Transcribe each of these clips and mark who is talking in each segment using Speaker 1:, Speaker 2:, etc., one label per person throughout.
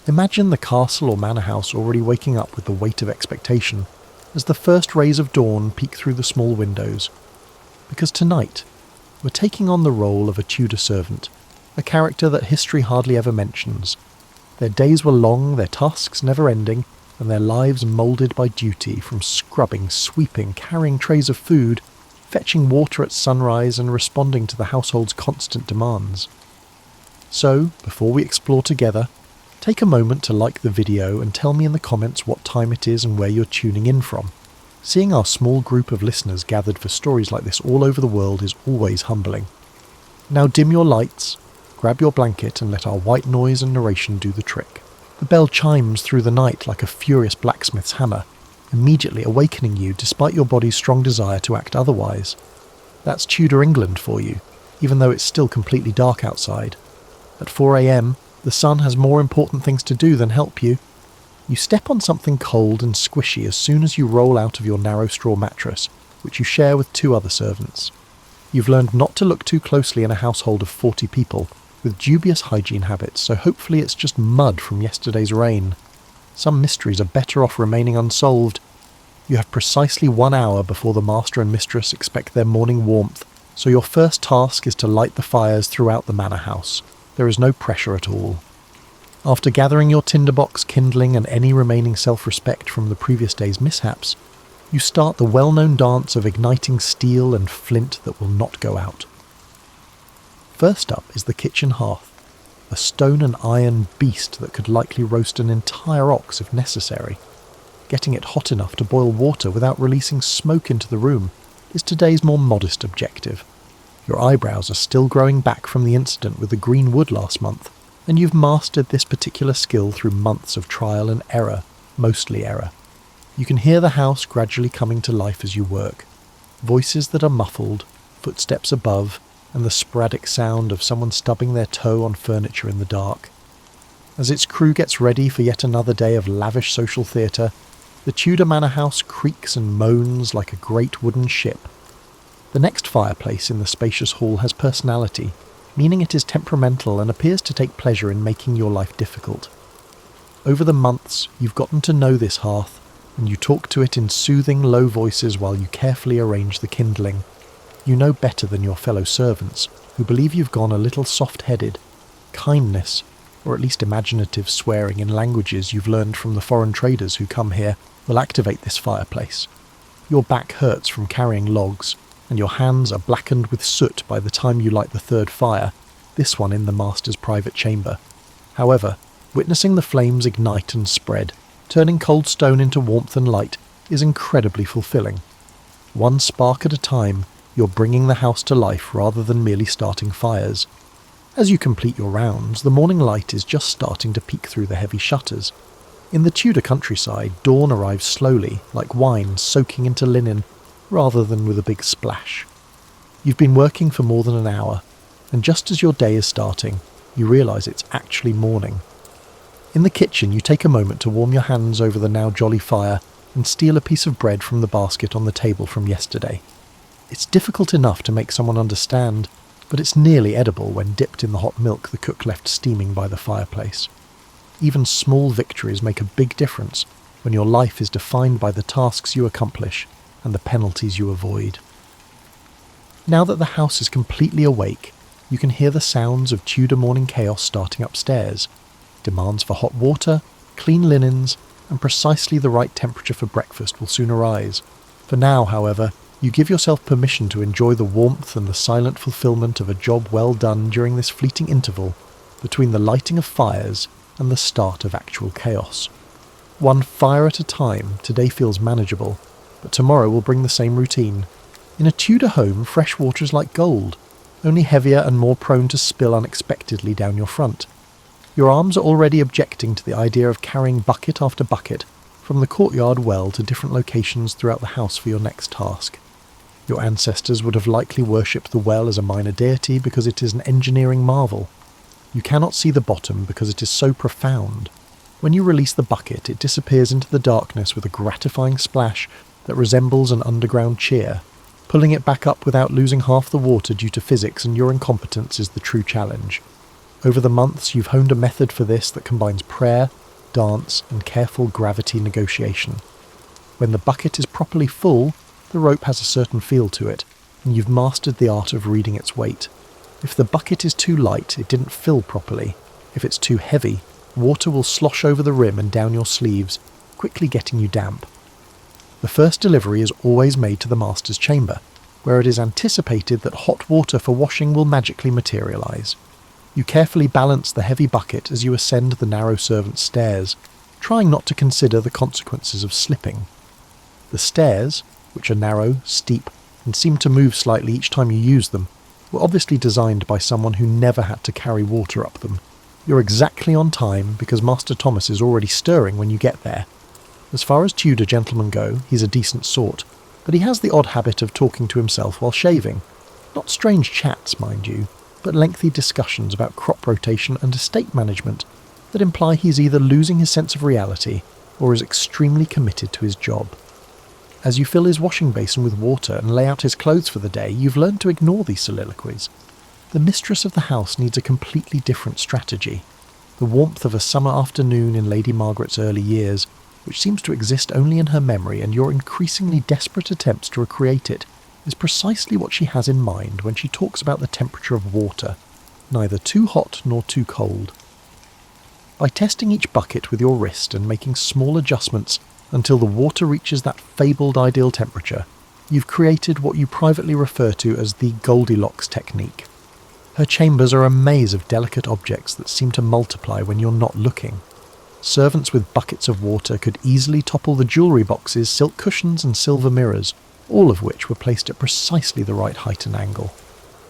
Speaker 1: Imagine the castle or manor house already waking up with the weight of expectation as the first rays of dawn peek through the small windows. Because tonight, we're taking on the role of a Tudor servant, a character that history hardly ever mentions. Their days were long, their tasks never ending, and their lives moulded by duty, from scrubbing, sweeping, carrying trays of food, fetching water at sunrise and responding to the household's constant demands. So, before we explore together, take a moment to like the video and tell me in the comments what time it is and where you're tuning in from. Seeing our small group of listeners gathered for stories like this all over the world is always humbling. Now dim your lights, grab your blanket and let our white noise and narration do the trick. The bell chimes through the night like a furious blacksmith's hammer, immediately awakening you despite your body's strong desire to act otherwise. That's Tudor England for you, even though it's still completely dark outside. At 4 a.m, the sun has more important things to do than help you. You step on something cold and squishy as soon as you roll out of your narrow straw mattress, which you share with 2 other servants. You've learned not to look too closely in a household of 40 people, with dubious hygiene habits, so hopefully it's just mud from yesterday's rain. Some mysteries are better off remaining unsolved. You have precisely 1 hour before the master and mistress expect their morning warmth, so your first task is to light the fires throughout the manor house. There is no pressure at all. After gathering your tinderbox, kindling and any remaining self-respect from the previous day's mishaps, you start the well-known dance of igniting steel and flint that will not go out. First up is the kitchen hearth, a stone and iron beast that could likely roast an entire ox if necessary. Getting it hot enough to boil water without releasing smoke into the room is today's more modest objective. Your eyebrows are still growing back from the incident with the green wood last month, and you've mastered this particular skill through months of trial and error, mostly error. You can hear the house gradually coming to life as you work. Voices that are muffled, footsteps above, and the sporadic sound of someone stubbing their toe on furniture in the dark. As its crew gets ready for yet another day of lavish social theatre, the Tudor manor house creaks and moans like a great wooden ship. The next fireplace in the spacious hall has personality, meaning it is temperamental and appears to take pleasure in making your life difficult. Over the months, you've gotten to know this hearth, and you talk to it in soothing, low voices while you carefully arrange the kindling. You know better than your fellow servants, who believe you've gone a little soft-headed. Kindness, or at least imaginative swearing in languages you've learned from the foreign traders who come here, will activate this fireplace. Your back hurts from carrying logs, and your hands are blackened with soot by the time you light the 3rd fire, this one in the master's private chamber. However, witnessing the flames ignite and spread, turning cold stone into warmth and light, is incredibly fulfilling. One spark at a time, you're bringing the house to life rather than merely starting fires. As you complete your rounds, the morning light is just starting to peek through the heavy shutters. In the Tudor countryside, dawn arrives slowly, like wine soaking into linen, rather than with a big splash. You've been working for more than an hour, and just as your day is starting, you realise it's actually morning. In the kitchen, you take a moment to warm your hands over the now jolly fire and steal a piece of bread from the basket on the table from yesterday. It's difficult enough to make someone understand, but it's nearly edible when dipped in the hot milk the cook left steaming by the fireplace. Even small victories make a big difference when your life is defined by the tasks you accomplish and the penalties you avoid. Now that the house is completely awake, you can hear the sounds of Tudor morning chaos starting upstairs. Demands for hot water, clean linens, and precisely the right temperature for breakfast will soon arise. For now, however, you give yourself permission to enjoy the warmth and the silent fulfillment of a job well done during this fleeting interval between the lighting of fires and the start of actual chaos. One fire at a time, today feels manageable, but tomorrow will bring the same routine. In a Tudor home, fresh water is like gold, only heavier and more prone to spill unexpectedly down your front. Your arms are already objecting to the idea of carrying bucket after bucket from the courtyard well to different locations throughout the house for your next task. Your ancestors would have likely worshipped the well as a minor deity because it is an engineering marvel. You cannot see the bottom because it is so profound. When you release the bucket, it disappears into the darkness with a gratifying splash that resembles an underground cheer. Pulling it back up without losing half the water due to physics and your incompetence is the true challenge. Over the months, you've honed a method for this that combines prayer, dance, and careful gravity negotiation. When the bucket is properly full, the rope has a certain feel to it, and you've mastered the art of reading its weight. If the bucket is too light, it didn't fill properly. If it's too heavy, water will slosh over the rim and down your sleeves, quickly getting you damp. The first delivery is always made to the master's chamber, where it is anticipated that hot water for washing will magically materialise. You carefully balance the heavy bucket as you ascend the narrow servants' stairs, trying not to consider the consequences of slipping. The stairs, which are narrow, steep, and seem to move slightly each time you use them, were obviously designed by someone who never had to carry water up them. You're exactly on time because Master Thomas is already stirring when you get there. As far as Tudor gentlemen go, he's a decent sort, but he has the odd habit of talking to himself while shaving. Not strange chats, mind you, but lengthy discussions about crop rotation and estate management that imply he's either losing his sense of reality or is extremely committed to his job. As you fill his washing basin with water and lay out his clothes for the day, you've learned to ignore these soliloquies. The mistress of the house needs a completely different strategy. The warmth of a summer afternoon in Lady Margaret's early years, which seems to exist only in her memory, and your increasingly desperate attempts to recreate it, is precisely what she has in mind when she talks about the temperature of water, neither too hot nor too cold. By testing each bucket with your wrist and making small adjustments until the water reaches that fabled ideal temperature, you've created what you privately refer to as the Goldilocks technique. Her chambers are a maze of delicate objects that seem to multiply when you're not looking. Servants with buckets of water could easily topple the jewellery boxes, silk cushions and silver mirrors, all of which were placed at precisely the right height and angle.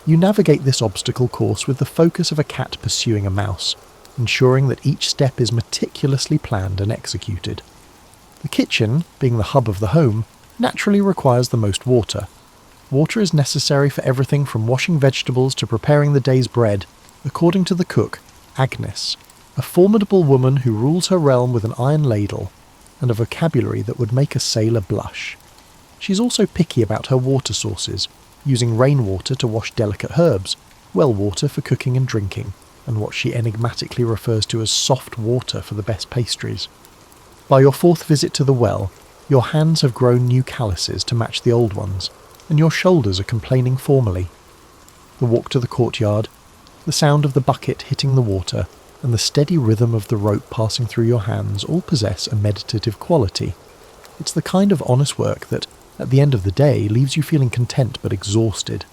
Speaker 1: You navigate this obstacle course with the focus of a cat pursuing a mouse, ensuring that each step is meticulously planned and executed. The kitchen, being the hub of the home, naturally requires the most water. Water is necessary for everything from washing vegetables to preparing the day's bread, according to the cook, Agnes, a formidable woman who rules her realm with an iron ladle and a vocabulary that would make a sailor blush. She's also picky about her water sources, using rainwater to wash delicate herbs, well water for cooking and drinking, and what she enigmatically refers to as soft water for the best pastries. By your fourth visit to the well, your hands have grown new calluses to match the old ones, and your shoulders are complaining formally. The walk to the courtyard, the sound of the bucket hitting the water, and the steady rhythm of the rope passing through your hands all possess a meditative quality. It's the kind of honest work that, at the end of the day, leaves you feeling content but exhausted.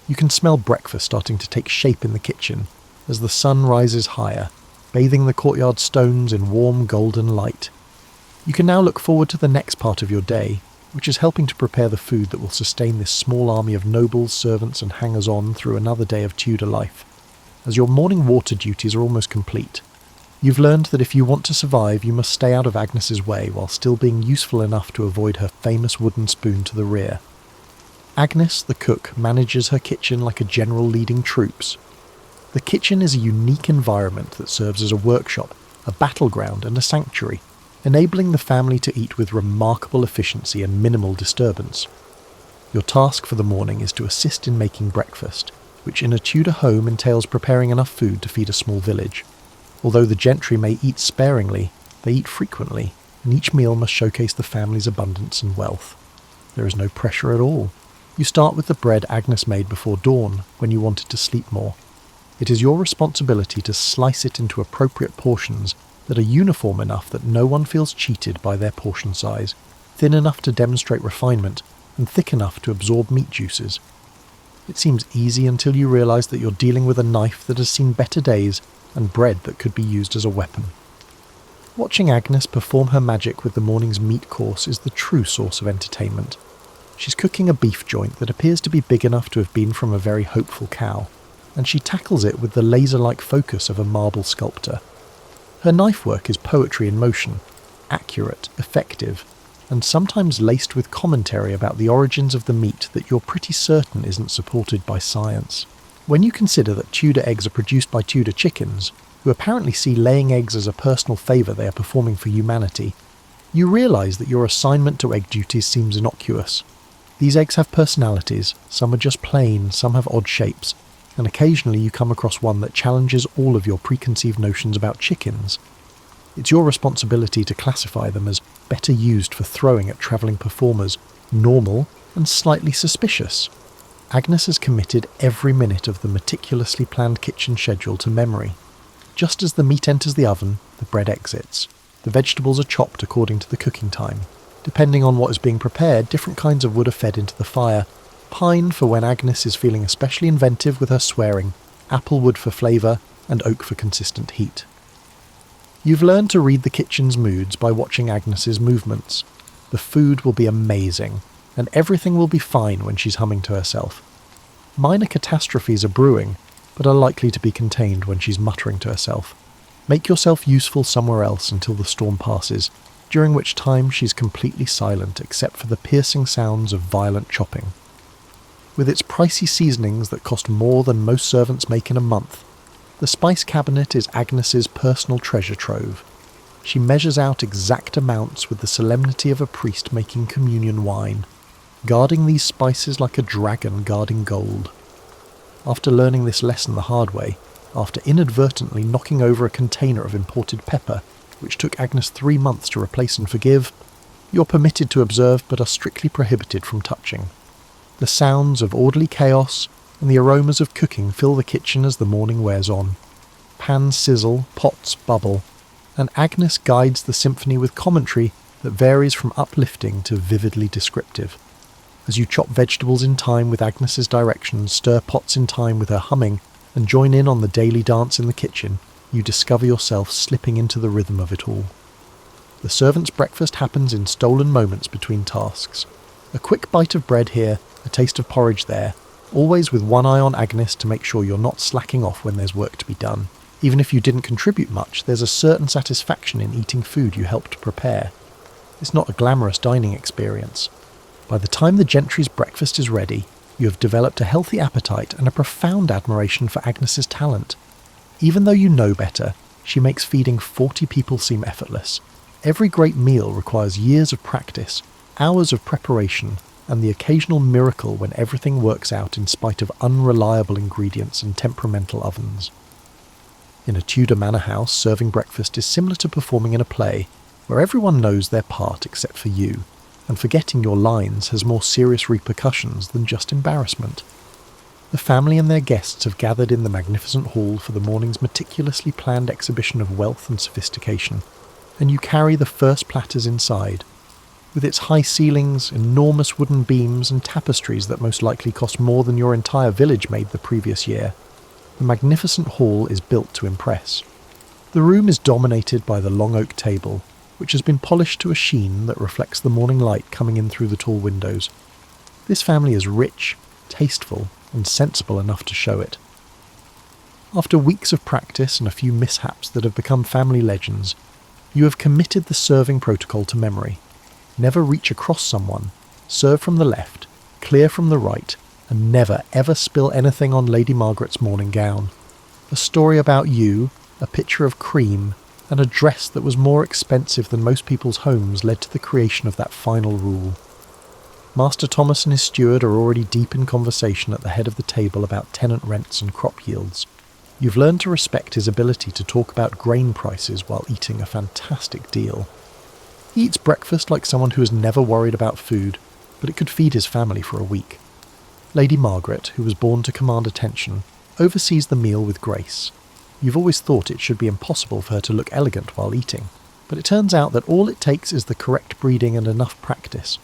Speaker 1: You can smell breakfast starting to take shape in the kitchen as the sun rises higher, bathing the courtyard stones in warm golden light. You can now look forward to the next part of your day, which is helping to prepare the food that will sustain this small army of nobles, servants and hangers-on through another day of Tudor life. As your morning water duties are almost complete, you've learned that if you want to survive, you must stay out of Agnes's way while still being useful enough to avoid her famous wooden spoon to the rear. Agnes, the cook, manages her kitchen like a general leading troops. The kitchen is a unique environment that serves as a workshop, a battleground and a sanctuary, enabling the family to eat with remarkable efficiency and minimal disturbance. Your task for the morning is to assist in making breakfast, which in a Tudor home entails preparing enough food to feed a small village. Although the gentry may eat sparingly, they eat frequently, and each meal must showcase the family's abundance and wealth. There is no pressure at all. You start with the bread Agnes made before dawn, when you wanted to sleep more. It is your responsibility to slice it into appropriate portions that are uniform enough that no one feels cheated by their portion size, thin enough to demonstrate refinement, and thick enough to absorb meat juices. It seems easy until you realise that you're dealing with a knife that has seen better days and bread that could be used as a weapon. Watching Agnes perform her magic with the morning's meat course is the true source of entertainment. She's cooking a beef joint that appears to be big enough to have been from a very hopeful cow, and she tackles it with the laser-like focus of a marble sculptor. Her knife work is poetry in motion, accurate, effective, and sometimes laced with commentary about the origins of the meat that you're pretty certain isn't supported by science. When you consider that Tudor eggs are produced by Tudor chickens, who apparently see laying eggs as a personal favour they are performing for humanity, you realise that your assignment to egg duties seems innocuous. These eggs have personalities, some are just plain, some have odd shapes, and occasionally you come across one that challenges all of your preconceived notions about chickens. It's your responsibility to classify them as better used for throwing at travelling performers, normal and slightly suspicious. Agnes has committed every minute of the meticulously planned kitchen schedule to memory. Just as the meat enters the oven, the bread exits. The vegetables are chopped according to the cooking time. Depending on what is being prepared, different kinds of wood are fed into the fire. Pine for when Agnes is feeling especially inventive with her swearing, apple wood for flavour, and oak for consistent heat. You've learned to read the kitchen's moods by watching Agnes's movements. The food will be amazing, and everything will be fine when she's humming to herself. Minor catastrophes are brewing, but are likely to be contained when she's muttering to herself. Make yourself useful somewhere else until the storm passes, during which time she's completely silent except for the piercing sounds of violent chopping. With its pricey seasonings that cost more than most servants make in a month, the spice cabinet is Agnes's personal treasure trove. She measures out exact amounts with the solemnity of a priest making communion wine, guarding these spices like a dragon guarding gold. After learning this lesson the hard way, after inadvertently knocking over a container of imported pepper, which took Agnes 3 months to replace and forgive, you're permitted to observe but are strictly prohibited from touching. The sounds of orderly chaos and the aromas of cooking fill the kitchen as the morning wears on. Pans sizzle, pots bubble, and Agnes guides the symphony with commentary that varies from uplifting to vividly descriptive. As you chop vegetables in time with Agnes's directions, stir pots in time with her humming, and join in on the daily dance in the kitchen, you discover yourself slipping into the rhythm of it all. The servant's breakfast happens in stolen moments between tasks. A quick bite of bread here, a taste of porridge there, always with one eye on Agnes to make sure you're not slacking off when there's work to be done. Even if you didn't contribute much, there's a certain satisfaction in eating food you helped prepare. It's not a glamorous dining experience. By the time the gentry's breakfast is ready, you have developed a healthy appetite and a profound admiration for Agnes's talent. Even though you know better, she makes feeding 40 people seem effortless. Every great meal requires years of practice, hours of preparation, and the occasional miracle when everything works out in spite of unreliable ingredients and temperamental ovens. In a Tudor manor house, serving breakfast is similar to performing in a play, where everyone knows their part except for you, and forgetting your lines has more serious repercussions than just embarrassment. The family and their guests have gathered in the magnificent hall for the morning's meticulously planned exhibition of wealth and sophistication, and you carry the first platters inside. With its high ceilings, enormous wooden beams and tapestries that most likely cost more than your entire village made the previous year, the magnificent hall is built to impress. The room is dominated by the long oak table, which has been polished to a sheen that reflects the morning light coming in through the tall windows. This family is rich, tasteful, and sensible enough to show it. After weeks of practice and a few mishaps that have become family legends, you have committed the serving protocol to memory. Never reach across someone, serve from the left, clear from the right, and never ever spill anything on Lady Margaret's morning gown. A story about you, a pitcher of cream, and a dress that was more expensive than most people's homes led to the creation of that final rule. Master Thomas and his steward are already deep in conversation at the head of the table about tenant rents and crop yields. You've learned to respect his ability to talk about grain prices while eating a fantastic deal. He eats breakfast like someone who has never worried about food, but it could feed his family for a week. Lady Margaret, who was born to command attention, oversees the meal with grace. You've always thought it should be impossible for her to look elegant while eating, but it turns out that all it takes is the correct breeding and enough practice.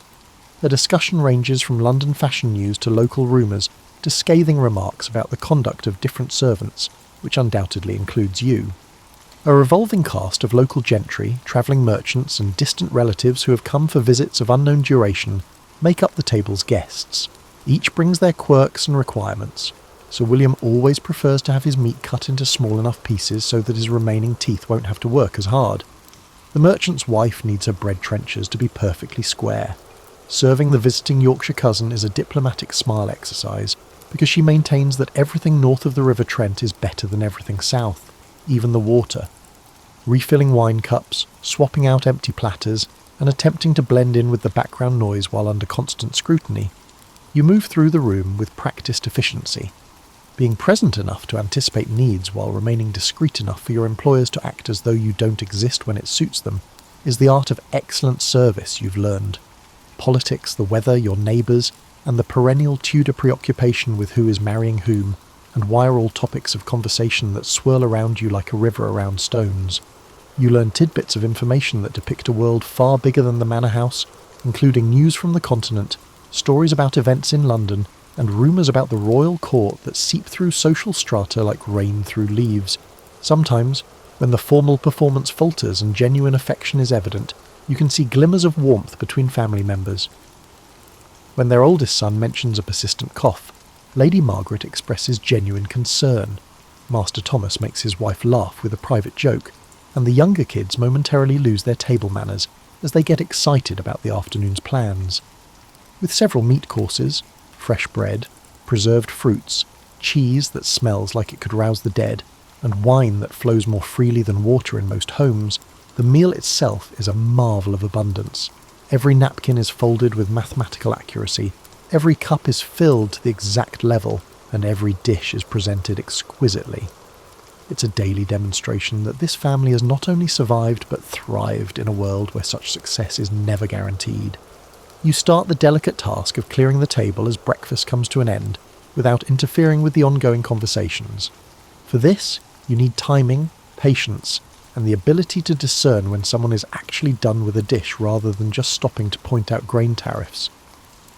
Speaker 1: The discussion ranges from London fashion news to local rumours to scathing remarks about the conduct of different servants, which undoubtedly includes you. A revolving cast of local gentry, travelling merchants and distant relatives who have come for visits of unknown duration make up the table's guests. Each brings their quirks and requirements. Sir William always prefers to have his meat cut into small enough pieces so that his remaining teeth won't have to work as hard. The merchant's wife needs her bread trenchers to be perfectly square. Serving the visiting Yorkshire cousin is a diplomatic smile exercise, because she maintains that everything north of the River Trent is better than everything south, even the water. Refilling wine cups, swapping out empty platters, and attempting to blend in with the background noise while under constant scrutiny, you move through the room with practiced efficiency. Being present enough to anticipate needs while remaining discreet enough for your employers to act as though you don't exist when it suits them is the art of excellent service you've learned. Politics, the weather, your neighbours, and the perennial Tudor preoccupation with who is marrying whom, and why are all topics of conversation that swirl around you like a river around stones. You learn tidbits of information that depict a world far bigger than the manor house, including news from the continent, stories about events in London, and rumours about the royal court that seep through social strata like rain through leaves. Sometimes, when the formal performance falters and genuine affection is evident, you can see glimmers of warmth between family members. When their oldest son mentions a persistent cough, Lady Margaret expresses genuine concern. Master Thomas makes his wife laugh with a private joke, and the younger kids momentarily lose their table manners as they get excited about the afternoon's plans. With several meat courses, fresh bread, preserved fruits, cheese that smells like it could rouse the dead, and wine that flows more freely than water in most homes, the meal itself is a marvel of abundance. Every napkin is folded with mathematical accuracy, every cup is filled to the exact level, and every dish is presented exquisitely. It's a daily demonstration that this family has not only survived but thrived in a world where such success is never guaranteed. You start the delicate task of clearing the table as breakfast comes to an end, without interfering with the ongoing conversations. For this, you need timing, patience, and the ability to discern when someone is actually done with a dish rather than just stopping to point out grain tariffs.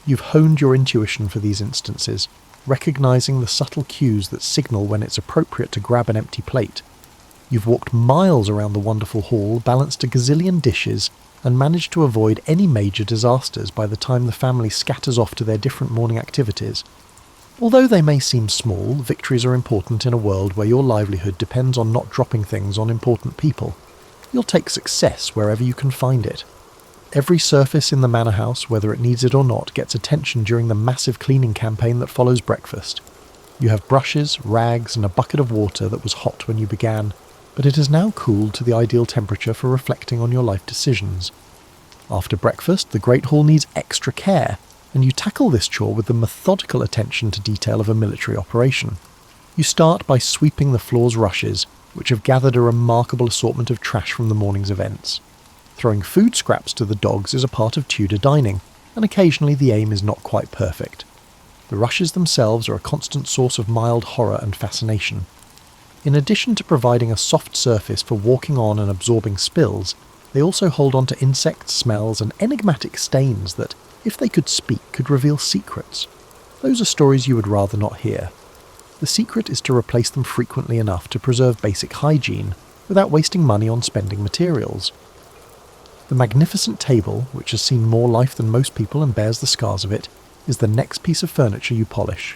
Speaker 1: You've honed your intuition for these instances, recognizing the subtle cues that signal when it's appropriate to grab an empty plate. You've walked miles around the wonderful hall, balanced a gazillion dishes, and managed to avoid any major disasters by the time the family scatters off to their different morning activities. Although they may seem small, victories are important in a world where your livelihood depends on not dropping things on important people. You'll take success wherever you can find it. Every surface in the manor house, whether it needs it or not, gets attention during the massive cleaning campaign that follows breakfast. You have brushes, rags, and a bucket of water that was hot when you began, but it has now cooled to the ideal temperature for reflecting on your life decisions. After breakfast, the Great Hall needs extra care, and you tackle this chore with the methodical attention to detail of a military operation. You start by sweeping the floor's rushes, which have gathered a remarkable assortment of trash from the morning's events. Throwing food scraps to the dogs is a part of Tudor dining, and occasionally the aim is not quite perfect. The rushes themselves are a constant source of mild horror and fascination. In addition to providing a soft surface for walking on and absorbing spills, they also hold on to insect smells and enigmatic stains that, if they could speak, could reveal secrets. Those are stories you would rather not hear. The secret is to replace them frequently enough to preserve basic hygiene, without wasting money on spending materials. The magnificent table, which has seen more life than most people and bears the scars of it, is the next piece of furniture you polish.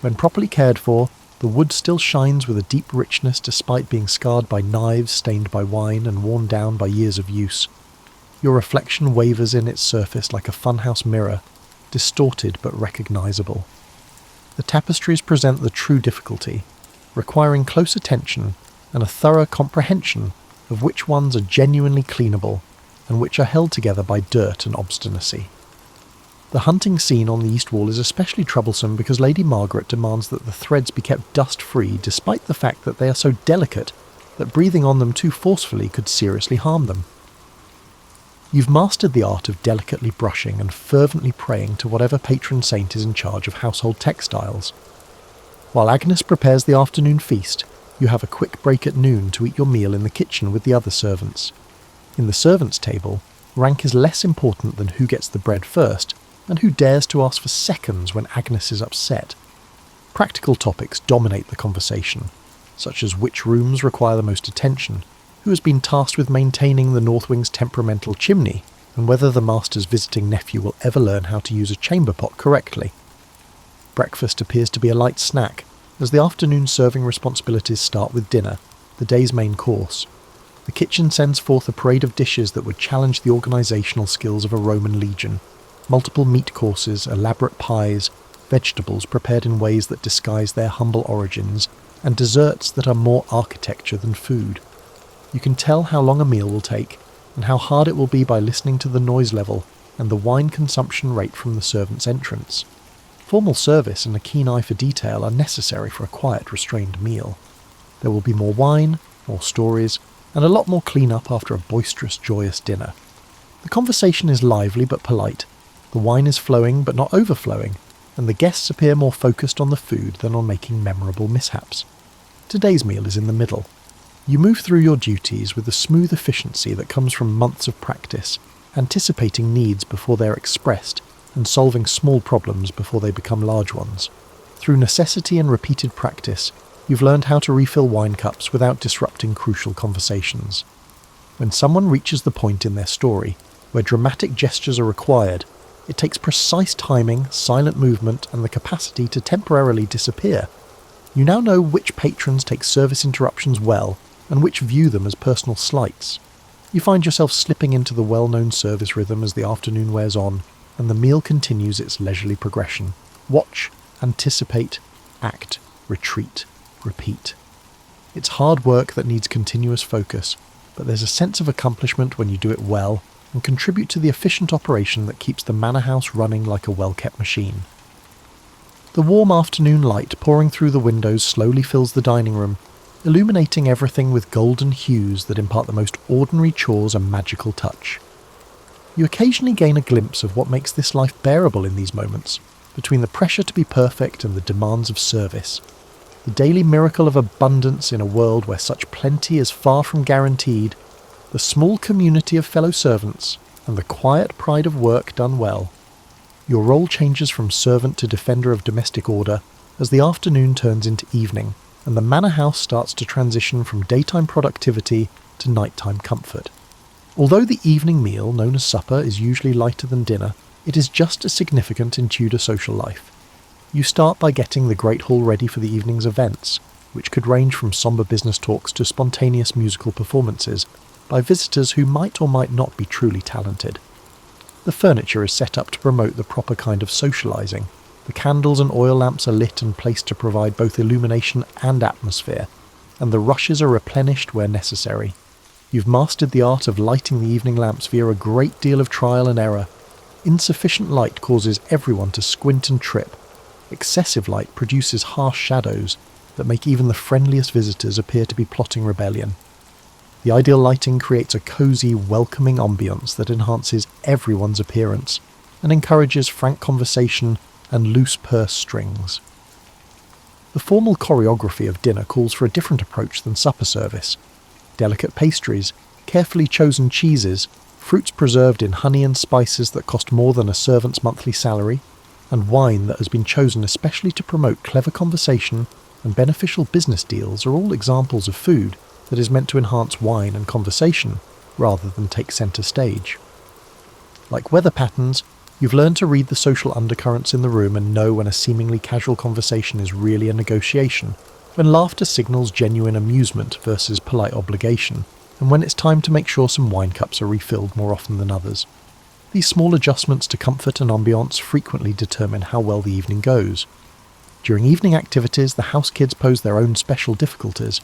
Speaker 1: When properly cared for, the wood still shines with a deep richness despite being scarred by knives, stained by wine, and worn down by years of use. Your reflection wavers in its surface like a funhouse mirror, distorted but recognizable. The tapestries present the true difficulty, requiring close attention and a thorough comprehension of which ones are genuinely cleanable and which are held together by dirt and obstinacy. The hunting scene on the east wall is especially troublesome because Lady Margaret demands that the threads be kept dust-free despite the fact that they are so delicate that breathing on them too forcefully could seriously harm them. You've mastered the art of delicately brushing and fervently praying to whatever patron saint is in charge of household textiles. While Agnes prepares the afternoon feast, you have a quick break at noon to eat your meal in the kitchen with the other servants. In the servants' table, rank is less important than who gets the bread first, and who dares to ask for seconds when Agnes is upset. Practical topics dominate the conversation, such as which rooms require the most attention, who has been tasked with maintaining the North Wing's temperamental chimney, and whether the master's visiting nephew will ever learn how to use a chamber pot correctly. Breakfast appears to be a light snack, as the afternoon serving responsibilities start with dinner, the day's main course. The kitchen sends forth a parade of dishes that would challenge the organisational skills of a Roman legion. Multiple meat courses, elaborate pies, vegetables prepared in ways that disguise their humble origins, and desserts that are more architecture than food. You can tell how long a meal will take, and how hard it will be by listening to the noise level and the wine consumption rate from the servants' entrance. Formal service and a keen eye for detail are necessary for a quiet, restrained meal. There will be more wine, more stories, and a lot more clean-up after a boisterous, joyous dinner. The conversation is lively but polite, the wine is flowing but not overflowing, and the guests appear more focused on the food than on making memorable mishaps. Today's meal is in the middle. You move through your duties with the smooth efficiency that comes from months of practice, anticipating needs before they're expressed, and solving small problems before they become large ones. Through necessity and repeated practice, you've learned how to refill wine cups without disrupting crucial conversations. When someone reaches the point in their story where dramatic gestures are required, it takes precise timing, silent movement, and the capacity to temporarily disappear. You now know which patrons take service interruptions well, and which view them as personal slights. You find yourself slipping into the well-known service rhythm as the afternoon wears on, and the meal continues its leisurely progression. Watch, anticipate, act, retreat, repeat. It's hard work that needs continuous focus, but there's a sense of accomplishment when you do it well and contribute to the efficient operation that keeps the manor house running like a well-kept machine. The warm afternoon light pouring through the windows slowly fills the dining room, illuminating everything with golden hues that impart the most ordinary chores a magical touch. You occasionally gain a glimpse of what makes this life bearable in these moments, between the pressure to be perfect and the demands of service. The daily miracle of abundance in a world where such plenty is far from guaranteed, the small community of fellow servants, and the quiet pride of work done well. Your role changes from servant to defender of domestic order as the afternoon turns into evening, and the manor house starts to transition from daytime productivity to nighttime comfort. Although the evening meal, known as supper, is usually lighter than dinner, it is just as significant in Tudor social life. You start by getting the Great Hall ready for the evening's events, which could range from sombre business talks to spontaneous musical performances, by visitors who might or might not be truly talented. The furniture is set up to promote the proper kind of socialising. The candles and oil lamps are lit and placed to provide both illumination and atmosphere, and the rushes are replenished where necessary. You've mastered the art of lighting the evening lamps via a great deal of trial and error. Insufficient light causes everyone to squint and trip. Excessive light produces harsh shadows that make even the friendliest visitors appear to be plotting rebellion. The ideal lighting creates a cosy, welcoming ambiance that enhances everyone's appearance and encourages frank conversation and loose purse strings. The formal choreography of dinner calls for a different approach than supper service. Delicate pastries, carefully chosen cheeses, fruits preserved in honey and spices that cost more than a servant's monthly salary, and wine that has been chosen especially to promote clever conversation and beneficial business deals are all examples of food that is meant to enhance wine and conversation rather than take centre stage. Like weather patterns, you've learned to read the social undercurrents in the room and know when a seemingly casual conversation is really a negotiation, when laughter signals genuine amusement versus polite obligation, and when it's time to make sure some wine cups are refilled more often than others. These small adjustments to comfort and ambiance frequently determine how well the evening goes. During evening activities, the house kids pose their own special difficulties.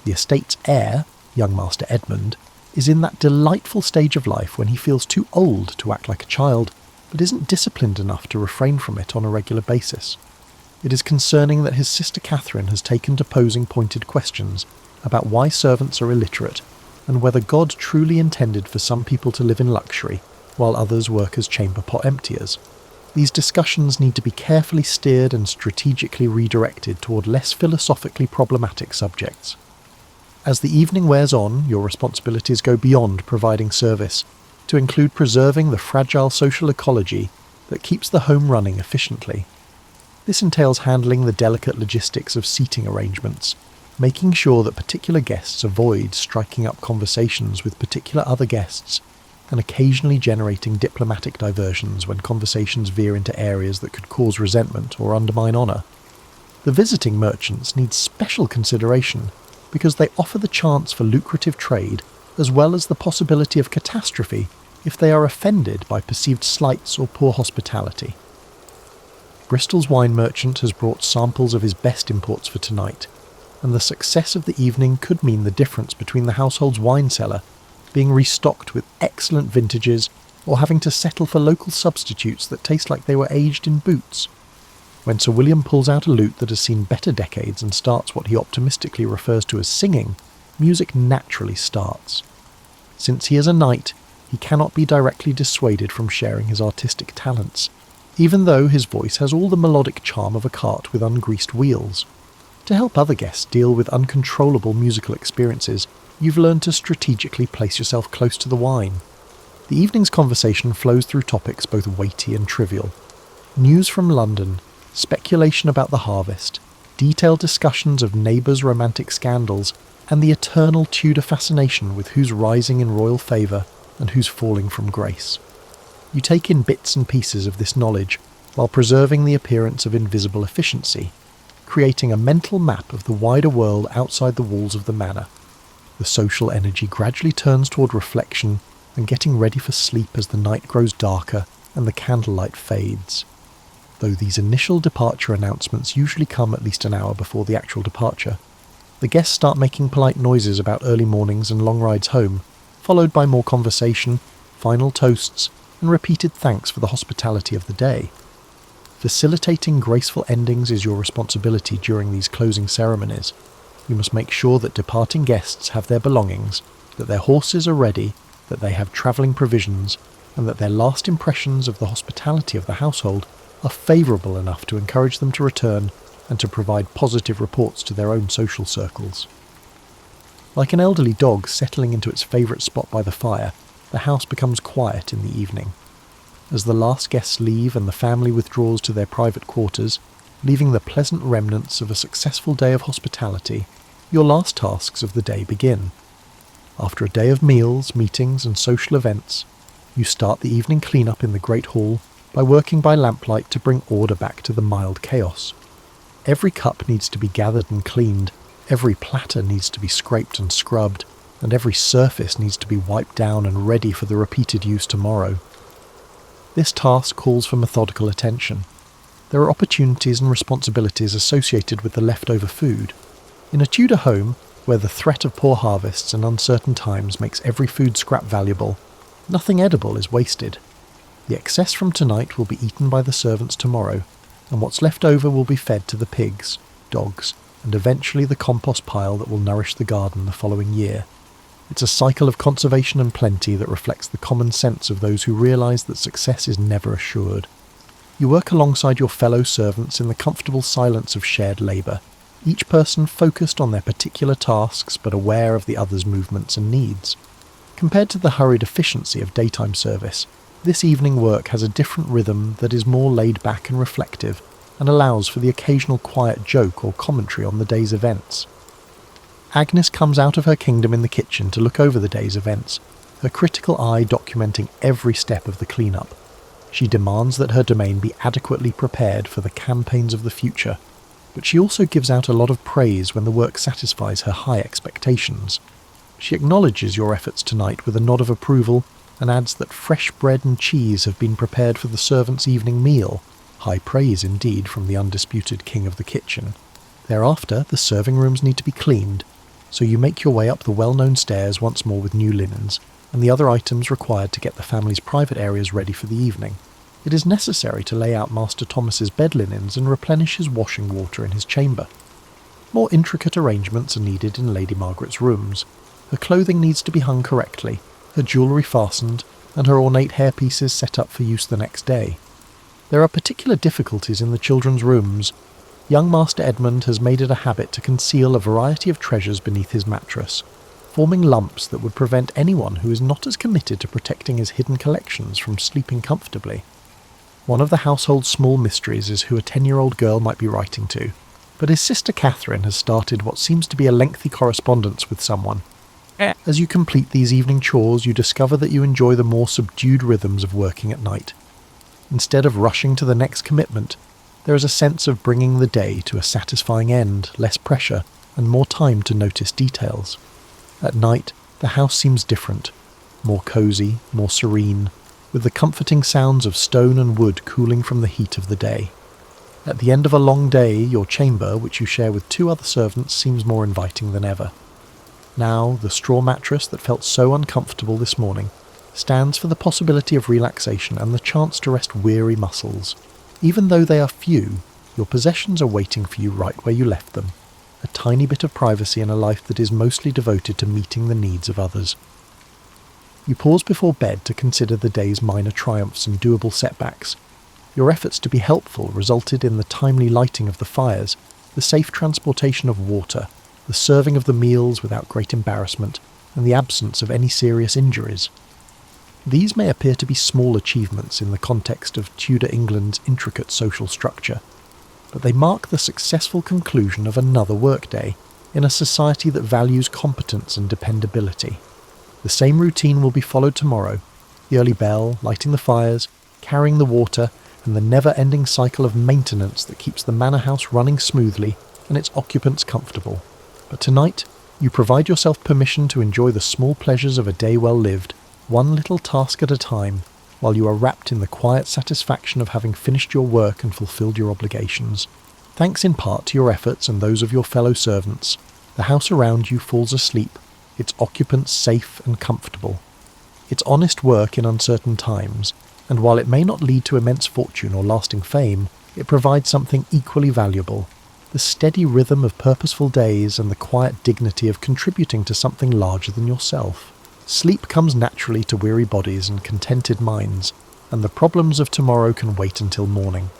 Speaker 1: The estate's heir, young Master Edmund, is in that delightful stage of life when he feels too old to act like a child, but isn't disciplined enough to refrain from it on a regular basis. It is concerning that his sister Catherine has taken to posing pointed questions about why servants are illiterate, and whether God truly intended for some people to live in luxury, while others work as chamber pot emptiers. These discussions need to be carefully steered and strategically redirected toward less philosophically problematic subjects. As the evening wears on, your responsibilities go beyond providing service, to include preserving the fragile social ecology that keeps the home running efficiently. This entails handling the delicate logistics of seating arrangements, making sure that particular guests avoid striking up conversations with particular other guests, and occasionally generating diplomatic diversions when conversations veer into areas that could cause resentment or undermine honour. The visiting merchants need special consideration because they offer the chance for lucrative trade as well as the possibility of catastrophe if they are offended by perceived slights or poor hospitality. Bristol's wine merchant has brought samples of his best imports for tonight, and the success of the evening could mean the difference between the household's wine cellar being restocked with excellent vintages or having to settle for local substitutes that taste like they were aged in boots. When Sir William pulls out a lute that has seen better decades and starts what he optimistically refers to as singing, music naturally starts. Since he is a knight, he cannot be directly dissuaded from sharing his artistic talents, even though his voice has all the melodic charm of a cart with ungreased wheels. To help other guests deal with uncontrollable musical experiences, you've learned to strategically place yourself close to the wine. The evening's conversation flows through topics both weighty and trivial. News from London, speculation about the harvest, detailed discussions of neighbours' romantic scandals, and the eternal Tudor fascination with who's rising in royal favour and who's falling from grace. You take in bits and pieces of this knowledge while preserving the appearance of invisible efficiency, creating a mental map of the wider world outside the walls of the manor. The social energy gradually turns toward reflection and getting ready for sleep as the night grows darker and the candlelight fades. Though these initial departure announcements usually come at least an hour before the actual departure, the guests start making polite noises about early mornings and long rides home, followed by more conversation, final toasts, and repeated thanks for the hospitality of the day. Facilitating graceful endings is your responsibility during these closing ceremonies. You must make sure that departing guests have their belongings, that their horses are ready, that they have travelling provisions, and that their last impressions of the hospitality of the household are favourable enough to encourage them to return and to provide positive reports to their own social circles. Like an elderly dog settling into its favourite spot by the fire, the house becomes quiet in the evening. As the last guests leave and the family withdraws to their private quarters, leaving the pleasant remnants of a successful day of hospitality, your last tasks of the day begin. After a day of meals, meetings and social events, you start the evening clean-up in the Great Hall by working by lamplight to bring order back to the mild chaos. Every cup needs to be gathered and cleaned, every platter needs to be scraped and scrubbed, and every surface needs to be wiped down and ready for the repeated use tomorrow. This task calls for methodical attention. There are opportunities and responsibilities associated with the leftover food. In a Tudor home, where the threat of poor harvests and uncertain times makes every food scrap valuable, nothing edible is wasted. The excess from tonight will be eaten by the servants tomorrow, and what's left over will be fed to the pigs, dogs, and eventually the compost pile that will nourish the garden the following year. It's a cycle of conservation and plenty that reflects the common sense of those who realise that success is never assured. You work alongside your fellow servants in the comfortable silence of shared labour, each person focused on their particular tasks but aware of the other's movements and needs. Compared to the hurried efficiency of daytime service, this evening work has a different rhythm that is more laid back and reflective, and allows for the occasional quiet joke or commentary on the day's events. Agnes comes out of her kingdom in the kitchen to look over the day's events, her critical eye documenting every step of the clean-up. She demands that her domain be adequately prepared for the campaigns of the future, but she also gives out a lot of praise when the work satisfies her high expectations. She acknowledges your efforts tonight with a nod of approval, and adds that fresh bread and cheese have been prepared for the servants' evening meal, high praise indeed from the undisputed king of the kitchen. Thereafter, the serving rooms need to be cleaned, so you make your way up the well-known stairs once more with new linens, and the other items required to get the family's private areas ready for the evening. It is necessary to lay out Master Thomas's bed linens and replenish his washing water in his chamber. More intricate arrangements are needed in Lady Margaret's rooms. Her clothing needs to be hung correctly, her jewellery fastened, and her ornate hairpieces set up for use the next day. There are particular difficulties in the children's rooms. Young Master Edmund has made it a habit to conceal a variety of treasures beneath his mattress, forming lumps that would prevent anyone who is not as committed to protecting his hidden collections from sleeping comfortably. One of the household's small mysteries is who a 10-year-old girl might be writing to, but his sister Catherine has started what seems to be a lengthy correspondence with someone. As you complete these evening chores, you discover that you enjoy the more subdued rhythms of working at night. Instead of rushing to the next commitment, there is a sense of bringing the day to a satisfying end, less pressure, and more time to notice details. At night, the house seems different, more cosy, more serene, with the comforting sounds of stone and wood cooling from the heat of the day. At the end of a long day, your chamber, which you share with 2 other servants, seems more inviting than ever. Now, the straw mattress that felt so uncomfortable this morning stands for the possibility of relaxation and the chance to rest weary muscles. Even though they are few, your possessions are waiting for you right where you left them. A tiny bit of privacy in a life that is mostly devoted to meeting the needs of others. You pause before bed to consider the day's minor triumphs and doable setbacks. Your efforts to be helpful resulted in the timely lighting of the fires, the safe transportation of water, the serving of the meals without great embarrassment, and the absence of any serious injuries. These may appear to be small achievements in the context of Tudor England's intricate social structure, but they mark the successful conclusion of another workday in a society that values competence and dependability. The same routine will be followed tomorrow: the early bell, lighting the fires, carrying the water, and the never-ending cycle of maintenance that keeps the manor house running smoothly and its occupants comfortable. But tonight, you provide yourself permission to enjoy the small pleasures of a day well lived, one little task at a time, while you are wrapped in the quiet satisfaction of having finished your work and fulfilled your obligations. Thanks in part to your efforts and those of your fellow servants, the house around you falls asleep, its occupants safe and comfortable. It's honest work in uncertain times, and while it may not lead to immense fortune or lasting fame, it provides something equally valuable: the steady rhythm of purposeful days and the quiet dignity of contributing to something larger than yourself. Sleep comes naturally to weary bodies and contented minds, and the problems of tomorrow can wait until morning.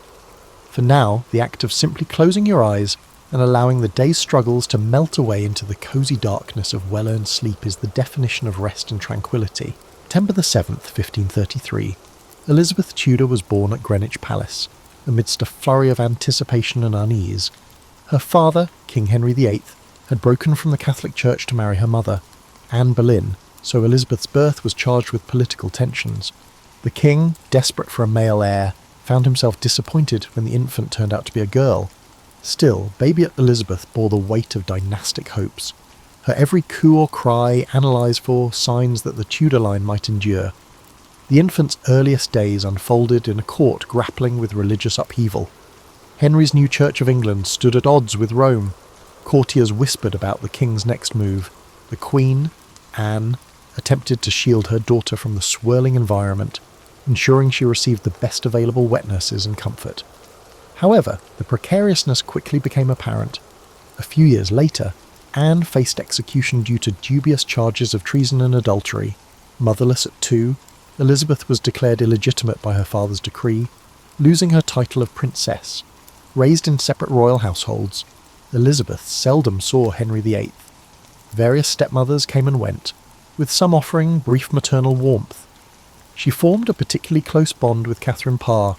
Speaker 1: For now, the act of simply closing your eyes and allowing the day's struggles to melt away into the cosy darkness of well-earned sleep is the definition of rest and tranquility. September the 7th, 1533. Elizabeth Tudor was born at Greenwich Palace, amidst a flurry of anticipation and unease. Her father, King Henry VIII, had broken from the Catholic Church to marry her mother, Anne Boleyn, so Elizabeth's birth was charged with political tensions. The king, desperate for a male heir, found himself disappointed when the infant turned out to be a girl. Still, baby Elizabeth bore the weight of dynastic hopes. Her every coo or cry analysed for signs that the Tudor line might endure. The infant's earliest days unfolded in a court grappling with religious upheaval. Henry's new Church of England stood at odds with Rome. Courtiers whispered about the king's next move. The Queen, Anne, attempted to shield her daughter from the swirling environment, ensuring she received the best available wet nurses and comfort. However, the precariousness quickly became apparent. A few years later, Anne faced execution due to dubious charges of treason and adultery. Motherless at 2, Elizabeth was declared illegitimate by her father's decree, losing her title of princess. Raised in separate royal households, Elizabeth seldom saw Henry VIII. Various stepmothers came and went, with some offering brief maternal warmth. She formed a particularly close bond with Catherine Parr,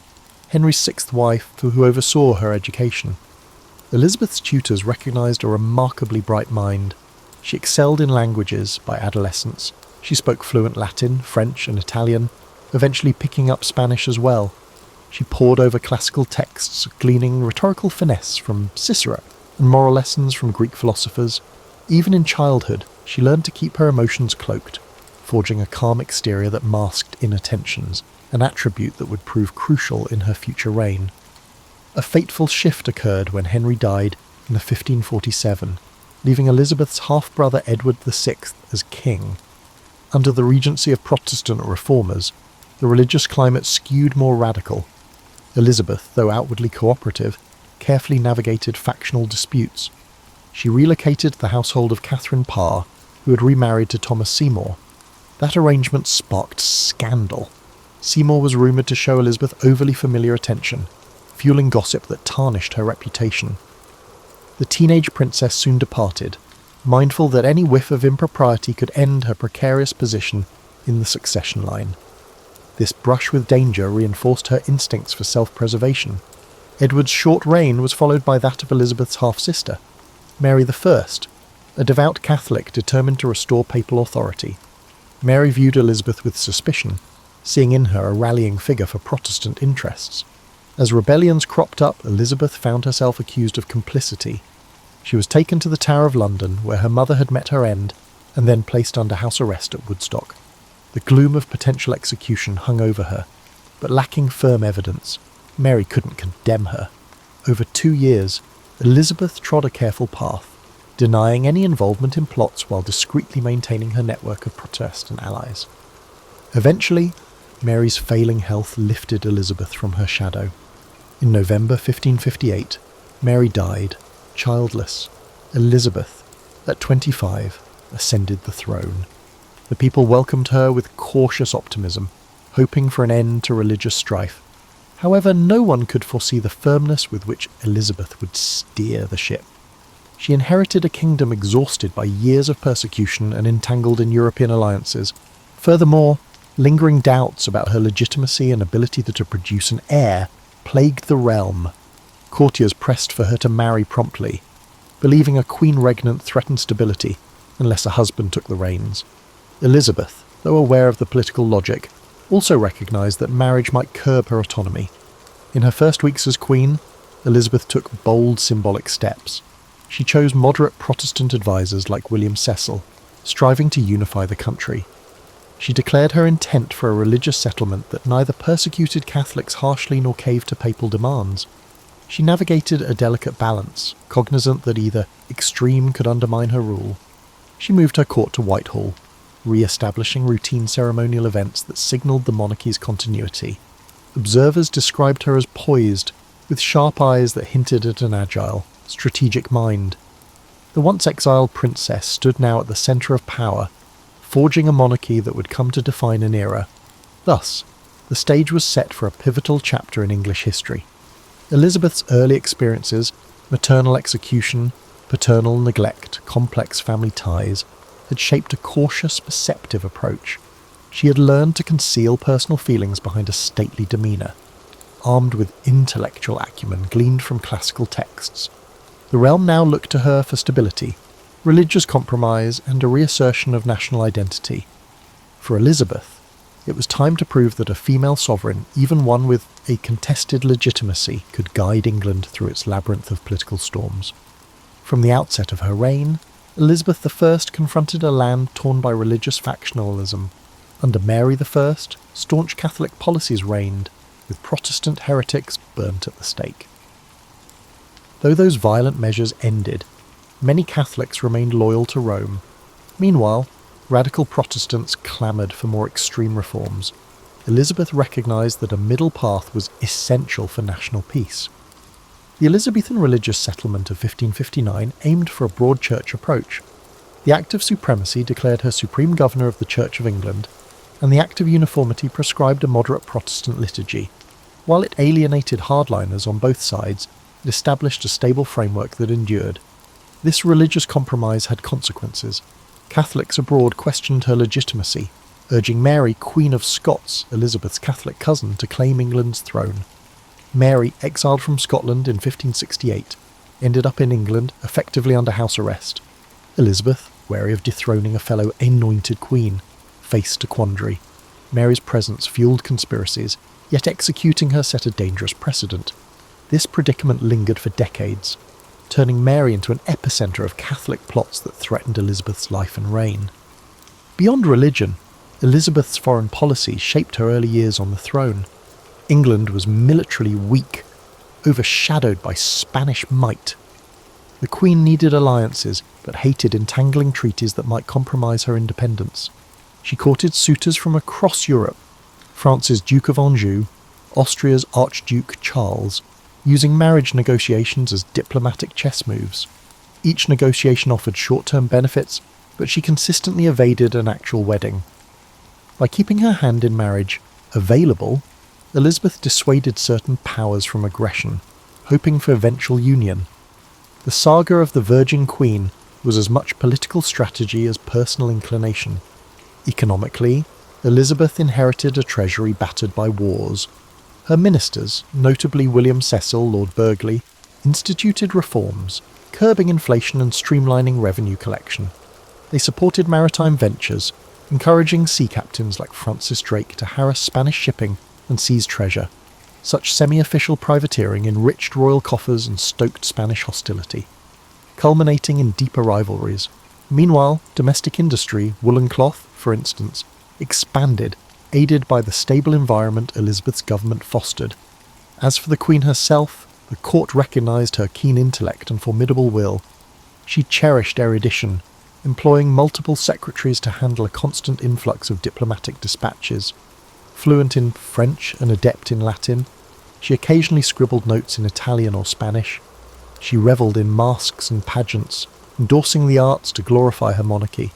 Speaker 1: Henry's 6th wife, who oversaw her education. Elizabeth's tutors recognised a remarkably bright mind. She excelled in languages by adolescence. She spoke fluent Latin, French and Italian, eventually picking up Spanish as well. She pored over classical texts, gleaning rhetorical finesse from Cicero and moral lessons from Greek philosophers. Even in childhood, she learned to keep her emotions cloaked, forging a calm exterior that masked inner tensions, an attribute that would prove crucial in her future reign. A fateful shift occurred when Henry died in 1547, leaving Elizabeth's half-brother Edward VI as king. Under the regency of Protestant reformers, the religious climate skewed more radical. Elizabeth, though outwardly cooperative, carefully navigated factional disputes. She relocated the household of Catherine Parr, who had remarried to Thomas Seymour. That arrangement sparked scandal. Seymour was rumoured to show Elizabeth overly familiar attention, fueling gossip that tarnished her reputation. The teenage princess soon departed, mindful that any whiff of impropriety could end her precarious position in the succession line. This brush with danger reinforced her instincts for self-preservation. Edward's short reign was followed by that of Elizabeth's half-sister, Mary I, a devout Catholic determined to restore papal authority. Mary viewed Elizabeth with suspicion, seeing in her a rallying figure for Protestant interests. As rebellions cropped up, Elizabeth found herself accused of complicity. She was taken to the Tower of London, where her mother had met her end, and then placed under house arrest at Woodstock. The gloom of potential execution hung over her, but lacking firm evidence, Mary couldn't condemn her. Over 2 years, Elizabeth trod a careful path, denying any involvement in plots while discreetly maintaining her network of Protestant allies. Eventually, Mary's failing health lifted Elizabeth from her shadow. In November 1558, Mary died, childless. Elizabeth, at 25, ascended the throne. The people welcomed her with cautious optimism, hoping for an end to religious strife. However, no one could foresee the firmness with which Elizabeth would steer the ship. She inherited a kingdom exhausted by years of persecution and entangled in European alliances. Furthermore, lingering doubts about her legitimacy and ability to produce an heir plagued the realm. Courtiers pressed for her to marry promptly, believing a queen regnant threatened stability unless a husband took the reins. Elizabeth, though aware of the political logic, also recognised that marriage might curb her autonomy. In her first weeks as queen, Elizabeth took bold symbolic steps. She chose moderate Protestant advisers like William Cecil, striving to unify the country. She declared her intent for a religious settlement that neither persecuted Catholics harshly nor caved to papal demands. She navigated a delicate balance, cognizant that either extreme could undermine her rule. She moved her court to Whitehall, re-establishing routine ceremonial events that signalled the monarchy's continuity. Observers described her as poised, with sharp eyes that hinted at an agile, strategic mind. The once exiled princess stood now at the centre of power, forging a monarchy that would come to define an era. Thus, the stage was set for a pivotal chapter in English history. Elizabeth's early experiences, maternal execution, paternal neglect, complex family ties, had shaped a cautious, perceptive approach. She had learned to conceal personal feelings behind a stately demeanour, armed with intellectual acumen gleaned from classical texts. The realm now looked to her for stability, religious compromise, and a reassertion of national identity. For Elizabeth, it was time to prove that a female sovereign, even one with a contested legitimacy, could guide England through its labyrinth of political storms. From the outset of her reign, Elizabeth I confronted a land torn by religious factionalism. Under Mary I, staunch Catholic policies reigned, with Protestant heretics burnt at the stake. Though those violent measures ended, many Catholics remained loyal to Rome. Meanwhile, radical Protestants clamoured for more extreme reforms. Elizabeth recognised that a middle path was essential for national peace. The Elizabethan religious settlement of 1559 aimed for a broad church approach. The Act of Supremacy declared her supreme governor of the Church of England, and the Act of Uniformity prescribed a moderate Protestant liturgy. While it alienated hardliners on both sides, it established a stable framework that endured. This religious compromise had consequences. Catholics abroad questioned her legitimacy, urging Mary, Queen of Scots, Elizabeth's Catholic cousin, to claim England's throne. Mary, exiled from Scotland in 1568, ended up in England, effectively under house arrest. Elizabeth, wary of dethroning a fellow anointed queen, faced a quandary. Mary's presence fueled conspiracies, yet executing her set a dangerous precedent. This predicament lingered for decades, turning Mary into an epicentre of Catholic plots that threatened Elizabeth's life and reign. Beyond religion, Elizabeth's foreign policy shaped her early years on the throne. England was militarily weak, overshadowed by Spanish might. The Queen needed alliances, but hated entangling treaties that might compromise her independence. She courted suitors from across Europe, France's Duke of Anjou, Austria's Archduke Charles, using marriage negotiations as diplomatic chess moves. Each negotiation offered short-term benefits, but she consistently evaded an actual wedding. By keeping her hand in marriage available, Elizabeth dissuaded certain powers from aggression, hoping for eventual union. The saga of the Virgin Queen was as much political strategy as personal inclination. Economically, Elizabeth inherited a treasury battered by wars. Her ministers, notably William Cecil, Lord Burghley, instituted reforms, curbing inflation and streamlining revenue collection. They supported maritime ventures, encouraging sea captains like Francis Drake to harass Spanish shipping and seize treasure. Such semi-official privateering enriched royal coffers and stoked Spanish hostility, culminating in deeper rivalries. Meanwhile, domestic industry, woolen cloth, for instance, expanded, aided by the stable environment Elizabeth's government fostered. As for the Queen herself, the court recognised her keen intellect and formidable will. She cherished erudition, employing multiple secretaries to handle a constant influx of diplomatic dispatches. Fluent in French and adept in Latin, She occasionally scribbled notes in Italian or Spanish. She revelled in masks and pageants, endorsing the arts to glorify her monarchy.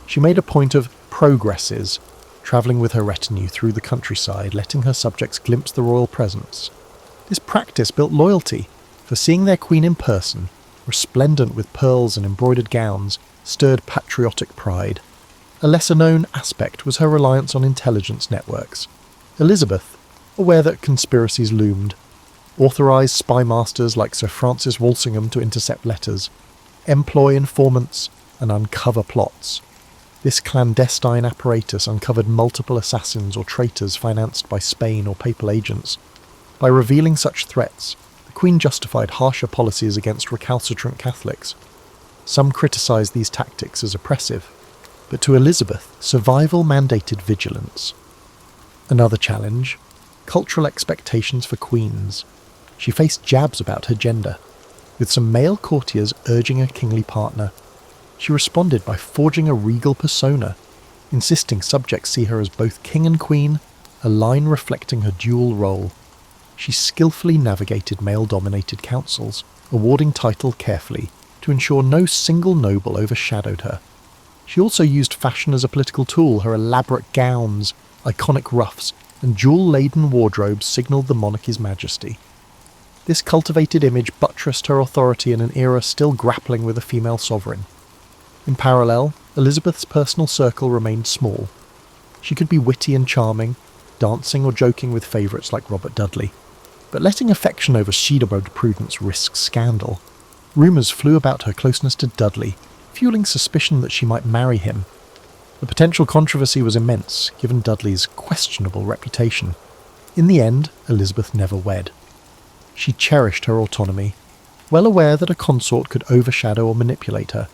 Speaker 1: She made a point of progresses, travelling with her retinue through the countryside, letting her subjects glimpse the royal presence. This practice built loyalty, for seeing their queen in person, resplendent with pearls and embroidered gowns, stirred patriotic pride. A lesser-known aspect was her reliance on intelligence networks. Elizabeth, aware that conspiracies loomed, authorised spy masters like Sir Francis Walsingham to intercept letters, employ informants, and uncover plots. This clandestine apparatus uncovered multiple assassins or traitors financed by Spain or papal agents. By revealing such threats, the Queen justified harsher policies against recalcitrant Catholics. Some criticised these tactics as oppressive, but to Elizabeth, survival mandated vigilance. Another challenge: cultural expectations for queens. She faced jabs about her gender, with some male courtiers urging a kingly partner. She responded by forging a regal persona, insisting subjects see her as both king and queen, a line reflecting her dual role. She skillfully navigated male-dominated councils, awarding title carefully to ensure no single noble overshadowed her. She also used fashion as a political tool. Her elaborate gowns, iconic ruffs, and jewel-laden wardrobes signalled the monarchy's majesty. This cultivated image buttressed her authority in an era still grappling with a female sovereign. In parallel, Elizabeth's personal circle remained small. She could be witty and charming, dancing or joking with favourites like Robert Dudley. But letting affection overshadow prudence risks scandal. Rumours flew about her closeness to Dudley, fueling suspicion that she might marry him. The potential controversy was immense, given Dudley's questionable reputation. In the end, Elizabeth never wed. She cherished her autonomy, well aware that a consort could overshadow or manipulate her.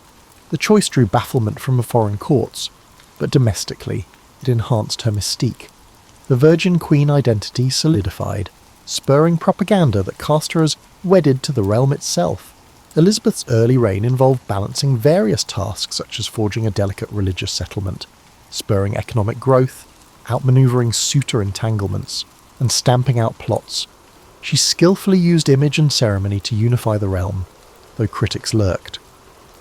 Speaker 1: The choice drew bafflement from foreign courts, but domestically, it enhanced her mystique. The Virgin Queen identity solidified, spurring propaganda that cast her as wedded to the realm itself. Elizabeth's early reign involved balancing various tasks such as forging a delicate religious settlement, spurring economic growth, outmanoeuvring suitor entanglements, and stamping out plots. She skillfully used image and ceremony to unify the realm, though critics lurked.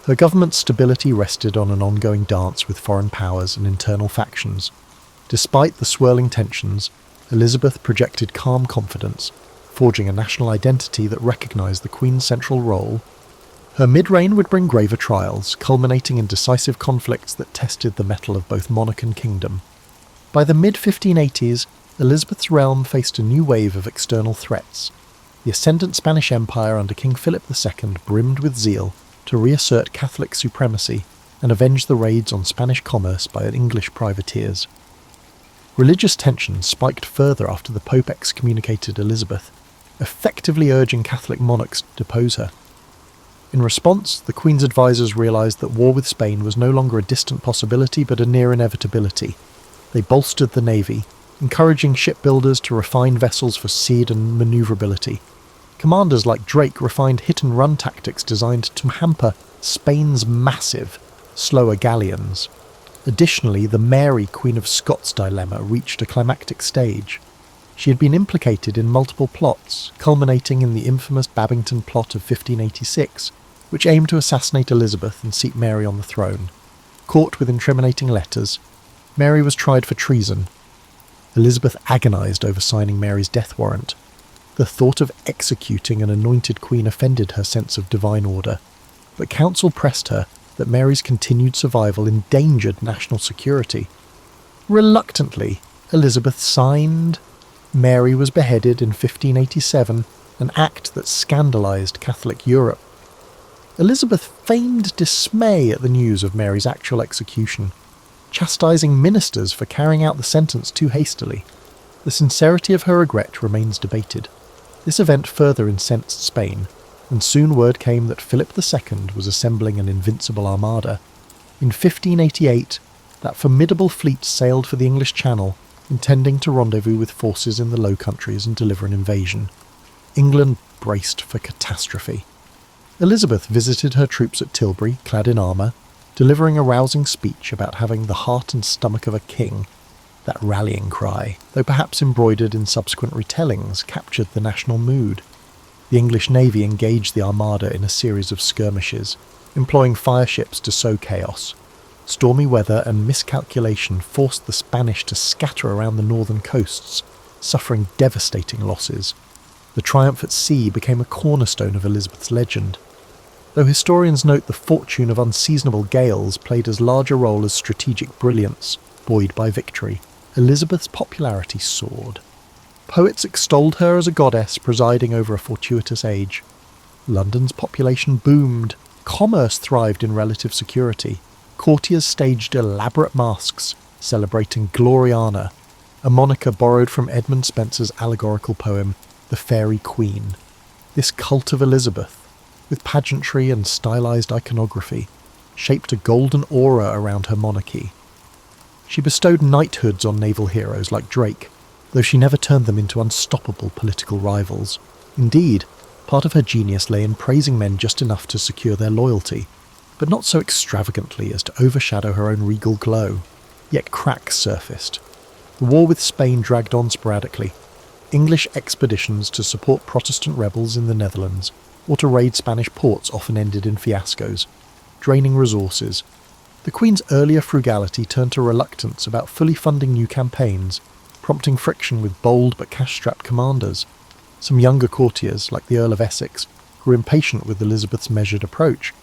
Speaker 1: Her government's stability rested on an ongoing dance with foreign powers and internal factions. Despite the swirling tensions, Elizabeth projected calm confidence, forging a national identity that recognised the Queen's central role. Her mid-reign would bring graver trials, culminating in decisive conflicts that tested the mettle of both monarch and kingdom. By the mid-1580s, Elizabeth's realm faced a new wave of external threats. The ascendant Spanish Empire under King Philip II brimmed with zeal to reassert Catholic supremacy and avenge the raids on Spanish commerce by English privateers. Religious tensions spiked further after the Pope excommunicated Elizabeth, effectively urging Catholic monarchs to depose her. In response, the Queen's advisors realised that war with Spain was no longer a distant possibility but a near inevitability. They bolstered the navy, encouraging shipbuilders to refine vessels for speed and manoeuvrability. Commanders like Drake refined hit-and-run tactics designed to hamper Spain's massive, slower galleons. Additionally, the Mary, Queen of Scots dilemma reached a climactic stage. She had been implicated in multiple plots, culminating in the infamous Babington plot of 1586, which aimed to assassinate Elizabeth and seat Mary on the throne. Caught with incriminating letters, Mary was tried for treason. Elizabeth agonised over signing Mary's death warrant. The thought of executing an anointed queen offended her sense of divine order, but counsel pressed her that Mary's continued survival endangered national security. Reluctantly, Elizabeth signed. Mary was beheaded in 1587, an act that scandalised Catholic Europe. Elizabeth feigned dismay at the news of Mary's actual execution, chastising ministers for carrying out the sentence too hastily. The sincerity of her regret remains debated. This event further incensed Spain, and soon word came that Philip II was assembling an invincible armada. In 1588, that formidable fleet sailed for the English Channel, intending to rendezvous with forces in the Low Countries and deliver an invasion. England braced for catastrophe. Elizabeth visited her troops at Tilbury, clad in armour, delivering a rousing speech about having the heart and stomach of a king. That rallying cry, though perhaps embroidered in subsequent retellings, captured the national mood. The English navy engaged the Armada in a series of skirmishes, employing fireships to sow chaos. Stormy weather and miscalculation forced the Spanish to scatter around the northern coasts, suffering devastating losses. The triumph at sea became a cornerstone of Elizabeth's legend, though historians note the fortune of unseasonable gales played as large a role as strategic brilliance, buoyed by victory. Elizabeth's popularity soared. Poets extolled her as a goddess presiding over a fortuitous age. London's population boomed. Commerce thrived in relative security. Courtiers staged elaborate masques, celebrating Gloriana, a moniker borrowed from Edmund Spenser's allegorical poem, The Fairy Queen. This cult of Elizabeth, with pageantry and stylized iconography, shaped a golden aura around her monarchy. She bestowed knighthoods on naval heroes like Drake, though she never turned them into unstoppable political rivals. Indeed, part of her genius lay in praising men just enough to secure their loyalty, but not so extravagantly as to overshadow her own regal glow. Yet cracks surfaced. The war with Spain dragged on sporadically. English expeditions to support Protestant rebels in the Netherlands or to raid Spanish ports often ended in fiascos, draining resources. The Queen's earlier frugality turned to reluctance about fully funding new campaigns, prompting friction with bold but cash-strapped commanders. Some younger courtiers, like the Earl of Essex, were impatient with Elizabeth's measured approach.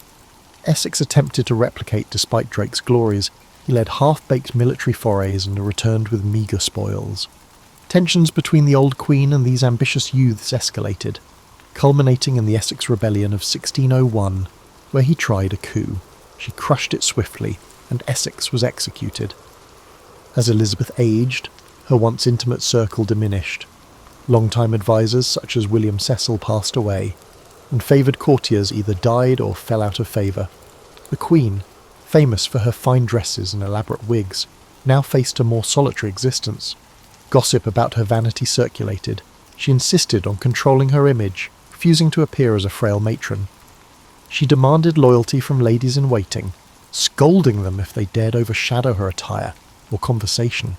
Speaker 1: Essex attempted to replicate despite Drake's glories. He led half-baked military forays and returned with meagre spoils. Tensions between the old Queen and these ambitious youths escalated, culminating in the Essex Rebellion of 1601, where he tried a coup. She crushed it swiftly, and Essex was executed. As Elizabeth aged, her once intimate circle diminished. Longtime advisers such as William Cecil passed away, and favoured courtiers either died or fell out of favour. The Queen, famous for her fine dresses and elaborate wigs, now faced a more solitary existence. Gossip about her vanity circulated. She insisted on controlling her image, refusing to appear as a frail matron. She demanded loyalty from ladies-in-waiting, scolding them if they dared overshadow her attire or conversation.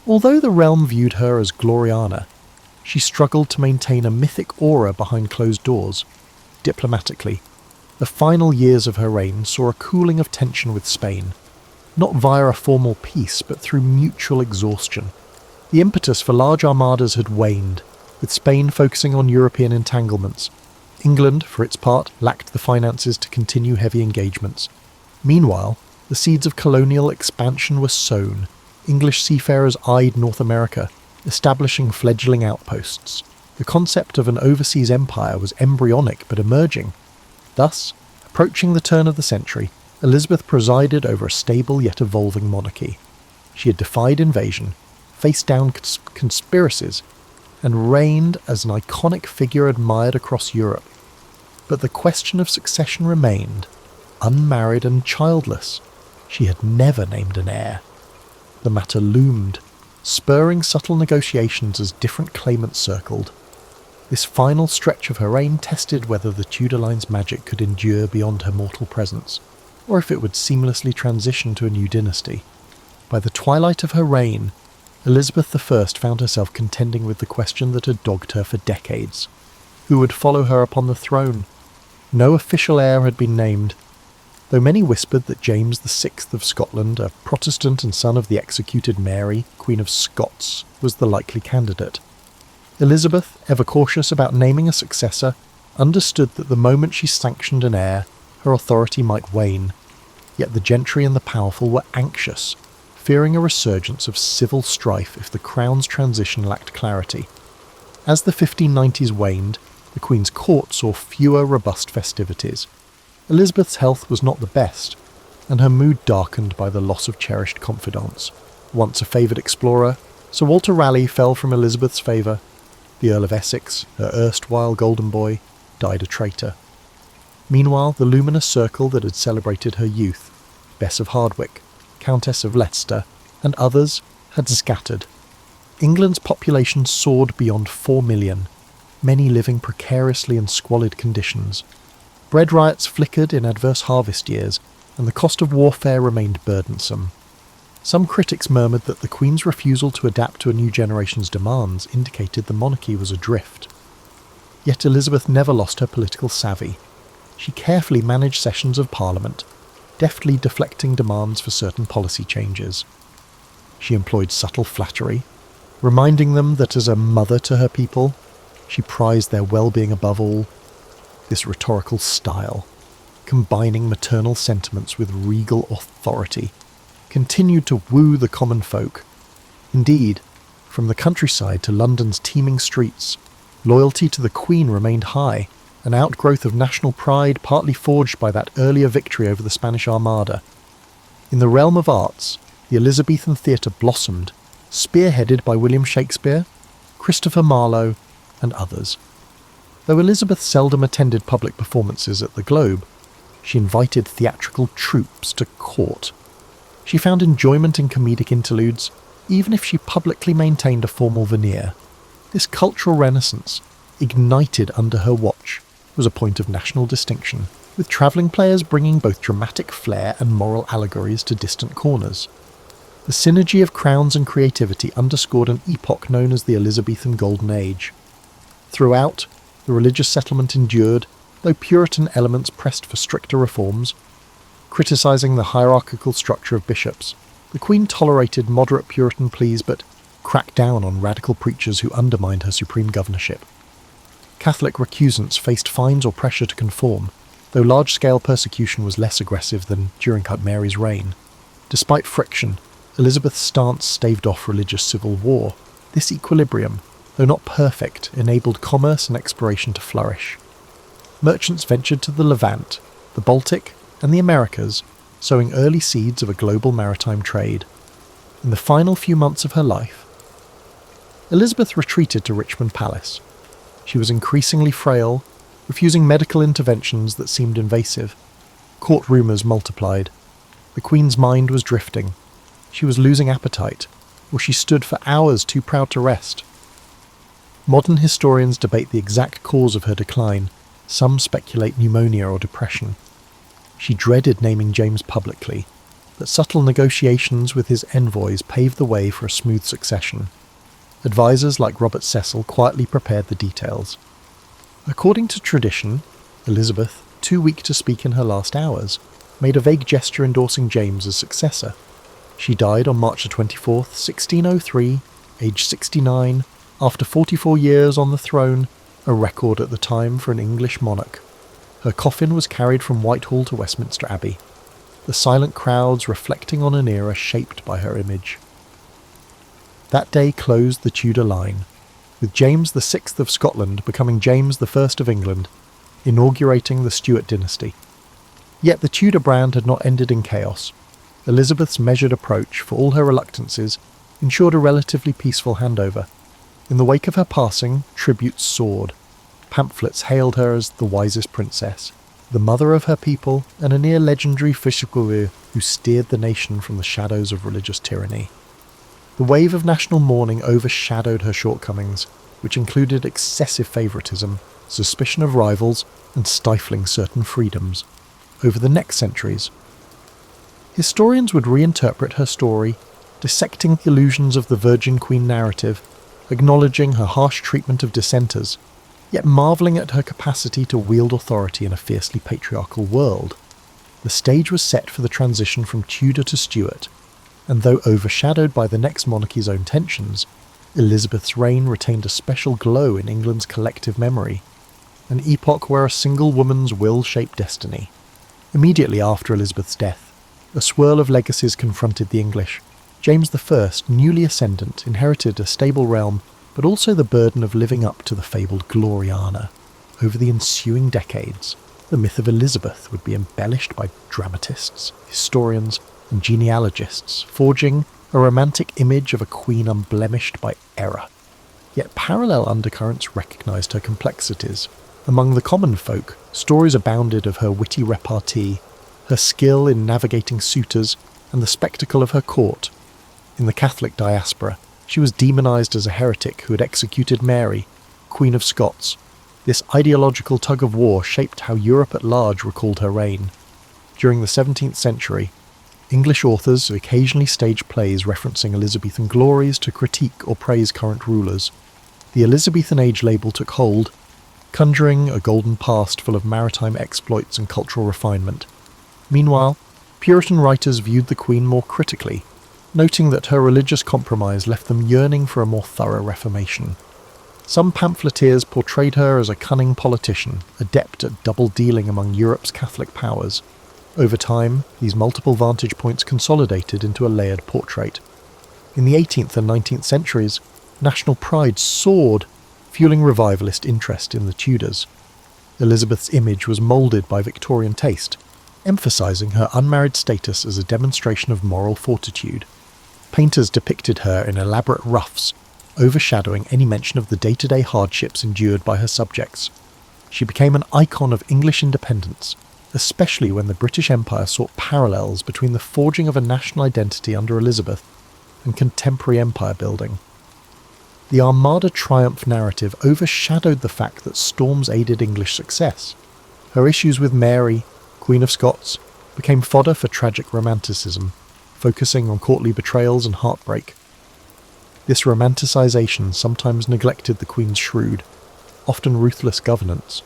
Speaker 1: Although the realm viewed her as Gloriana, she struggled to maintain a mythic aura behind closed doors. Diplomatically, the final years of her reign saw a cooling of tension with Spain, not via a formal peace but through mutual exhaustion. The impetus for large armadas had waned, with Spain focusing on European entanglements. England, for its part, lacked the finances to continue heavy engagements. Meanwhile, the seeds of colonial expansion were sown. English seafarers eyed North America, establishing fledgling outposts. The concept of an overseas empire was embryonic but emerging. Thus, approaching the turn of the century, Elizabeth presided over a stable yet evolving monarchy. She had defied invasion, faced down conspiracies, and reigned as an iconic figure admired across Europe. But the question of succession remained, unmarried and childless. She had never named an heir. The matter loomed, spurring subtle negotiations as different claimants circled. This final stretch of her reign tested whether the Tudor line's magic could endure beyond her mortal presence, or if it would seamlessly transition to a new dynasty. By the twilight of her reign, Elizabeth I found herself contending with the question that had dogged her for decades. Who would follow her upon the throne? No official heir had been named, though many whispered that James VI of Scotland, a Protestant and son of the executed Mary, Queen of Scots, was the likely candidate. Elizabeth, ever cautious about naming a successor, understood that the moment she sanctioned an heir, her authority might wane. Yet the gentry and the powerful were anxious, fearing a resurgence of civil strife if the crown's transition lacked clarity. As the 1590s waned, the Queen's court saw fewer robust festivities. Elizabeth's health was not the best, and her mood darkened by the loss of cherished confidants. Once a favoured explorer, Sir Walter Raleigh fell from Elizabeth's favour. The Earl of Essex, her erstwhile golden boy, died a traitor. Meanwhile, the luminous circle that had celebrated her youth, Bess of Hardwicke, Countess of Leicester, and others, had scattered. England's population soared beyond 4 million, many living precariously in squalid conditions. Bread riots flickered in adverse harvest years, and the cost of warfare remained burdensome. Some critics murmured that the Queen's refusal to adapt to a new generation's demands indicated the monarchy was adrift. Yet Elizabeth never lost her political savvy. She carefully managed sessions of Parliament, deftly deflecting demands for certain policy changes. She employed subtle flattery, reminding them that as a mother to her people, she prized their well-being above all. This rhetorical style, combining maternal sentiments with regal authority, continued to woo the common folk. Indeed, from the countryside to London's teeming streets, loyalty to the Queen remained high, an outgrowth of national pride partly forged by that earlier victory over the Spanish Armada. In the realm of arts, the Elizabethan theatre blossomed, spearheaded by William Shakespeare, Christopher Marlowe, and others. Though Elizabeth seldom attended public performances at the Globe, she invited theatrical troupes to court. She found enjoyment in comedic interludes, even if she publicly maintained a formal veneer. This cultural renaissance, ignited under her watch, was a point of national distinction, with travelling players bringing both dramatic flair and moral allegories to distant corners. The synergy of crowns and creativity underscored an epoch known as the Elizabethan Golden Age. Throughout, the religious settlement endured, though Puritan elements pressed for stricter reforms. Criticising the hierarchical structure of bishops, the Queen tolerated moderate Puritan pleas but cracked down on radical preachers who undermined her supreme governorship. Catholic recusants faced fines or pressure to conform, though large-scale persecution was less aggressive than during Mary's reign. Despite friction, Elizabeth's stance staved off religious civil war. This equilibrium, though not perfect, enabled commerce and exploration to flourish. Merchants ventured to the Levant, the Baltic, and the Americas, sowing early seeds of a global maritime trade. In the final few months of her life, Elizabeth retreated to Richmond Palace. She was increasingly frail, refusing medical interventions that seemed invasive. Court rumours multiplied. The Queen's mind was drifting. She was losing appetite, or she stood for hours too proud to rest. Modern historians debate the exact cause of her decline. Some speculate pneumonia or depression. She dreaded naming James publicly, but subtle negotiations with his envoys paved the way for a smooth succession. Advisors like Robert Cecil quietly prepared the details. According to tradition, Elizabeth, too weak to speak in her last hours, made a vague gesture endorsing James as successor. She died on March 24, 1603, aged 69, after 44 years on the throne, a record at the time for an English monarch. Her coffin was carried from Whitehall to Westminster Abbey, the silent crowds reflecting on an era shaped by her image. That day closed the Tudor line, with James VI of Scotland becoming James I of England, inaugurating the Stuart dynasty. Yet the Tudor brand had not ended in chaos. Elizabeth's measured approach, for all her reluctances, ensured a relatively peaceful handover. In the wake of her passing, tributes soared. Pamphlets hailed her as the wisest princess, the mother of her people, and a near-legendary figure who steered the nation from the shadows of religious tyranny. The wave of national mourning overshadowed her shortcomings, which included excessive favouritism, suspicion of rivals, and stifling certain freedoms. Over the next centuries, historians would reinterpret her story, dissecting the illusions of the Virgin Queen narrative, acknowledging her harsh treatment of dissenters, yet marvelling at her capacity to wield authority in a fiercely patriarchal world. The stage was set for the transition from Tudor to Stuart, and though overshadowed by the next monarchy's own tensions, Elizabeth's reign retained a special glow in England's collective memory, an epoch where a single woman's will shaped destiny. Immediately after Elizabeth's death, a swirl of legacies confronted the English. James I, newly ascendant, inherited a stable realm, but also the burden of living up to the fabled Gloriana. Over the ensuing decades, the myth of Elizabeth would be embellished by dramatists, historians, and genealogists, forging a romantic image of a queen unblemished by error. Yet parallel undercurrents recognised her complexities. Among the common folk, stories abounded of her witty repartee, her skill in navigating suitors, and the spectacle of her court. In the Catholic diaspora, she was demonised as a heretic who had executed Mary, Queen of Scots. This ideological tug-of-war shaped how Europe at large recalled her reign. During the 17th century, English authors occasionally staged plays referencing Elizabethan glories to critique or praise current rulers. The Elizabethan age label took hold, conjuring a golden past full of maritime exploits and cultural refinement. Meanwhile, Puritan writers viewed the Queen more critically, noting that her religious compromise left them yearning for a more thorough reformation. Some pamphleteers portrayed her as a cunning politician, adept at double-dealing among Europe's Catholic powers. Over time, these multiple vantage points consolidated into a layered portrait. In the 18th and 19th centuries, national pride soared, fueling revivalist interest in the Tudors. Elizabeth's image was moulded by Victorian taste, emphasising her unmarried status as a demonstration of moral fortitude. Painters depicted her in elaborate ruffs, overshadowing any mention of the day-to-day hardships endured by her subjects. She became an icon of English independence, especially when the British Empire sought parallels between the forging of a national identity under Elizabeth and contemporary empire building. The Armada triumph narrative overshadowed the fact that storms aided English success. Her issues with Mary, Queen of Scots, became fodder for tragic romanticism, focusing on courtly betrayals and heartbreak. This romanticisation sometimes neglected the Queen's shrewd, often ruthless governance.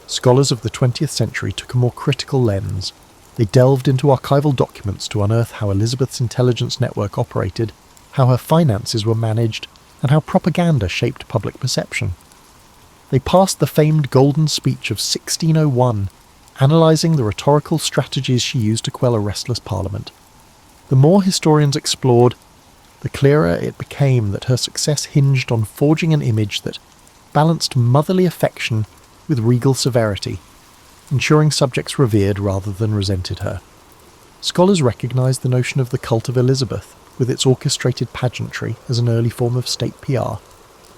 Speaker 1: Scholars of the 20th century took a more critical lens. They delved into archival documents to unearth how Elizabeth's intelligence network operated, how her finances were managed, and how propaganda shaped public perception. They passed the famed Golden Speech of 1601, analysing the rhetorical strategies she used to quell a restless parliament. The more historians explored, the clearer it became that her success hinged on forging an image that balanced motherly affection with regal severity, ensuring subjects revered rather than resented her. Scholars recognise the notion of the cult of Elizabeth, with its orchestrated pageantry, as an early form of state PR.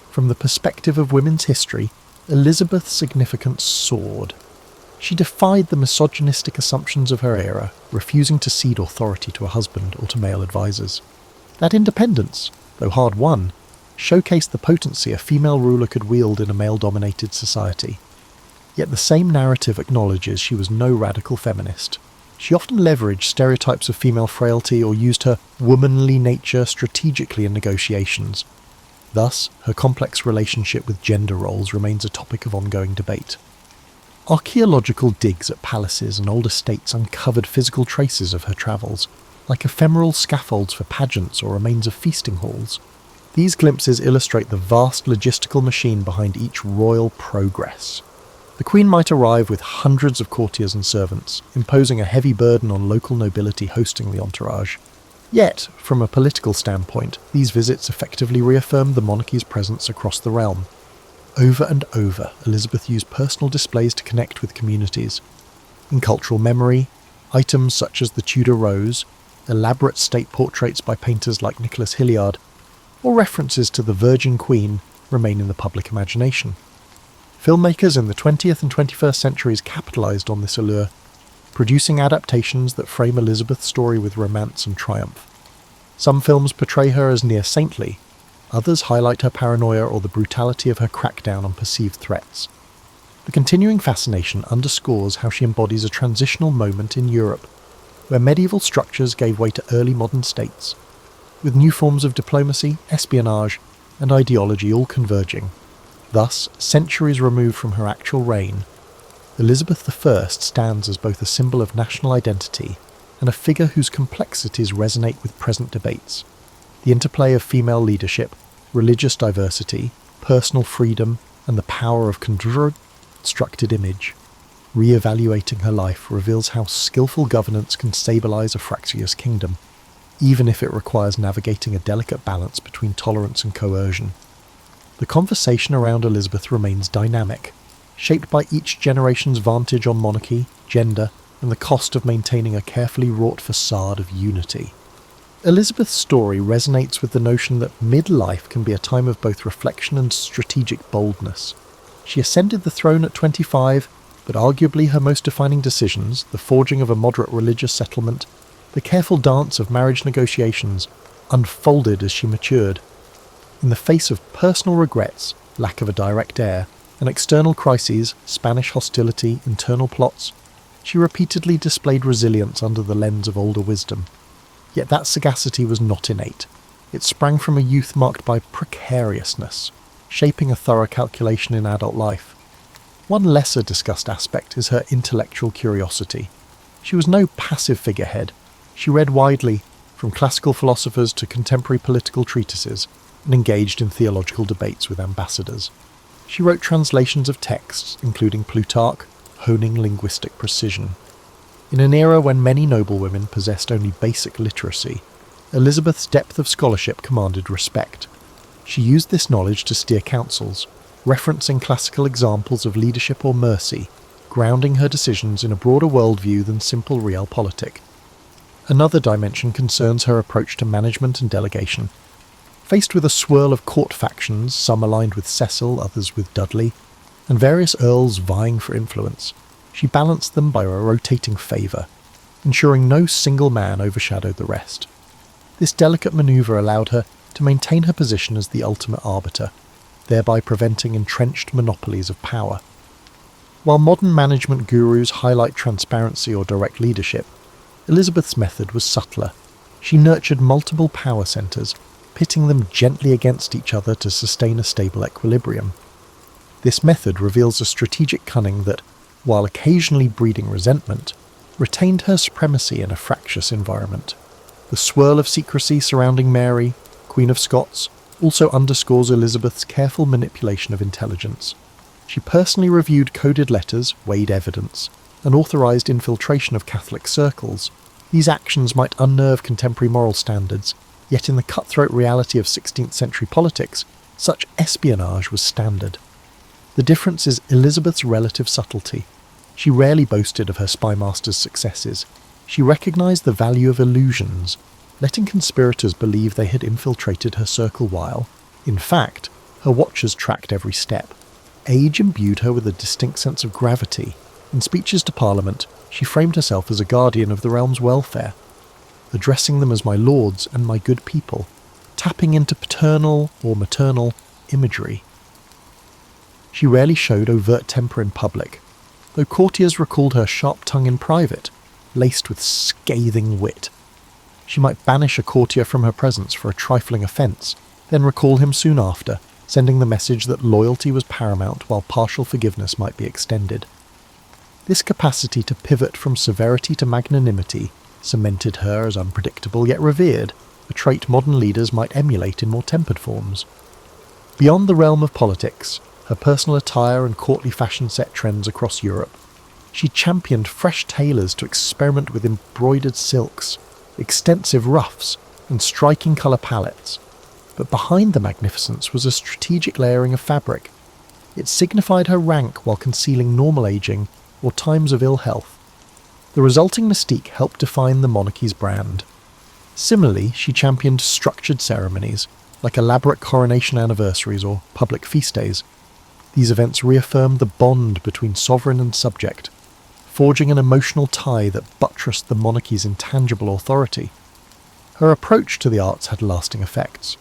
Speaker 1: From the perspective of women's history, Elizabeth's significance soared. She defied the misogynistic assumptions of her era, refusing to cede authority to a husband or to male advisors. That independence, though hard-won, showcased the potency a female ruler could wield in a male-dominated society. Yet the same narrative acknowledges she was no radical feminist. She often leveraged stereotypes of female frailty or used her womanly nature strategically in negotiations. Thus, her complex relationship with gender roles remains a topic of ongoing debate. Archaeological digs at palaces and old estates uncovered physical traces of her travels, like ephemeral scaffolds for pageants or remains of feasting halls. These glimpses illustrate the vast logistical machine behind each royal progress. The Queen might arrive with hundreds of courtiers and servants, imposing a heavy burden on local nobility hosting the entourage. Yet, from a political standpoint, these visits effectively reaffirmed the monarchy's presence across the realm. Over and over, Elizabeth used personal displays to connect with communities. In cultural memory, items such as the Tudor rose, elaborate state portraits by painters like Nicholas Hilliard, or references to the Virgin Queen remain in the public imagination. Filmmakers in the 20th and 21st centuries capitalised on this allure, producing adaptations that frame Elizabeth's story with romance and triumph. Some films portray her as near saintly, others highlight her paranoia or the brutality of her crackdown on perceived threats. The continuing fascination underscores how she embodies a transitional moment in Europe, where medieval structures gave way to early modern states, with new forms of diplomacy, espionage, and ideology all converging. Thus, centuries removed from her actual reign, Elizabeth I stands as both a symbol of national identity and a figure whose complexities resonate with present debates. The interplay of female leadership, religious diversity, personal freedom, and the power of constructed image. Re-evaluating her life reveals how skillful governance can stabilise a fractious kingdom, even if it requires navigating a delicate balance between tolerance and coercion. The conversation around Elizabeth remains dynamic, shaped by each generation's vantage on monarchy, gender, and the cost of maintaining a carefully wrought facade of unity. Elizabeth's story resonates with the notion that midlife can be a time of both reflection and strategic boldness. She ascended the throne at 25, but arguably her most defining decisions, the forging of a moderate religious settlement, the careful dance of marriage negotiations, unfolded as she matured. In the face of personal regrets, lack of a direct heir, and external crises, Spanish hostility, internal plots, She repeatedly displayed resilience under the lens of older wisdom. Yet that sagacity was not innate. It sprang from a youth marked by precariousness, shaping a thorough calculation in adult life. One lesser discussed aspect is her intellectual curiosity. She was no passive figurehead. She read widely, from classical philosophers to contemporary political treatises, and engaged in theological debates with ambassadors. She wrote translations of texts, including Plutarch, honing linguistic precision. In an era when many noblewomen possessed only basic literacy, Elizabeth's depth of scholarship commanded respect. She used this knowledge to steer councils, referencing classical examples of leadership or mercy, grounding her decisions in a broader worldview than simple realpolitik. Another dimension concerns her approach to management and delegation. Faced with a swirl of court factions, some aligned with Cecil, others with Dudley, and various earls vying for influence, she balanced them by a rotating favour, ensuring no single man overshadowed the rest. This delicate manoeuvre allowed her to maintain her position as the ultimate arbiter, thereby preventing entrenched monopolies of power. While modern management gurus highlight transparency or direct leadership, Elizabeth's method was subtler. She nurtured multiple power centres, pitting them gently against each other to sustain a stable equilibrium. This method reveals a strategic cunning that, while occasionally breeding resentment, retained her supremacy in a fractious environment. The swirl of secrecy surrounding Mary, Queen of Scots, also underscores Elizabeth's careful manipulation of intelligence. She personally reviewed coded letters, weighed evidence, and authorised infiltration of Catholic circles. These actions might unnerve contemporary moral standards, yet in the cutthroat reality of 16th century politics, such espionage was standard. The difference is Elizabeth's relative subtlety. She rarely boasted of her spymaster's successes. She recognised the value of illusions, letting conspirators believe they had infiltrated her circle while, in fact, her watchers tracked every step. Age imbued her with a distinct sense of gravity. In speeches to Parliament, she framed herself as a guardian of the realm's welfare, addressing them as my lords and my good people, tapping into paternal or maternal imagery. She rarely showed overt temper in public, though courtiers recalled her sharp tongue in private, laced with scathing wit. She might banish a courtier from her presence for a trifling offence, then recall him soon after, sending the message that loyalty was paramount while partial forgiveness might be extended. This capacity to pivot from severity to magnanimity cemented her as unpredictable yet revered, a trait modern leaders might emulate in more tempered forms. Beyond the realm of politics, her personal attire and courtly fashion set trends across Europe. She championed fresh tailors to experiment with embroidered silks, extensive ruffs, and striking colour palettes. But behind the magnificence was a strategic layering of fabric. It signified her rank while concealing normal ageing or times of ill health. The resulting mystique helped define the monarchy's brand. Similarly, she championed structured ceremonies, like elaborate coronation anniversaries or public feast days. These events reaffirmed the bond between sovereign and subject, forging an emotional tie that buttressed the monarchy's intangible authority. Her approach to the arts had lasting effects.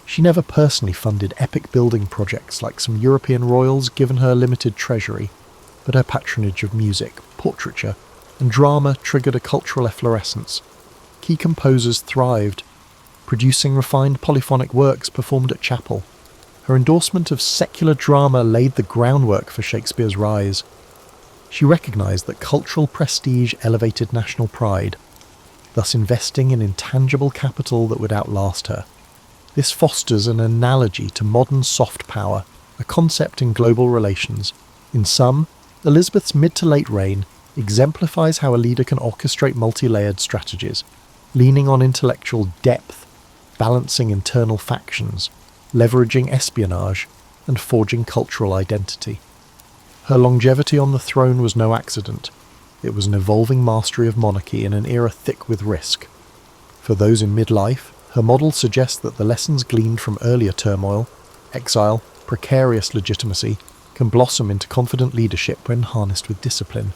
Speaker 1: She never personally funded epic building projects like some European royals given her limited treasury, but her patronage of music, portraiture, and drama triggered a cultural efflorescence. Key composers thrived, producing refined polyphonic works performed at chapel. Her endorsement of secular drama laid the groundwork for Shakespeare's rise. She recognised that cultural prestige elevated national pride, thus investing in intangible capital that would outlast her. This fosters an analogy to modern soft power, a concept in global relations. In sum, Elizabeth's mid to late reign exemplifies how a leader can orchestrate multi-layered strategies, leaning on intellectual depth, balancing internal factions, leveraging espionage, and forging cultural identity. Her longevity on the throne was no accident. It was an evolving mastery of monarchy in an era thick with risk. For those in midlife, her model suggests that the lessons gleaned from earlier turmoil, exile, precarious legitimacy, can blossom into confident leadership when harnessed with discipline.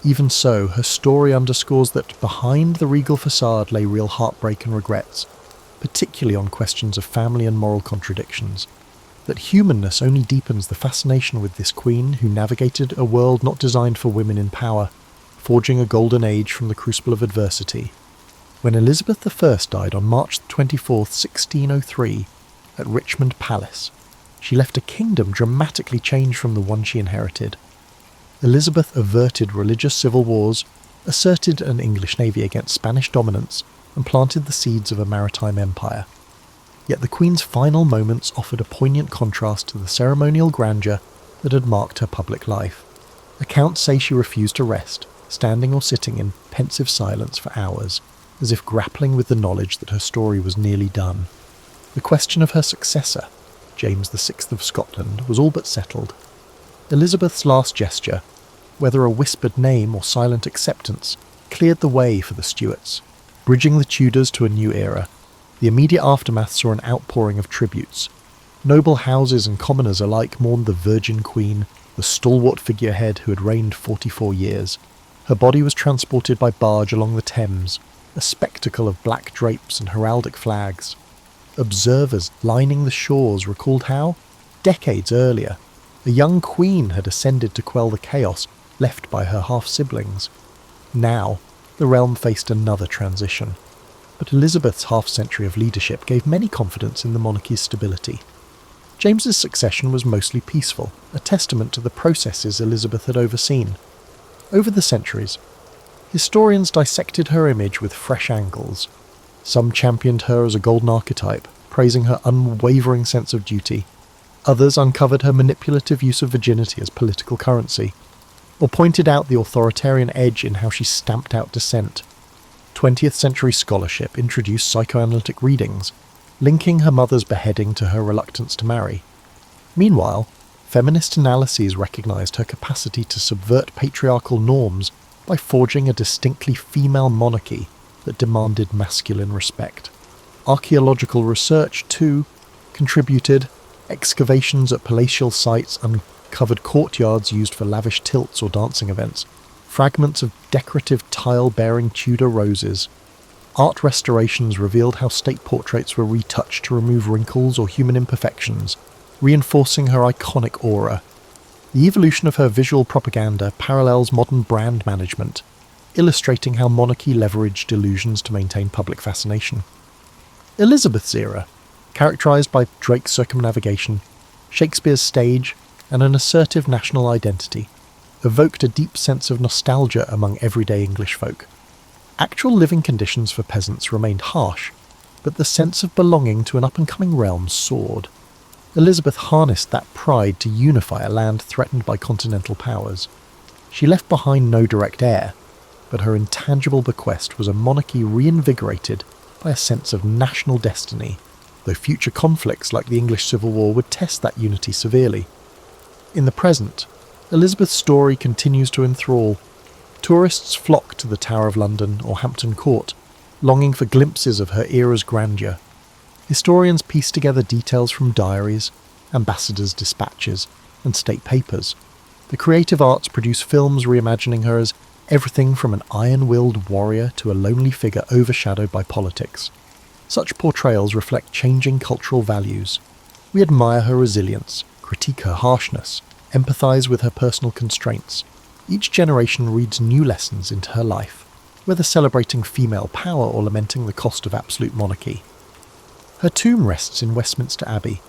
Speaker 1: Even so, her story underscores that behind the regal facade lay real heartbreak and regrets, particularly on questions of family and moral contradictions. that humanness only deepens the fascination with this queen who navigated a world not designed for women in power, forging a golden age from the crucible of adversity. When Elizabeth I died on March 24, 1603, at Richmond Palace, she left a kingdom dramatically changed from the one she inherited. Elizabeth averted religious civil wars, asserted an English navy against Spanish dominance, and planted the seeds of a maritime empire. Yet the Queen's final moments offered a poignant contrast to the ceremonial grandeur that had marked her public life. Accounts say she refused to rest, standing or sitting in pensive silence for hours, as if grappling with the knowledge that her story was nearly done. The question of her successor, James VI of Scotland, was all but settled. Elizabeth's last gesture, whether a whispered name or silent acceptance, cleared the way for the Stuarts, bridging the Tudors to a new era. The immediate aftermath saw an outpouring of tributes. Noble houses and commoners alike mourned the Virgin Queen, the stalwart figurehead who had reigned 44 years. Her body was transported by barge along the Thames, a spectacle of black drapes and heraldic flags. Observers lining the shores recalled how, decades earlier, a young queen had ascended to quell the chaos left by her half-siblings. Now, the realm faced another transition. But Elizabeth's half-century of leadership gave many confidence in the monarchy's stability. James's succession was mostly peaceful, a testament to the processes Elizabeth had overseen. Over the centuries, historians dissected her image with fresh angles. Some championed her as a golden archetype, praising her unwavering sense of duty. Others uncovered her manipulative use of virginity as political currency, or pointed out the authoritarian edge in how she stamped out dissent. 20th century scholarship introduced psychoanalytic readings, linking her mother's beheading to her reluctance to marry. Meanwhile, feminist analyses recognised her capacity to subvert patriarchal norms by forging a distinctly female monarchy that demanded masculine respect. Archaeological research, too, contributed. Excavations at palatial sites uncovered courtyards used for lavish tilts or dancing events, fragments of decorative tile-bearing Tudor roses. Art restorations revealed how state portraits were retouched to remove wrinkles or human imperfections, reinforcing her iconic aura. The evolution of her visual propaganda parallels modern brand management, illustrating how monarchy leveraged illusions to maintain public fascination. Elizabeth's era, characterised by Drake's circumnavigation, Shakespeare's stage, and an assertive national identity, evoked a deep sense of nostalgia among everyday English folk. Actual living conditions for peasants remained harsh, but the sense of belonging to an up-and-coming realm soared. Elizabeth harnessed that pride to unify a land threatened by continental powers. She left behind no direct heir, but her intangible bequest was a monarchy reinvigorated by a sense of national destiny, though future conflicts like the English Civil War would test that unity severely. In the present, Elizabeth's story continues to enthrall. Tourists flock to the Tower of London or Hampton Court, longing for glimpses of her era's grandeur. Historians piece together details from diaries, ambassadors' dispatches, and state papers. The creative arts produce films reimagining her as everything from an iron-willed warrior to a lonely figure overshadowed by politics. Such portrayals reflect changing cultural values. We admire her resilience, critique her harshness, empathise with her personal constraints. Each generation reads new lessons into her life, whether celebrating female power or lamenting the cost of absolute monarchy. Her tomb rests in Westminster Abbey,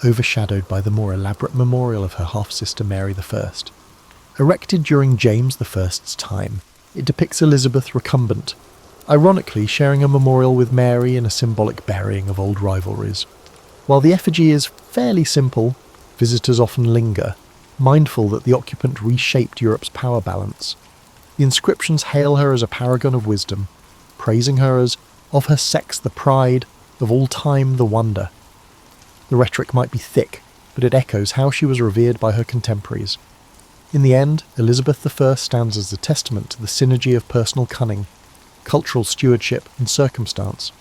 Speaker 1: overshadowed by the more elaborate memorial of her half-sister Mary I. Erected during James I's time, it depicts Elizabeth recumbent, ironically sharing a memorial with Mary in a symbolic burying of old rivalries. While the effigy is fairly simple, visitors often linger, mindful that the occupant reshaped Europe's power balance. The inscriptions hail her as a paragon of wisdom, praising her as, of her sex the pride, of all time the wonder. The rhetoric might be thick, but it echoes how she was revered by her contemporaries. In the end, Elizabeth I stands as a testament to the synergy of personal cunning, cultural stewardship, and circumstance.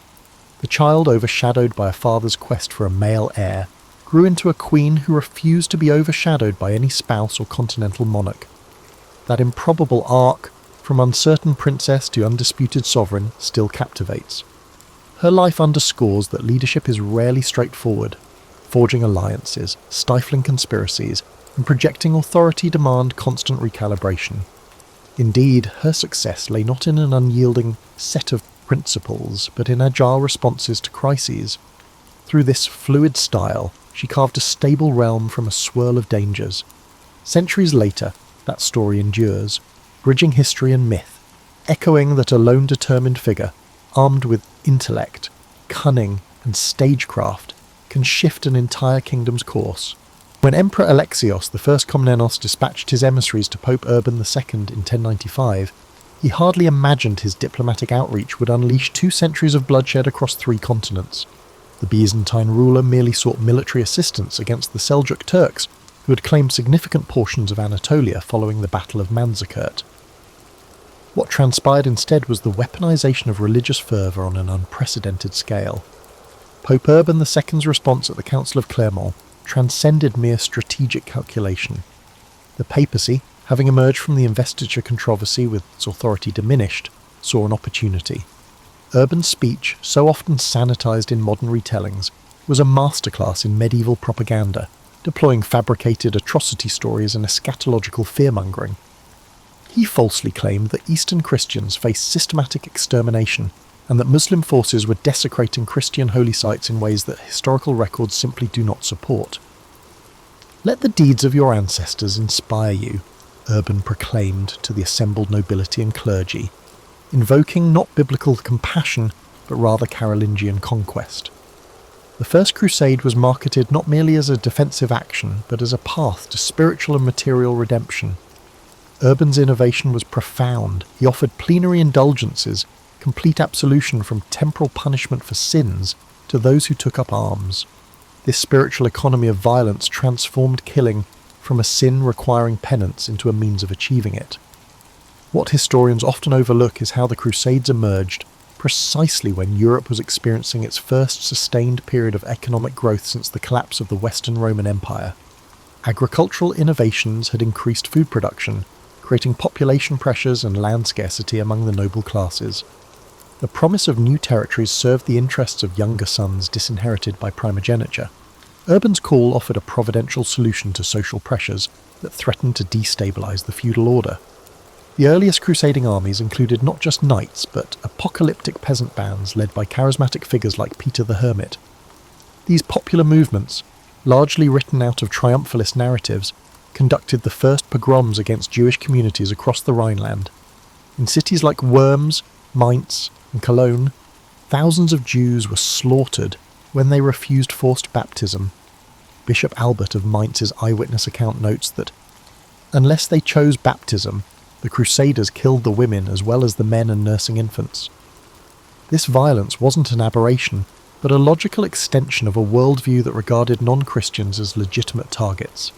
Speaker 1: The child overshadowed by a father's quest for a male heir grew into a queen who refused to be overshadowed by any spouse or continental monarch. That improbable arc, from uncertain princess to undisputed sovereign, still captivates. Her life underscores that leadership is rarely straightforward. forging alliances, stifling conspiracies, and projecting authority demand constant recalibration. Indeed, her success lay not in an unyielding set of principles, but in agile responses to crises. Through this fluid style, she carved a stable realm from a swirl of dangers. Centuries later, that story endures, bridging history and myth, echoing that a lone determined figure, armed with intellect, cunning, and stagecraft, can shift an entire kingdom's course. When Emperor Alexios I Komnenos dispatched his emissaries to Pope Urban II in 1095, he hardly imagined his diplomatic outreach would unleash 2 centuries of bloodshed across 3 continents. The Byzantine ruler merely sought military assistance against the Seljuk Turks, who had claimed significant portions of Anatolia following the Battle of Manzikert. What transpired instead was the weaponization of religious fervour on an unprecedented scale. Pope Urban II's response at the Council of Clermont transcended mere strategic calculation. The papacy, having emerged from the investiture controversy with its authority diminished, saw an opportunity. Urban's speech, so often sanitized in modern retellings, was a masterclass in medieval propaganda, deploying fabricated atrocity stories and eschatological fearmongering. He falsely claimed that Eastern Christians faced systematic extermination and that Muslim forces were desecrating Christian holy sites in ways that historical records simply do not support. "Let the deeds of your ancestors inspire you," Urban proclaimed to the assembled nobility and clergy, invoking not biblical compassion, but rather Carolingian conquest. The First Crusade was marketed not merely as a defensive action, but as a path to spiritual and material redemption. Urban's innovation was profound. He offered plenary indulgences, complete absolution from temporal punishment for sins, to those who took up arms. This spiritual economy of violence transformed killing from a sin requiring penance into a means of achieving it. What historians often overlook is how the Crusades emerged precisely when Europe was experiencing its first sustained period of economic growth since the collapse of the Western Roman Empire. Agricultural innovations had increased food production, creating population pressures and land scarcity among the noble classes. The promise of new territories served the interests of younger sons disinherited by primogeniture. Urban's call offered a providential solution to social pressures that threatened to destabilize the feudal order. The earliest crusading armies included not just knights, but apocalyptic peasant bands led by charismatic figures like Peter the Hermit. These popular movements, largely written out of triumphalist narratives, conducted the first pogroms against Jewish communities across the Rhineland. In cities like Worms, Mainz, and Cologne, thousands of Jews were slaughtered when they refused forced baptism. Bishop Albert of Mainz's eyewitness account notes that, unless they chose baptism, the Crusaders killed the women as well as the men and nursing infants. This violence wasn't an aberration, but a logical extension of a worldview that regarded non-Christians as legitimate targets.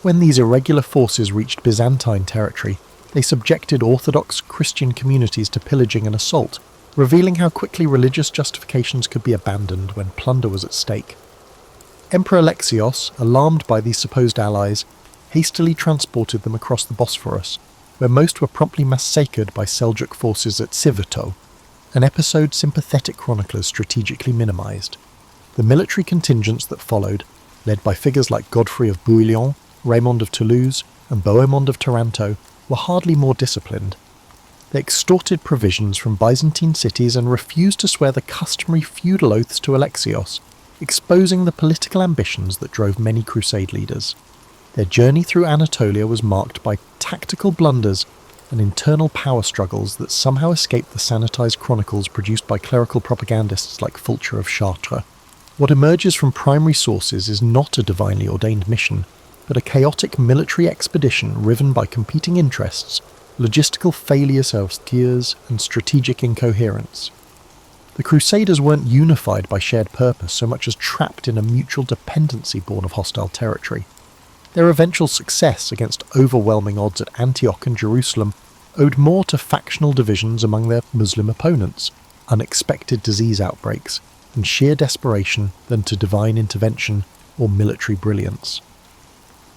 Speaker 1: When these irregular forces reached Byzantine territory, they subjected Orthodox Christian communities to pillaging and assault, revealing how quickly religious justifications could be abandoned when plunder was at stake. Emperor Alexios, alarmed by these supposed allies, hastily transported them across the Bosphorus, where most were promptly massacred by Seljuk forces at Siverto, an episode sympathetic chroniclers strategically minimized. The military contingents that followed, led by figures like Godfrey of Bouillon, Raymond of Toulouse, and Bohemond of Taranto, were hardly more disciplined. They extorted provisions from Byzantine cities and refused to swear the customary feudal oaths to Alexios, exposing the political ambitions that drove many crusade leaders. Their journey through Anatolia was marked by tactical blunders and internal power struggles that somehow escaped the sanitized chronicles produced by clerical propagandists like Fulcher of Chartres. What emerges from primary sources is not a divinely ordained mission, but a chaotic military expedition riven by competing interests, logistical failures obscures, and strategic incoherence. The Crusaders weren't unified by shared purpose so much as trapped in a mutual dependency born of hostile territory. Their eventual success against overwhelming odds at Antioch and Jerusalem owed more to factional divisions among their Muslim opponents, unexpected disease outbreaks, and sheer desperation than to divine intervention or military brilliance.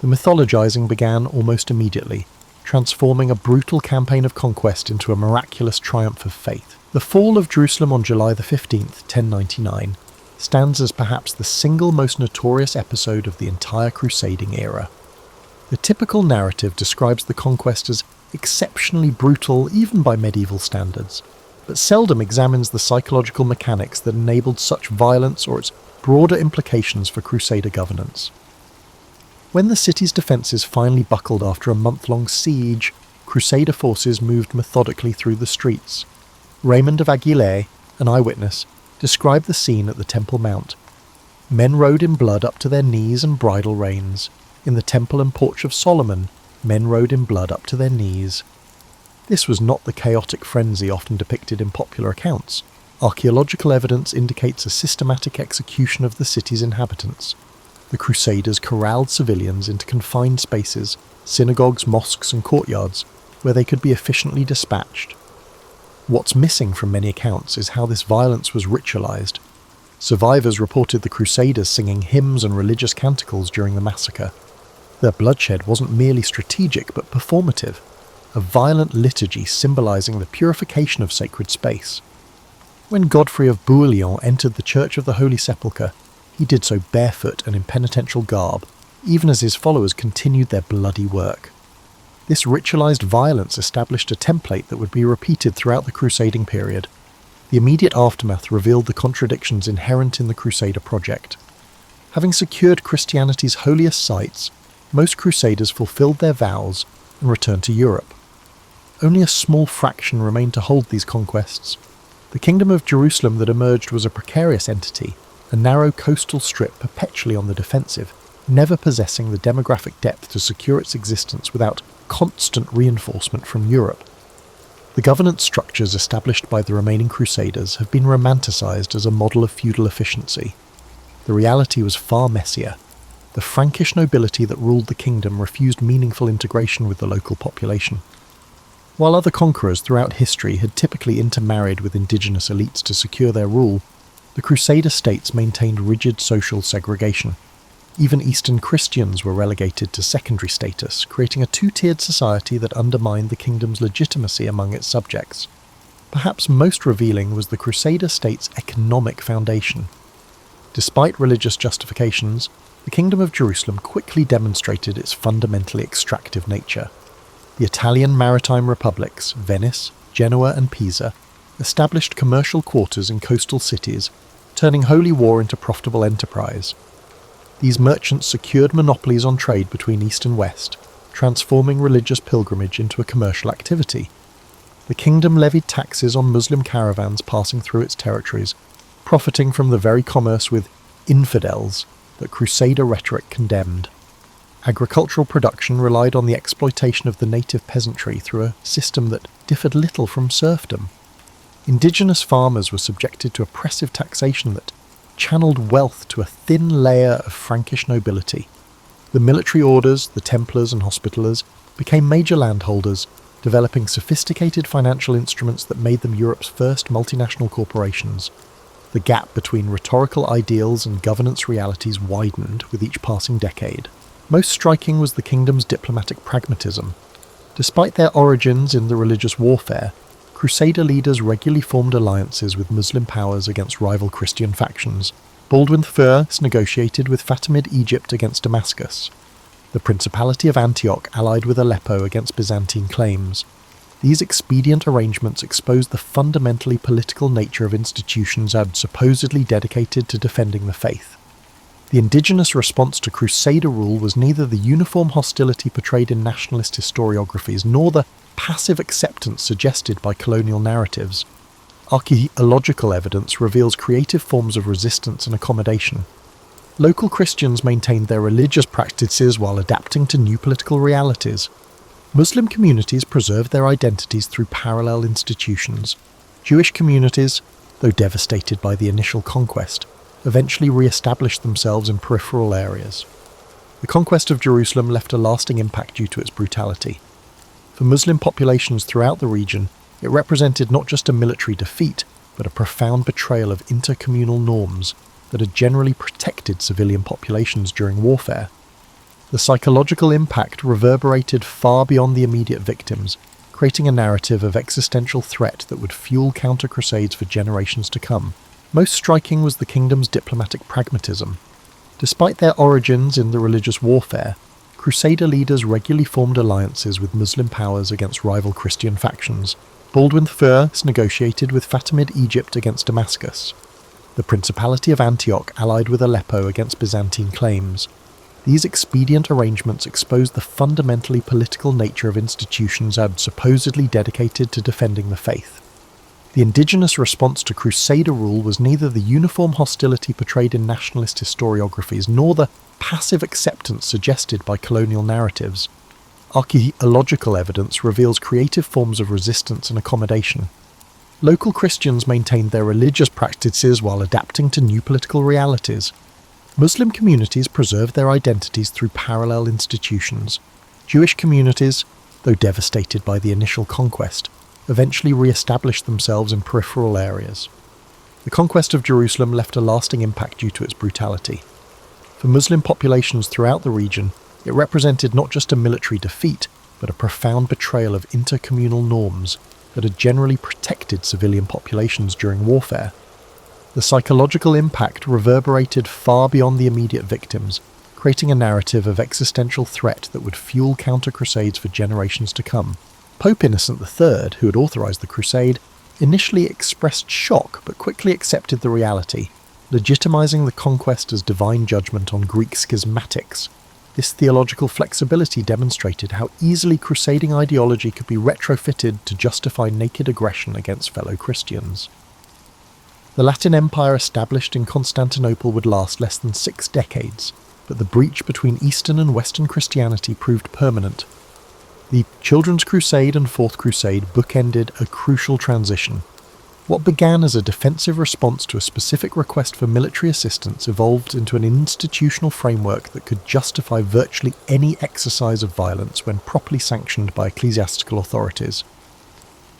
Speaker 1: The mythologizing began almost immediately, transforming a brutal campaign of conquest into a miraculous triumph of faith. The fall of Jerusalem on July the 15th, 1099, stands as perhaps the single most notorious episode of the entire crusading era. The typical narrative describes the conquest as exceptionally brutal even by medieval standards, but seldom examines the psychological mechanics that enabled such violence or its broader implications for Crusader governance. When the city's defences finally buckled after a month-long siege, Crusader forces moved methodically through the streets. Raymond of Aguilera, an eyewitness, described the scene at the Temple Mount. Men rode in blood up to their knees and bridle reins. In the Temple and Porch of Solomon, men rode in blood up to their knees. This was not the chaotic frenzy often depicted in popular accounts. Archaeological evidence indicates a systematic execution of the city's inhabitants. The Crusaders corralled civilians into confined spaces, synagogues, mosques and courtyards, where they could be efficiently dispatched. What's missing from many accounts is how this violence was ritualized. Survivors reported the Crusaders singing hymns and religious canticles during the massacre. Their bloodshed wasn't merely strategic but performative, a violent liturgy symbolizing the purification of sacred space. When Godfrey of Bouillon entered the Church of the Holy Sepulchre, he did so barefoot and in penitential garb, even as his followers continued their bloody work. This ritualized violence established a template that would be repeated throughout the crusading period. The immediate aftermath revealed the contradictions inherent in the Crusader project. Having secured Christianity's holiest sites, most Crusaders fulfilled their vows and returned to Europe. Only a small fraction remained to hold these conquests. The Kingdom of Jerusalem that emerged was a precarious entity, a narrow coastal strip perpetually on the defensive, never possessing the demographic depth to secure its existence without constant reinforcement from Europe. The governance structures established by the remaining Crusaders have been romanticized as a model of feudal efficiency. The reality was far messier. The Frankish nobility that ruled the kingdom refused meaningful integration with the local population. While other conquerors throughout history had typically intermarried with indigenous elites to secure their rule, the Crusader states maintained rigid social segregation. Even Eastern Christians were relegated to secondary status, creating a two-tiered society that undermined the kingdom's legitimacy among its subjects. Perhaps most revealing was the Crusader state's economic foundation. Despite religious justifications, the Kingdom of Jerusalem quickly demonstrated its fundamentally extractive nature. The Italian maritime republics, Venice, Genoa and Pisa, established commercial quarters in coastal cities, turning holy war into profitable enterprise. These merchants secured monopolies on trade between East and West, transforming religious pilgrimage into a commercial activity. The kingdom levied taxes on Muslim caravans passing through its territories, profiting from the very commerce with infidels that Crusader rhetoric condemned. Agricultural production relied on the exploitation of the native peasantry through a system that differed little from serfdom. Indigenous farmers were subjected to oppressive taxation that channeled wealth to a thin layer of Frankish nobility. The military orders, the Templars and Hospitallers, became major landholders, developing sophisticated financial instruments that made them Europe's first multinational corporations. The gap between rhetorical ideals and governance realities widened with each passing decade. Most striking was the kingdom's diplomatic pragmatism. Despite their origins in the religious warfare, Crusader leaders regularly formed alliances with Muslim powers against rival Christian factions. Baldwin I negotiated with Fatimid Egypt against Damascus. The Principality of Antioch allied with Aleppo against Byzantine claims. These expedient arrangements exposed the fundamentally political nature of institutions supposedly dedicated to defending the faith. The indigenous response to Crusader rule was neither the uniform hostility portrayed in nationalist historiographies nor the passive acceptance suggested by colonial narratives. Archaeological evidence reveals creative forms of resistance and accommodation. Local Christians maintained their religious practices while adapting to new political realities. Muslim communities preserved their identities through parallel institutions. Jewish communities, though devastated by the initial conquest, eventually re-established themselves in peripheral areas. The conquest of Jerusalem left a lasting impact due to its brutality. For Muslim populations throughout the region, it represented not just a military defeat, but a profound betrayal of intercommunal norms that had generally protected civilian populations during warfare. The psychological impact reverberated far beyond the immediate victims, creating a narrative of existential threat that would fuel counter-crusades for generations to come. Most striking was the kingdom's diplomatic pragmatism. Despite their origins in the religious warfare, Crusader leaders regularly formed alliances with Muslim powers against rival Christian factions. Baldwin I negotiated with Fatimid Egypt against Damascus. The Principality of Antioch allied with Aleppo against Byzantine claims. These expedient arrangements exposed the fundamentally political nature of institutions had supposedly dedicated to defending the faith. The indigenous response to Crusader rule was neither the uniform hostility portrayed in nationalist historiographies nor the passive acceptance suggested by colonial narratives. Archaeological evidence reveals creative forms of resistance and accommodation. Local Christians maintained their religious practices while adapting to new political realities. Muslim communities preserved their identities through parallel institutions. Jewish communities, though devastated by the initial conquest, eventually re-established themselves in peripheral areas. The conquest of Jerusalem left a lasting impact due to its brutality. For Muslim populations throughout the region, it represented not just a military defeat, but a profound betrayal of intercommunal norms that had generally protected civilian populations during warfare. The psychological impact reverberated far beyond the immediate victims, creating a narrative of existential threat that would fuel counter-crusades for generations to come. Pope Innocent III, who had authorized the crusade, initially expressed shock but quickly accepted the reality, legitimizing the conquest as divine judgment on Greek schismatics. This theological flexibility demonstrated how easily crusading ideology could be retrofitted to justify naked aggression against fellow Christians. The Latin Empire established in Constantinople would last less than 6 decades, but the breach between Eastern and Western Christianity proved permanent. The Children's Crusade and Fourth Crusade bookended a crucial transition. What began as a defensive response to a specific request for military assistance evolved into an institutional framework that could justify virtually any exercise of violence when properly sanctioned by ecclesiastical authorities.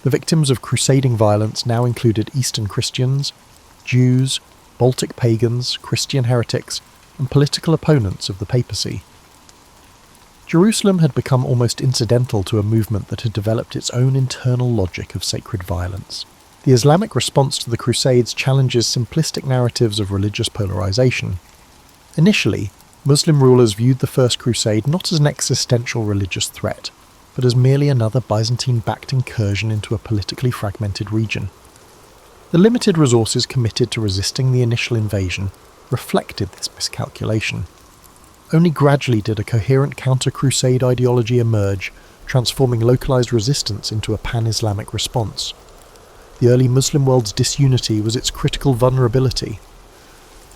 Speaker 1: The victims of crusading violence now included Eastern Christians, Jews, Baltic pagans, Christian heretics, and political opponents of the papacy. Jerusalem had become almost incidental to a movement that had developed its own internal logic of sacred violence. The Islamic response to the Crusades challenges simplistic narratives of religious polarization. Initially, Muslim rulers viewed the First Crusade not as an existential religious threat, but as merely another Byzantine-backed incursion into a politically fragmented region. The limited resources committed to resisting the initial invasion reflected this miscalculation. Only gradually did a coherent counter-crusade ideology emerge, transforming localized resistance into a pan-Islamic response. The early Muslim world's disunity was its critical vulnerability.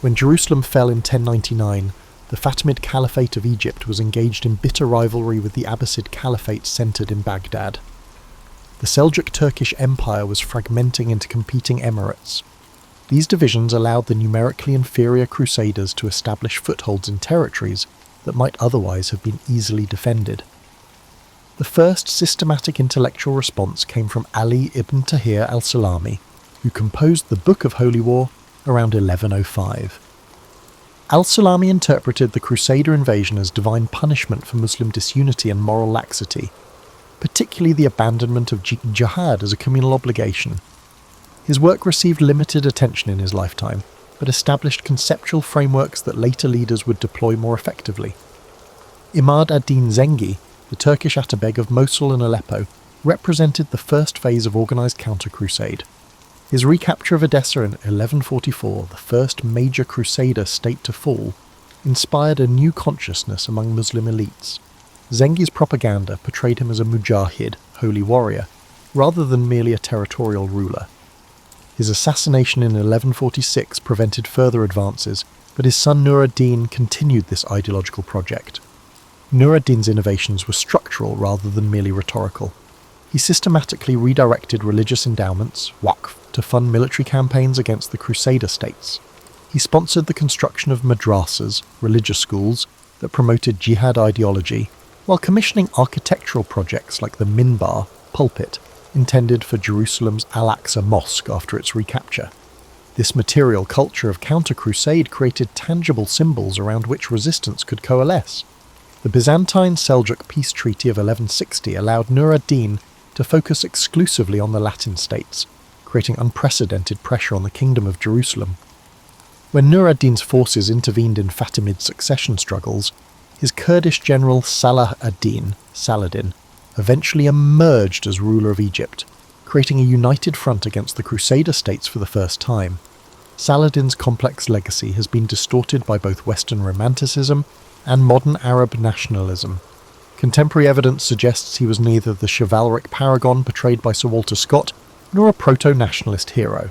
Speaker 1: When Jerusalem fell in 1099, the Fatimid Caliphate of Egypt was engaged in bitter rivalry with the Abbasid Caliphate centered in Baghdad. The Seljuk Turkish Empire was fragmenting into competing emirates. These divisions allowed the numerically inferior Crusaders to establish footholds in territories that might otherwise have been easily defended. The first systematic intellectual response came from Ali ibn Tahir al-Salami, who composed the Book of Holy War around 1105. Al-Salami interpreted the Crusader invasion as divine punishment for Muslim disunity and moral laxity, particularly the abandonment of jihad as a communal obligation. His work received limited attention in his lifetime, but established conceptual frameworks that later leaders would deploy more effectively. Imad ad-Din Zengi, the Turkish Atabeg of Mosul and Aleppo, represented the first phase of organised counter-crusade. His recapture of Edessa in 1144, the first major Crusader state to fall, inspired a new consciousness among Muslim elites. Zengi's propaganda portrayed him as a mujahid, holy warrior, rather than merely a territorial ruler. His assassination in 1146 prevented further advances, but his son Nur ad-Din continued this ideological project. Nur ad-Din's innovations were structural rather than merely rhetorical. He systematically redirected religious endowments, waqf, to fund military campaigns against the Crusader states. He sponsored the construction of madrasas, religious schools, that promoted jihad ideology, while commissioning architectural projects like the minbar, pulpit, intended for Jerusalem's Al-Aqsa Mosque after its recapture. This material culture of counter-crusade created tangible symbols around which resistance could coalesce. The Byzantine-Seljuk peace treaty of 1160 allowed Nur ad-Din to focus exclusively on the Latin states, creating unprecedented pressure on the Kingdom of Jerusalem. When Nur ad-Din's forces intervened in Fatimid succession struggles, his Kurdish general Salah ad-Din, Saladin, eventually emerged as ruler of Egypt, creating a united front against the Crusader states for the first time. Saladin's complex legacy has been distorted by both Western Romanticism and modern Arab nationalism. Contemporary evidence suggests he was neither the chivalric paragon portrayed by Sir Walter Scott nor a proto-nationalist hero.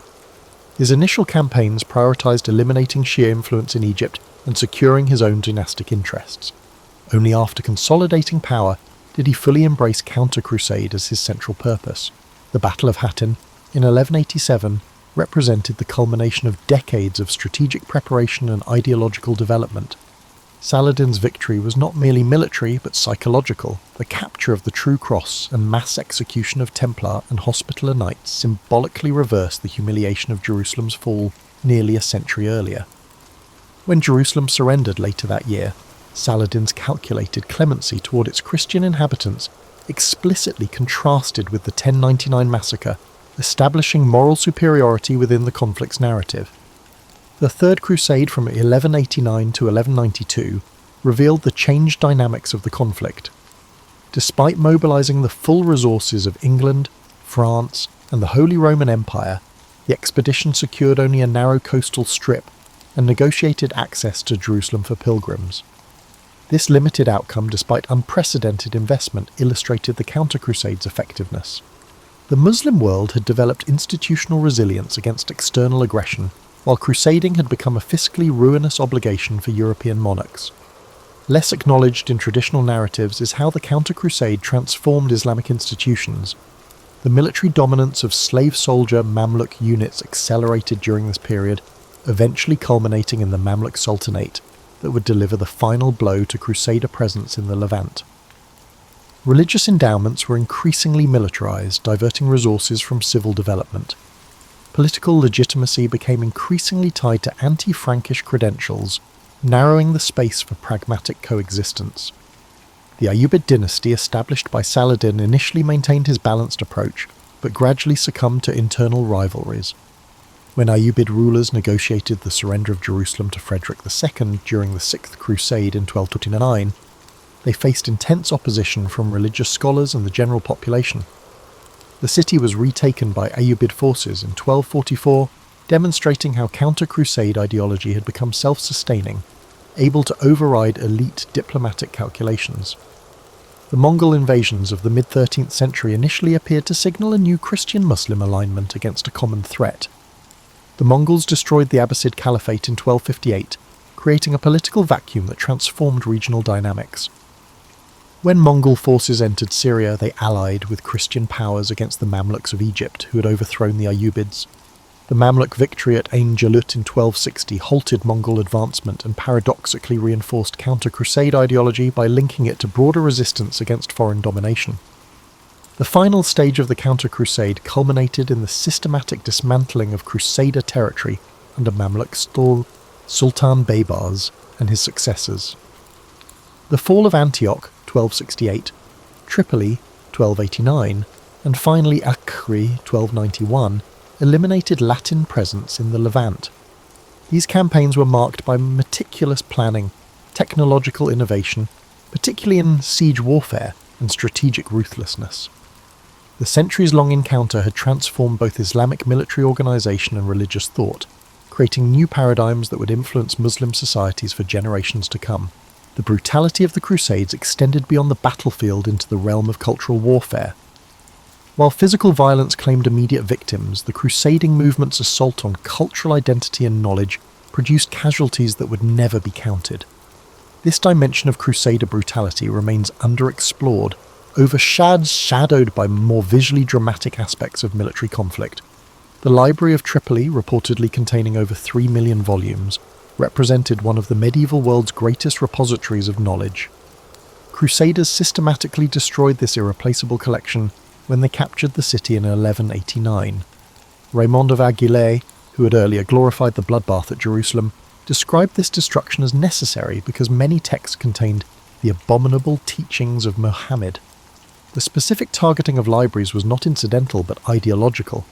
Speaker 1: His initial campaigns prioritised eliminating Shia influence in Egypt and securing his own dynastic interests. Only after consolidating power did he fully embrace counter-crusade as his central purpose. The Battle of Hattin, in 1187, represented the culmination of decades of strategic preparation and ideological development. Saladin's victory was not merely military but psychological. The capture of the True Cross and mass execution of Templar and Hospitaller Knights symbolically reversed the humiliation of Jerusalem's fall nearly a century earlier. When Jerusalem surrendered later that year, Saladin's calculated clemency toward its Christian inhabitants explicitly contrasted with the 1099 massacre, establishing moral superiority within the conflict's narrative. The Third Crusade from 1189 to 1192 revealed the changed dynamics of the conflict. Despite mobilizing the full resources of England, France, and the Holy Roman Empire, the expedition secured only a narrow coastal strip and negotiated access to Jerusalem for pilgrims. This limited outcome, despite unprecedented investment, illustrated the counter-crusade's effectiveness. The Muslim world had developed institutional resilience against external aggression, while crusading had become a fiscally ruinous obligation for European monarchs. Less acknowledged in traditional narratives is how the counter-crusade transformed Islamic institutions. The military dominance of slave-soldier Mamluk units accelerated during this period, eventually culminating in the Mamluk Sultanate that would deliver the final blow to Crusader presence in the Levant. Religious endowments were increasingly militarized, diverting resources from civil development. Political legitimacy became increasingly tied to anti-Frankish credentials, narrowing the space for pragmatic coexistence. The Ayyubid dynasty established by Saladin initially maintained his balanced approach, but gradually succumbed to internal rivalries. When Ayyubid rulers negotiated the surrender of Jerusalem to Frederick II during the Sixth Crusade in 1229, they faced intense opposition from religious scholars and the general population. The city was retaken by Ayyubid forces in 1244, demonstrating how counter-crusade ideology had become self-sustaining, able to override elite diplomatic calculations. The Mongol invasions of the mid-13th century initially appeared to signal a new Christian-Muslim alignment against a common threat. The Mongols destroyed the Abbasid Caliphate in 1258, creating a political vacuum that transformed regional dynamics. When Mongol forces entered Syria, they allied with Christian powers against the Mamluks of Egypt, who had overthrown the Ayyubids. The Mamluk victory at Ain Jalut in 1260 halted Mongol advancement and paradoxically reinforced counter-crusade ideology by linking it to broader resistance against foreign domination. The final stage of the counter-crusade culminated in the systematic dismantling of Crusader territory under Mamluk Sultan Baybars and his successors. The fall of Antioch, 1268, Tripoli, 1289, and finally Acre, 1291, eliminated Latin presence in the Levant. These campaigns were marked by meticulous planning, technological innovation, particularly in siege warfare, and strategic ruthlessness. The centuries-long encounter had transformed both Islamic military organization and religious thought, creating new paradigms that would influence Muslim societies for generations to come. The brutality of the Crusades extended beyond the battlefield into the realm of cultural warfare. While physical violence claimed immediate victims, the crusading movement's assault on cultural identity and knowledge produced casualties that would never be counted. This dimension of Crusader brutality remains underexplored, overshadowed by more visually dramatic aspects of military conflict. The Library of Tripoli, reportedly containing over 3 million volumes, represented one of the medieval world's greatest repositories of knowledge. Crusaders systematically destroyed this irreplaceable collection when they captured the city in 1189. Raymond of Aguilera, who had earlier glorified the bloodbath at Jerusalem, described this destruction as necessary because many texts contained the abominable teachings of Muhammad. The specific targeting of libraries was not incidental but ideological.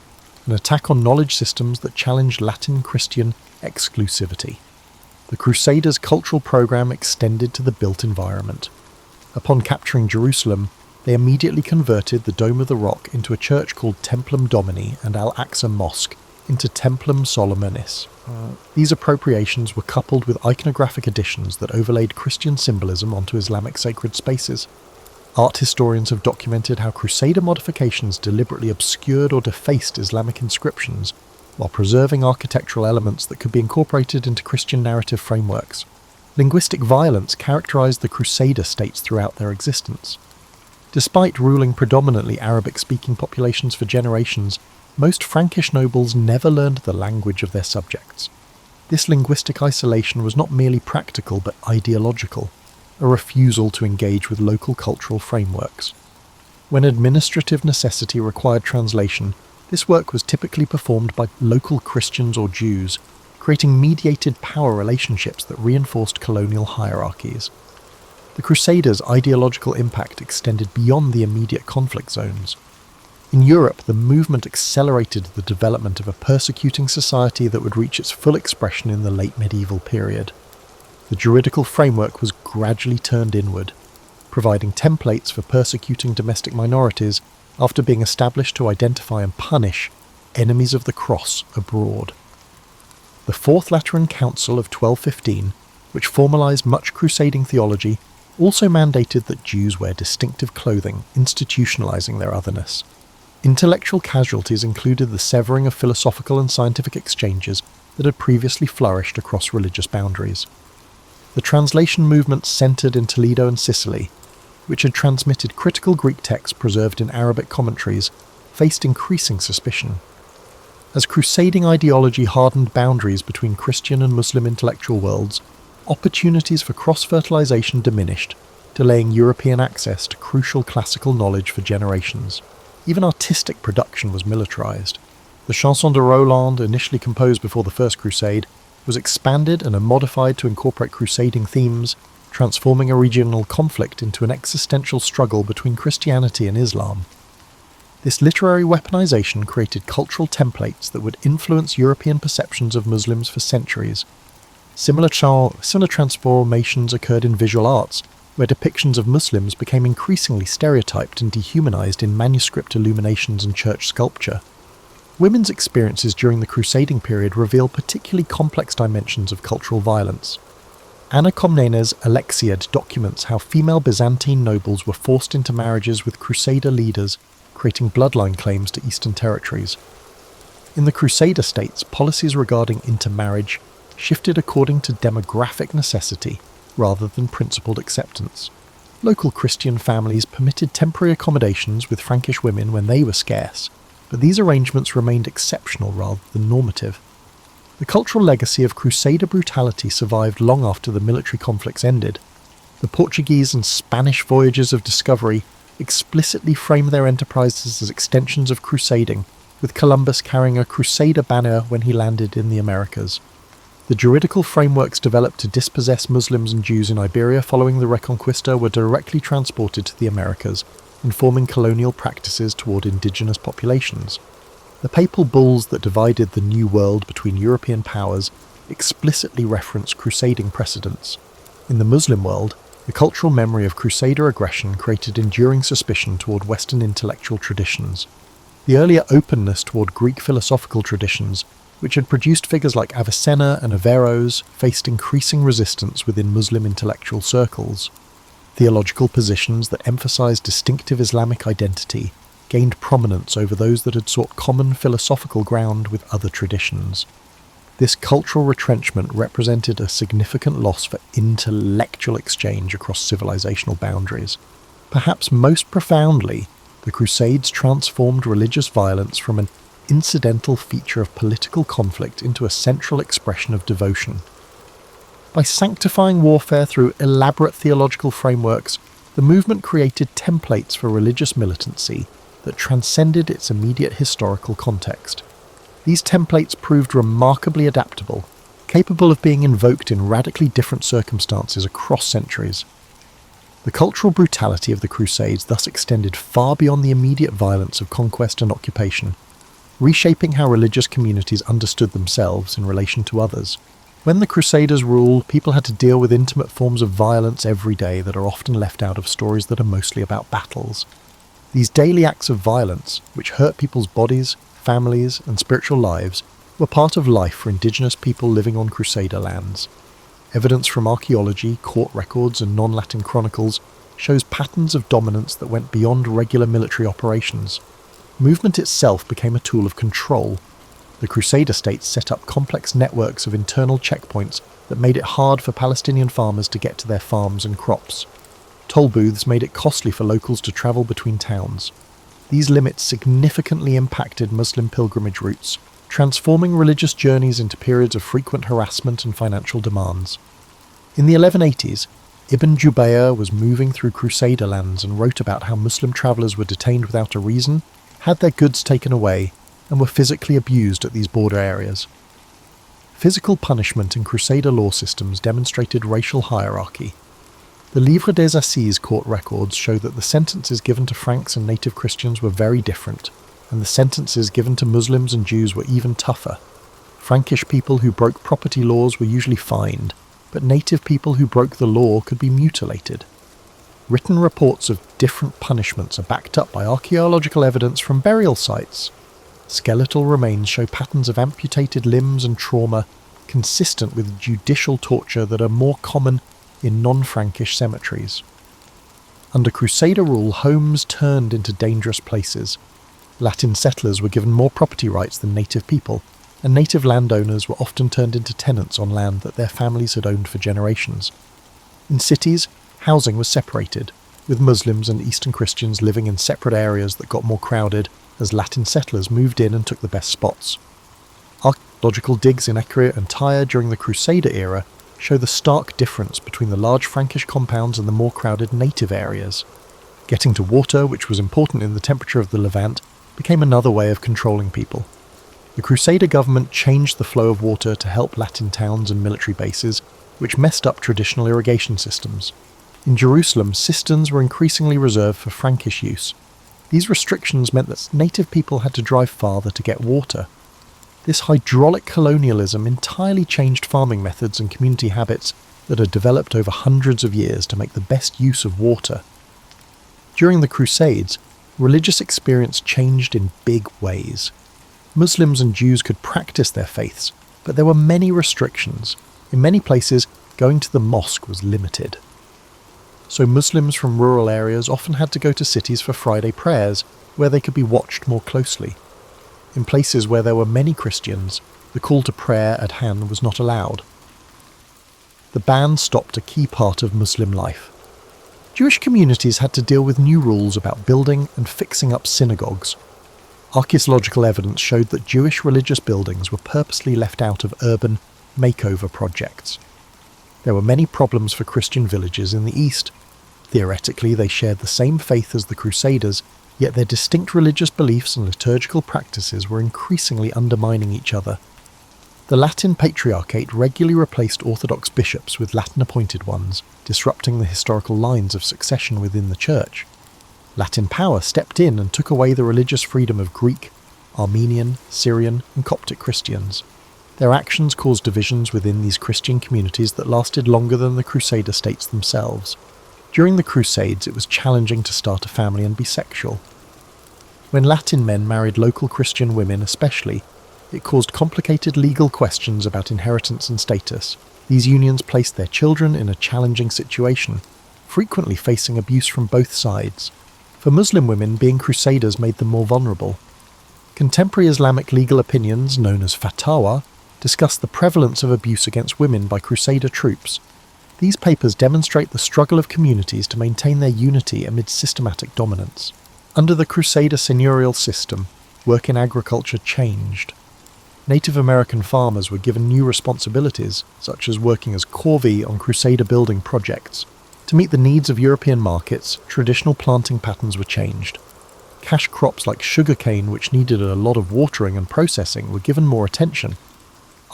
Speaker 1: an attack on knowledge systems that challenged Latin Christian exclusivity. The Crusaders' cultural program extended to the built environment. Upon capturing Jerusalem, they immediately converted the Dome of the Rock into a church called Templum Domini and Al-Aqsa Mosque into Templum Solomonis. These appropriations were coupled with iconographic additions that overlaid Christian symbolism onto Islamic sacred spaces. Art historians have documented how Crusader modifications deliberately obscured or defaced Islamic inscriptions while preserving architectural elements that could be incorporated into Christian narrative frameworks. Linguistic violence characterized the Crusader states throughout their existence. Despite ruling predominantly Arabic-speaking populations for generations, most Frankish nobles never learned the language of their subjects. This linguistic isolation was not merely practical but ideological, a refusal to engage with local cultural frameworks. When administrative necessity required translation, this work was typically performed by local Christians or Jews, creating mediated power relationships that reinforced colonial hierarchies. The Crusaders' ideological impact extended beyond the immediate conflict zones. In Europe, the movement accelerated the development of a persecuting society that would reach its full expression in the late medieval period. The juridical framework was gradually turned inward, providing templates for persecuting domestic minorities after being established to identify and punish enemies of the cross abroad. The Fourth Lateran Council of 1215, which formalised much crusading theology, also mandated that Jews wear distinctive clothing, institutionalising their otherness. Intellectual casualties included the severing of philosophical and scientific exchanges that had previously flourished across religious boundaries. The translation movement centred in Toledo and Sicily, which had transmitted critical Greek texts preserved in Arabic commentaries, faced increasing suspicion. As crusading ideology hardened boundaries between Christian and Muslim intellectual worlds, opportunities for cross-fertilization diminished, delaying European access to crucial classical knowledge for generations. Even artistic production was militarized. The Chanson de Roland, initially composed before the First Crusade, was expanded and modified to incorporate crusading themes, transforming a regional conflict into an existential struggle between Christianity and Islam. This literary weaponization created cultural templates that would influence European perceptions of Muslims for centuries. Similar transformations occurred in visual arts, where depictions of Muslims became increasingly stereotyped and dehumanized in manuscript illuminations and church sculpture. Women's experiences during the crusading period reveal particularly complex dimensions of cultural violence. Anna Komnene's Alexiad documents how female Byzantine nobles were forced into marriages with crusader leaders, creating bloodline claims to eastern territories. In the crusader states, policies regarding intermarriage shifted according to demographic necessity rather than principled acceptance. Local Christian families permitted temporary accommodations with Frankish women when they were scarce, but these arrangements remained exceptional rather than normative. The cultural legacy of Crusader brutality survived long after the military conflicts ended. The Portuguese and Spanish voyages of discovery explicitly frame their enterprises as extensions of crusading, with Columbus carrying a Crusader banner when he landed in the Americas. The juridical frameworks developed to dispossess Muslims and Jews in Iberia following the Reconquista were directly transported to the Americas, informing colonial practices toward indigenous populations. The papal bulls that divided the New World between European powers explicitly reference crusading precedents. In the Muslim world, the cultural memory of Crusader aggression created enduring suspicion toward Western intellectual traditions. The earlier openness toward Greek philosophical traditions, which had produced figures like Avicenna and Averroes, faced increasing resistance within Muslim intellectual circles. Theological positions that emphasized distinctive Islamic identity gained prominence over those that had sought common philosophical ground with other traditions. This cultural retrenchment represented a significant loss for intellectual exchange across civilizational boundaries. Perhaps most profoundly, the Crusades transformed religious violence from an incidental feature of political conflict into a central expression of devotion. By sanctifying warfare through elaborate theological frameworks, the movement created templates for religious militancy that transcended its immediate historical context. These templates proved remarkably adaptable, capable of being invoked in radically different circumstances across centuries. The cultural brutality of the Crusades thus extended far beyond the immediate violence of conquest and occupation. reshaping how religious communities understood themselves in relation to others. When the Crusaders ruled, people had to deal with intimate forms of violence every day that are often left out of stories that are mostly about battles. These daily acts of violence, which hurt people's bodies, families, and spiritual lives, were part of life for indigenous people living on Crusader lands. Evidence from archaeology, court records, and non-Latin chronicles shows patterns of dominance that went beyond regular military operations. Movement itself became a tool of control. The Crusader states set up complex networks of internal checkpoints that made it hard for Palestinian farmers to get to their farms and crops. Toll booths made it costly for locals to travel between towns. These limits significantly impacted Muslim pilgrimage routes, transforming religious journeys into periods of frequent harassment and financial demands. In the 1180s, Ibn Jubayr was moving through Crusader lands and wrote about how Muslim travellers were detained without a reason, had their goods taken away, and were physically abused at these border areas. Physical punishment in Crusader law systems demonstrated racial hierarchy. The Livre des Assises court records show that the sentences given to Franks and native Christians were very different, and the sentences given to Muslims and Jews were even tougher. Frankish people who broke property laws were usually fined, but native people who broke the law could be mutilated. Written reports of different punishments are backed up by archaeological evidence from burial sites. Skeletal remains show patterns of amputated limbs and trauma consistent with judicial torture that are more common in non-Frankish cemeteries. Under Crusader rule, homes turned into dangerous places. Latin settlers were given more property rights than native people, and native landowners were often turned into tenants on land that their families had owned for generations. In cities, housing was separated, with Muslims and Eastern Christians living in separate areas that got more crowded as Latin settlers moved in and took the best spots. Archaeological digs in Ecre and Tyre during the Crusader era show the stark difference between the large Frankish compounds and the more crowded native areas. Getting to water, which was important in the temperature of the Levant, became another way of controlling people. The Crusader government changed the flow of water to help Latin towns and military bases, which messed up traditional irrigation systems. In Jerusalem, cisterns were increasingly reserved for Frankish use. These restrictions meant that native people had to drive farther to get water. This hydraulic colonialism entirely changed farming methods and community habits that had developed over hundreds of years to make the best use of water. During the Crusades, religious experience changed in big ways. Muslims and Jews could practice their faiths, but there were many restrictions. In many places, going to the mosque was limited. So Muslims from rural areas often had to go to cities for Friday prayers, where they could be watched more closely. In places where there were many Christians, the call to prayer at hand was not allowed. The ban stopped a key part of Muslim life. Jewish communities had to deal with new rules about building and fixing up synagogues. Archaeological evidence showed that Jewish religious buildings were purposely left out of urban makeover projects. There were many problems for Christian villages in the East. Theoretically, they shared the same faith as the Crusaders, yet their distinct religious beliefs and liturgical practices were increasingly undermining each other. The Latin Patriarchate regularly replaced Orthodox bishops with Latin-appointed ones, disrupting the historical lines of succession within the Church. Latin power stepped in and took away the religious freedom of Greek, Armenian, Syrian, and Coptic Christians. Their actions caused divisions within these Christian communities that lasted longer than the Crusader states themselves. During the Crusades, it was challenging to start a family and be sexual. When Latin men married local Christian women especially, it caused complicated legal questions about inheritance and status. These unions placed their children in a challenging situation, frequently facing abuse from both sides. For Muslim women, being Crusaders made them more vulnerable. Contemporary Islamic legal opinions, known as fatwa, discuss the prevalence of abuse against women by Crusader troops. These papers demonstrate the struggle of communities to maintain their unity amid systematic dominance. Under the Crusader seigneurial system, work in agriculture changed. Native American farmers were given new responsibilities, such as working as corvée on Crusader building projects. To meet the needs of European markets, traditional planting patterns were changed. Cash crops like sugarcane, which needed a lot of watering and processing, were given more attention.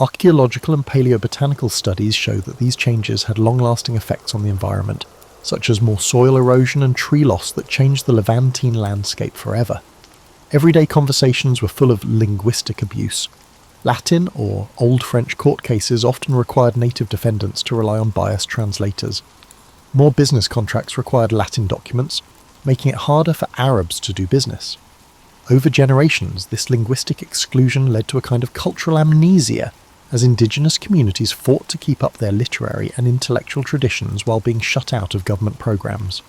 Speaker 1: Archaeological and paleobotanical studies show that these changes had long-lasting effects on the environment, such as more soil erosion and tree loss that changed the Levantine landscape forever. Everyday conversations were full of linguistic abuse. Latin or Old French court cases often required native defendants to rely on biased translators. More business contracts required Latin documents, making it harder for Arabs to do business. Over generations, this linguistic exclusion led to a kind of cultural amnesia, as indigenous communities fought to keep up their literary and intellectual traditions while being shut out of government programs.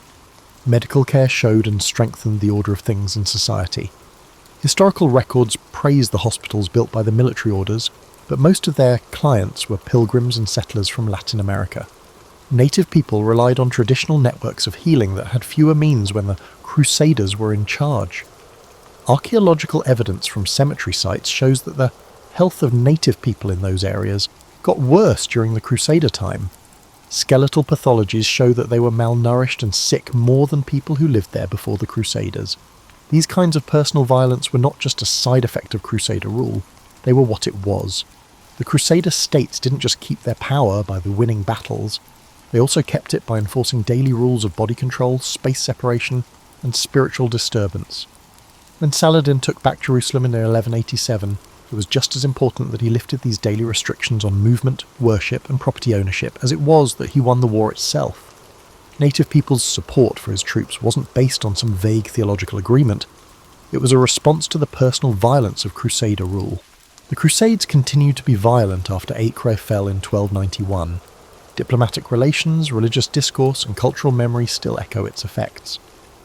Speaker 1: Medical care showed and strengthened the order of things in society. Historical records praise the hospitals built by the military orders, but most of their clients were pilgrims and settlers from Latin America. Native people relied on traditional networks of healing that had fewer means when the Crusaders were in charge. Archaeological evidence from cemetery sites shows that the health of native people in those areas got worse during the Crusader time. Skeletal pathologies show that they were malnourished and sick more than people who lived there before the Crusaders. These kinds of personal violence were not just a side effect of Crusader rule, they were what it was. The Crusader states didn't just keep their power by the winning battles, they also kept it by enforcing daily rules of body control, space separation, and spiritual disturbance. When Saladin took back Jerusalem in 1187, it was just as important that he lifted these daily restrictions on movement, worship, and property ownership as it was that he won the war itself. Native people's support for his troops wasn't based on some vague theological agreement. It was a response to the personal violence of Crusader rule. The Crusades continued to be violent after Acre fell in 1291. Diplomatic relations, religious discourse, and cultural memory still echo its effects.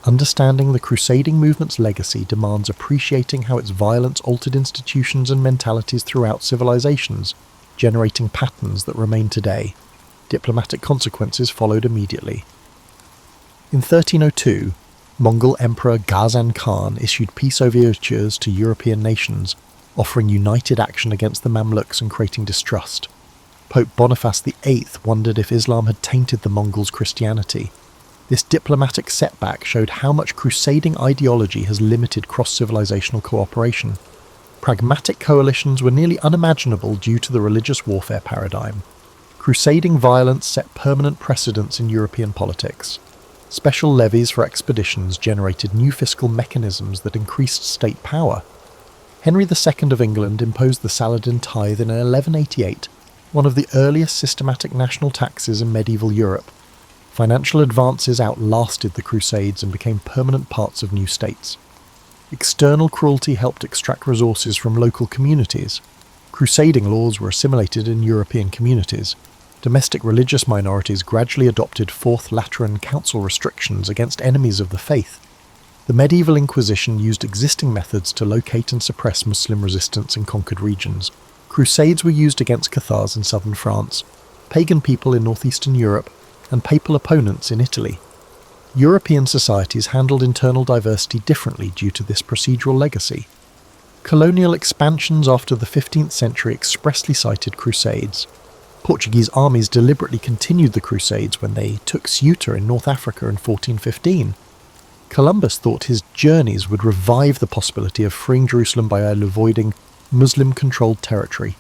Speaker 1: Understanding the crusading movement's legacy demands appreciating how its violence altered institutions and mentalities throughout civilizations, generating patterns that remain today. Diplomatic consequences followed immediately. In 1302, Mongol Emperor Ghazan Khan issued peace overtures to European nations, offering united action against the Mamluks and creating distrust. Pope Boniface VIII wondered if Islam had tainted the Mongols' Christianity. This diplomatic setback showed how much crusading ideology has limited cross-civilizational cooperation. Pragmatic coalitions were nearly unimaginable due to the religious warfare paradigm. Crusading violence set permanent precedents in European politics. Special levies for expeditions generated new fiscal mechanisms that increased state power. Henry II of England imposed the Saladin tithe in 1188, one of the earliest systematic national taxes in medieval Europe. Financial advances outlasted the Crusades and became permanent parts of new states. External cruelty helped extract resources from local communities. Crusading laws were assimilated in European communities. Domestic religious minorities gradually adopted Fourth Lateran Council restrictions against enemies of the faith. The medieval Inquisition used existing methods to locate and suppress Muslim resistance in conquered regions. Crusades were used against Cathars in southern France, pagan people in northeastern Europe, and papal opponents in Italy. European societies handled internal diversity differently due to this procedural legacy. Colonial expansions after the 15th century expressly cited Crusades. Portuguese armies deliberately continued the Crusades when they took Ceuta in North Africa in 1415. Columbus thought his journeys would revive the possibility of freeing Jerusalem by avoiding Muslim-controlled territory.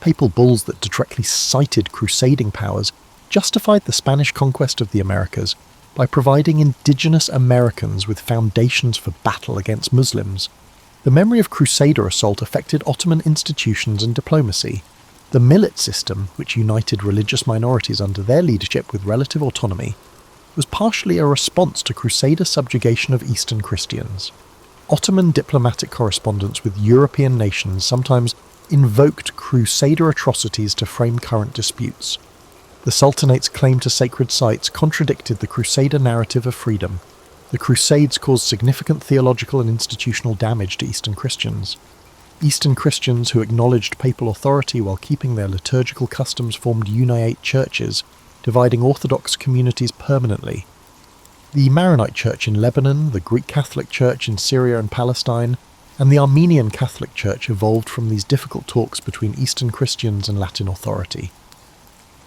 Speaker 1: Papal bulls that directly cited crusading powers justified the Spanish conquest of the Americas by providing indigenous Americans with foundations for battle against Muslims. The memory of Crusader assault affected Ottoman institutions and diplomacy. The millet system, which united religious minorities under their leadership with relative autonomy, was partially a response to Crusader subjugation of Eastern Christians. Ottoman diplomatic correspondence with European nations sometimes invoked Crusader atrocities to frame current disputes. The Sultanate's claim to sacred sites contradicted the Crusader narrative of freedom. The Crusades caused significant theological and institutional damage to Eastern Christians. Eastern Christians who acknowledged papal authority while keeping their liturgical customs formed Uniate churches, dividing Orthodox communities permanently. The Maronite Church in Lebanon, the Greek Catholic Church in Syria and Palestine, and the Armenian Catholic Church evolved from these difficult talks between Eastern Christians and Latin authority.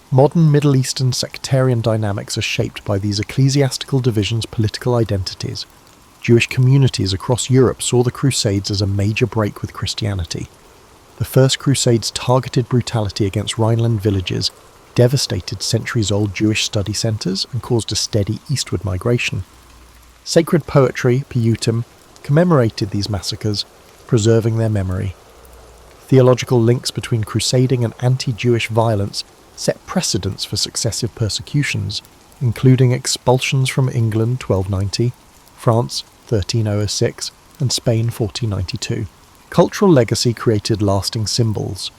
Speaker 1: Modern Middle Eastern sectarian dynamics are shaped by these ecclesiastical divisions' political identities. Jewish communities across Europe saw the Crusades as a major break with Christianity. The First Crusades' targeted brutality against Rhineland villages devastated centuries-old Jewish study centres and caused a steady eastward migration. Sacred poetry, piyutim, commemorated these massacres, preserving their memory. Theological links between crusading and anti-Jewish violence set precedents for successive persecutions, including expulsions from England 1290, France 1306, and Spain 1492. Cultural legacy created lasting symbols.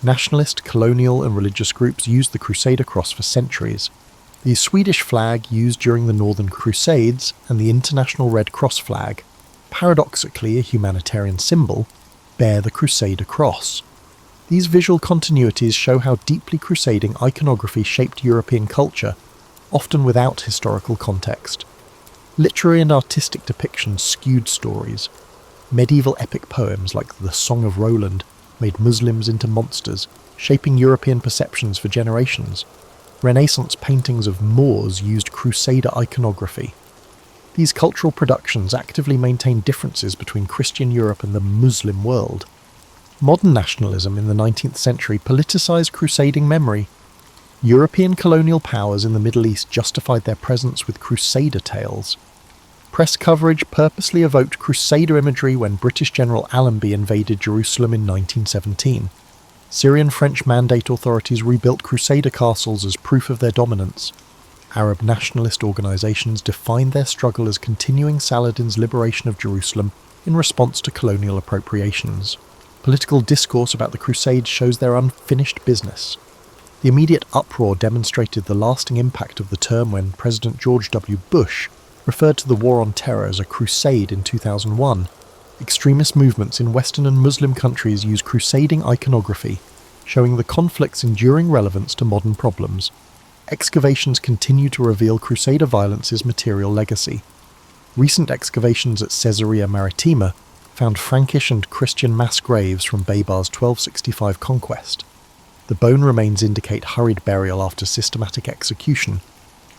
Speaker 1: Nationalist, colonial and religious groups used the Crusader cross for centuries. The Swedish flag used during the Northern Crusades and the International Red Cross flag, paradoxically a humanitarian symbol, bear the Crusader cross. These visual continuities show how deeply crusading iconography shaped European culture, often without historical context. Literary and artistic depictions skewed stories. Medieval epic poems like the Song of Roland made Muslims into monsters, shaping European perceptions for generations. Renaissance paintings of Moors used Crusader iconography. These cultural productions actively maintained differences between Christian Europe and the Muslim world. Modern nationalism in the 19th century politicized crusading memory. European colonial powers in the Middle East justified their presence with Crusader tales. Press coverage purposely evoked Crusader imagery when British General Allenby invaded Jerusalem in 1917. Syrian French Mandate authorities rebuilt Crusader castles as proof of their dominance. Arab nationalist organizations defined their struggle as continuing Saladin's liberation of Jerusalem in response to colonial appropriations. Political discourse about the Crusades shows their unfinished business. The immediate uproar demonstrated the lasting impact of the term when President George W. Bush referred to the War on Terror as a crusade in 2001. Extremist movements in Western and Muslim countries use crusading iconography, showing the conflict's enduring relevance to modern problems. Excavations continue to reveal Crusader violence's material legacy. Recent excavations at Caesarea Maritima found Frankish and Christian mass graves from Babar's 1265 conquest. The bone remains indicate hurried burial after systematic execution,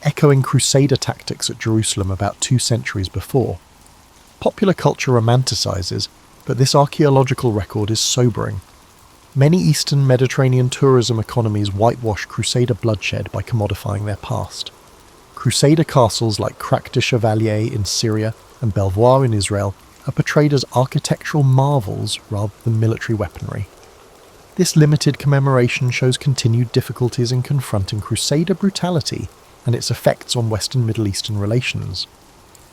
Speaker 1: echoing Crusader tactics at Jerusalem about 2 centuries before. Popular culture romanticizes, but this archaeological record is sobering. Many Eastern Mediterranean tourism economies whitewash Crusader bloodshed by commodifying their past. Crusader castles like Crac de Chevalier in Syria and Belvoir in Israel are portrayed as architectural marvels rather than military weaponry. This limited commemoration shows continued difficulties in confronting Crusader brutality and its effects on Western Middle Eastern relations.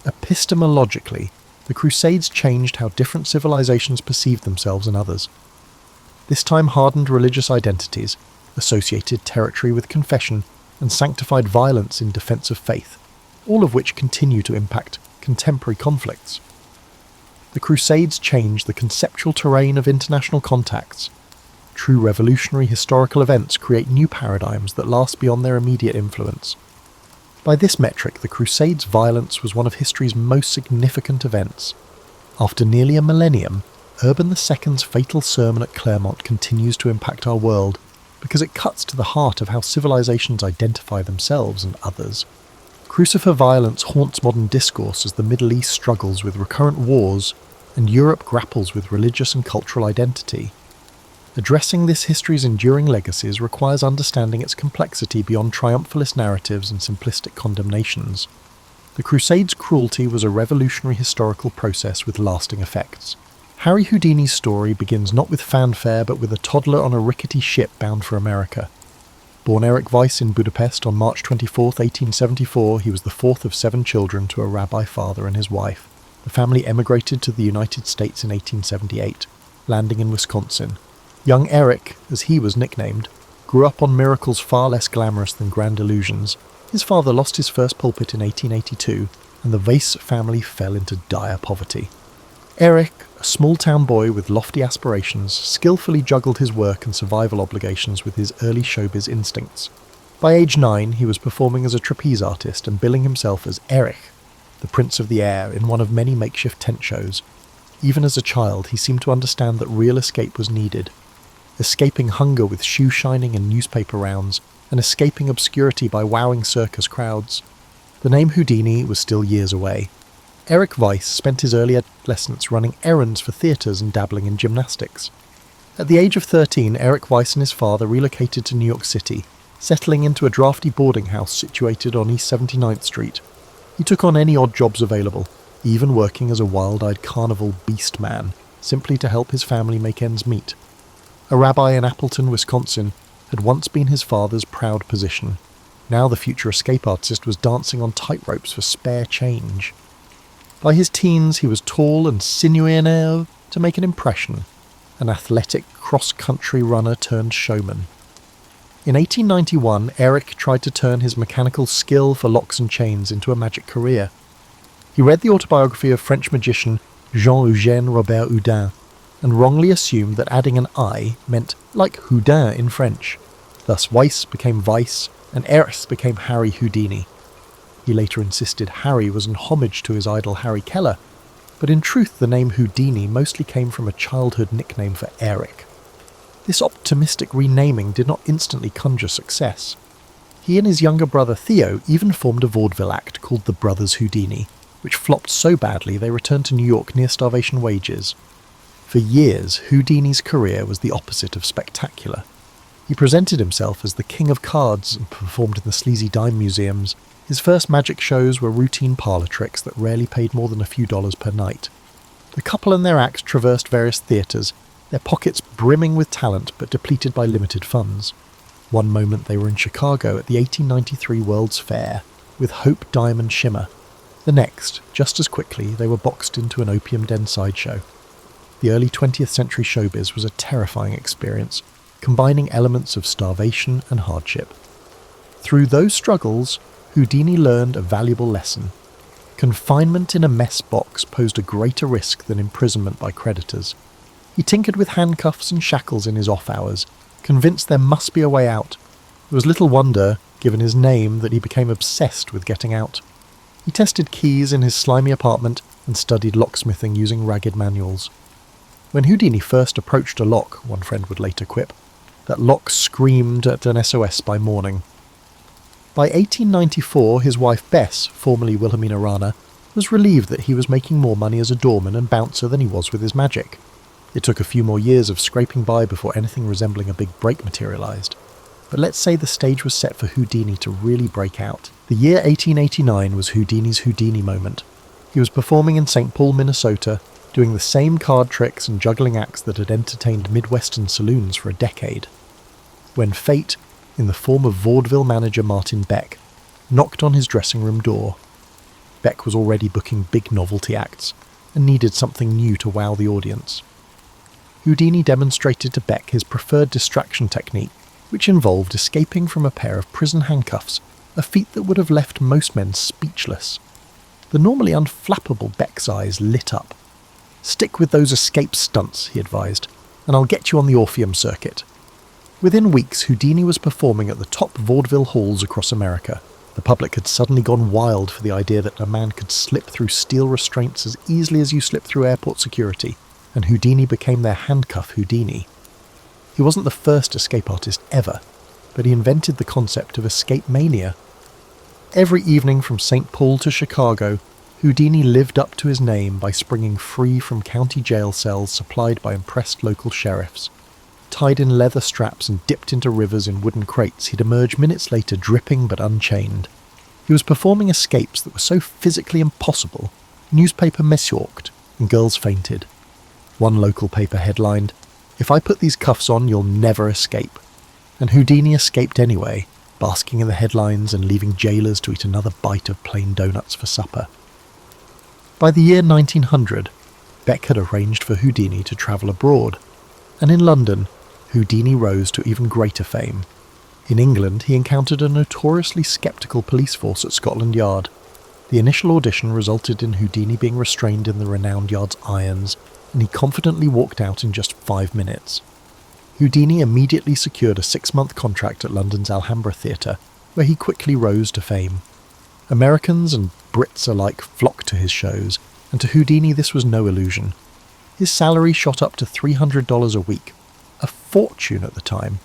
Speaker 1: Epistemologically, the Crusades changed how different civilizations perceived themselves and others. This time hardened religious identities, associated territory with confession, and sanctified violence in defense of faith, all of which continue to impact contemporary conflicts. The Crusades changed the conceptual terrain of international contacts. True revolutionary historical events create new paradigms that last beyond their immediate influence. By this metric, the Crusades' violence was one of history's most significant events. After nearly a millennium, Urban II's fatal sermon at Clermont continues to impact our world because it cuts to the heart of how civilizations identify themselves and others. Crucifer violence haunts modern discourse as the Middle East struggles with recurrent wars and Europe grapples with religious and cultural identity. Addressing this history's enduring legacies requires understanding its complexity beyond triumphalist narratives and simplistic condemnations. The Crusades' cruelty was a revolutionary historical process with lasting effects. Harry Houdini's story begins not with fanfare but with a toddler on a rickety ship bound for America. Born Eric Weiss in Budapest on March 24, 1874, he was the fourth of 7 children to a rabbi father and his wife. The family emigrated to the United States in 1878, landing in Wisconsin. Young Eric, as he was nicknamed, grew up on miracles far less glamorous than grand illusions. His father lost his first pulpit in 1882, and the Weiss family fell into dire poverty. Eric, a small-town boy with lofty aspirations, skillfully juggled his work and survival obligations with his early showbiz instincts. By age 9, he was performing as a trapeze artist and billing himself as Erich, the Prince of the Air, in one of many makeshift tent shows. Even as a child, he seemed to understand that real escape was needed. Escaping hunger with shoe shining and newspaper rounds, and escaping obscurity by wowing circus crowds. The name Houdini was still years away. Eric Weiss spent his early adolescence running errands for theatres and dabbling in gymnastics. At the age of 13, Eric Weiss and his father relocated to New York City, settling into a drafty boarding house situated on East 79th Street. He took on any odd jobs available, even working as a wild-eyed carnival beast man, simply to help his family make ends meet. A rabbi in Appleton, Wisconsin, had once been his father's proud position. Now the future escape artist was dancing on tightropes for spare change. By his teens, he was tall and sinewy enough to make an impression, an athletic cross-country runner turned showman. In 1891, Eric tried to turn his mechanical skill for locks and chains into a magic career. He read the autobiography of French magician Jean-Eugène Robert Houdin, and wrongly assumed that adding an I meant like Houdin in French. Thus Weiss became Vice, and Eris became Harry Houdini. He later insisted Harry was an homage to his idol Harry Keller, but in truth the name Houdini mostly came from a childhood nickname for Eric. This optimistic renaming did not instantly conjure success. He and his younger brother Theo even formed a vaudeville act called the Brothers Houdini, which flopped so badly they returned to New York near starvation wages. For years, Houdini's career was the opposite of spectacular. He presented himself as the king of cards and performed in the sleazy dime museums. His first magic shows were routine parlour tricks that rarely paid more than a few dollars per night. The couple and their act traversed various theatres, their pockets brimming with talent but depleted by limited funds. One moment they were in Chicago at the 1893 World's Fair, with Hope, Dime and Shimmer. The next, just as quickly, they were boxed into an opium den sideshow. The early 20th century showbiz was a terrifying experience, combining elements of starvation and hardship. Through those struggles, Houdini learned a valuable lesson. Confinement in a mess box posed a greater risk than imprisonment by creditors. He tinkered with handcuffs and shackles in his off hours, convinced there must be a way out. It was little wonder, given his name, that he became obsessed with getting out. He tested keys in his slimy apartment and studied locksmithing using ragged manuals. When Houdini first approached a lock, one friend would later quip, that lock screamed at an SOS by morning. By 1894, his wife Bess, formerly Wilhelmina Rana, was relieved that he was making more money as a doorman and bouncer than he was with his magic. It took a few more years of scraping by before anything resembling a big break materialised. But let's say the stage was set for Houdini to really break out. The year 1889 was Houdini's Houdini moment. He was performing in St. Paul, Minnesota, doing the same card tricks and juggling acts that had entertained Midwestern saloons for a decade. When fate, in the form of vaudeville manager Martin Beck, knocked on his dressing room door. Beck was already booking big novelty acts and needed something new to wow the audience. Houdini demonstrated to Beck his preferred distraction technique, which involved escaping from a pair of prison handcuffs, a feat that would have left most men speechless. The normally unflappable Beck's eyes lit up. "Stick with those escape stunts," he advised, "and I'll get you on the Orpheum circuit." Within weeks, Houdini was performing at the top vaudeville halls across America. The public had suddenly gone wild for the idea that a man could slip through steel restraints as easily as you slip through airport security, and Houdini became their handcuff Houdini. He wasn't the first escape artist ever, but he invented the concept of escape mania. Every evening from St. Paul to Chicago, Houdini lived up to his name by springing free from county jail cells supplied by impressed local sheriffs. Tied in leather straps and dipped into rivers in wooden crates, he'd emerge minutes later dripping but unchained. He was performing escapes that were so physically impossible, newspaper misorked, and girls fainted. One local paper headlined, "If I put these cuffs on, you'll never escape." And Houdini escaped anyway, basking in the headlines and leaving jailers to eat another bite of plain donuts for supper. By the year 1900, Beck had arranged for Houdini to travel abroad, and in London, Houdini rose to even greater fame. In England, he encountered a notoriously sceptical police force at Scotland Yard. The initial audition resulted in Houdini being restrained in the renowned yard's irons, and he confidently walked out in just 5 minutes. Houdini immediately secured a 6-month contract at London's Alhambra Theatre, where he quickly rose to fame. Americans and Brits alike flocked to his shows, and to Houdini this was no illusion. His salary shot up to $300 a week, a fortune at the time.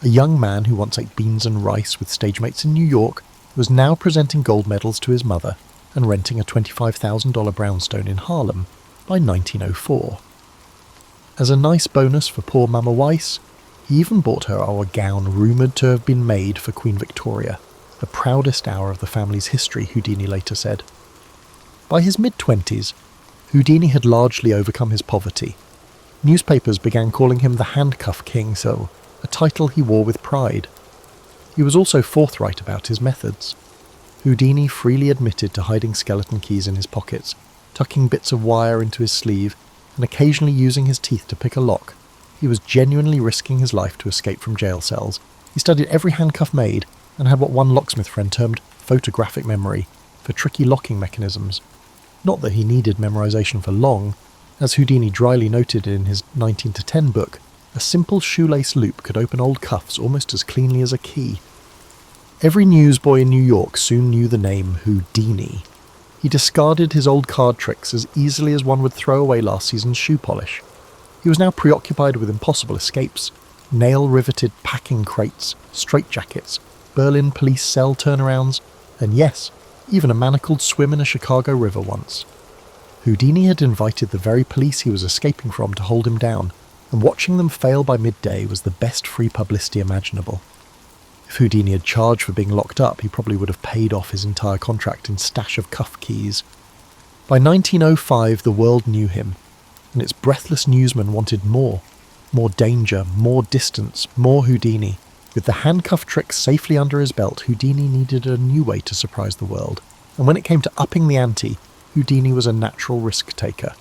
Speaker 1: A young man who once ate beans and rice with stagemates in New York was now presenting gold medals to his mother and renting a $25,000 brownstone in Harlem by 1904. As a nice bonus for poor Mama Weiss, he even bought her a gown rumoured to have been made for Queen Victoria, the proudest hour of the family's history, Houdini later said. By his mid-20s, Houdini had largely overcome his poverty. Newspapers began calling him the Handcuff King, so a title he wore with pride. He was also forthright about his methods. Houdini freely admitted to hiding skeleton keys in his pockets, tucking bits of wire into his sleeve, and occasionally using his teeth to pick a lock. He was genuinely risking his life to escape from jail cells. He studied every handcuff made, and had what one locksmith friend termed photographic memory for tricky locking mechanisms. Not that he needed memorization for long. As Houdini dryly noted in his 19 to 10 book, a simple shoelace loop could open old cuffs almost as cleanly as a key. Every newsboy in New York soon knew the name Houdini. He discarded his old card tricks as easily as one would throw away last season's shoe polish. He was now preoccupied with impossible escapes, nail-riveted packing crates, straitjackets, Berlin police cell turnarounds, and yes, even a manacled swim in a Chicago river once. Houdini had invited the very police he was escaping from to hold him down, and watching them fail by midday was the best free publicity imaginable. If Houdini had charged for being locked up, he probably would have paid off his entire contract in stash of cuff keys. By 1905, the world knew him, and its breathless newsmen wanted more. More danger, more distance, more Houdini. With the handcuff trick safely under his belt, Houdini needed a new way to surprise the world, and when it came to upping the ante, Houdini was a natural risk-taker.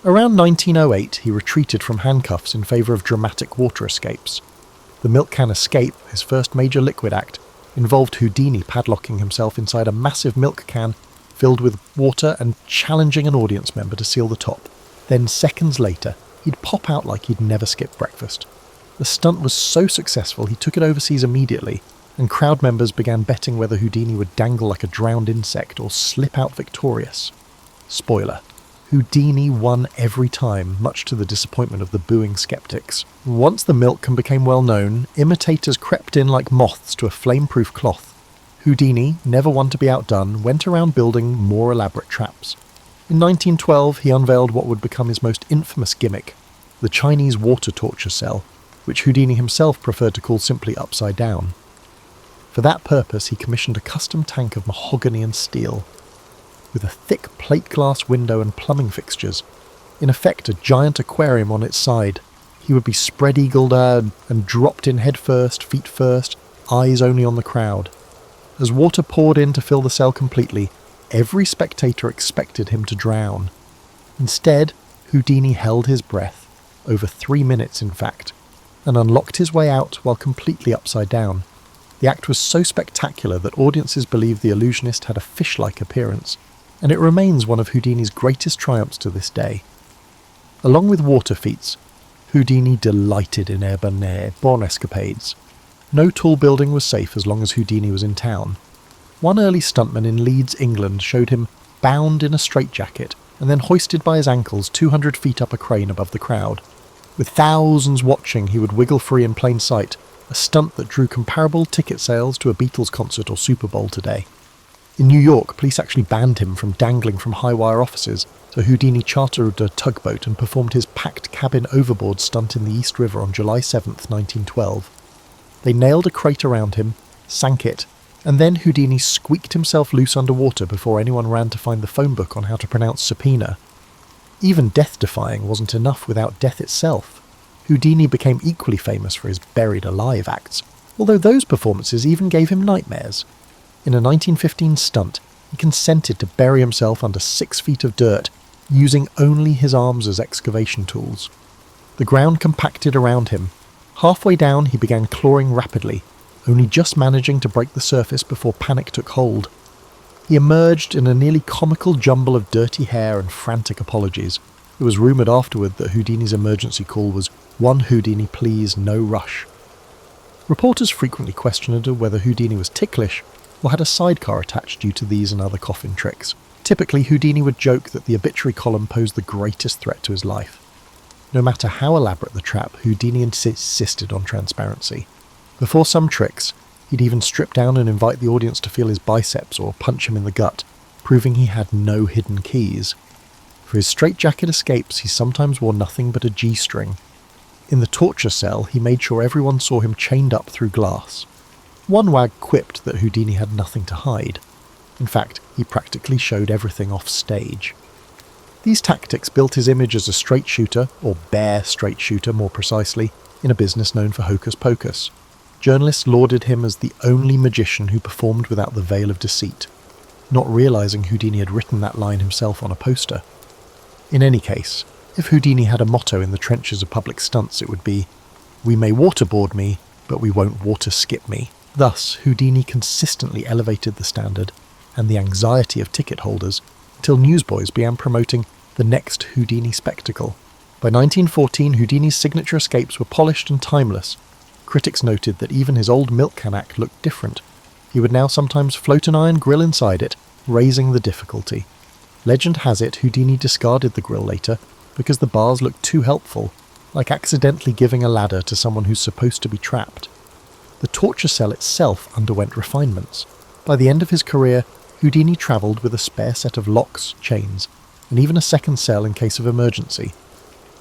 Speaker 1: Around 1908, he retreated from handcuffs in favour of dramatic water escapes. The milk can escape, his first major liquid act, involved Houdini padlocking himself inside a massive milk can filled with water and challenging an audience member to seal the top. Then seconds later, he'd pop out like he'd never skipped breakfast. The stunt was so successful he took it overseas immediately, and crowd members began betting whether Houdini would dangle like a drowned insect or slip out victorious. Spoiler: Houdini won every time, much to the disappointment of the booing skeptics. Once the milk became well known, imitators crept in like moths to a flame-proof cloth. Houdini, never one to be outdone, went around building more elaborate traps. In 1912, he unveiled what would become his most infamous gimmick, the Chinese water torture cell, which Houdini himself preferred to call simply upside down. For that purpose, he commissioned a custom tank of mahogany and steel, with a thick plate glass window and plumbing fixtures, in effect a giant aquarium on its side. He would be spread-eagled and dropped in head first, feet first, eyes only on the crowd. As water poured in to fill the cell completely, every spectator expected him to drown. Instead, Houdini held his breath, over 3 minutes in fact, and unlocked his way out while completely upside down. The act was so spectacular that audiences believed the illusionist had a fish-like appearance, and it remains one of Houdini's greatest triumphs to this day. Along with water feats, Houdini delighted in airborne escapades. No tall building was safe as long as Houdini was in town. One early stuntman in Leeds, England, showed him bound in a straitjacket and then hoisted by his ankles 200 feet up a crane above the crowd. With thousands watching, he would wiggle free in plain sight, a stunt that drew comparable ticket sales to a Beatles concert or Super Bowl today. In New York, police actually banned him from dangling from high-wire offices, so Houdini chartered a tugboat and performed his packed cabin overboard stunt in the East River on July 7th, 1912. They nailed a crate around him, sank it, and then Houdini squeaked himself loose underwater before anyone ran to find the phone book on how to pronounce subpoena. Even death-defying wasn't enough without death itself. Houdini became equally famous for his buried alive acts, although those performances even gave him nightmares. In a 1915 stunt, he consented to bury himself under 6 feet of dirt, using only his arms as excavation tools. The ground compacted around him. Halfway down, he began clawing rapidly, only just managing to break the surface before panic took hold. He emerged in a nearly comical jumble of dirty hair and frantic apologies. It was rumoured afterward that Houdini's emergency call was "One Houdini, please, no rush." Reporters frequently questioned whether Houdini was ticklish or had a sidecar attached due to these and other coffin tricks. Typically, Houdini would joke that the obituary column posed the greatest threat to his life. No matter how elaborate the trap, Houdini insisted on transparency. Before some tricks, he'd even strip down and invite the audience to feel his biceps or punch him in the gut, proving he had no hidden keys. For his straitjacket escapes, he sometimes wore nothing but a G-string. In the torture cell, he made sure everyone saw him chained up through glass. One wag quipped that Houdini had nothing to hide. In fact, he practically showed everything off stage. These tactics built his image as a straight shooter, or bare straight shooter more precisely, in a business known for hocus pocus. Journalists lauded him as the only magician who performed without the veil of deceit, not realizing Houdini had written that line himself on a poster. In any case, if Houdini had a motto in the trenches of public stunts, it would be, "We may waterboard me, but we won't water skip me." Thus, Houdini consistently elevated the standard and the anxiety of ticket holders until newsboys began promoting the next Houdini spectacle. By 1914, Houdini's signature escapes were polished and timeless. Critics noted that even his old milk can act looked different. He would now sometimes float an iron grill inside it, raising the difficulty. Legend has it Houdini discarded the grill later because the bars looked too helpful, like accidentally giving a ladder to someone who's supposed to be trapped. The torture cell itself underwent refinements. By the end of his career, Houdini travelled with a spare set of locks, chains, and even a second cell in case of emergency.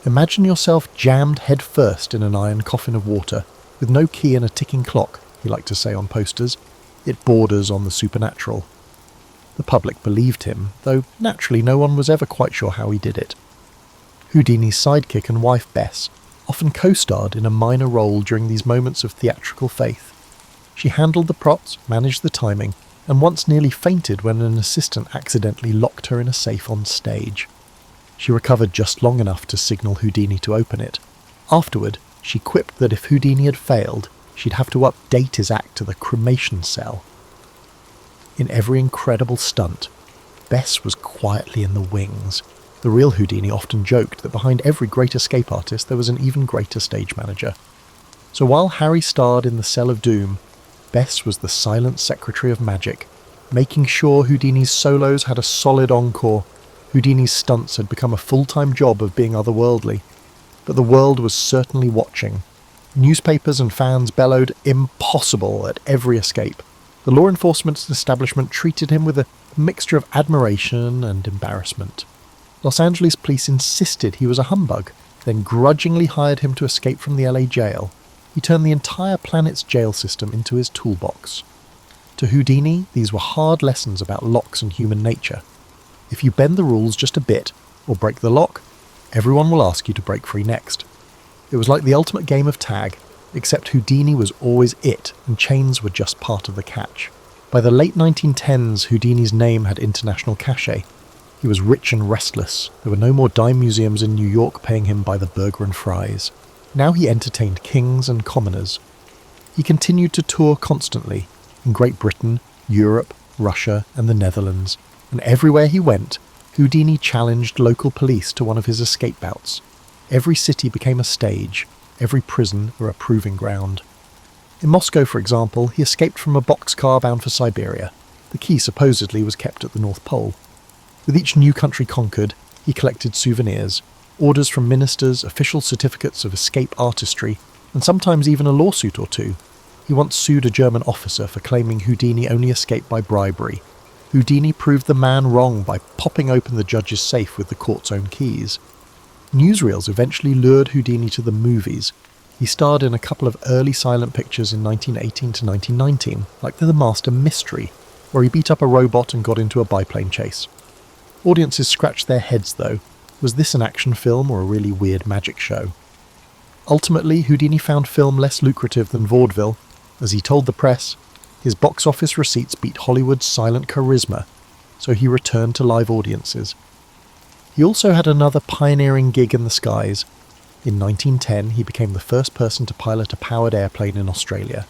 Speaker 1: Imagine yourself jammed head first in an iron coffin of water, with no key and a ticking clock, he liked to say on posters. It borders on the supernatural. The public believed him, though naturally no one was ever quite sure how he did it. Houdini's sidekick and wife Bess often co-starred in a minor role during these moments of theatrical faith. She handled the props, managed the timing, and once nearly fainted when an assistant accidentally locked her in a safe on stage. She recovered just long enough to signal Houdini to open it. Afterward, she quipped that if Houdini had failed, she'd have to update his act to the cremation cell. In every incredible stunt, Bess was quietly in the wings. The real Houdini often joked that behind every great escape artist there was an even greater stage manager. So while Harry starred in the Cell of Doom, Bess was the silent secretary of magic, making sure Houdini's solos had a solid encore. Houdini's stunts had become a full-time job of being otherworldly. But the world was certainly watching. Newspapers and fans bellowed "impossible" at every escape. The law enforcement establishment treated him with a mixture of admiration and embarrassment. Los Angeles police insisted he was a humbug, then grudgingly hired him to escape from the LA jail. He turned the entire planet's jail system into his toolbox. To Houdini, these were hard lessons about locks and human nature. If you bend the rules just a bit, or break the lock, everyone will ask you to break free next. It was like the ultimate game of tag, except Houdini was always it, and chains were just part of the catch. By the late 1910s, Houdini's name had international cachet. He was rich and restless. There were no more dime museums in New York paying him by the burger and fries. Now he entertained kings and commoners. He continued to tour constantly, in Great Britain, Europe, Russia, and the Netherlands, and everywhere he went, Houdini challenged local police to one of his escape bouts. Every city became a stage, every prison a proving ground. In Moscow, for example, he escaped from a boxcar bound for Siberia. The key supposedly was kept at the North Pole. With each new country conquered, he collected souvenirs, orders from ministers, official certificates of escape artistry, and sometimes even a lawsuit or two. He once sued a German officer for claiming Houdini only escaped by bribery. Houdini proved the man wrong by popping open the judge's safe with the court's own keys. Newsreels eventually lured Houdini to the movies. He starred in a couple of early silent pictures in 1918 to 1919, like The Master Mystery, where he beat up a robot and got into a biplane chase. Audiences scratched their heads, though. Was this an action film or a really weird magic show? Ultimately, Houdini found film less lucrative than vaudeville. As he told the press, his box office receipts beat Hollywood's silent charisma, so he returned to live audiences. He also had another pioneering gig in the skies. In 1910, he became the first person to pilot a powered airplane in Australia.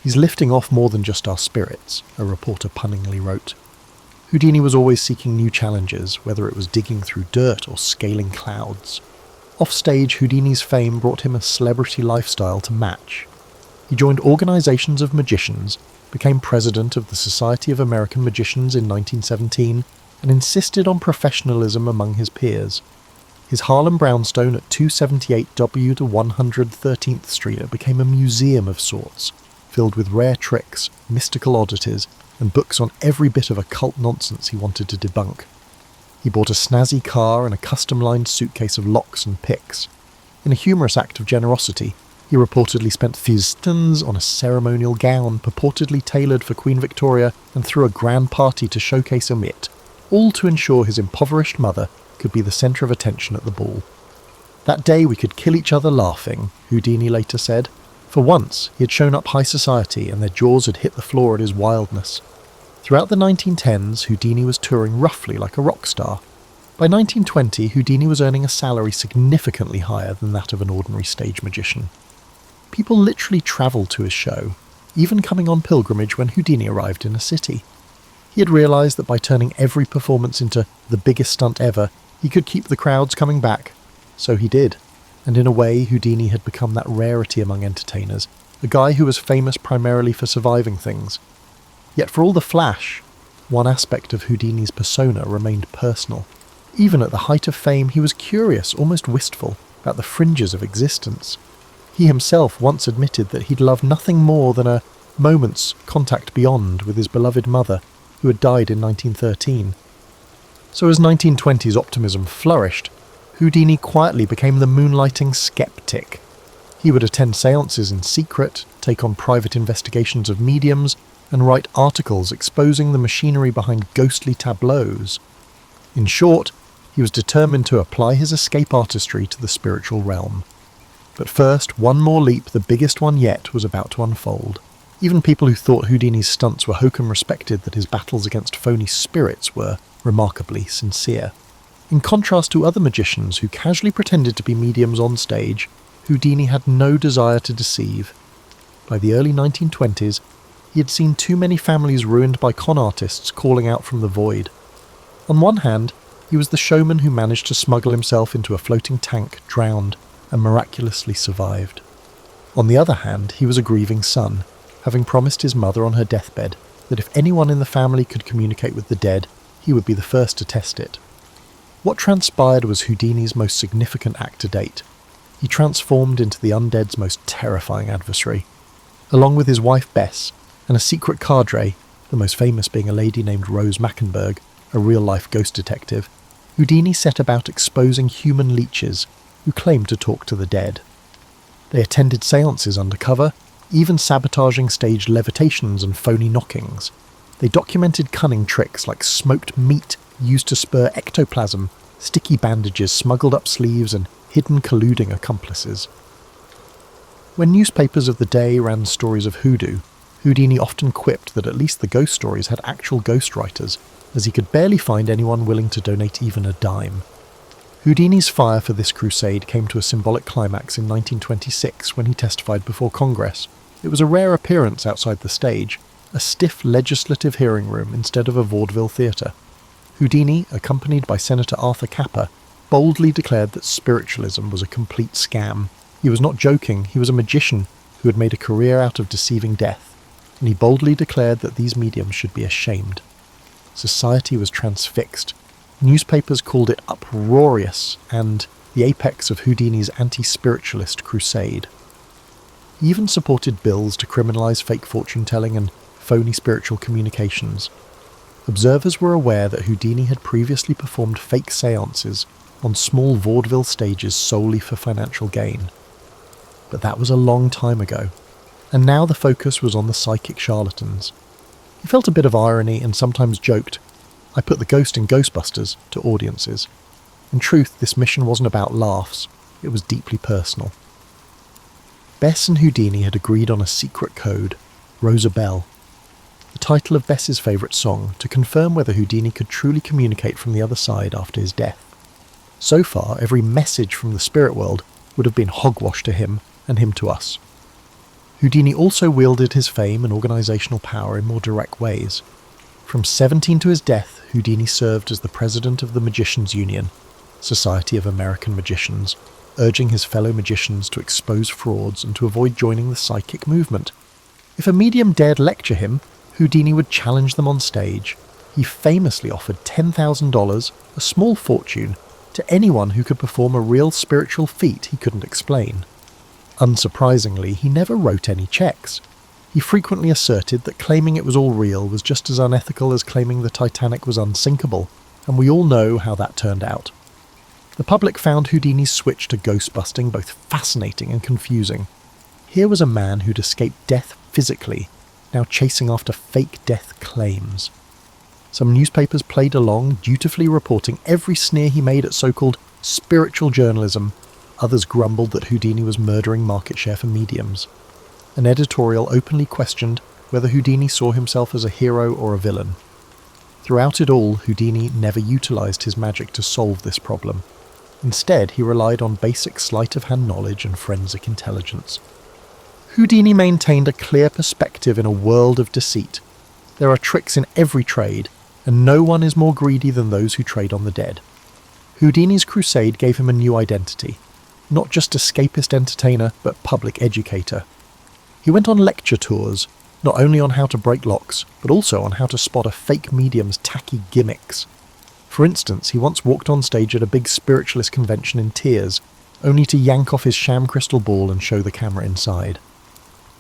Speaker 1: "He's lifting off more than just our spirits," a reporter punningly wrote. Houdini was always seeking new challenges, whether it was digging through dirt or scaling clouds. Offstage, Houdini's fame brought him a celebrity lifestyle to match. He joined organizations of magicians, became president of the Society of American Magicians in 1917, and insisted on professionalism among his peers. His Harlem brownstone at 278 W to 113th Street became a museum of sorts, filled with rare tricks, mystical oddities, and books on every bit of occult nonsense he wanted to debunk. He bought a snazzy car and a custom-lined suitcase of locks and picks. In a humorous act of generosity, He reportedly spent festins on a ceremonial gown purportedly tailored for Queen Victoria and threw a grand party to showcase a mitt, all to ensure his impoverished mother could be the centre of attention at the ball. That day we could kill each other laughing, Houdini later said. For once, he had shown up high society and their jaws had hit the floor at his wildness. Throughout the 1910s, Houdini was touring roughly like a rock star. By 1920, Houdini was earning a salary significantly higher than that of an ordinary stage magician. People literally travelled to his show, even coming on pilgrimage when Houdini arrived in a city. He had realised that by turning every performance into the biggest stunt ever, he could keep the crowds coming back. So he did, and in a way Houdini had become that rarity among entertainers, a guy who was famous primarily for surviving things. Yet for all the flash, one aspect of Houdini's persona remained personal. Even at the height of fame, he was curious, almost wistful, about the fringes of existence. He himself once admitted that he'd love nothing more than a moment's contact beyond with his beloved mother, who had died in 1913. So as 1920s optimism flourished, Houdini quietly became the moonlighting skeptic. He would attend seances in secret, take on private investigations of mediums, and write articles exposing the machinery behind ghostly tableaus. In short, he was determined to apply his escape artistry to the spiritual realm. But first, one more leap, the biggest one yet, was about to unfold. Even people who thought Houdini's stunts were hokum respected that his battles against phony spirits were remarkably sincere. In contrast to other magicians who casually pretended to be mediums on stage, Houdini had no desire to deceive. By the early 1920s, he had seen too many families ruined by con artists calling out from the void. On one hand, he was the showman who managed to smuggle himself into a floating tank, drowned, and miraculously survived. On the other hand, he was a grieving son, having promised his mother on her deathbed that if anyone in the family could communicate with the dead, he would be the first to test it. What transpired was Houdini's most significant act to date. He transformed into the undead's most terrifying adversary. Along with his wife Bess, and a secret cadre, the most famous being a lady named Rose Mackenberg, a real-life ghost detective, Houdini set about exposing human leeches who claimed to talk to the dead. They attended seances undercover, even sabotaging staged levitations and phony knockings. They documented cunning tricks like smoked meat used to spur ectoplasm, sticky bandages smuggled up sleeves, and hidden colluding accomplices. When newspapers of the day ran stories of hoodoo, Houdini often quipped that at least the ghost stories had actual ghostwriters, as he could barely find anyone willing to donate even a dime. Houdini's fire for this crusade came to a symbolic climax in 1926 when he testified before Congress. It was a rare appearance outside the stage, a stiff legislative hearing room instead of a vaudeville theatre. Houdini, accompanied by Senator Arthur Capper, boldly declared that spiritualism was a complete scam. He was not joking, he was a magician who had made a career out of deceiving death, and he boldly declared that these mediums should be ashamed. Society was transfixed. Newspapers called it uproarious and the apex of Houdini's anti-spiritualist crusade. He even supported bills to criminalise fake fortune-telling and phony spiritual communications. Observers were aware that Houdini had previously performed fake séances on small vaudeville stages solely for financial gain. But that was a long time ago, and now the focus was on the psychic charlatans. He felt a bit of irony and sometimes joked, "I put the ghost in Ghostbusters," to audiences. In truth, this mission wasn't about laughs, it was deeply personal. Bess and Houdini had agreed on a secret code, Rosabelle, the title of Bess's favourite song, to confirm whether Houdini could truly communicate from the other side after his death. So far, every message from the spirit world would have been hogwash to him and him to us. Houdini also wielded his fame and organisational power in more direct ways. From 17 to his death, Houdini served as the president of the Magicians' Union, Society of American Magicians, urging his fellow magicians to expose frauds and to avoid joining the psychic movement. If a medium dared lecture him, Houdini would challenge them on stage. He famously offered $10,000, a small fortune, to anyone who could perform a real spiritual feat he couldn't explain. Unsurprisingly, he never wrote any checks. He frequently asserted that claiming it was all real was just as unethical as claiming the Titanic was unsinkable, and we all know how that turned out. The public found Houdini's switch to ghost busting both fascinating and confusing. Here was a man who'd escaped death physically, now chasing after fake death claims. Some newspapers played along, dutifully reporting every sneer he made at so-called spiritual journalism. Others grumbled that Houdini was murdering market share for mediums. An editorial openly questioned whether Houdini saw himself as a hero or a villain. Throughout it all, Houdini never utilised his magic to solve this problem. Instead, he relied on basic sleight-of-hand knowledge and forensic intelligence. Houdini maintained a clear perspective in a world of deceit. There are tricks in every trade, and no one is more greedy than those who trade on the dead. Houdini's crusade gave him a new identity. Not just escapist entertainer, but public educator. He went on lecture tours, not only on how to break locks, but also on how to spot a fake medium's tacky gimmicks. For instance, he once walked on stage at a big spiritualist convention in tears, only to yank off his sham crystal ball and show the camera inside.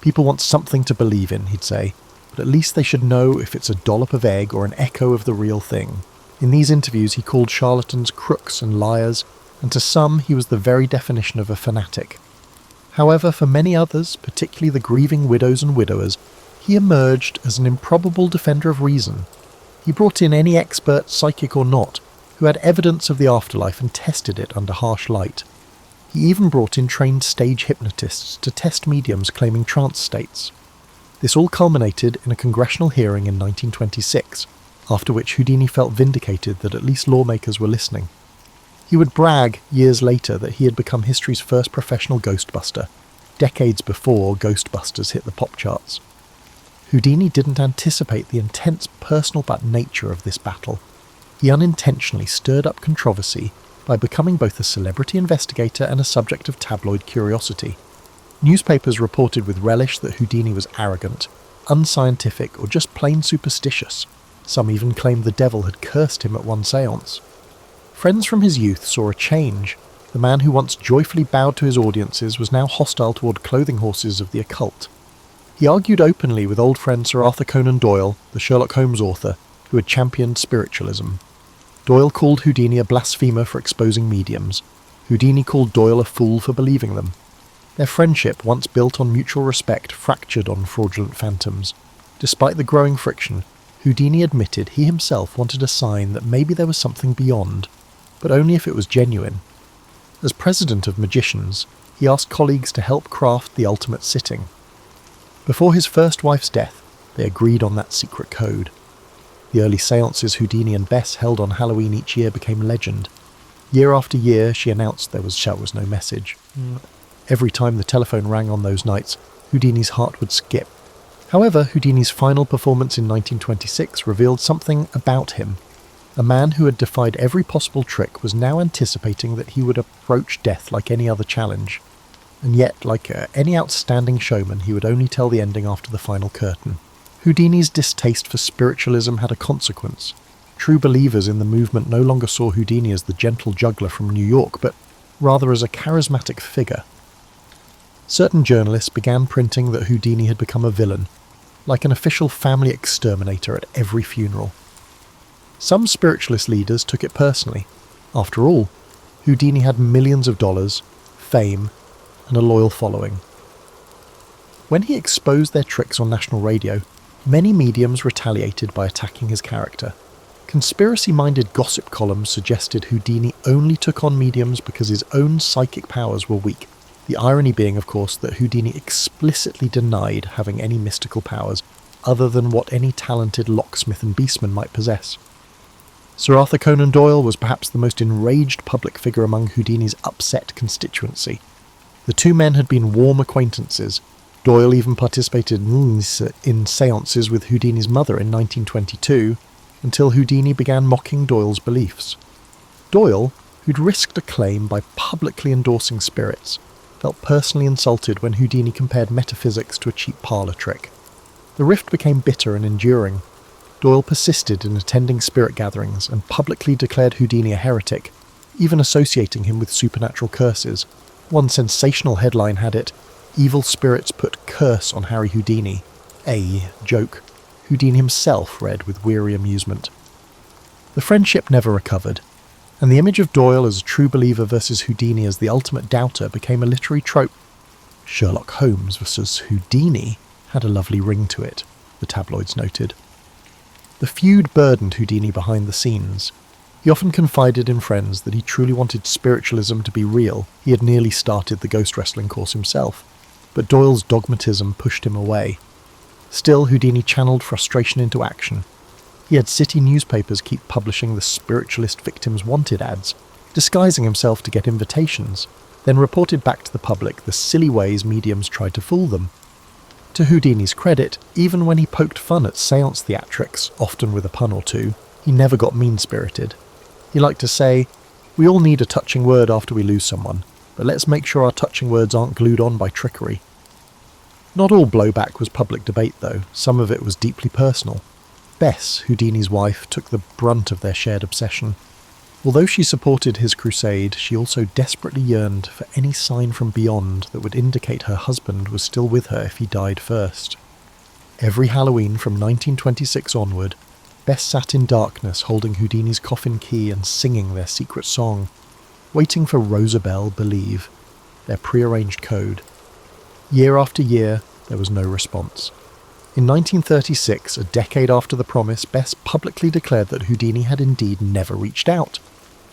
Speaker 1: People want something to believe in, he'd say, but at least they should know if it's a dollop of egg or an echo of the real thing. In these interviews he called charlatans crooks and liars, and to some he was the very definition of a fanatic. However, for many others, particularly the grieving widows and widowers, he emerged as an improbable defender of reason. He brought in any expert, psychic or not, who had evidence of the afterlife and tested it under harsh light. He even brought in trained stage hypnotists to test mediums claiming trance states. This all culminated in a congressional hearing in 1926, after which Houdini felt vindicated that at least lawmakers were listening. He would brag years later that he had become history's first professional ghostbuster, decades before Ghostbusters hit the pop charts. Houdini didn't anticipate the intense personal nature of this battle. He unintentionally stirred up controversy by becoming both a celebrity investigator and a subject of tabloid curiosity. Newspapers reported with relish that Houdini was arrogant, unscientific, or just plain superstitious. Some even claimed the devil had cursed him at one séance. Friends from his youth saw a change. The man who once joyfully bowed to his audiences was now hostile toward clothing horses of the occult. He argued openly with old friend Sir Arthur Conan Doyle, the Sherlock Holmes author, who had championed spiritualism. Doyle called Houdini a blasphemer for exposing mediums. Houdini called Doyle a fool for believing them. Their friendship, once built on mutual respect, fractured on fraudulent phantoms. Despite the growing friction, Houdini admitted he himself wanted a sign that maybe there was something beyond, but only if it was genuine. As president of magicians, he asked colleagues to help craft the ultimate sitting. Before his first wife's death, they agreed on that secret code. The early séances Houdini and Bess held on Halloween each year became legend. Year after year, she announced there was no message. Every time the telephone rang on those nights, Houdini's heart would skip. However, Houdini's final performance in 1926 revealed something about him. A man who had defied every possible trick was now anticipating that he would approach death like any other challenge. And yet, like any outstanding showman, he would only tell the ending after the final curtain. Houdini's distaste for spiritualism had a consequence. True believers in the movement no longer saw Houdini as the gentle juggler from New York, but rather as a charismatic figure. Certain journalists began printing that Houdini had become a villain, like an official family exterminator at every funeral. Some spiritualist leaders took it personally. After all, Houdini had millions of dollars, fame, and a loyal following. When he exposed their tricks on national radio, many mediums retaliated by attacking his character. Conspiracy-minded gossip columns suggested Houdini only took on mediums because his own psychic powers were weak. The irony being, of course, that Houdini explicitly denied having any mystical powers other than what any talented locksmith and beastman might possess. Sir Arthur Conan Doyle was perhaps the most enraged public figure among Houdini's upset constituency. The two men had been warm acquaintances. Doyle even participated in séances with Houdini's mother in 1922, until Houdini began mocking Doyle's beliefs. Doyle, who'd risked a claim by publicly endorsing spirits, felt personally insulted when Houdini compared metaphysics to a cheap parlour trick. The rift became bitter and enduring. Doyle persisted in attending spirit gatherings and publicly declared Houdini a heretic, even associating him with supernatural curses. One sensational headline had it, "Evil spirits put curse on Harry Houdini." A joke Houdini himself read with weary amusement. The friendship never recovered, and the image of Doyle as a true believer versus Houdini as the ultimate doubter became a literary trope. Sherlock Holmes versus Houdini had a lovely ring to it, the tabloids noted. The feud burdened Houdini behind the scenes. He often confided in friends that he truly wanted spiritualism to be real. He had nearly started the ghost wrestling course himself, but Doyle's dogmatism pushed him away. Still, Houdini channeled frustration into action. He had city newspapers keep publishing the spiritualist victims wanted ads, disguising himself to get invitations, then reported back to the public the silly ways mediums tried to fool them. To Houdini's credit, even when he poked fun at seance theatrics, often with a pun or two, he never got mean-spirited. He liked to say, "We all need a touching word after we lose someone, but let's make sure our touching words aren't glued on by trickery." Not all blowback was public debate, though. Some of it was deeply personal. Bess, Houdini's wife, took the brunt of their shared obsession. Although she supported his crusade, she also desperately yearned for any sign from beyond that would indicate her husband was still with her if he died first. Every Halloween from 1926 onward, Bess sat in darkness holding Houdini's coffin key and singing their secret song, waiting for Rosabelle Believe, their prearranged code. Year after year, there was no response. In 1936, a decade after the promise, Bess publicly declared that Houdini had indeed never reached out.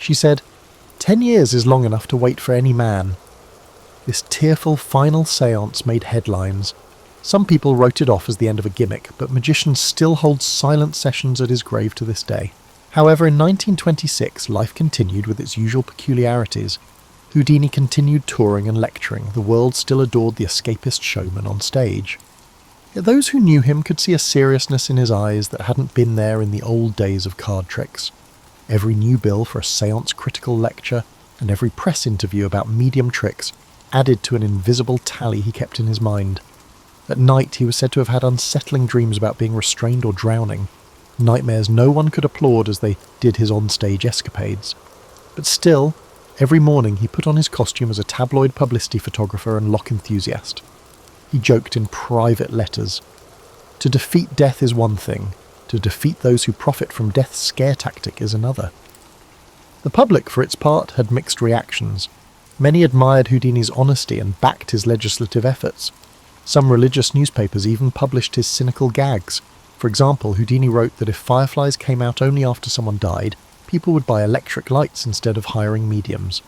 Speaker 1: She said, "10 years is long enough to wait for any man." This tearful final séance made headlines. Some people wrote it off as the end of a gimmick, but magicians still hold silent sessions at his grave to this day. However, in 1926, life continued with its usual peculiarities. Houdini continued touring and lecturing. The world still adored the escapist showman on stage. Yet those who knew him could see a seriousness in his eyes that hadn't been there in the old days of card tricks. Every new bill for a séance-critical lecture and every press interview about medium tricks added to an invisible tally he kept in his mind. At night he was said to have had unsettling dreams about being restrained or drowning, nightmares no one could applaud as they did his on-stage escapades. But still, every morning he put on his costume as a tabloid publicity photographer and lock enthusiast. He joked in private letters. To defeat death is one thing, to defeat those who profit from death's scare tactic is another. The public, for its part, had mixed reactions. Many admired Houdini's honesty and backed his legislative efforts. Some religious newspapers even published his cynical gags. For example, Houdini wrote that if fireflies came out only after someone died, people would buy electric lights instead of hiring mediums.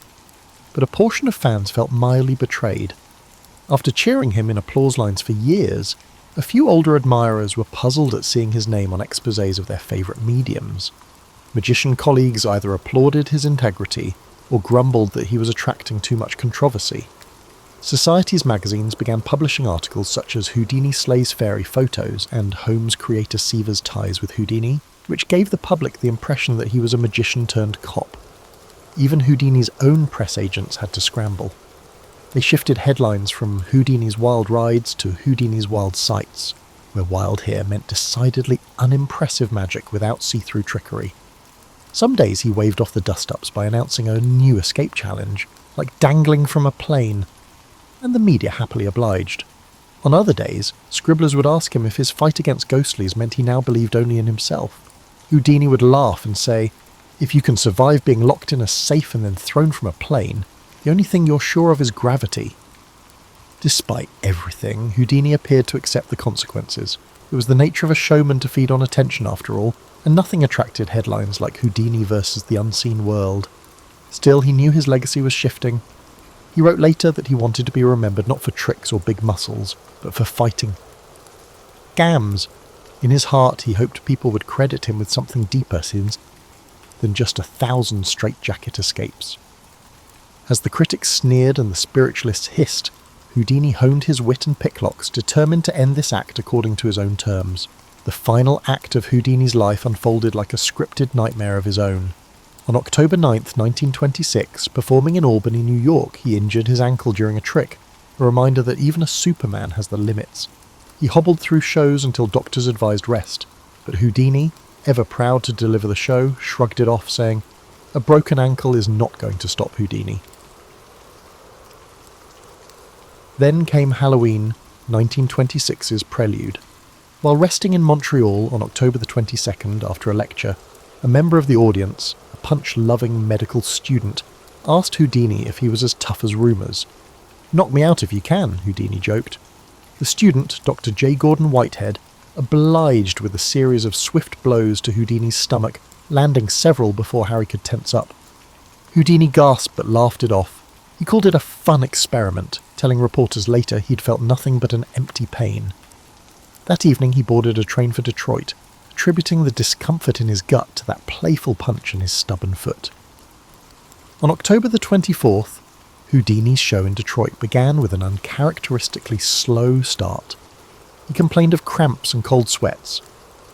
Speaker 1: But a portion of fans felt mildly betrayed. After cheering him in applause lines for years, a few older admirers were puzzled at seeing his name on exposés of their favourite mediums. Magician colleagues either applauded his integrity or grumbled that he was attracting too much controversy. Society's magazines began publishing articles such as Houdini Slays Fairy Photos and Holmes creator Seaver's Ties with Houdini, which gave the public the impression that he was a magician turned cop. Even Houdini's own press agents had to scramble. They shifted headlines from Houdini's Wild Rides to Houdini's Wild Sights, where wild here meant decidedly unimpressive magic without see-through trickery. Some days he waved off the dust-ups by announcing a new escape challenge, like dangling from a plane, and the media happily obliged. On other days, scribblers would ask him if his fight against ghostlies meant he now believed only in himself. Houdini would laugh and say, "If you can survive being locked in a safe and then thrown from a plane, the only thing you're sure of is gravity." Despite everything, Houdini appeared to accept the consequences. It was the nature of a showman to feed on attention after all, and nothing attracted headlines like Houdini versus the unseen world. Still, he knew his legacy was shifting. He wrote later that he wanted to be remembered not for tricks or big muscles, but for fighting. Gams. In his heart, he hoped people would credit him with something deeper than just 1,000 straitjacket escapes. As the critics sneered and the spiritualists hissed, Houdini honed his wit and picklocks, determined to end this act according to his own terms. The final act of Houdini's life unfolded like a scripted nightmare of his own. On October 9th, 1926, performing in Albany, New York, he injured his ankle during a trick, a reminder that even a Superman has the limits. He hobbled through shows until doctors advised rest, but Houdini, ever proud to deliver the show, shrugged it off, saying, "A broken ankle is not going to stop Houdini." Then came Halloween, 1926's prelude. While resting in Montreal on October the 22nd after a lecture, a member of the audience, punch-loving medical student, asked Houdini if he was as tough as rumours. "Knock me out if you can," Houdini joked. The student, Dr. J. Gordon Whitehead, obliged with a series of swift blows to Houdini's stomach, landing several before Harry could tense up. Houdini gasped but laughed it off. He called it a fun experiment, telling reporters later he'd felt nothing but an empty pain. That evening he boarded a train for Detroit, attributing the discomfort in his gut to that playful punch in his stubborn foot. On October the 24th, Houdini's show in Detroit began with an uncharacteristically slow start. He complained of cramps and cold sweats.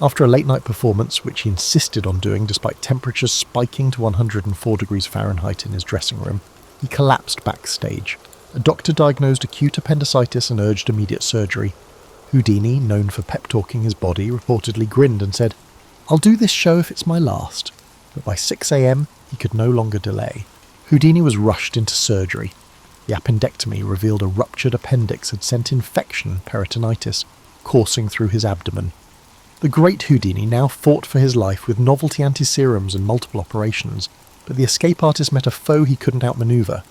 Speaker 1: After a late-night performance, which he insisted on doing despite temperatures spiking to 104 degrees Fahrenheit in his dressing room, he collapsed backstage. A doctor diagnosed acute appendicitis and urged immediate surgery. Houdini, known for pep-talking his body, reportedly grinned and said, "I'll do this show if it's my last." But by 6 a.m, he could no longer delay. Houdini was rushed into surgery. The appendectomy revealed a ruptured appendix had sent infection, peritonitis, coursing through his abdomen. The great Houdini now fought for his life with novelty anti-serums and multiple operations, but the escape artist met a foe he couldn't outmaneuver.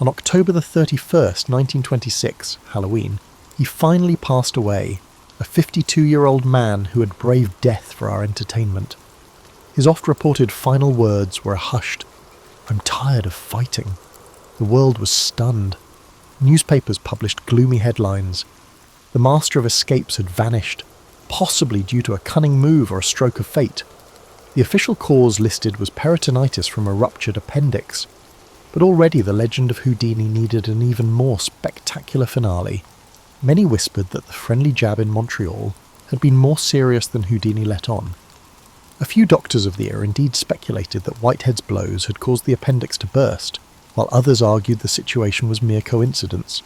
Speaker 1: On October the 31st, 1926, Halloween, he finally passed away, a 52-year-old man who had braved death for our entertainment. His oft-reported final words were a hushed, "I'm tired of fighting." The world was stunned. Newspapers published gloomy headlines. The master of escapes had vanished, possibly due to a cunning move or a stroke of fate. The official cause listed was peritonitis from a ruptured appendix, but already the legend of Houdini needed an even more spectacular finale. Many whispered that the friendly jab in Montreal had been more serious than Houdini let on. A few doctors of the era indeed speculated that Whitehead's blows had caused the appendix to burst, while others argued the situation was mere coincidence.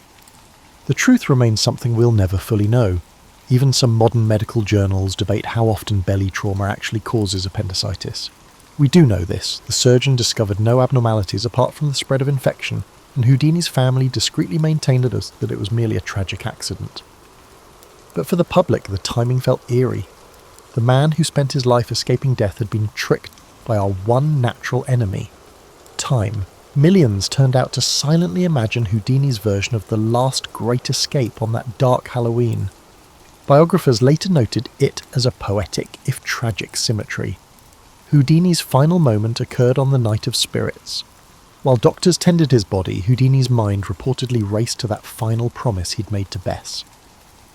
Speaker 1: The truth remains something we'll never fully know. Even some modern medical journals debate how often belly trauma actually causes appendicitis. We do know this. The surgeon discovered no abnormalities apart from the spread of infection, and Houdini's family discreetly maintained to us that it was merely a tragic accident. But for the public, the timing felt eerie. The man who spent his life escaping death had been tricked by our one natural enemy, time. Millions turned out to silently imagine Houdini's version of the last great escape on that dark Halloween. Biographers later noted it as a poetic, if tragic, symmetry. Houdini's final moment occurred on the Night of Spirits. While doctors tended his body, Houdini's mind reportedly raced to that final promise he'd made to Bess.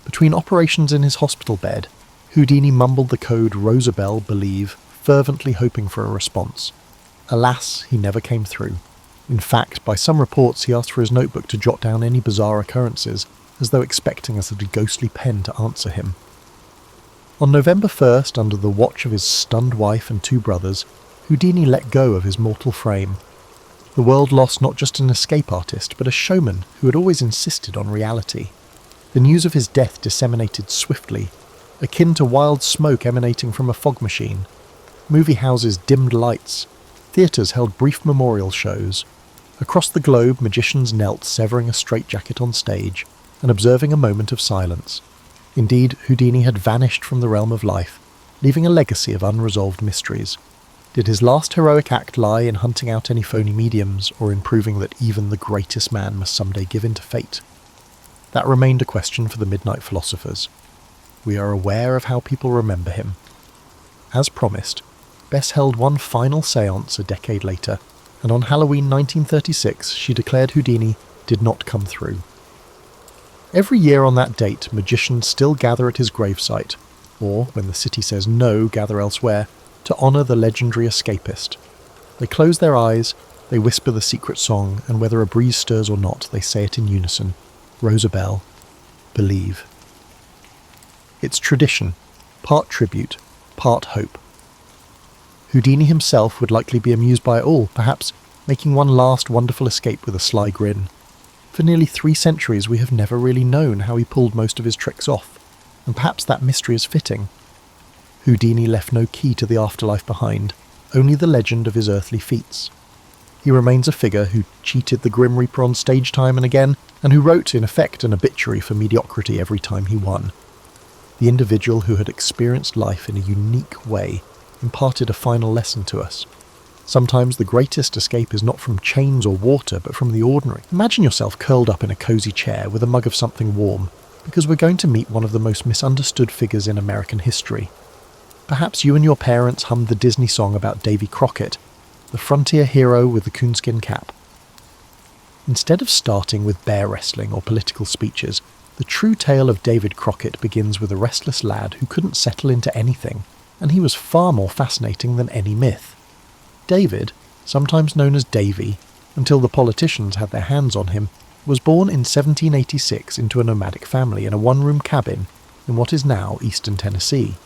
Speaker 1: Between operations in his hospital bed, Houdini mumbled the code Rosabelle, believe, fervently hoping for a response. Alas, he never came through. In fact, by some reports he asked for his notebook to jot down any bizarre occurrences, as though expecting us at a ghostly pen to answer him. On November 1st, under the watch of his stunned wife and 2 brothers, Houdini let go of his mortal frame. The world lost not just an escape artist, but a showman who had always insisted on reality. The news of his death disseminated swiftly, akin to wild smoke emanating from a fog machine. Movie houses dimmed lights. Theatres held brief memorial shows. Across the globe, magicians knelt, severing a straitjacket on stage, and observing a moment of silence. Indeed, Houdini had vanished from the realm of life, leaving a legacy of unresolved mysteries. Did his last heroic act lie in hunting out any phony mediums, or in proving that even the greatest man must someday give in to fate? That remained a question for the midnight philosophers. We are aware of how people remember him. As promised, Bess held one final séance a decade later, and on Halloween 1936 she declared Houdini did not come through. Every year on that date, magicians still gather at his gravesite, or, when the city says no, gather elsewhere, to honour the legendary escapist. They close their eyes, they whisper the secret song, and whether a breeze stirs or not, they say it in unison. Rosabelle, believe. It's tradition, part tribute, part hope. Houdini himself would likely be amused by it all, perhaps making one last wonderful escape with a sly grin. For nearly 3 centuries we have never really known how he pulled most of his tricks off, and perhaps that mystery is fitting. Houdini left no key to the afterlife behind, only the legend of his earthly feats. He remains a figure who cheated the Grim Reaper on stage time and again, and who wrote, in effect, an obituary for mediocrity every time he won. The individual who had experienced life in a unique way imparted a final lesson to us. Sometimes the greatest escape is not from chains or water, but from the ordinary. Imagine yourself curled up in a cozy chair with a mug of something warm, because we're going to meet one of the most misunderstood figures in American history. Perhaps you and your parents hummed the Disney song about Davy Crockett, the frontier hero with the coonskin cap. Instead of starting with bear wrestling or political speeches, the true tale of David Crockett begins with a restless lad who couldn't settle into anything, and he was far more fascinating than any myth. David, sometimes known as Davy, until the politicians had their hands on him, was born in 1786 into a nomadic family in a one-room cabin in what is now eastern Tennessee.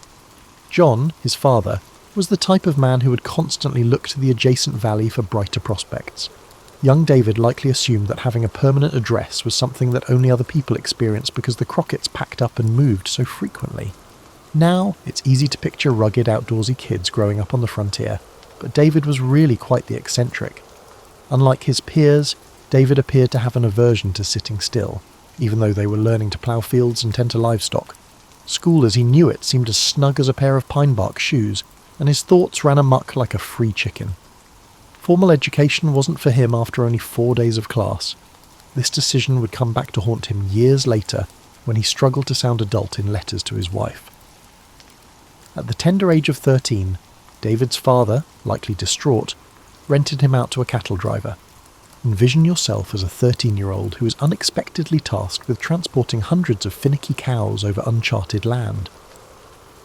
Speaker 1: John, his father, was the type of man who would constantly look to the adjacent valley for brighter prospects. Young David likely assumed that having a permanent address was something that only other people experienced because the Crocketts packed up and moved so frequently. Now, it's easy to picture rugged, outdoorsy kids growing up on the frontier, but David was really quite the eccentric. Unlike his peers, David appeared to have an aversion to sitting still, even though they were learning to plough fields and tend to livestock. School as he knew it seemed as snug as a pair of pine bark shoes, and his thoughts ran amok like a free chicken. Formal education wasn't for him after only 4 days of class. This decision would come back to haunt him years later when he struggled to sound adult in letters to his wife. At the tender age of 13, David's father, likely distraught, rented him out to a cattle driver. Envision yourself as a 13-year-old who is unexpectedly tasked with transporting hundreds of finicky cows over uncharted land.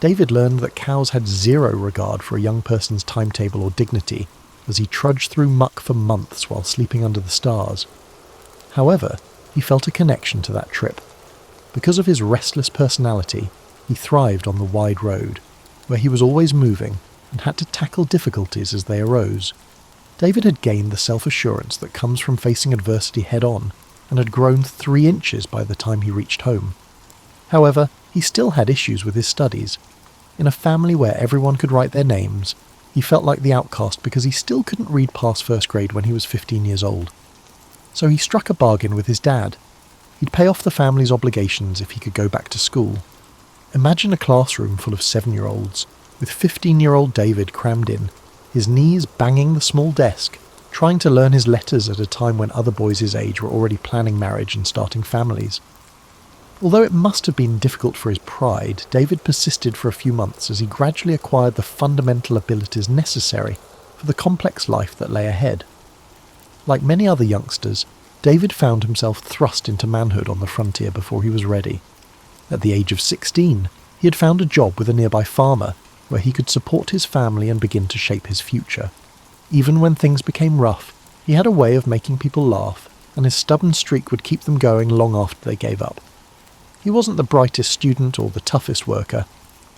Speaker 1: David learned that cows had zero regard for a young person's timetable or dignity as he trudged through muck for months while sleeping under the stars. However, he felt a connection to that trip. Because of his restless personality, he thrived on the wide road, where he was always moving and had to tackle difficulties as they arose. David had gained the self-assurance that comes from facing adversity head-on, and had grown 3 inches by the time he reached home. However, he still had issues with his studies. In a family where everyone could write their names, he felt like the outcast because he still couldn't read past first grade when he was 15 years old. So he struck a bargain with his dad. He'd pay off the family's obligations if he could go back to school. Imagine a classroom full of 7-year-olds, with 15-year-old David crammed in, his knees banging the small desk, trying to learn his letters at a time when other boys his age were already planning marriage and starting families. Although it must have been difficult for his pride, David persisted for a few months as he gradually acquired the fundamental abilities necessary for the complex life that lay ahead. Like many other youngsters, David found himself thrust into manhood on the frontier before he was ready. At the age of 16, he had found a job with a nearby farmer, where he could support his family and begin to shape his future. Even when things became rough, he had a way of making people laugh, and his stubborn streak would keep them going long after they gave up. He wasn't the brightest student or the toughest worker,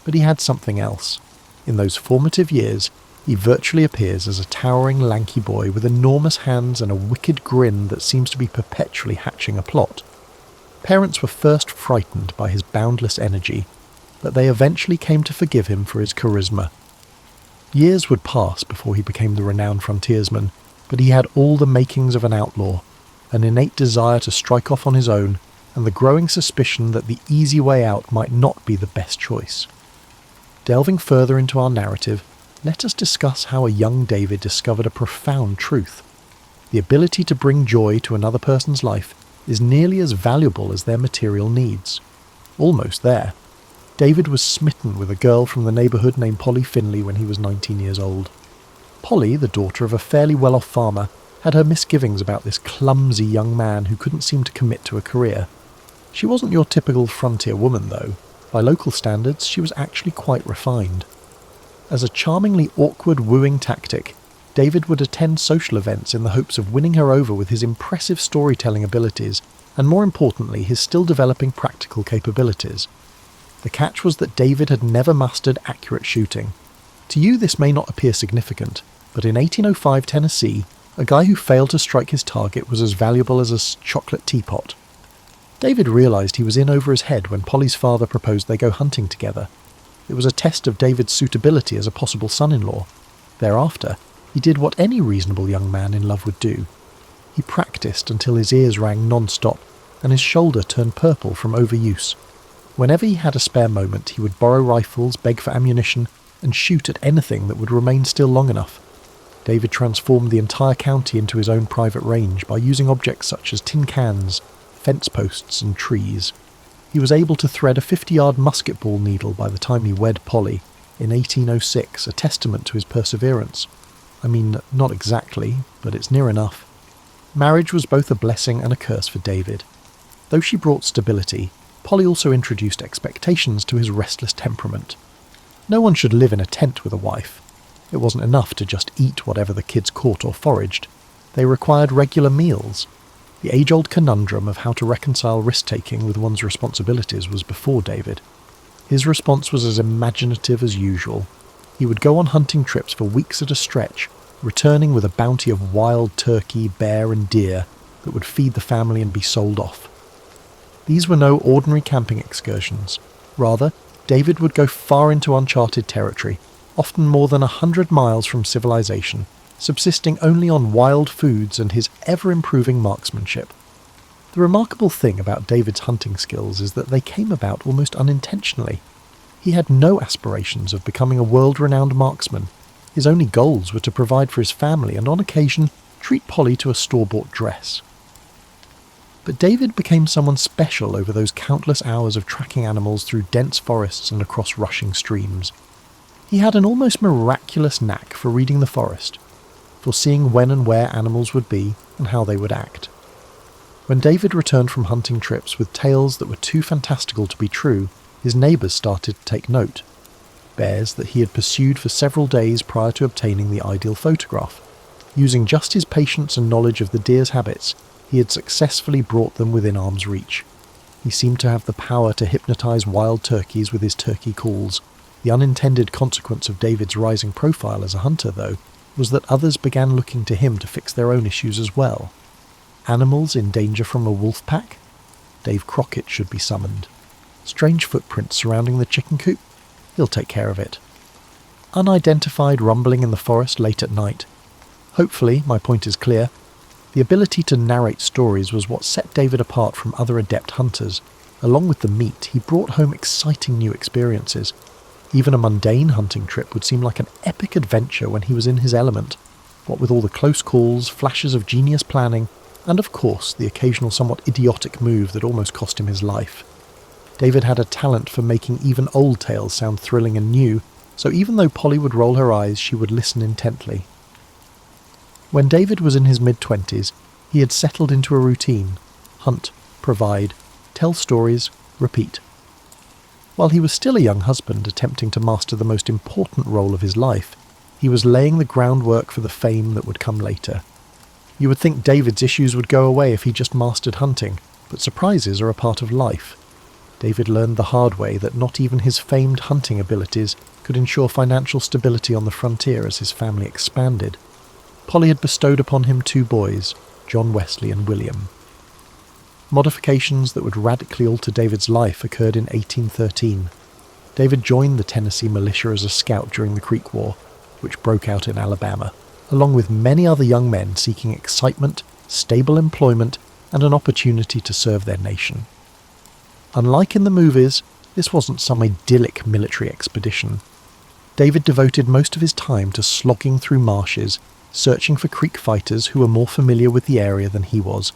Speaker 1: but he had something else. In those formative years, he virtually appears as a towering, lanky boy with enormous hands and a wicked grin that seems to be perpetually hatching a plot. Parents were first frightened by his boundless energy, but they eventually came to forgive him for his charisma. Years would pass before he became the renowned frontiersman, but he had all the makings of an outlaw, an innate desire to strike off on his own, and the growing suspicion that the easy way out might not be the best choice. Delving further into our narrative, let us discuss how a young David discovered a profound truth. The ability to bring joy to another person's life is nearly as valuable as their material needs. Almost there. David was smitten with a girl from the neighbourhood named Polly Finley when he was 19 years old. Polly, the daughter of a fairly well-off farmer, had her misgivings about this clumsy young man who couldn't seem to commit to a career. She wasn't your typical frontier woman, though. By local standards, she was actually quite refined. As a charmingly awkward wooing tactic, David would attend social events in the hopes of winning her over with his impressive storytelling abilities, and more importantly, his still developing practical capabilities. The catch was that David had never mastered accurate shooting. To you this may not appear significant, but in 1805 Tennessee, a guy who failed to strike his target was as valuable as a chocolate teapot. David realised he was in over his head when Polly's father proposed they go hunting together. It was a test of David's suitability as a possible son-in-law. Thereafter, he did what any reasonable young man in love would do. He practised until his ears rang non-stop and his shoulder turned purple from overuse. Whenever he had a spare moment, he would borrow rifles, beg for ammunition, and shoot at anything that would remain still long enough. David transformed the entire county into his own private range by using objects such as tin cans, fence posts and trees. He was able to thread a 50-yard musket ball needle by the time he wed Polly in 1806, a testament to his perseverance. I mean, not exactly, but it's near enough. Marriage was both a blessing and a curse for David. Though she brought stability, Polly also introduced expectations to his restless temperament. No one should live in a tent with a wife. It wasn't enough to just eat whatever the kids caught or foraged. They required regular meals. The age-old conundrum of how to reconcile risk-taking with one's responsibilities was before David. His response was as imaginative as usual. He would go on hunting trips for weeks at a stretch, returning with a bounty of wild turkey, bear and deer that would feed the family and be sold off. These were no ordinary camping excursions. Rather, David would go far into uncharted territory, often more than 100 miles from civilization, subsisting only on wild foods and his ever-improving marksmanship. The remarkable thing about David's hunting skills is that they came about almost unintentionally. He had no aspirations of becoming a world-renowned marksman. His only goals were to provide for his family and, on occasion, treat Polly to a store-bought dress. But David became someone special over those countless hours of tracking animals through dense forests and across rushing streams. He had an almost miraculous knack for reading the forest, for seeing when and where animals would be and how they would act. When David returned from hunting trips with tales that were too fantastical to be true, his neighbours started to take note. Bears that he had pursued for several days prior to obtaining the ideal photograph. Using just his patience and knowledge of the deer's habits, he had successfully brought them within arm's reach. He seemed to have the power to hypnotise wild turkeys with his turkey calls. The unintended consequence of David's rising profile as a hunter, though, was that others began looking to him to fix their own issues as well. Animals in danger from a wolf pack? Dave Crockett should be summoned. Strange footprints surrounding the chicken coop? He'll take care of it. Unidentified rumbling in the forest late at night? Hopefully, my point is clear. The ability to narrate stories was what set David apart from other adept hunters. Along with the meat, he brought home exciting new experiences. Even a mundane hunting trip would seem like an epic adventure when he was in his element, what with all the close calls, flashes of genius planning, and of course the occasional somewhat idiotic move that almost cost him his life. David had a talent for making even old tales sound thrilling and new, so even though Polly would roll her eyes, she would listen intently. When David was in his mid-20s, he had settled into a routine: hunt, provide, tell stories, repeat. While he was still a young husband attempting to master the most important role of his life, he was laying the groundwork for the fame that would come later. You would think David's issues would go away if he just mastered hunting, but surprises are a part of life. David learned the hard way that not even his famed hunting abilities could ensure financial stability on the frontier as his family expanded. Polly had bestowed upon him 2 boys, John Wesley and William. Modifications that would radically alter David's life occurred in 1813. David joined the Tennessee militia as a scout during the Creek War, which broke out in Alabama, along with many other young men seeking excitement, stable employment, and an opportunity to serve their nation. Unlike in the movies, this wasn't some idyllic military expedition. David devoted most of his time to slogging through marshes, searching for Creek fighters who were more familiar with the area than he was,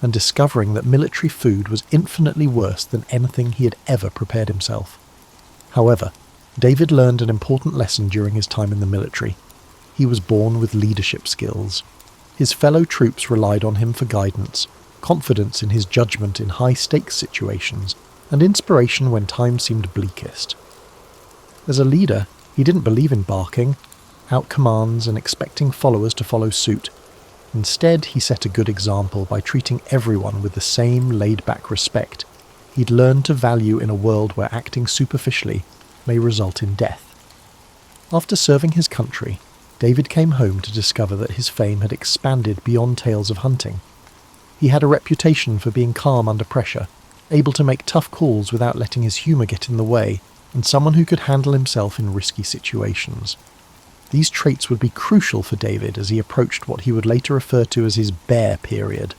Speaker 1: and discovering that military food was infinitely worse than anything he had ever prepared himself. However, David learned an important lesson during his time in the military. He was born with leadership skills. His fellow troops relied on him for guidance, confidence in his judgment in high-stakes situations, and inspiration when times seemed bleakest. As a leader, he didn't believe in barking, out commands, and expecting followers to follow suit. Instead, he set a good example by treating everyone with the same laid-back respect he'd learned to value in a world where acting superficially may result in death. After serving his country, David came home to discover that his fame had expanded beyond tales of hunting. He had a reputation for being calm under pressure, able to make tough calls without letting his humour get in the way, and someone who could handle himself in risky situations. These traits would be crucial for David as he approached what he would later refer to as his bear period.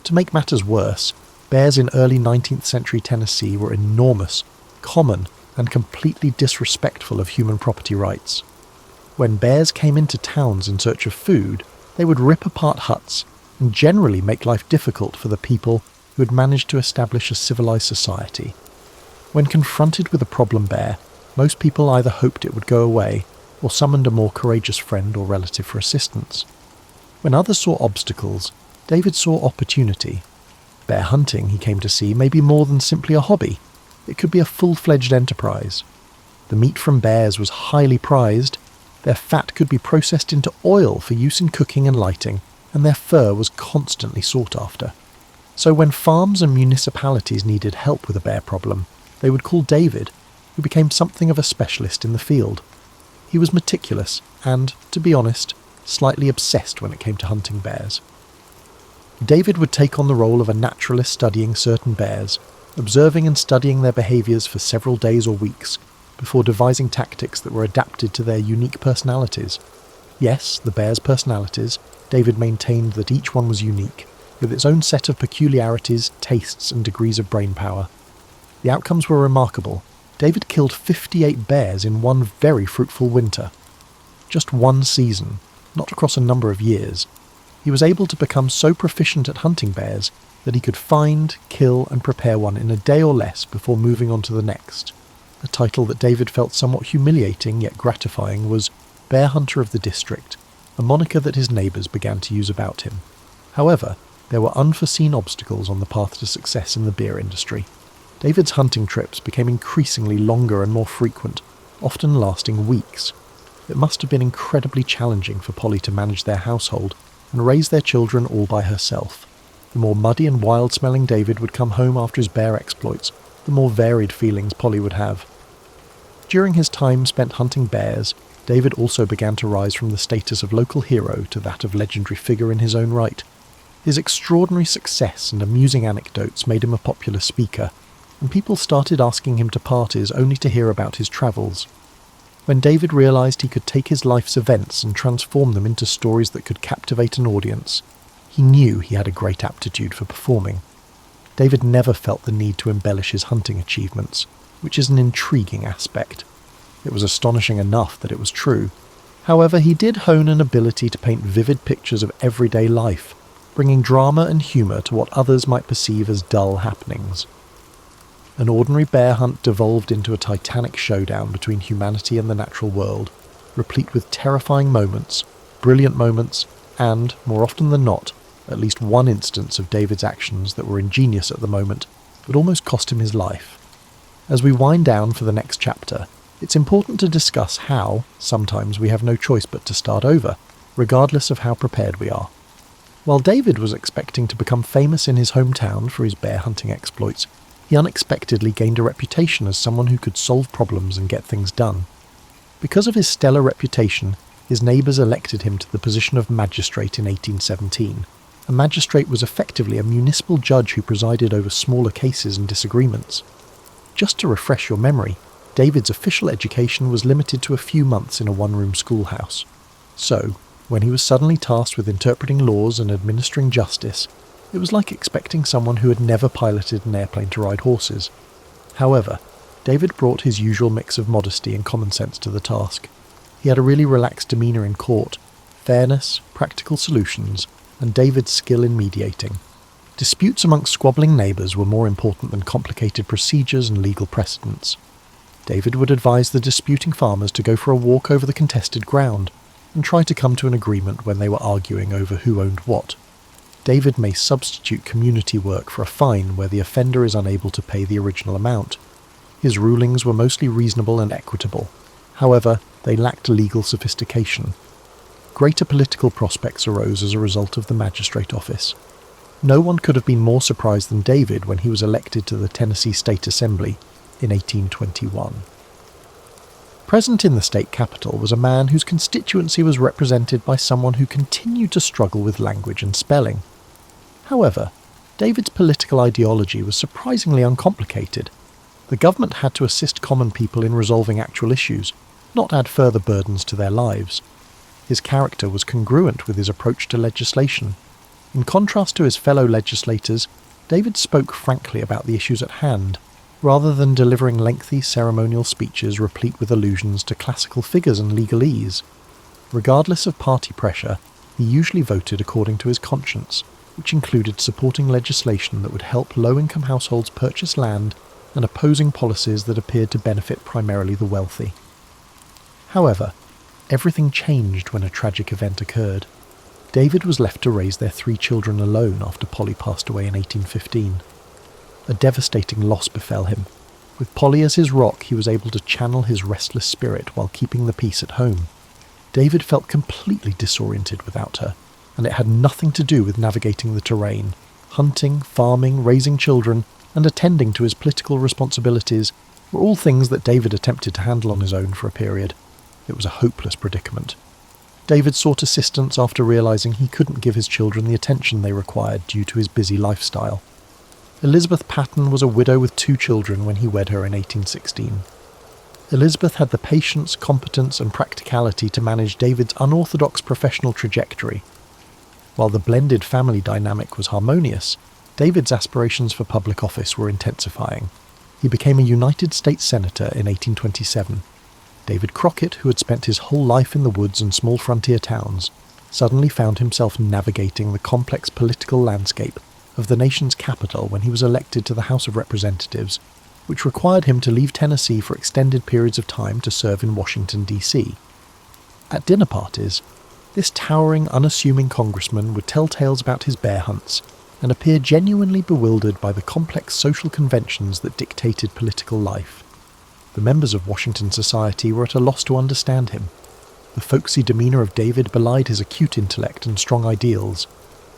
Speaker 1: To make matters worse, bears in early 19th century Tennessee were enormous, common, and completely disrespectful of human property rights. When bears came into towns in search of food, they would rip apart huts and generally make life difficult for the people who had managed to establish a civilized society. When confronted with a problem bear, most people either hoped it would go away or summoned a more courageous friend or relative for assistance. When others saw obstacles, David saw opportunity. Bear hunting, he came to see, may be more than simply a hobby. It could be a full-fledged enterprise. The meat from bears was highly prized, their fat could be processed into oil for use in cooking and lighting, and their fur was constantly sought after. So when farms and municipalities needed help with a bear problem, they would call David, who became something of a specialist in the field. He was meticulous and, to be honest, slightly obsessed when it came to hunting bears. David would take on the role of a naturalist studying certain bears, observing and studying their behaviours for several days or weeks, before devising tactics that were adapted to their unique personalities. Yes, the bears' personalities, David maintained that each one was unique, with its own set of peculiarities, tastes and degrees of brainpower. The outcomes were remarkable. David killed 58 bears in one very fruitful winter. Just one season, not across a number of years. He was able to become so proficient at hunting bears that he could find, kill and prepare one in a day or less before moving on to the next. A title that David felt somewhat humiliating yet gratifying was Bear Hunter of the District, a moniker that his neighbours began to use about him. However, there were unforeseen obstacles on the path to success in the beer industry. David's hunting trips became increasingly longer and more frequent, often lasting weeks. It must have been incredibly challenging for Polly to manage their household and raise their children all by herself. The more muddy and wild-smelling David would come home after his bear exploits, the more varied feelings Polly would have. During his time spent hunting bears, David also began to rise from the status of local hero to that of legendary figure in his own right. His extraordinary success and amusing anecdotes made him a popular speaker, and people started asking him to parties only to hear about his travels. When David realised he could take his life's events and transform them into stories that could captivate an audience, he knew he had a great aptitude for performing. David never felt the need to embellish his hunting achievements, which is an intriguing aspect. It was astonishing enough that it was true. However, he did hone an ability to paint vivid pictures of everyday life, bringing drama and humour to what others might perceive as dull happenings. An ordinary bear hunt devolved into a titanic showdown between humanity and the natural world, replete with terrifying moments, brilliant moments, and, more often than not, at least one instance of David's actions that were ingenious at the moment, but almost cost him his life. As we wind down for the next chapter, it's important to discuss how, sometimes we have no choice but to start over, regardless of how prepared we are. While David was expecting to become famous in his hometown for his bear hunting exploits, he unexpectedly gained a reputation as someone who could solve problems and get things done. Because of his stellar reputation, his neighbours elected him to the position of magistrate in 1817. A magistrate was effectively a municipal judge who presided over smaller cases and disagreements. Just to refresh your memory, David's official education was limited to a few months in a one-room schoolhouse. So, when he was suddenly tasked with interpreting laws and administering justice, it was like expecting someone who had never piloted an airplane to ride horses. However, David brought his usual mix of modesty and common sense to the task. He had a really relaxed demeanour in court, fairness, practical solutions, and David's skill in mediating. Disputes amongst squabbling neighbours were more important than complicated procedures and legal precedents. David would advise the disputing farmers to go for a walk over the contested ground, and try to come to an agreement when they were arguing over who owned what. David may substitute community work for a fine where the offender is unable to pay the original amount. His rulings were mostly reasonable and equitable. However, they lacked legal sophistication. Greater political prospects arose as a result of the magistrate office. No one could have been more surprised than David when he was elected to the Tennessee State Assembly in 1821. Present in the state capitol was a man whose constituency was represented by someone who continued to struggle with language and spelling. However, David's political ideology was surprisingly uncomplicated. The government had to assist common people in resolving actual issues, not add further burdens to their lives. His character was congruent with his approach to legislation. In contrast to his fellow legislators, David spoke frankly about the issues at hand, rather than delivering lengthy ceremonial speeches replete with allusions to classical figures and legalese. Regardless of party pressure, he usually voted according to his conscience, which included supporting legislation that would help low-income households purchase land and opposing policies that appeared to benefit primarily the wealthy. However, everything changed when a tragic event occurred. David was left to raise their 3 children alone after Polly passed away in 1815. A devastating loss befell him. With Polly as his rock, he was able to channel his restless spirit while keeping the peace at home. David felt completely disoriented without her, and it had nothing to do with navigating the terrain. Hunting, farming, raising children, and attending to his political responsibilities were all things that David attempted to handle on his own for a period. It was a hopeless predicament. David sought assistance after realising he couldn't give his children the attention they required due to his busy lifestyle. Elizabeth Patten was a widow with 2 children when he wed her in 1816. Elizabeth had the patience, competence and practicality to manage David's unorthodox professional trajectory. While the blended family dynamic was harmonious, David's aspirations for public office were intensifying. He became a United States Senator in 1827. David Crockett, who had spent his whole life in the woods and small frontier towns, suddenly found himself navigating the complex political landscape of the nation's capital when he was elected to the House of Representatives, which required him to leave Tennessee for extended periods of time to serve in Washington, D.C. At dinner parties, this towering, unassuming congressman would tell tales about his bear hunts and appear genuinely bewildered by the complex social conventions that dictated political life. The members of Washington society were at a loss to understand him. The folksy demeanour of David belied his acute intellect and strong ideals.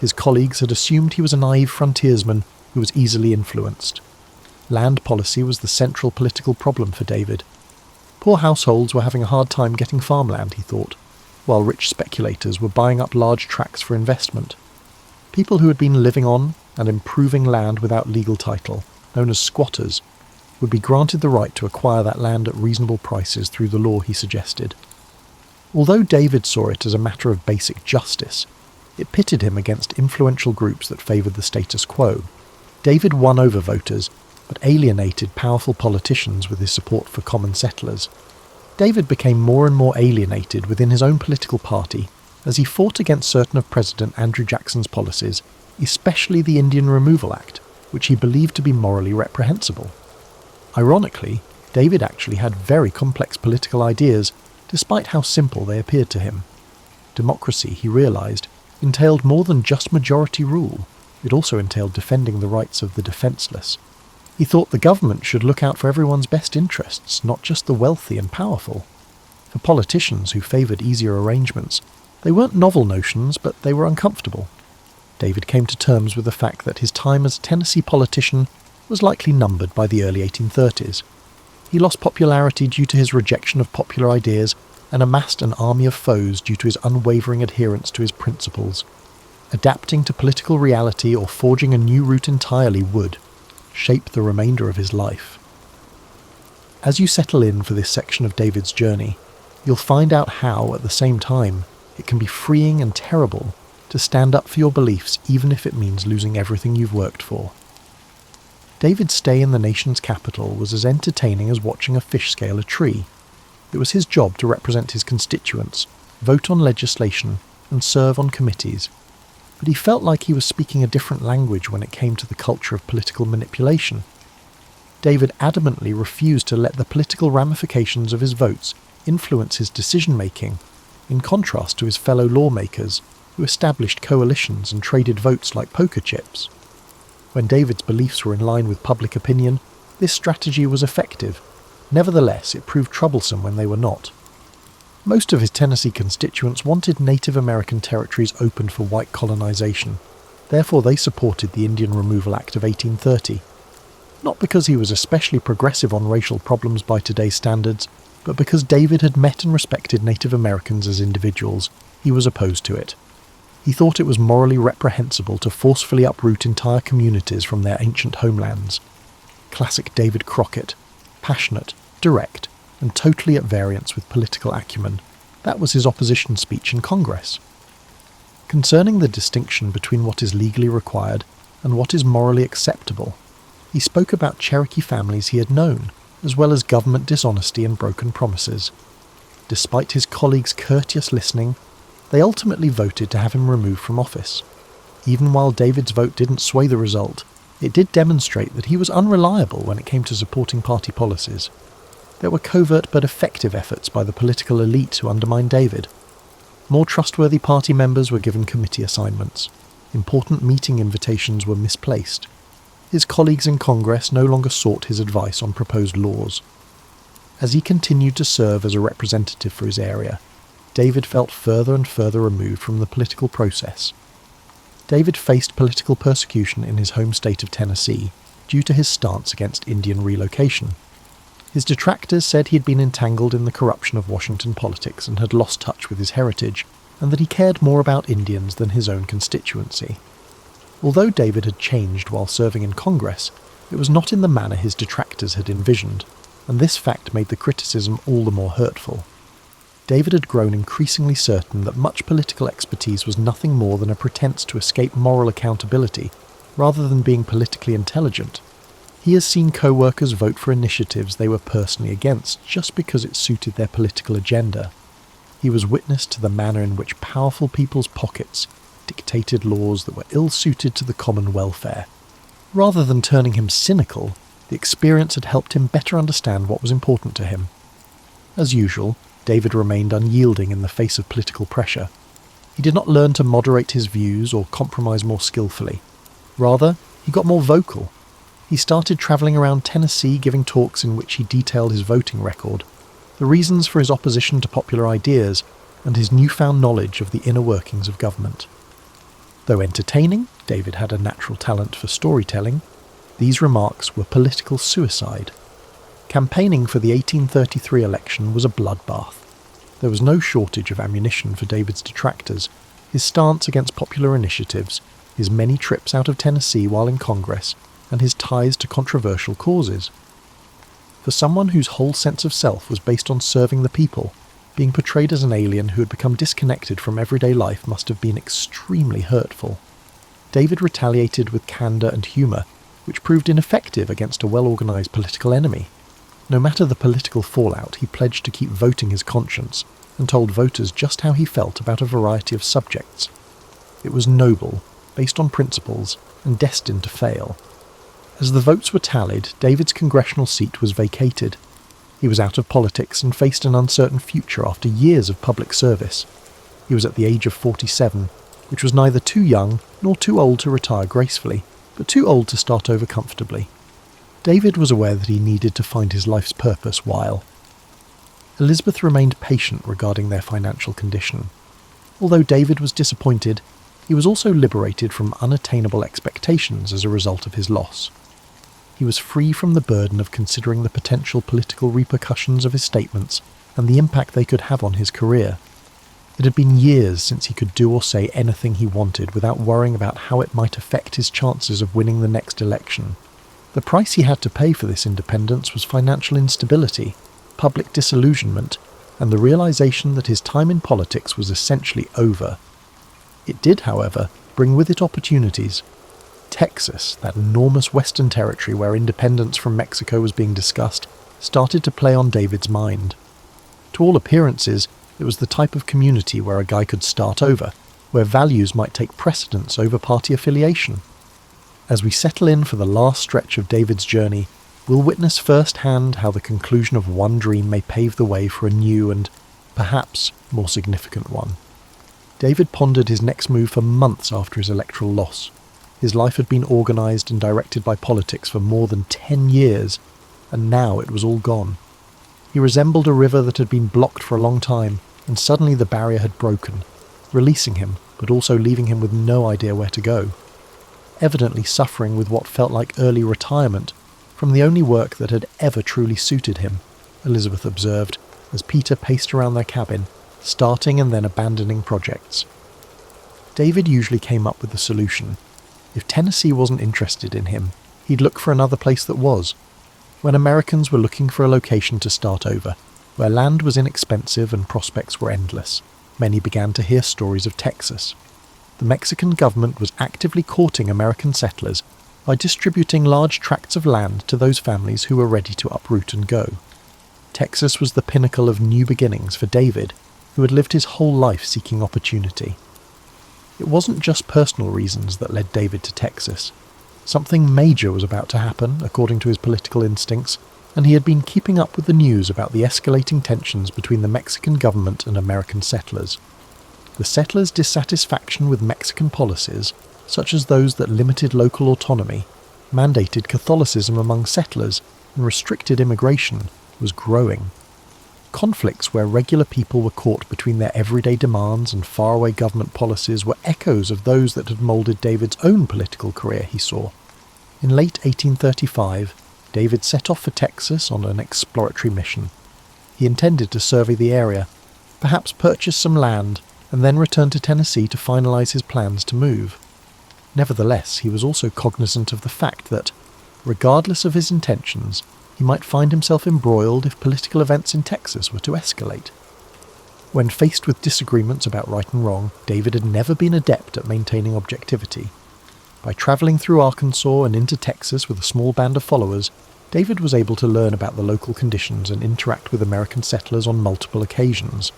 Speaker 1: His colleagues had assumed he was a naive frontiersman who was easily influenced. Land policy was the central political problem for David. Poor households were having a hard time getting farmland, he thought, while rich speculators were buying up large tracts for investment. People who had been living on and improving land without legal title, known as squatters, would be granted the right to acquire that land at reasonable prices through the law he suggested. Although David saw it as a matter of basic justice, it pitted him against influential groups that favoured the status quo. David won over voters, but alienated powerful politicians with his support for common settlers. David became more and more alienated within his own political party as he fought against certain of President Andrew Jackson's policies, especially the Indian Removal Act, which he believed to be morally reprehensible. Ironically, David actually had very complex political ideas, despite how simple they appeared to him. Democracy, he realised, entailed more than just majority rule. It also entailed defending the rights of the defenceless. He thought the government should look out for everyone's best interests, not just the wealthy and powerful. For politicians who favoured easier arrangements, they weren't novel notions, but they were uncomfortable. David came to terms with the fact that his time as a Tennessee politician was likely numbered by the early 1830s. He lost popularity due to his rejection of popular ideas and amassed an army of foes due to his unwavering adherence to his principles. Adapting to political reality or forging a new route entirely would shape the remainder of his life. As you settle in for this section of David's journey, you'll find out how, at the same time, it can be freeing and terrible to stand up for your beliefs even if it means losing everything you've worked for. David's stay in the nation's capital was as entertaining as watching a fish scale a tree. It was his job to represent his constituents, vote on legislation, and serve on committees. But he felt like he was speaking a different language when it came to the culture of political manipulation. David adamantly refused to let the political ramifications of his votes influence his decision-making, in contrast to his fellow lawmakers who established coalitions and traded votes like poker chips. When David's beliefs were in line with public opinion, this strategy was effective. Nevertheless, it proved troublesome when they were not. Most of his Tennessee constituents wanted Native American territories opened for white colonization. Therefore, they supported the Indian Removal Act of 1830. Not because he was especially progressive on racial problems by today's standards, but because David had met and respected Native Americans as individuals, he was opposed to it. He thought it was morally reprehensible to forcefully uproot entire communities from their ancient homelands. Classic David Crockett, passionate, direct, and totally at variance with political acumen. That was his opposition speech in Congress. Concerning the distinction between what is legally required and what is morally acceptable, he spoke about Cherokee families he had known, as well as government dishonesty and broken promises. despite his colleagues' courteous listening, they ultimately voted to have him removed from office. Even while David's vote didn't sway the result, it did demonstrate that he was unreliable when it came to supporting party policies. There were covert but effective efforts by the political elite to undermine David. More trustworthy party members were given committee assignments. Important meeting invitations were misplaced. His colleagues in Congress no longer sought his advice on proposed laws. As he continued to serve as a representative for his area, David felt further and further removed from the political process. David faced political persecution in his home state of Tennessee due to his stance against Indian relocation. His detractors said he had been entangled in the corruption of Washington politics and had lost touch with his heritage, and that he cared more about Indians than his own constituency. Although David had changed while serving in Congress, it was not in the manner his detractors had envisioned, and this fact made the criticism all the more hurtful. David had grown increasingly certain that much political expertise was nothing more than a pretense to escape moral accountability, rather than being politically intelligent. He has seen co-workers vote for initiatives they were personally against just because it suited their political agenda. He was witness to the manner in which powerful people's pockets dictated laws that were ill-suited to the common welfare. Rather than turning him cynical, the experience had helped him better understand what was important to him. As usual, David remained unyielding in the face of political pressure. He did not learn to moderate his views or compromise more skillfully. Rather, he got more vocal. He started travelling around Tennessee giving talks in which he detailed his voting record, the reasons for his opposition to popular ideas, and his newfound knowledge of the inner workings of government. Though entertaining, David had a natural talent for storytelling. These remarks were political suicide. Campaigning for the 1833 election was a bloodbath. There was no shortage of ammunition for David's detractors. His stance against popular initiatives, his many trips out of Tennessee while in Congress, and his ties to controversial causes. For someone whose whole sense of self was based on serving the people, being portrayed as an alien who had become disconnected from everyday life must have been extremely hurtful. David retaliated with candour and humour, which proved ineffective against a well-organised political enemy. No matter the political fallout, he pledged to keep voting his conscience, and told voters just how he felt about a variety of subjects. It was noble, based on principles, and destined to fail. As the votes were tallied, David's congressional seat was vacated. He was out of politics and faced an uncertain future after years of public service. He was at the age of 47, which was neither too young nor too old to retire gracefully, but too old to start over comfortably. David was aware that he needed to find his life's purpose while. Elizabeth remained patient regarding their financial condition. Although David was disappointed, he was also liberated from unattainable expectations as a result of his loss. He was free from the burden of considering the potential political repercussions of his statements and the impact they could have on his career. It had been years since he could do or say anything he wanted without worrying about how it might affect his chances of winning the next election. The price he had to pay for this independence was financial instability, public disillusionment, and the realization that his time in politics was essentially over. It did, however, bring with it opportunities. Texas, that enormous western territory where independence from Mexico was being discussed, started to play on David's mind. To all appearances, it was the type of community where a guy could start over, where values might take precedence over party affiliation. As we settle in for the last stretch of David's journey, we'll witness firsthand how the conclusion of one dream may pave the way for a new and, perhaps, more significant one. David pondered his next move for months after his electoral loss. His life had been organised and directed by politics for more than 10 years, and now it was all gone. He resembled a river that had been blocked for a long time, and suddenly the barrier had broken, releasing him, but also leaving him with no idea where to go. Evidently suffering with what felt like early retirement from the only work that had ever truly suited him, Elizabeth observed, as Peter paced around their cabin, starting and then abandoning projects. David usually came up with the solution. If Tennessee wasn't interested in him, he'd look for another place that was. When Americans were looking for a location to start over, where land was inexpensive and prospects were endless, many began to hear stories of Texas. The Mexican government was actively courting American settlers by distributing large tracts of land to those families who were ready to uproot and go. Texas was the pinnacle of new beginnings for David, who had lived his whole life seeking opportunity. It wasn't just personal reasons that led David to Texas. Something major was about to happen, according to his political instincts, and he had been keeping up with the news about the escalating tensions between the Mexican government and American settlers. The settlers' dissatisfaction with Mexican policies, such as those that limited local autonomy, mandated Catholicism among settlers, and restricted immigration, was growing. Conflicts where regular people were caught between their everyday demands and faraway government policies were echoes of those that had moulded David's own political career, he saw. In late 1835, David set off for Texas on an exploratory mission. He intended to survey the area, perhaps purchase some land, and then return to Tennessee to finalize his plans to move. Nevertheless, he was also cognizant of the fact that, regardless of his intentions, he might find himself embroiled if political events in Texas were to escalate. When faced with disagreements about right and wrong, David had never been adept at maintaining objectivity. By travelling through Arkansas and into Texas with a small band of followers, David was able to learn about the local conditions and interact with American settlers on multiple occasions.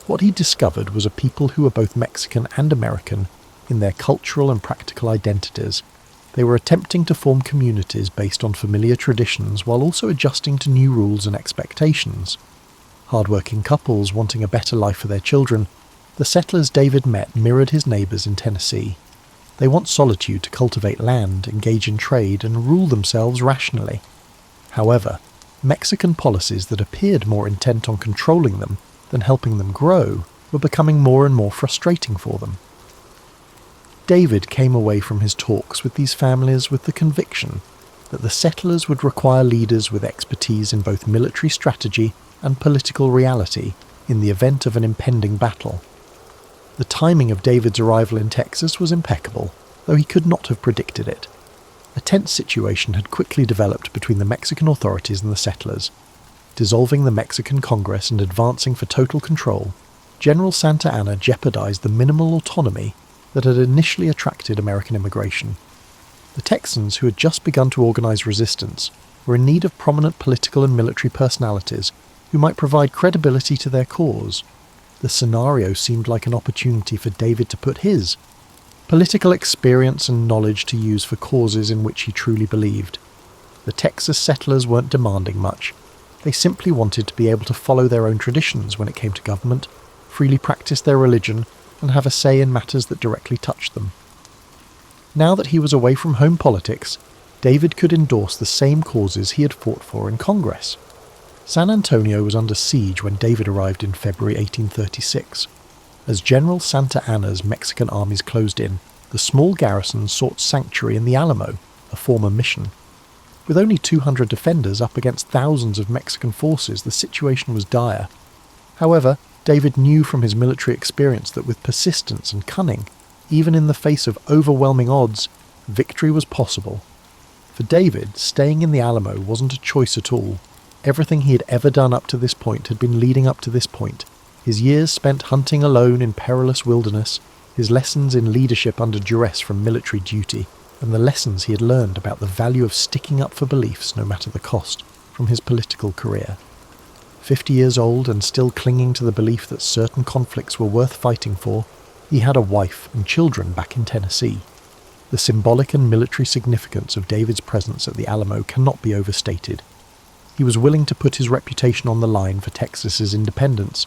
Speaker 1: What he discovered was a people who were both Mexican and American in their cultural and practical identities. They were attempting to form communities based on familiar traditions while also adjusting to new rules and expectations. Hard-working couples wanting a better life for their children, the settlers David met mirrored his neighbours in Tennessee. They want solitude to cultivate land, engage in trade, and rule themselves rationally. However, Mexican policies that appeared more intent on controlling them than helping them grow were becoming more and more frustrating for them. David came away from his talks with these families with the conviction that the settlers would require leaders with expertise in both military strategy and political reality in the event of an impending battle. The timing of David's arrival in Texas was impeccable, though he could not have predicted it. A tense situation had quickly developed between the Mexican authorities and the settlers. Dissolving the Mexican Congress and advancing for total control, General Santa Anna jeopardized the minimal autonomy that had initially attracted American immigration. The Texans, who had just begun to organize resistance, were in need of prominent political and military personalities who might provide credibility to their cause. The scenario seemed like an opportunity for David to put his political experience and knowledge to use for causes in which he truly believed. The Texas settlers weren't demanding much. They simply wanted to be able to follow their own traditions when it came to government, freely practice their religion, and have a say in matters that directly touched them. Now that he was away from home politics, David could endorse the same causes he had fought for in Congress. San Antonio was under siege when David arrived in February 1836. As General Santa Anna's Mexican armies closed in, the small garrison sought sanctuary in the Alamo, a former mission. With only 200 defenders up against thousands of Mexican forces, the situation was dire. However, David knew from his military experience that with persistence and cunning, even in the face of overwhelming odds, victory was possible. For David, staying in the Alamo wasn't a choice at all. Everything he had ever done up to this point had been leading up to this point. His years spent hunting alone in perilous wilderness, his lessons in leadership under duress from military duty, and the lessons he had learned about the value of sticking up for beliefs no matter the cost from his political career. 50 years old and still clinging to the belief that certain conflicts were worth fighting for, he had a wife and children back in Tennessee. The symbolic and military significance of David's presence at the Alamo cannot be overstated. He was willing to put his reputation on the line for Texas's independence,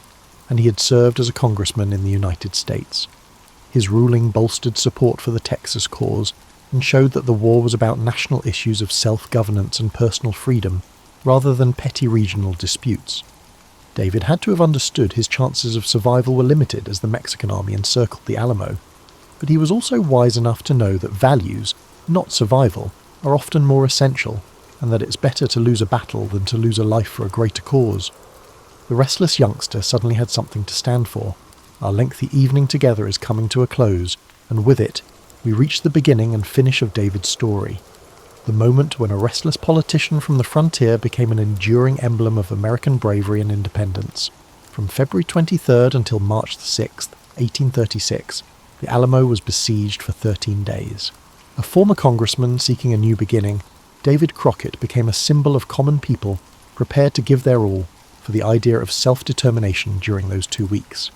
Speaker 1: and he had served as a congressman in the United States. His ruling bolstered support for the Texas cause and showed that the war was about national issues of self-governance and personal freedom, rather than petty regional disputes. David had to have understood his chances of survival were limited as the Mexican army encircled the Alamo, but he was also wise enough to know that values, not survival, are often more essential, and that it's better to lose a battle than to lose a life for a greater cause. The restless youngster suddenly had something to stand for. Our lengthy evening together is coming to a close, and with it, we reach the beginning and finish of David's story. The moment when a restless politician from the frontier became an enduring emblem of American bravery and independence. From February 23rd until March 6th, 1836, the Alamo was besieged for 13 days. A former congressman seeking a new beginning, David Crockett became a symbol of common people prepared to give their all, for the idea of self-determination during those 2 weeks.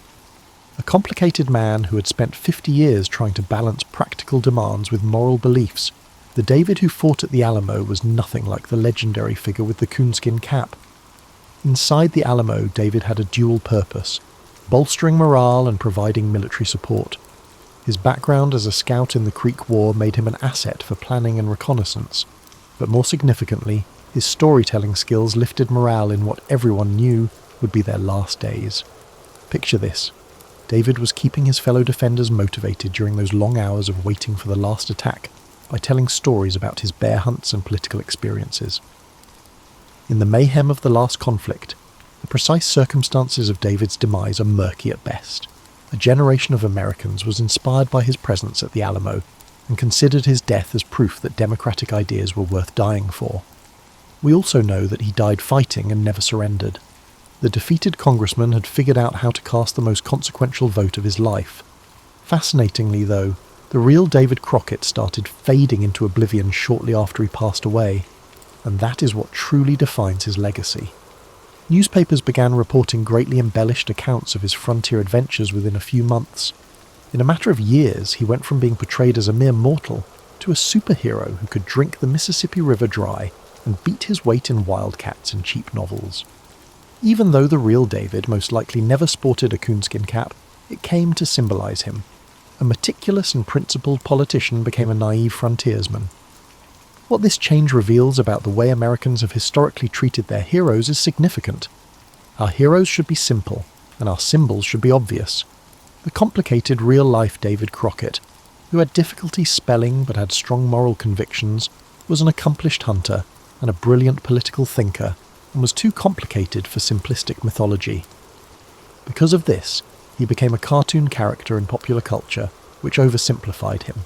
Speaker 1: A complicated man who had spent 50 years trying to balance practical demands with moral beliefs, the David who fought at the Alamo was nothing like the legendary figure with the coonskin cap. Inside the Alamo, David had a dual purpose, bolstering morale and providing military support. His background as a scout in the Creek War made him an asset for planning and reconnaissance, but more significantly, his storytelling skills lifted morale in what everyone knew would be their last days. Picture this. David was keeping his fellow defenders motivated during those long hours of waiting for the last attack by telling stories about his bear hunts and political experiences. In the mayhem of the last conflict, the precise circumstances of David's demise are murky at best. A generation of Americans was inspired by his presence at the Alamo and considered his death as proof that democratic ideas were worth dying for. We also know that he died fighting and never surrendered. The defeated congressman had figured out how to cast the most consequential vote of his life. Fascinatingly, though, the real David Crockett started fading into oblivion shortly after he passed away, and that is what truly defines his legacy. Newspapers began reporting greatly embellished accounts of his frontier adventures within a few months. In a matter of years, he went from being portrayed as a mere mortal to a superhero who could drink the Mississippi River dry and beat his weight in wildcats and cheap novels. Even though the real David most likely never sported a coonskin cap, it came to symbolize him. A meticulous and principled politician became a naive frontiersman. What this change reveals about the way Americans have historically treated their heroes is significant. Our heroes should be simple, and our symbols should be obvious. The complicated real-life David Crockett, who had difficulty spelling but had strong moral convictions, was an accomplished hunter and a brilliant political thinker, and was too complicated for simplistic mythology. Because of this, he became a cartoon character in popular culture, which oversimplified him.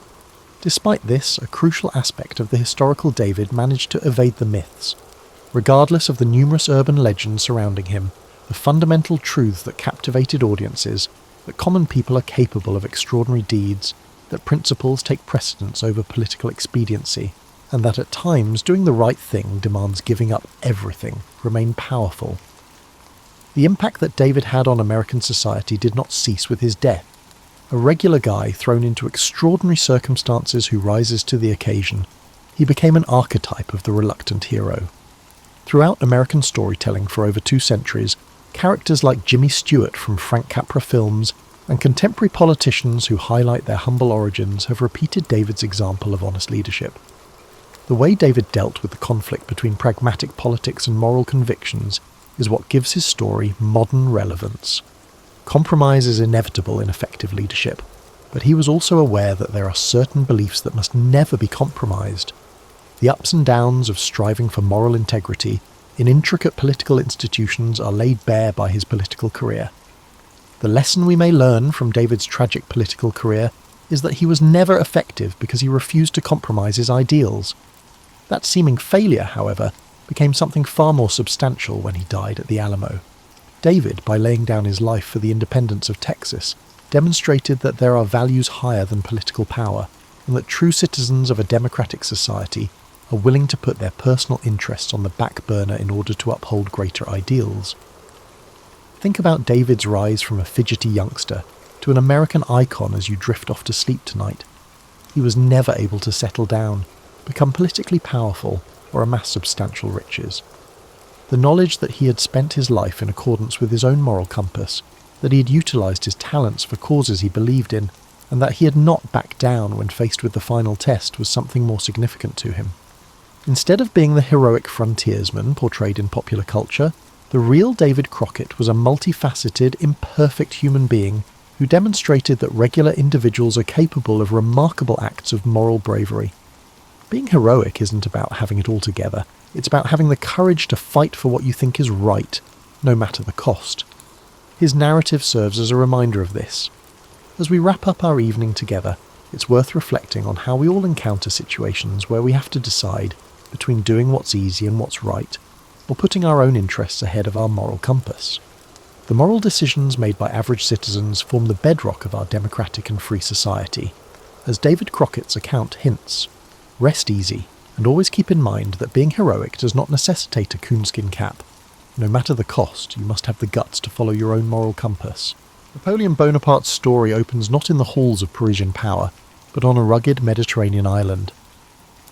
Speaker 1: Despite this, a crucial aspect of the historical David managed to evade the myths. Regardless of the numerous urban legends surrounding him, the fundamental truth that captivated audiences, that common people are capable of extraordinary deeds, that principles take precedence over political expediency, and that at times doing the right thing demands giving up everything, remain powerful. The impact that David had on American society did not cease with his death. A regular guy thrown into extraordinary circumstances who rises to the occasion, he became an archetype of the reluctant hero. Throughout American storytelling for over 2 centuries, characters like Jimmy Stewart from Frank Capra films and contemporary politicians who highlight their humble origins have repeated David's example of honest leadership. The way David dealt with the conflict between pragmatic politics and moral convictions is what gives his story modern relevance. Compromise is inevitable in effective leadership, but he was also aware that there are certain beliefs that must never be compromised. The ups and downs of striving for moral integrity in intricate political institutions are laid bare by his political career. The lesson we may learn from David's tragic political career is that he was never effective because he refused to compromise his ideals. That seeming failure, however, became something far more substantial when he died at the Alamo. David, by laying down his life for the independence of Texas, demonstrated that there are values higher than political power, and that true citizens of a democratic society are willing to put their personal interests on the back burner in order to uphold greater ideals. Think about David's rise from a fidgety youngster to an American icon as you drift off to sleep tonight. He was never able to settle down, become politically powerful, or amass substantial riches. The knowledge that he had spent his life in accordance with his own moral compass, that he had utilised his talents for causes he believed in, and that he had not backed down when faced with the final test was something more significant to him. Instead of being the heroic frontiersman portrayed in popular culture, the real David Crockett was a multifaceted, imperfect human being who demonstrated that regular individuals are capable of remarkable acts of moral bravery. Being heroic isn't about having it all together. It's about having the courage to fight for what you think is right, no matter the cost. His narrative serves as a reminder of this. As we wrap up our evening together, it's worth reflecting on how we all encounter situations where we have to decide between doing what's easy and what's right, or putting our own interests ahead of our moral compass. The moral decisions made by average citizens form the bedrock of our democratic and free society. As David Crockett's account hints, rest easy, and always keep in mind that being heroic does not necessitate a coonskin cap. No matter the cost, you must have the guts to follow your own moral compass. Napoleon Bonaparte's story opens not in the halls of Parisian power, but on a rugged Mediterranean island.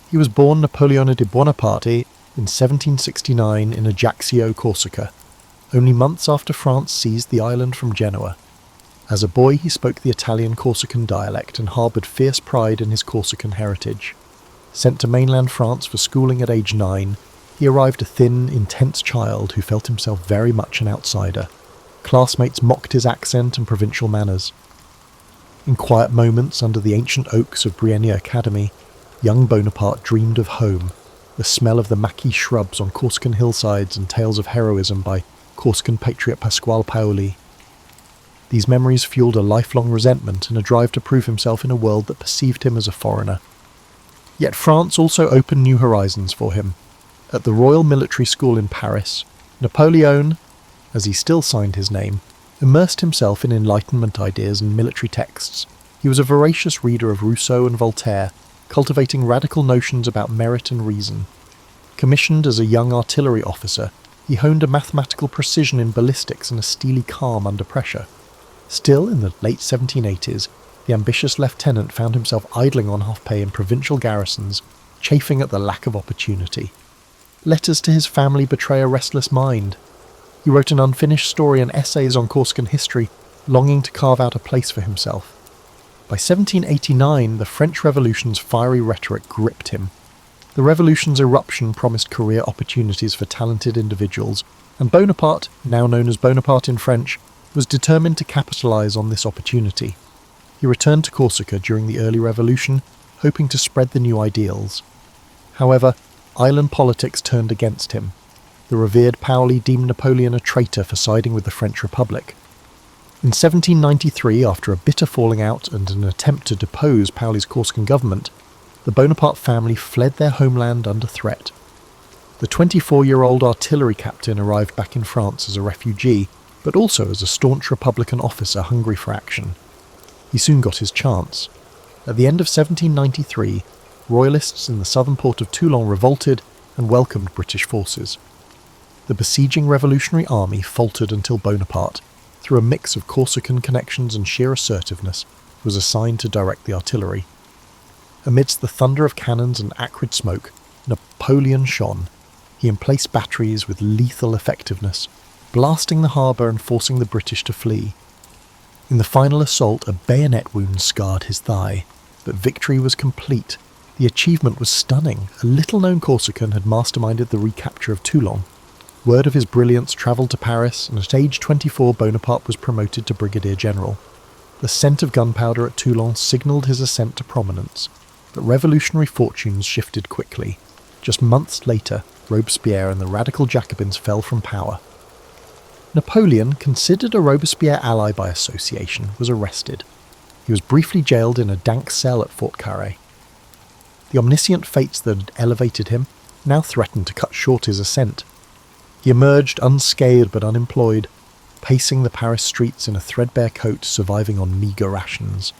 Speaker 1: He was born Napoleone di Bonaparte in 1769 in Ajaccio, Corsica, only months after France seized the island from Genoa. As a boy, he spoke the Italian Corsican dialect and harboured fierce pride in his Corsican heritage. Sent to mainland France for schooling at age 9, he arrived a thin, intense child who felt himself very much an outsider. Classmates mocked his accent and provincial manners. In quiet moments under the ancient oaks of Brienne Academy, young Bonaparte dreamed of home, the smell of the maquis shrubs on Corsican hillsides and tales of heroism by Corsican patriot Pasquale Paoli. These memories fueled a lifelong resentment and a drive to prove himself in a world that perceived him as a foreigner. Yet France also opened new horizons for him. At the Royal Military School in Paris, Napoleon, as he still signed his name, immersed himself in Enlightenment ideas and military texts. He was a voracious reader of Rousseau and Voltaire, cultivating radical notions about merit and reason. Commissioned as a young artillery officer, he honed a mathematical precision in ballistics and a steely calm under pressure. Still, in the late 1780s, the ambitious lieutenant found himself idling on half-pay in provincial garrisons, chafing at the lack of opportunity. Letters to his family betray a restless mind. He wrote an unfinished story and essays on Corsican history, longing to carve out a place for himself. By 1789, the French Revolution's fiery rhetoric gripped him. The revolution's eruption promised career opportunities for talented individuals, and Bonaparte, now known as Bonaparte in French, was determined to capitalise on this opportunity. He returned to Corsica during the early revolution, hoping to spread the new ideals. However, island politics turned against him. The revered Paoli deemed Napoleon a traitor for siding with the French Republic. In 1793, after a bitter falling out and an attempt to depose Paoli's Corsican government, the Bonaparte family fled their homeland under threat. The 24-year-old artillery captain arrived back in France as a refugee, but also as a staunch Republican officer hungry for action. He soon got his chance. At the end of 1793, royalists in the southern port of Toulon revolted and welcomed British forces. The besieging revolutionary army faltered until Bonaparte, through a mix of Corsican connections and sheer assertiveness, was assigned to direct the artillery. Amidst the thunder of cannons and acrid smoke, Napoleon shone. He emplaced batteries with lethal effectiveness, blasting the harbour and forcing the British to flee. In the final assault, a bayonet wound scarred his thigh, but victory was complete. The achievement was stunning. A little-known Corsican had masterminded the recapture of Toulon. Word of his brilliance travelled to Paris, and at age 24 Bonaparte was promoted to brigadier general. The scent of gunpowder at Toulon signalled his ascent to prominence, but revolutionary fortunes shifted quickly. Just months later, Robespierre and the radical Jacobins fell from power. Napoleon, considered a Robespierre ally by association, was arrested. He was briefly jailed in a dank cell at Fort Carré. The omniscient fates that had elevated him now threatened to cut short his ascent. He emerged unscathed but unemployed, pacing the Paris streets in a threadbare coat, surviving on meagre rations.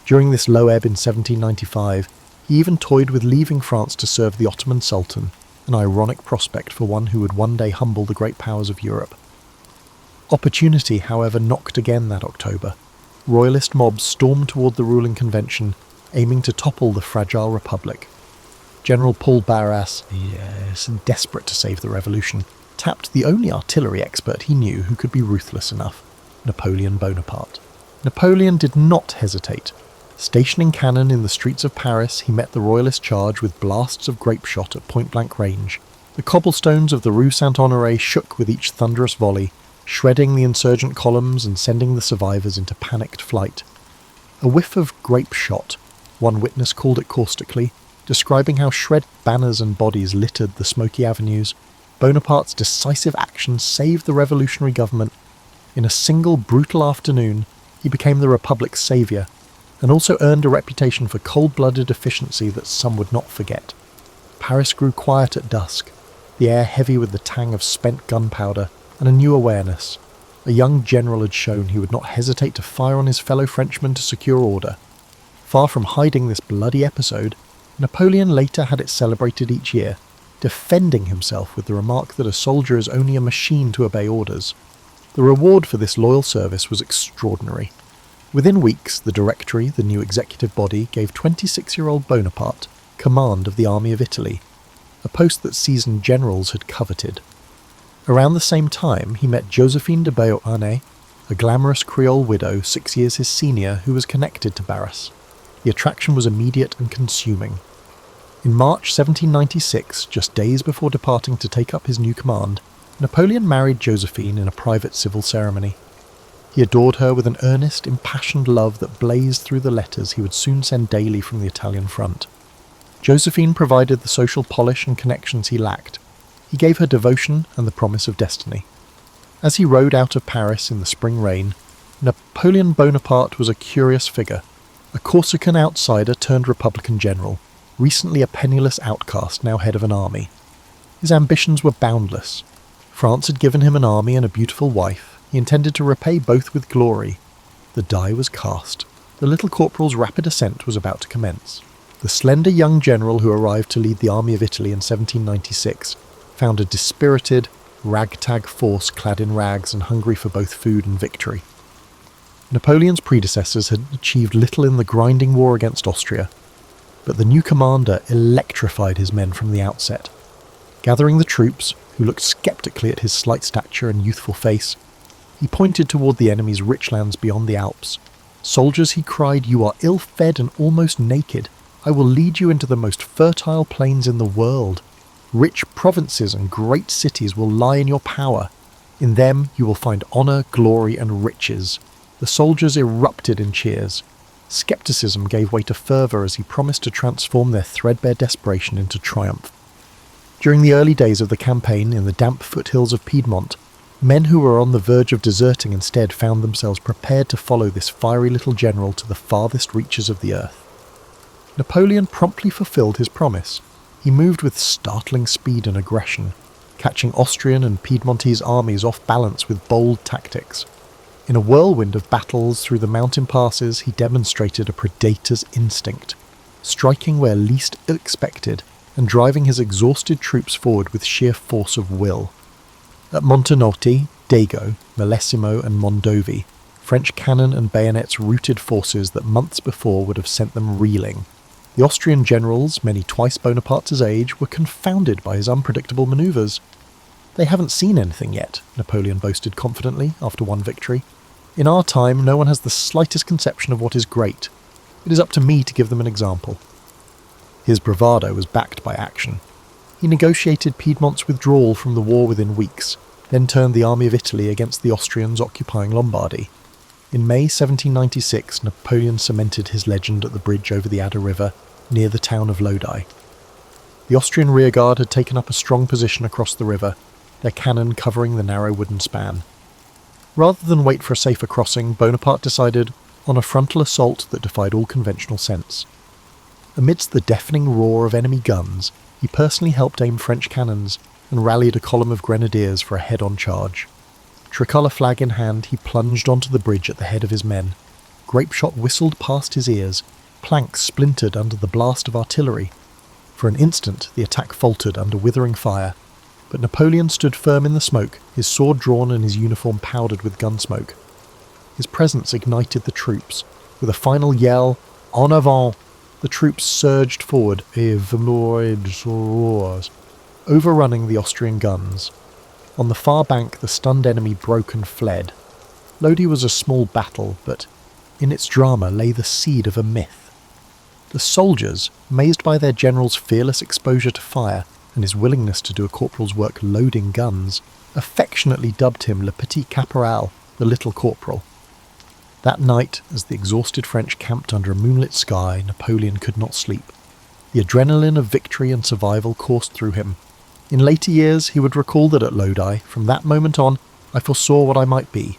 Speaker 1: During this low ebb in 1795, he even toyed with leaving France to serve the Ottoman Sultan, an ironic prospect for one who would one day humble the great powers of Europe. Opportunity, however, knocked again that October. Royalist mobs stormed toward the ruling convention, aiming to topple the fragile republic. General Paul Barras, desperate to save the revolution, tapped the only artillery expert he knew who could be ruthless enough, Napoleon Bonaparte. Napoleon did not hesitate. Stationing cannon in the streets of Paris, he met the royalist charge with blasts of grape shot at point-blank range. The cobblestones of the Rue Saint-Honoré shook with each thunderous volley, shredding the insurgent columns and sending the survivors into panicked flight. A whiff of grape shot, one witness called it caustically, describing how shredded banners and bodies littered the smoky avenues. Bonaparte's decisive action saved the revolutionary government. In a single brutal afternoon, he became the Republic's saviour, and also earned a reputation for cold-blooded efficiency that some would not forget. Paris grew quiet at dusk, the air heavy with the tang of spent gunpowder, and a new awareness. A young general had shown he would not hesitate to fire on his fellow Frenchmen to secure order. Far from hiding this bloody episode, Napoleon later had it celebrated each year. defending himself with the remark that a soldier is only a machine to obey orders. The reward for this loyal service was extraordinary. Within weeks, the Directory, the new executive body, gave 26-year-old Bonaparte command of the army of Italy, a post that seasoned generals had coveted. Around the same time, he met Josephine de Beauharnais, a glamorous Creole widow 6 years his senior who was connected to Barras. The attraction was immediate and consuming. In March 1796, just days before departing to take up his new command, Napoleon married Josephine in a private civil ceremony. He adored her with an earnest, impassioned love that blazed through the letters he would soon send daily from the Italian front. Josephine provided the social polish and connections he lacked. He gave her devotion and the promise of destiny. As he rode out of Paris in the spring rain, Napoleon Bonaparte was a curious figure, a Corsican outsider turned Republican general, recently a penniless outcast, now head of an army. His ambitions were boundless. France had given him an army and a beautiful wife. He intended to repay both with glory. The die was cast. The little corporal's rapid ascent was about to commence. The slender young general who arrived to lead the army of Italy in 1796 found a dispirited, ragtag force clad in rags and hungry for both food and victory. Napoleon's predecessors had achieved little in the grinding war against Austria, but the new commander electrified his men from the outset. Gathering the troops, who looked sceptically at his slight stature and youthful face, he pointed toward the enemy's rich lands beyond the Alps. "Soldiers," he cried, "you are ill-fed and almost naked. I will lead you into the most fertile plains in the world. Rich provinces and great cities will lie in your power. In them you will find honour, glory, and riches." The soldiers erupted in cheers. Skepticism gave way to fervour as he promised to transform their threadbare desperation into triumph. During the early days of the campaign in the damp foothills of Piedmont, men who were on the verge of deserting instead found themselves prepared to follow this fiery little general to the farthest reaches of the earth. Napoleon promptly fulfilled his promise. He moved with startling speed and aggression, catching Austrian and Piedmontese armies off balance with bold tactics. In a whirlwind of battles through the mountain passes, he demonstrated a predator's instinct, striking where least expected and driving his exhausted troops forward with sheer force of will. At Montenotte, Dago, Millesimo and Mondovi, French cannon and bayonets routed forces that months before would have sent them reeling. The Austrian generals, many twice Bonaparte's age, were confounded by his unpredictable manoeuvres. "They haven't seen anything yet," Napoleon boasted confidently after one victory. "In our time, no one has the slightest conception of what is great. It is up to me to give them an example." His bravado was backed by action. He negotiated Piedmont's withdrawal from the war within weeks, then turned the army of Italy against the Austrians occupying Lombardy. In May 1796, Napoleon cemented his legend at the bridge over the Adda River, near the town of Lodi. The Austrian rearguard had taken up a strong position across the river, their cannon covering the narrow wooden span. Rather than wait for a safer crossing, Bonaparte decided on a frontal assault that defied all conventional sense. Amidst the deafening roar of enemy guns, he personally helped aim French cannons and rallied a column of grenadiers for a head-on charge. Tricolour flag in hand, he plunged onto the bridge at the head of his men. Grapeshot whistled past his ears, planks splintered under the blast of artillery. For an instant, the attack faltered under withering fire, but Napoleon stood firm in the smoke, his sword drawn and his uniform powdered with gun smoke. His presence ignited the troops. With a final yell, "En avant!" the troops surged forward, overrunning the Austrian guns. On the far bank, the stunned enemy broke and fled. Lodi was a small battle, but in its drama lay the seed of a myth. The soldiers, amazed by their general's fearless exposure to fire and his willingness to do a corporal's work loading guns, affectionately dubbed him Le Petit Caporal, the Little Corporal. That night, as the exhausted French camped under a moonlit sky, Napoleon could not sleep. The adrenaline of victory and survival coursed through him. In later years, he would recall that at Lodi, from that moment on, I foresaw what I might be.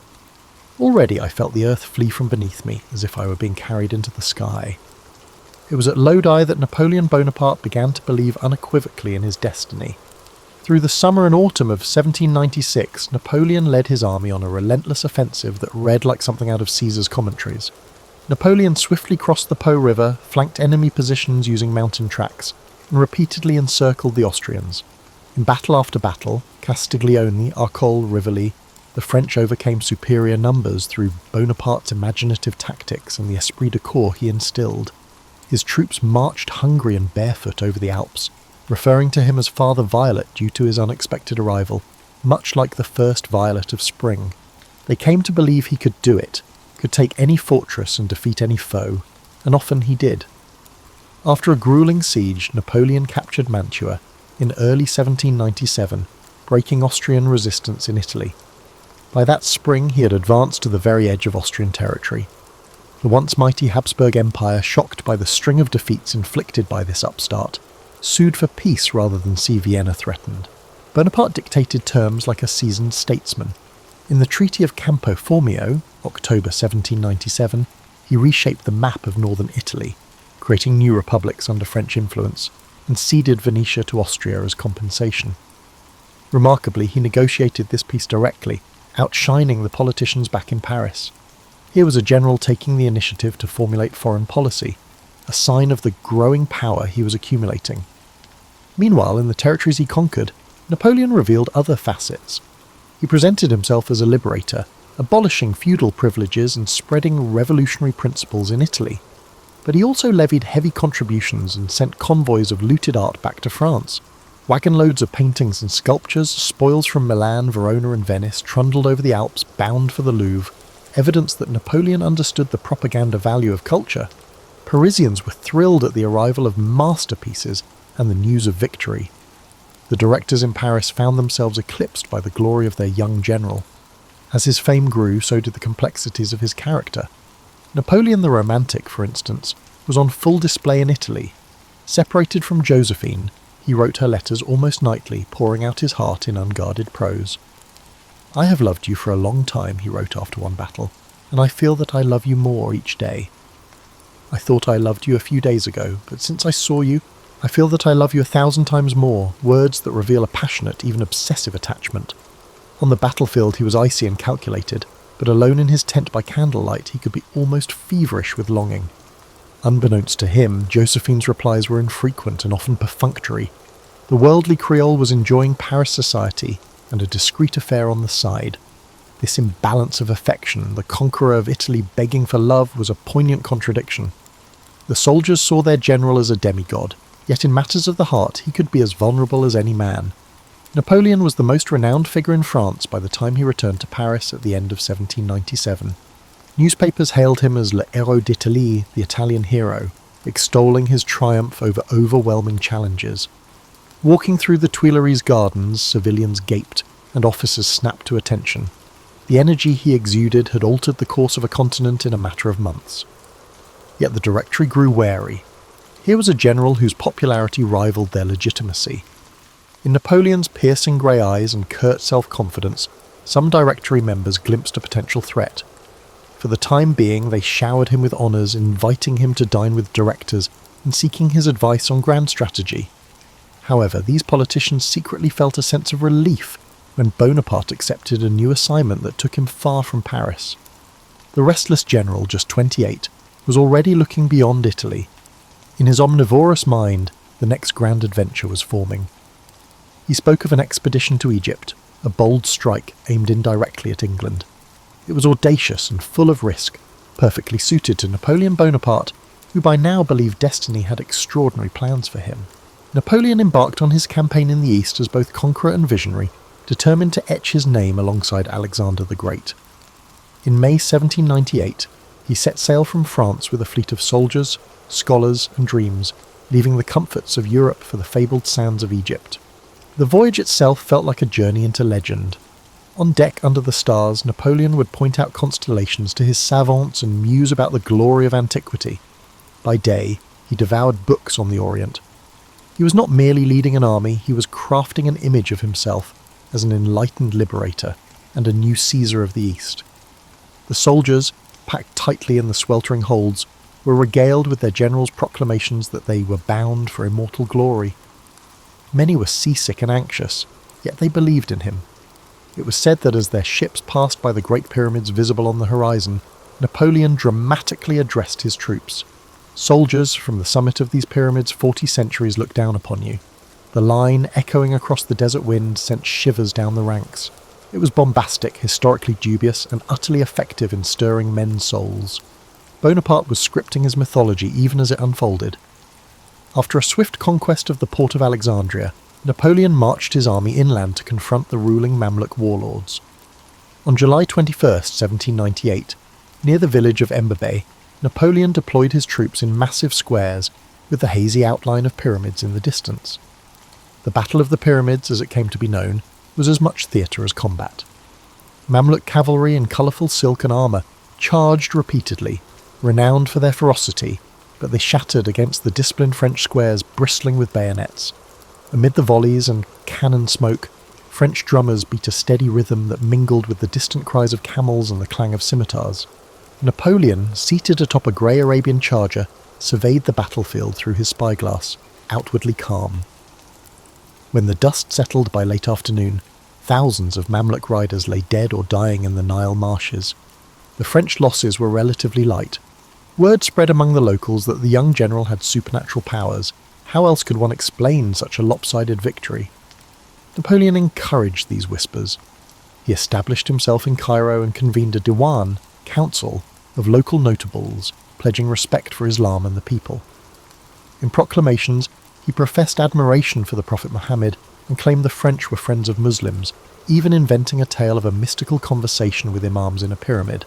Speaker 1: Already I felt the earth flee from beneath me, as if I were being carried into the sky. It was at Lodi that Napoleon Bonaparte began to believe unequivocally in his destiny. Through the summer and autumn of 1796, Napoleon led his army on a relentless offensive that read like something out of Caesar's commentaries. Napoleon swiftly crossed the Po River, flanked enemy positions using mountain tracks, and repeatedly encircled the Austrians. In battle after battle, Castiglione, Arcole, Rivoli, the French overcame superior numbers through Bonaparte's imaginative tactics and the esprit de corps he instilled. His troops marched hungry and barefoot over the Alps, referring to him as Father Violet due to his unexpected arrival, much like the first violet of spring. They came to believe he could do it, could take any fortress and defeat any foe, and often he did. After a grueling siege, Napoleon captured Mantua in early 1797, breaking Austrian resistance in Italy. By that spring he had advanced to the very edge of Austrian territory. The once mighty Habsburg Empire, shocked by the string of defeats inflicted by this upstart, sued for peace rather than see Vienna threatened. Bonaparte dictated terms like a seasoned statesman. In the Treaty of Campo Formio, October 1797, he reshaped the map of northern Italy, creating new republics under French influence, and ceded Venetia to Austria as compensation. Remarkably, he negotiated this peace directly, outshining the politicians back in Paris. Here was a general taking the initiative to formulate foreign policy, a sign of the growing power he was accumulating. Meanwhile, in the territories he conquered, Napoleon revealed other facets. He presented himself as a liberator, abolishing feudal privileges and spreading revolutionary principles in Italy. But he also levied heavy contributions and sent convoys of looted art back to France. Wagon loads of paintings and sculptures, spoils from Milan, Verona and Venice, trundled over the Alps bound for the Louvre, evidence that Napoleon understood the propaganda value of culture. Parisians were thrilled at the arrival of masterpieces and the news of victory. The directors in Paris found themselves eclipsed by the glory of their young general. As his fame grew, so did the complexities of his character. Napoleon the Romantic, for instance, was on full display in Italy. Separated from Josephine, he wrote her letters almost nightly, pouring out his heart in unguarded prose. "I have loved you for a long time," he wrote after one battle, "and I feel that I love you more each day. I thought I loved you a few days ago, but since I saw you, I feel that I love you 1,000 times more," words that reveal a passionate, even obsessive attachment. On the battlefield he was icy and calculated, but alone in his tent by candlelight he could be almost feverish with longing. Unbeknownst to him, Josephine's replies were infrequent and often perfunctory. The worldly Creole was enjoying Paris society and a discreet affair on the side. This imbalance of affection, the conqueror of Italy begging for love, was a poignant contradiction. The soldiers saw their general as a demigod, yet in matters of the heart he could be as vulnerable as any man. Napoleon was the most renowned figure in France by the time he returned to Paris at the end of 1797. Newspapers hailed him as le héros d'Italie, the Italian hero, extolling his triumph over overwhelming challenges. Walking through the Tuileries gardens, civilians gaped, and officers snapped to attention. The energy he exuded had altered the course of a continent in a matter of months. Yet the Directory grew wary. Here was a general whose popularity rivaled their legitimacy. In Napoleon's piercing grey eyes and curt self-confidence, some Directory members glimpsed a potential threat. For the time being, they showered him with honours, inviting him to dine with directors and seeking his advice on grand strategy. However, these politicians secretly felt a sense of relief when Bonaparte accepted a new assignment that took him far from Paris. The restless general, just 28, was already looking beyond Italy. In his omnivorous mind, the next grand adventure was forming. He spoke of an expedition to Egypt, a bold strike aimed indirectly at England. It was audacious and full of risk, perfectly suited to Napoleon Bonaparte, who by now believed destiny had extraordinary plans for him. Napoleon embarked on his campaign in the East as both conqueror and visionary, determined to etch his name alongside Alexander the Great. In May 1798, he set sail from France with a fleet of soldiers, scholars and dreams, leaving the comforts of Europe for the fabled sands of Egypt. The voyage itself felt like a journey into legend. On deck under the stars, Napoleon would point out constellations to his savants and muse about the glory of antiquity. By day, he devoured books on the Orient. He was not merely leading an army, he was crafting an image of himself as an enlightened liberator and a new Caesar of the East. The soldiers, packed tightly in the sweltering holds, were regaled with their general's proclamations that they were bound for immortal glory. Many were seasick and anxious, yet they believed in him. It was said that as their ships passed by the Great Pyramids visible on the horizon, Napoleon dramatically addressed his troops. Soldiers from the summit of these pyramids 40 centuries looked down upon you. The line, echoing across the desert wind, sent shivers down the ranks. It was bombastic, historically dubious, and utterly effective in stirring men's souls. Bonaparte was scripting his mythology even as it unfolded. After a swift conquest of the port of Alexandria, Napoleon marched his army inland to confront the ruling Mamluk warlords. On July 21, 1798, near the village of Embabe, Napoleon deployed his troops in massive squares with the hazy outline of pyramids in the distance. The Battle of the Pyramids, as it came to be known, was as much theatre as combat. Mamluk cavalry in colourful silk and armour charged repeatedly, renowned for their ferocity, but they shattered against the disciplined French squares bristling with bayonets. Amid the volleys and cannon smoke, French drummers beat a steady rhythm that mingled with the distant cries of camels and the clang of scimitars. Napoleon, seated atop a grey Arabian charger, surveyed the battlefield through his spyglass, outwardly calm. When the dust settled by late afternoon, thousands of Mamluk riders lay dead or dying in the Nile marshes. The French losses were relatively light. Word spread among the locals that the young general had supernatural powers. How else could one explain such a lopsided victory? Napoleon encouraged these whispers. He established himself in Cairo and convened a diwan, council, of local notables, pledging respect for Islam and the people. In proclamations, he professed admiration for the Prophet Muhammad and claimed the French were friends of Muslims, even inventing a tale of a mystical conversation with imams in a pyramid.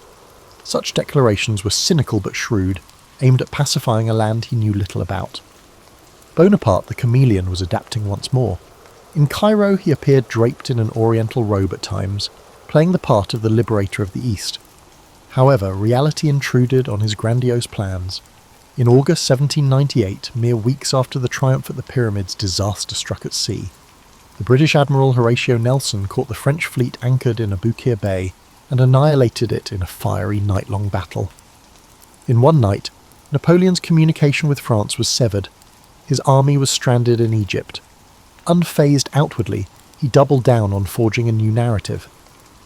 Speaker 1: Such declarations were cynical but shrewd, aimed at pacifying a land he knew little about. Bonaparte the chameleon was adapting once more. In Cairo he appeared draped in an oriental robe at times, playing the part of the liberator of the East. However, reality intruded on his grandiose plans. In August 1798, mere weeks after the triumph at the pyramids, disaster struck at sea. The British Admiral Horatio Nelson caught the French fleet anchored in Aboukir Bay and annihilated it in a fiery night-long battle. In one night, Napoleon's communication with France was severed. His army was stranded in Egypt. Unfazed outwardly, he doubled down on forging a new narrative.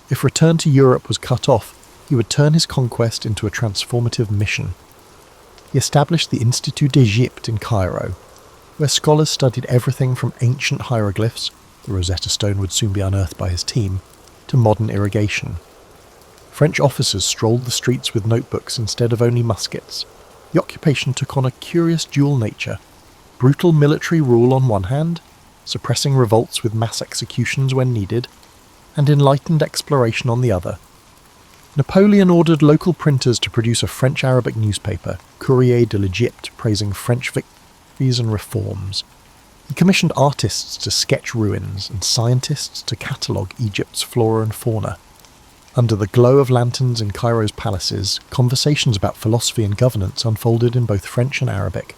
Speaker 1: If return to Europe was cut off, he would turn his conquest into a transformative mission. He established the Institut d'Égypte in Cairo, where scholars studied everything from ancient hieroglyphs, the Rosetta Stone would soon be unearthed by his team, to modern irrigation. French officers strolled the streets with notebooks instead of only muskets. The occupation took on a curious dual nature: brutal military rule on one hand, suppressing revolts with mass executions when needed, and enlightened exploration on the other. Napoleon ordered local printers to produce a French-Arabic newspaper, Courrier de l'Egypte, praising French victories and reforms. He commissioned artists to sketch ruins and scientists to catalogue Egypt's flora and fauna. Under the glow of lanterns in Cairo's palaces, conversations about philosophy and governance unfolded in both French and Arabic.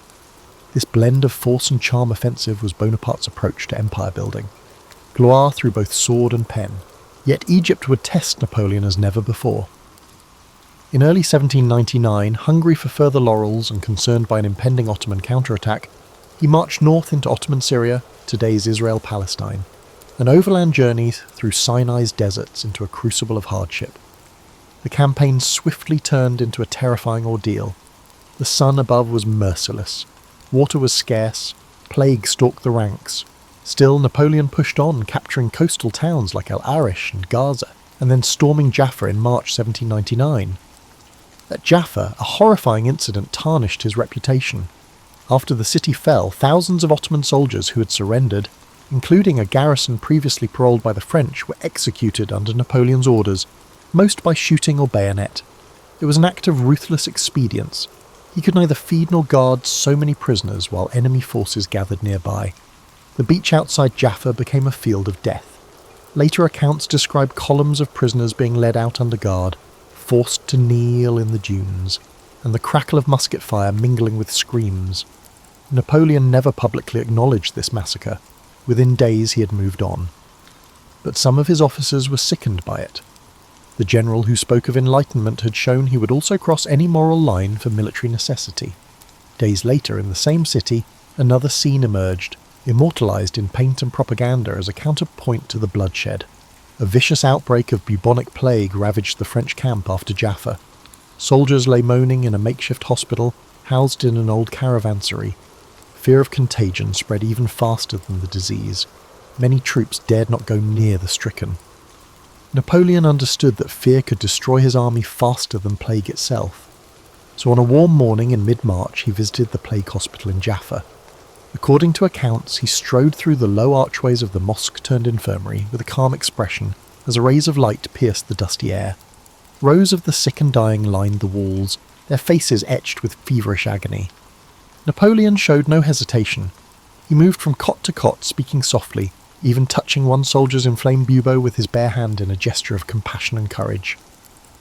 Speaker 1: This blend of force and charm offensive was Bonaparte's approach to empire building. Gloire through both sword and pen. Yet Egypt would test Napoleon as never before. In early 1799, hungry for further laurels and concerned by an impending Ottoman counterattack, he marched north into Ottoman Syria, today's Israel-Palestine, an overland journey through Sinai's deserts into a crucible of hardship. The campaign swiftly turned into a terrifying ordeal. The sun above was merciless. Water was scarce. Plague stalked the ranks. Still, Napoleon pushed on, capturing coastal towns like El Arish and Gaza, and then storming Jaffa in March 1799. At Jaffa, a horrifying incident tarnished his reputation. After the city fell, thousands of Ottoman soldiers who had surrendered, including a garrison previously paroled by the French, were executed under Napoleon's orders, most by shooting or bayonet. It was an act of ruthless expedience. He could neither feed nor guard so many prisoners while enemy forces gathered nearby. The beach outside Jaffa became a field of death. Later accounts describe columns of prisoners being led out under guard, forced to kneel in the dunes, and the crackle of musket fire mingling with screams. Napoleon never publicly acknowledged this massacre. Within days he had moved on. But some of his officers were sickened by it. The general who spoke of enlightenment had shown he would also cross any moral line for military necessity. Days later, in the same city, another scene emerged, immortalised in paint and propaganda as a counterpoint to the bloodshed. A vicious outbreak of bubonic plague ravaged the French camp after Jaffa. Soldiers lay moaning in a makeshift hospital, housed in an old caravansary. Fear of contagion spread even faster than the disease. Many troops dared not go near the stricken. Napoleon understood that fear could destroy his army faster than plague itself. So on a warm morning in mid-March he visited the plague hospital in Jaffa. According to accounts, he strode through the low archways of the mosque-turned-infirmary with a calm expression as rays of light pierced the dusty air. Rows of the sick and dying lined the walls, their faces etched with feverish agony. Napoleon showed no hesitation. He moved from cot to cot, speaking softly, even touching one soldier's inflamed bubo with his bare hand in a gesture of compassion and courage.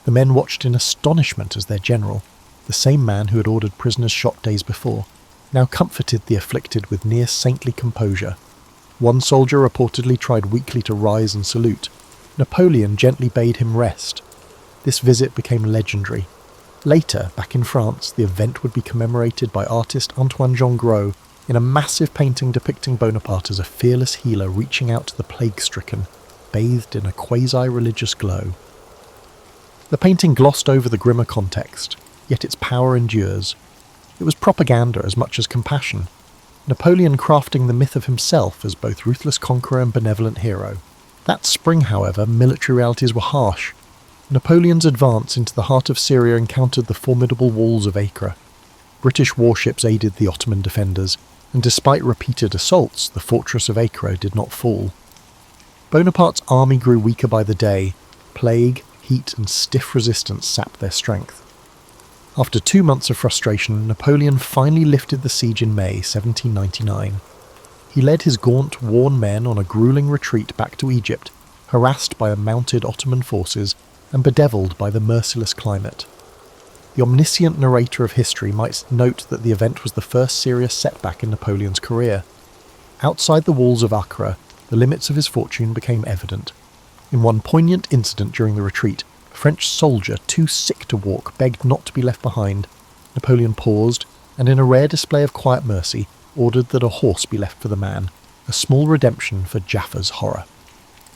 Speaker 1: The men watched in astonishment as their general, the same man who had ordered prisoners shot days before, now comforted the afflicted with near saintly composure. One soldier reportedly tried weakly to rise and salute. Napoleon gently bade him rest. This visit became legendary. Later, back in France, the event would be commemorated by artist Antoine-Jean Gros in a massive painting depicting Bonaparte as a fearless healer reaching out to the plague-stricken, bathed in a quasi-religious glow. The painting glossed over the grimmer context, yet its power endures. It was propaganda as much as compassion, Napoleon crafting the myth of himself as both ruthless conqueror and benevolent hero. That spring, however, military realities were harsh. Napoleon's advance into the heart of Syria encountered the formidable walls of Acre. British warships aided the Ottoman defenders, and despite repeated assaults, the fortress of Acre did not fall. Bonaparte's army grew weaker by the day. Plague, heat, and stiff resistance sapped their strength. After 2 months of frustration, Napoleon finally lifted the siege in May 1799. He led his gaunt, worn men on a grueling retreat back to Egypt, harassed by mounted Ottoman forces and bedevilled by the merciless climate. The omniscient narrator of history might note that the event was the first serious setback in Napoleon's career. Outside the walls of Acre, the limits of his fortune became evident. In one poignant incident during the retreat, a French soldier, too sick to walk, begged not to be left behind. Napoleon paused, and in a rare display of quiet mercy, ordered that a horse be left for the man, a small redemption for Jaffa's horror.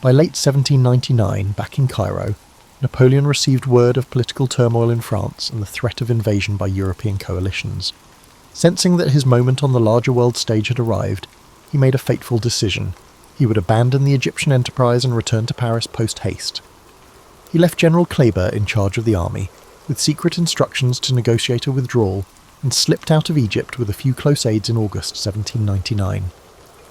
Speaker 1: By late 1799, back in Cairo, Napoleon received word of political turmoil in France and the threat of invasion by European coalitions. Sensing that his moment on the larger world stage had arrived, he made a fateful decision. He would abandon the Egyptian enterprise and return to Paris post-haste. He left General Kleber in charge of the army, with secret instructions to negotiate a withdrawal, and slipped out of Egypt with a few close aides in August 1799.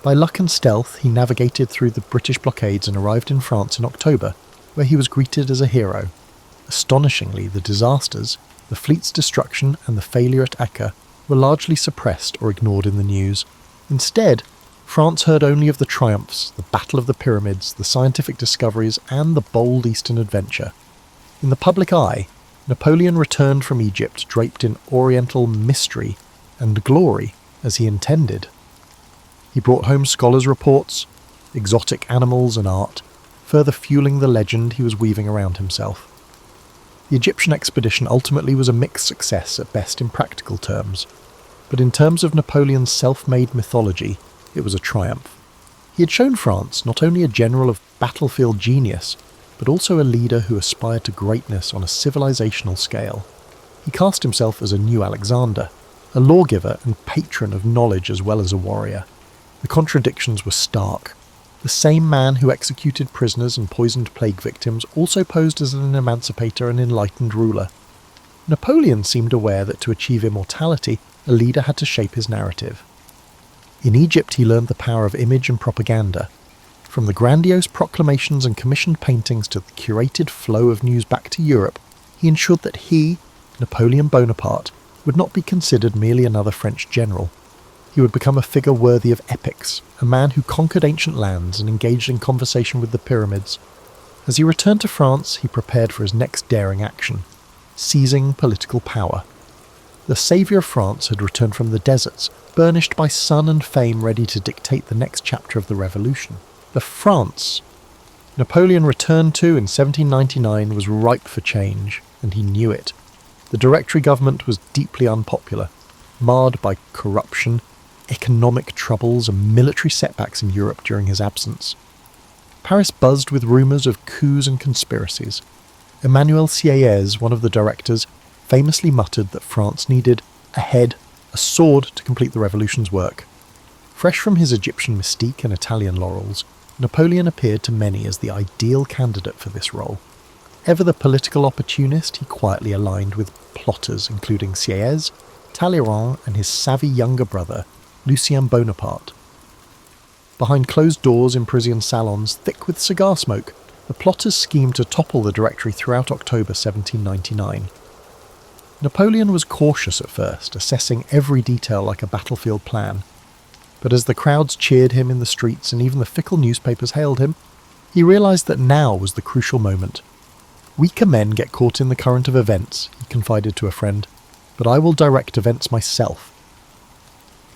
Speaker 1: By luck and stealth, he navigated through the British blockades and arrived in France in October, where he was greeted as a hero. Astonishingly, the disasters, the fleet's destruction and the failure at Acre were largely suppressed or ignored in the news. Instead, France heard only of the triumphs, the Battle of the Pyramids, the scientific discoveries, and the bold Eastern adventure. In the public eye, Napoleon returned from Egypt draped in oriental mystery and glory, as he intended. He brought home scholars' reports, exotic animals and art, further fueling the legend he was weaving around himself. The Egyptian expedition ultimately was a mixed success at best in practical terms, but in terms of Napoleon's self-made mythology, it was a triumph. He had shown France not only a general of battlefield genius, but also a leader who aspired to greatness on a civilizational scale. He cast himself as a new Alexander, a lawgiver and patron of knowledge as well as a warrior. The contradictions were stark. The same man who executed prisoners and poisoned plague victims also posed as an emancipator and enlightened ruler. Napoleon seemed aware that to achieve immortality, a leader had to shape his narrative. In Egypt he learned the power of image and propaganda. From the grandiose proclamations and commissioned paintings to the curated flow of news back to Europe, he ensured that he, Napoleon Bonaparte, would not be considered merely another French general. He would become a figure worthy of epics, a man who conquered ancient lands and engaged in conversation with the pyramids. As he returned to France, he prepared for his next daring action, seizing political power. The saviour of France had returned from the deserts, burnished by sun and fame, ready to dictate the next chapter of the revolution. The France Napoleon returned to in 1799 was ripe for change, and he knew it. The Directory government was deeply unpopular, marred by corruption, economic troubles and military setbacks in Europe during his absence. Paris buzzed with rumours of coups and conspiracies. Emmanuel Sieyès, one of the directors, famously muttered that France needed A head, a sword to complete the revolution's work. Fresh from his Egyptian mystique and Italian laurels, Napoleon appeared to many as the ideal candidate for this role. Ever the political opportunist, he quietly aligned with plotters including Sieyès, Talleyrand and his savvy younger brother, Lucien Bonaparte. Behind closed doors in Parisian salons thick with cigar smoke, the plotters schemed to topple the Directory throughout October 1799. Napoleon was cautious at first, assessing every detail like a battlefield plan. But as the crowds cheered him in the streets and even the fickle newspapers hailed him, he realised that now was the crucial moment. "Weaker men get caught in the current of events," he confided to a friend, "but I will direct events myself."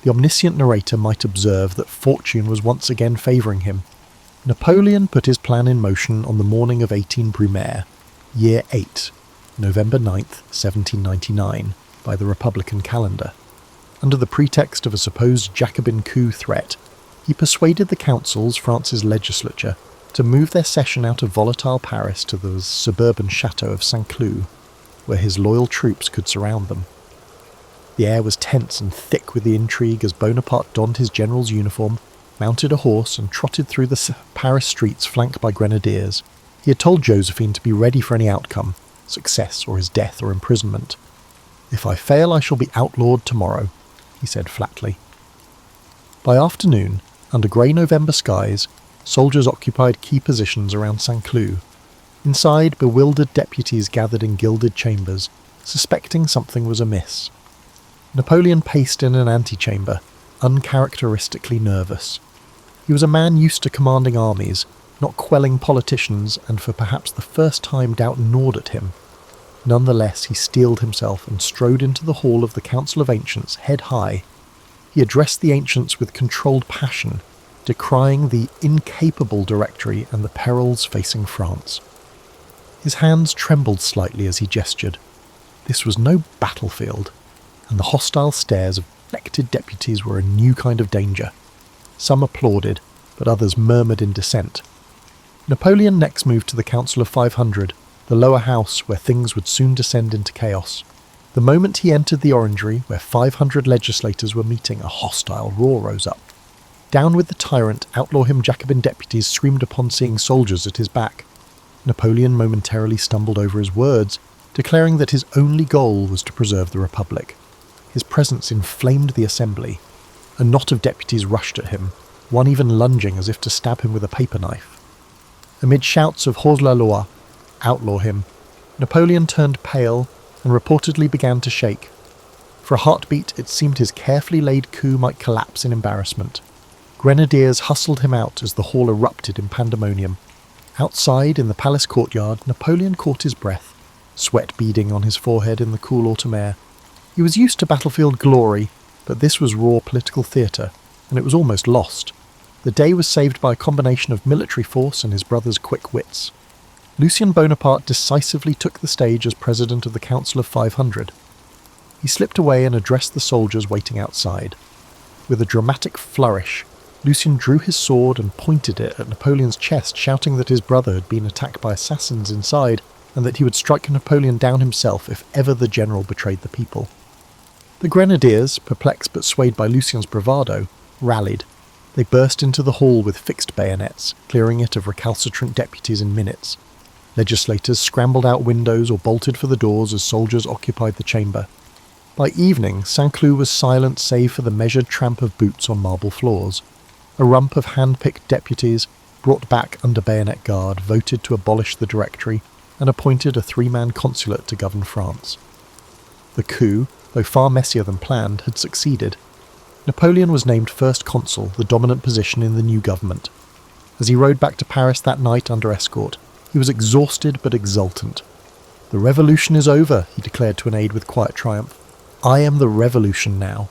Speaker 1: The omniscient narrator might observe that fortune was once again favouring him. Napoleon put his plan in motion on the morning of 18 Brumaire, year 8, November 9th, 1799, by the Republican calendar. Under the pretext of a supposed Jacobin coup threat, he persuaded the councils, France's legislature, to move their session out of volatile Paris to the suburban chateau of Saint-Cloud, where his loyal troops could surround them. The air was tense and thick with the intrigue as Bonaparte donned his general's uniform, mounted a horse and trotted through the Paris streets flanked by grenadiers. He had told Josephine to be ready for any outcome, success or his death or imprisonment. "If I fail, I shall be outlawed tomorrow," he said flatly. By afternoon, under grey November skies, soldiers occupied key positions around Saint-Cloud. Inside, bewildered deputies gathered in gilded chambers, suspecting something was amiss. Napoleon paced in an antechamber, uncharacteristically nervous. He was a man used to commanding armies, not quelling politicians, and for perhaps the first time doubt gnawed at him. Nonetheless, he steeled himself and strode into the hall of the Council of Ancients, head high. He addressed the ancients with controlled passion, decrying the incapable Directory and the perils facing France. His hands trembled slightly as he gestured. This was no battlefield, and the hostile stares of elected deputies were a new kind of danger. Some applauded, but others murmured in dissent. Napoleon next moved to the Council of 500, the lower house where things would soon descend into chaos. The moment he entered the orangery, where 500 legislators were meeting, a hostile roar rose up. Down with the tyrant, outlaw him Jacobin deputies screamed upon seeing soldiers at his back. Napoleon momentarily stumbled over his words, declaring that his only goal was to preserve the Republic. His presence inflamed the assembly. A knot of deputies rushed at him, one even lunging as if to stab him with a paper knife. Amid shouts of hors la loi, outlaw him, Napoleon turned pale and reportedly began to shake. For a heartbeat, it seemed his carefully laid coup might collapse in embarrassment. Grenadiers hustled him out as the hall erupted in pandemonium. Outside, in the palace courtyard, Napoleon caught his breath, sweat beading on his forehead in the cool autumn air. He was used to battlefield glory, but this was raw political theatre, and it was almost lost. The day was saved by a combination of military force and his brother's quick wits. Lucien Bonaparte decisively took the stage as president of the Council of 500. He slipped away and addressed the soldiers waiting outside. With a dramatic flourish, Lucien drew his sword and pointed it at Napoleon's chest, shouting that his brother had been attacked by assassins inside and that he would strike Napoleon down himself if ever the general betrayed the people. The grenadiers, perplexed but swayed by Lucien's bravado, rallied. They burst into the hall with fixed bayonets, clearing it of recalcitrant deputies in minutes. Legislators scrambled out windows or bolted for the doors as soldiers occupied the chamber. By evening, Saint-Cloud was silent save for the measured tramp of boots on marble floors. A rump of hand-picked deputies, brought back under bayonet guard, voted to abolish the Directory and appointed a three-man consulate to govern France. The coup, though far messier than planned, had succeeded. Napoleon was named first consul, the dominant position in the new government. As he rode back to Paris that night under escort, he was exhausted but exultant. "The revolution is over," he declared to an aide with quiet triumph. "I am the revolution now."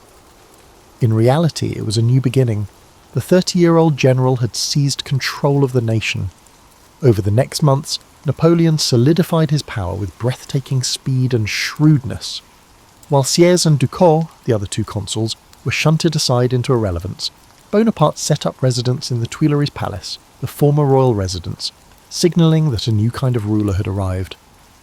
Speaker 1: In reality, it was a new beginning. The 30-year-old general had seized control of the nation. Over the next months, Napoleon solidified his power with breathtaking speed and shrewdness. While Sieyès and Ducos, the other two consuls, were shunted aside into irrelevance, Bonaparte set up residence in the Tuileries Palace, the former royal residence, signalling that a new kind of ruler had arrived.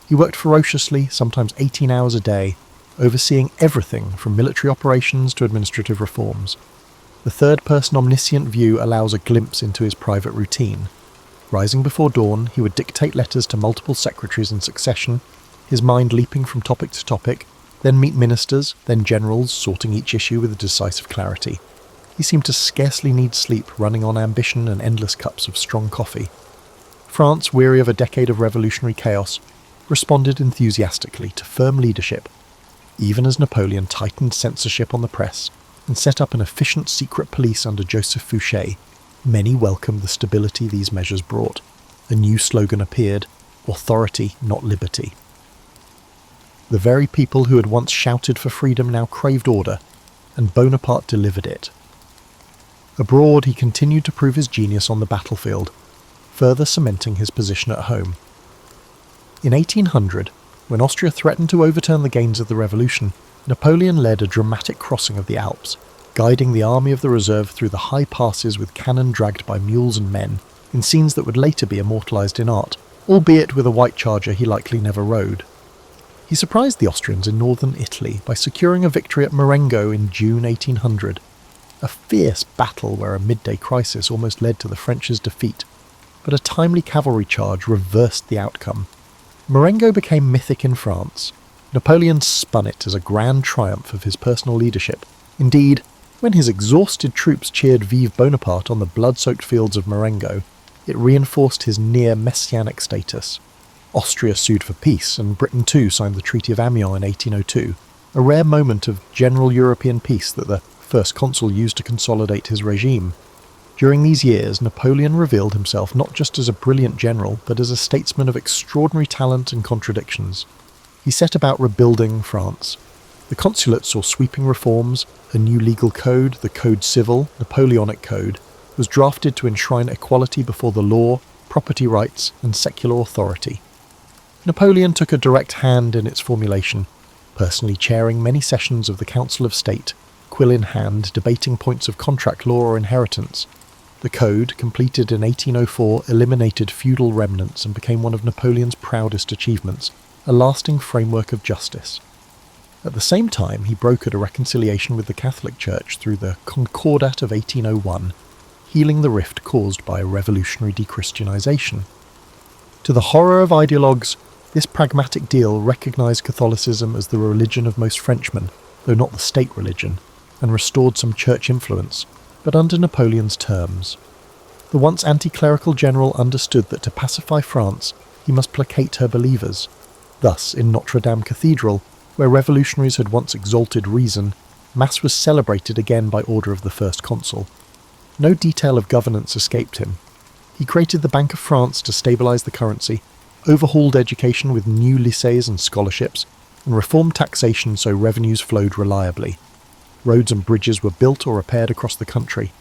Speaker 1: He worked ferociously, sometimes 18 hours a day, overseeing everything from military operations to administrative reforms. The third-person omniscient view allows a glimpse into his private routine. Rising before dawn, he would dictate letters to multiple secretaries in succession, his mind leaping from topic to topic, then meet ministers, then generals, sorting each issue with a decisive clarity. He seemed to scarcely need sleep, running on ambition and endless cups of strong coffee. France, weary of a decade of revolutionary chaos, responded enthusiastically to firm leadership, even as Napoleon tightened censorship on the press and set up an efficient secret police under Joseph Fouché. Many welcomed the stability these measures brought. A new slogan appeared: authority, not liberty. The very people who had once shouted for freedom now craved order, and Bonaparte delivered it. Abroad, he continued to prove his genius on the battlefield, further cementing his position at home. In 1800, when Austria threatened to overturn the gains of the revolution, Napoleon led a dramatic crossing of the Alps, guiding the army of the reserve through the high passes with cannon dragged by mules and men, in scenes that would later be immortalised in art, albeit with a white charger he likely never rode. He surprised the Austrians in northern Italy by securing a victory at Marengo in June 1800, a fierce battle where a midday crisis almost led to the French's defeat, but a timely cavalry charge reversed the outcome. Marengo became mythic in France. Napoleon spun it as a grand triumph of his personal leadership. Indeed, when his exhausted troops cheered Vive Bonaparte on the blood-soaked fields of Marengo, it reinforced his near-messianic status. Austria sued for peace, and Britain too signed the Treaty of Amiens in 1802, a rare moment of general European peace that the first consul used to consolidate his regime. During these years, Napoleon revealed himself not just as a brilliant general, but as a statesman of extraordinary talent and contradictions. He set about rebuilding France. The consulate saw sweeping reforms, a new legal code, the Code Civil, Napoleonic Code, was drafted to enshrine equality before the law, property rights, and secular authority. Napoleon took a direct hand in its formulation, personally chairing many sessions of the Council of State, quill in hand, debating points of contract law or inheritance. The code, completed in 1804, eliminated feudal remnants and became one of Napoleon's proudest achievements, a lasting framework of justice. At the same time, he brokered a reconciliation with the Catholic Church through the Concordat of 1801, healing the rift caused by a revolutionary dechristianization. To the horror of ideologues, this pragmatic deal recognised Catholicism as the religion of most Frenchmen, though not the state religion, and restored some church influence, but under Napoleon's terms. The once anti-clerical general understood that to pacify France, he must placate her believers. Thus, in Notre Dame Cathedral, where revolutionaries had once exalted reason, Mass was celebrated again by order of the first consul. No detail of governance escaped him. He created the Bank of France to stabilise the currency, overhauled education with new lycées and scholarships, and reformed taxation so revenues flowed reliably. Roads and bridges were built or repaired across the country.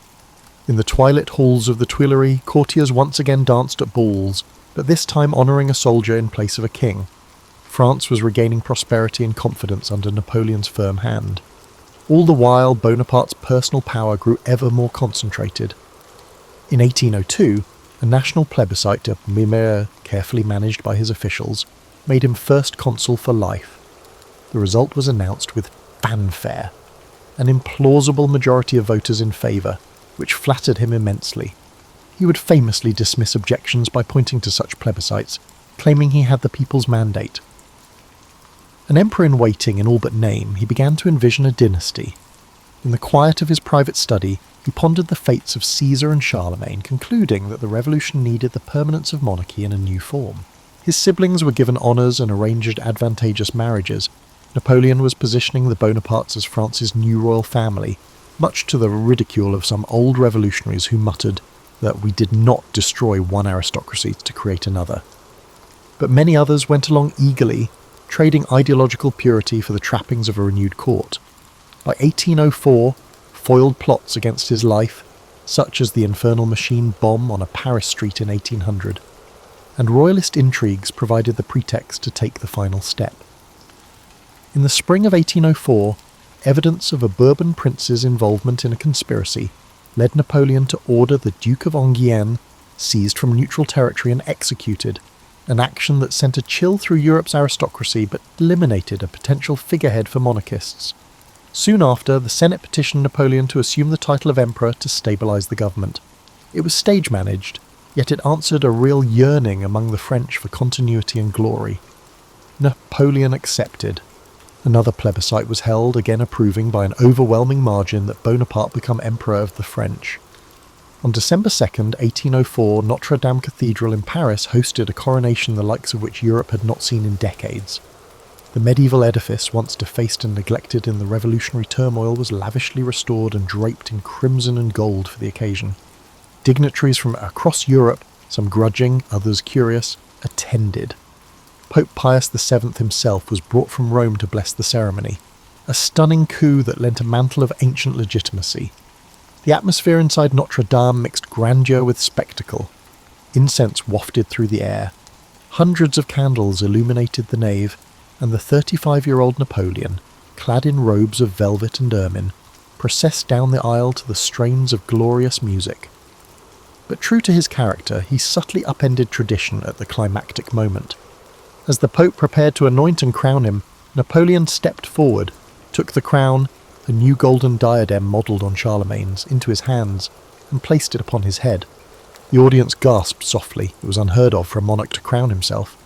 Speaker 1: In the twilit halls of the Tuileries, courtiers once again danced at balls, but this time honouring a soldier in place of a king. France was regaining prosperity and confidence under Napoleon's firm hand. All the while, Bonaparte's personal power grew ever more concentrated. In 1802, a national plebiscite of Mimere, carefully managed by his officials, made him first consul for life. The result was announced with fanfare, an implausible majority of voters in favour, which flattered him immensely. He would famously dismiss objections by pointing to such plebiscites, claiming he had the people's mandate. An emperor in waiting in all but name, he began to envision a dynasty. In the quiet of his private study, he pondered the fates of Caesar and Charlemagne, concluding that the revolution needed the permanence of monarchy in a new form. His siblings were given honours and arranged advantageous marriages. Napoleon was positioning the Bonapartes as France's new royal family, much to the ridicule of some old revolutionaries who muttered that we did not destroy one aristocracy to create another. But many others went along eagerly, trading ideological purity for the trappings of a renewed court. By 1804, foiled plots against his life, such as the infernal machine bomb on a Paris street in 1800, and royalist intrigues provided the pretext to take the final step. In the spring of 1804, evidence of a Bourbon prince's involvement in a conspiracy led Napoleon to order the Duke of Enghien seized from neutral territory and executed, an action that sent a chill through Europe's aristocracy but eliminated a potential figurehead for monarchists. Soon after, the Senate petitioned Napoleon to assume the title of emperor to stabilise the government. It was stage-managed, yet it answered a real yearning among the French for continuity and glory. Napoleon accepted. Another plebiscite was held, again approving by an overwhelming margin that Bonaparte become emperor of the French. On December 2nd, 1804, Notre Dame Cathedral in Paris hosted a coronation the likes of which Europe had not seen in decades. The medieval edifice, once defaced and neglected in the revolutionary turmoil, was lavishly restored and draped in crimson and gold for the occasion. Dignitaries from across Europe, some grudging, others curious, attended. Pope Pius VII himself was brought from Rome to bless the ceremony, a stunning coup that lent a mantle of ancient legitimacy. The atmosphere inside Notre Dame mixed grandeur with spectacle. Incense wafted through the air. Hundreds of candles illuminated the nave, and the 35-year-old Napoleon, clad in robes of velvet and ermine, processed down the aisle to the strains of glorious music. But true to his character, he subtly upended tradition at the climactic moment. As the Pope prepared to anoint and crown him, Napoleon stepped forward, took the crown, a new golden diadem modelled on Charlemagne's, into his hands, and placed it upon his head. The audience gasped softly. It was unheard of for a monarch to crown himself.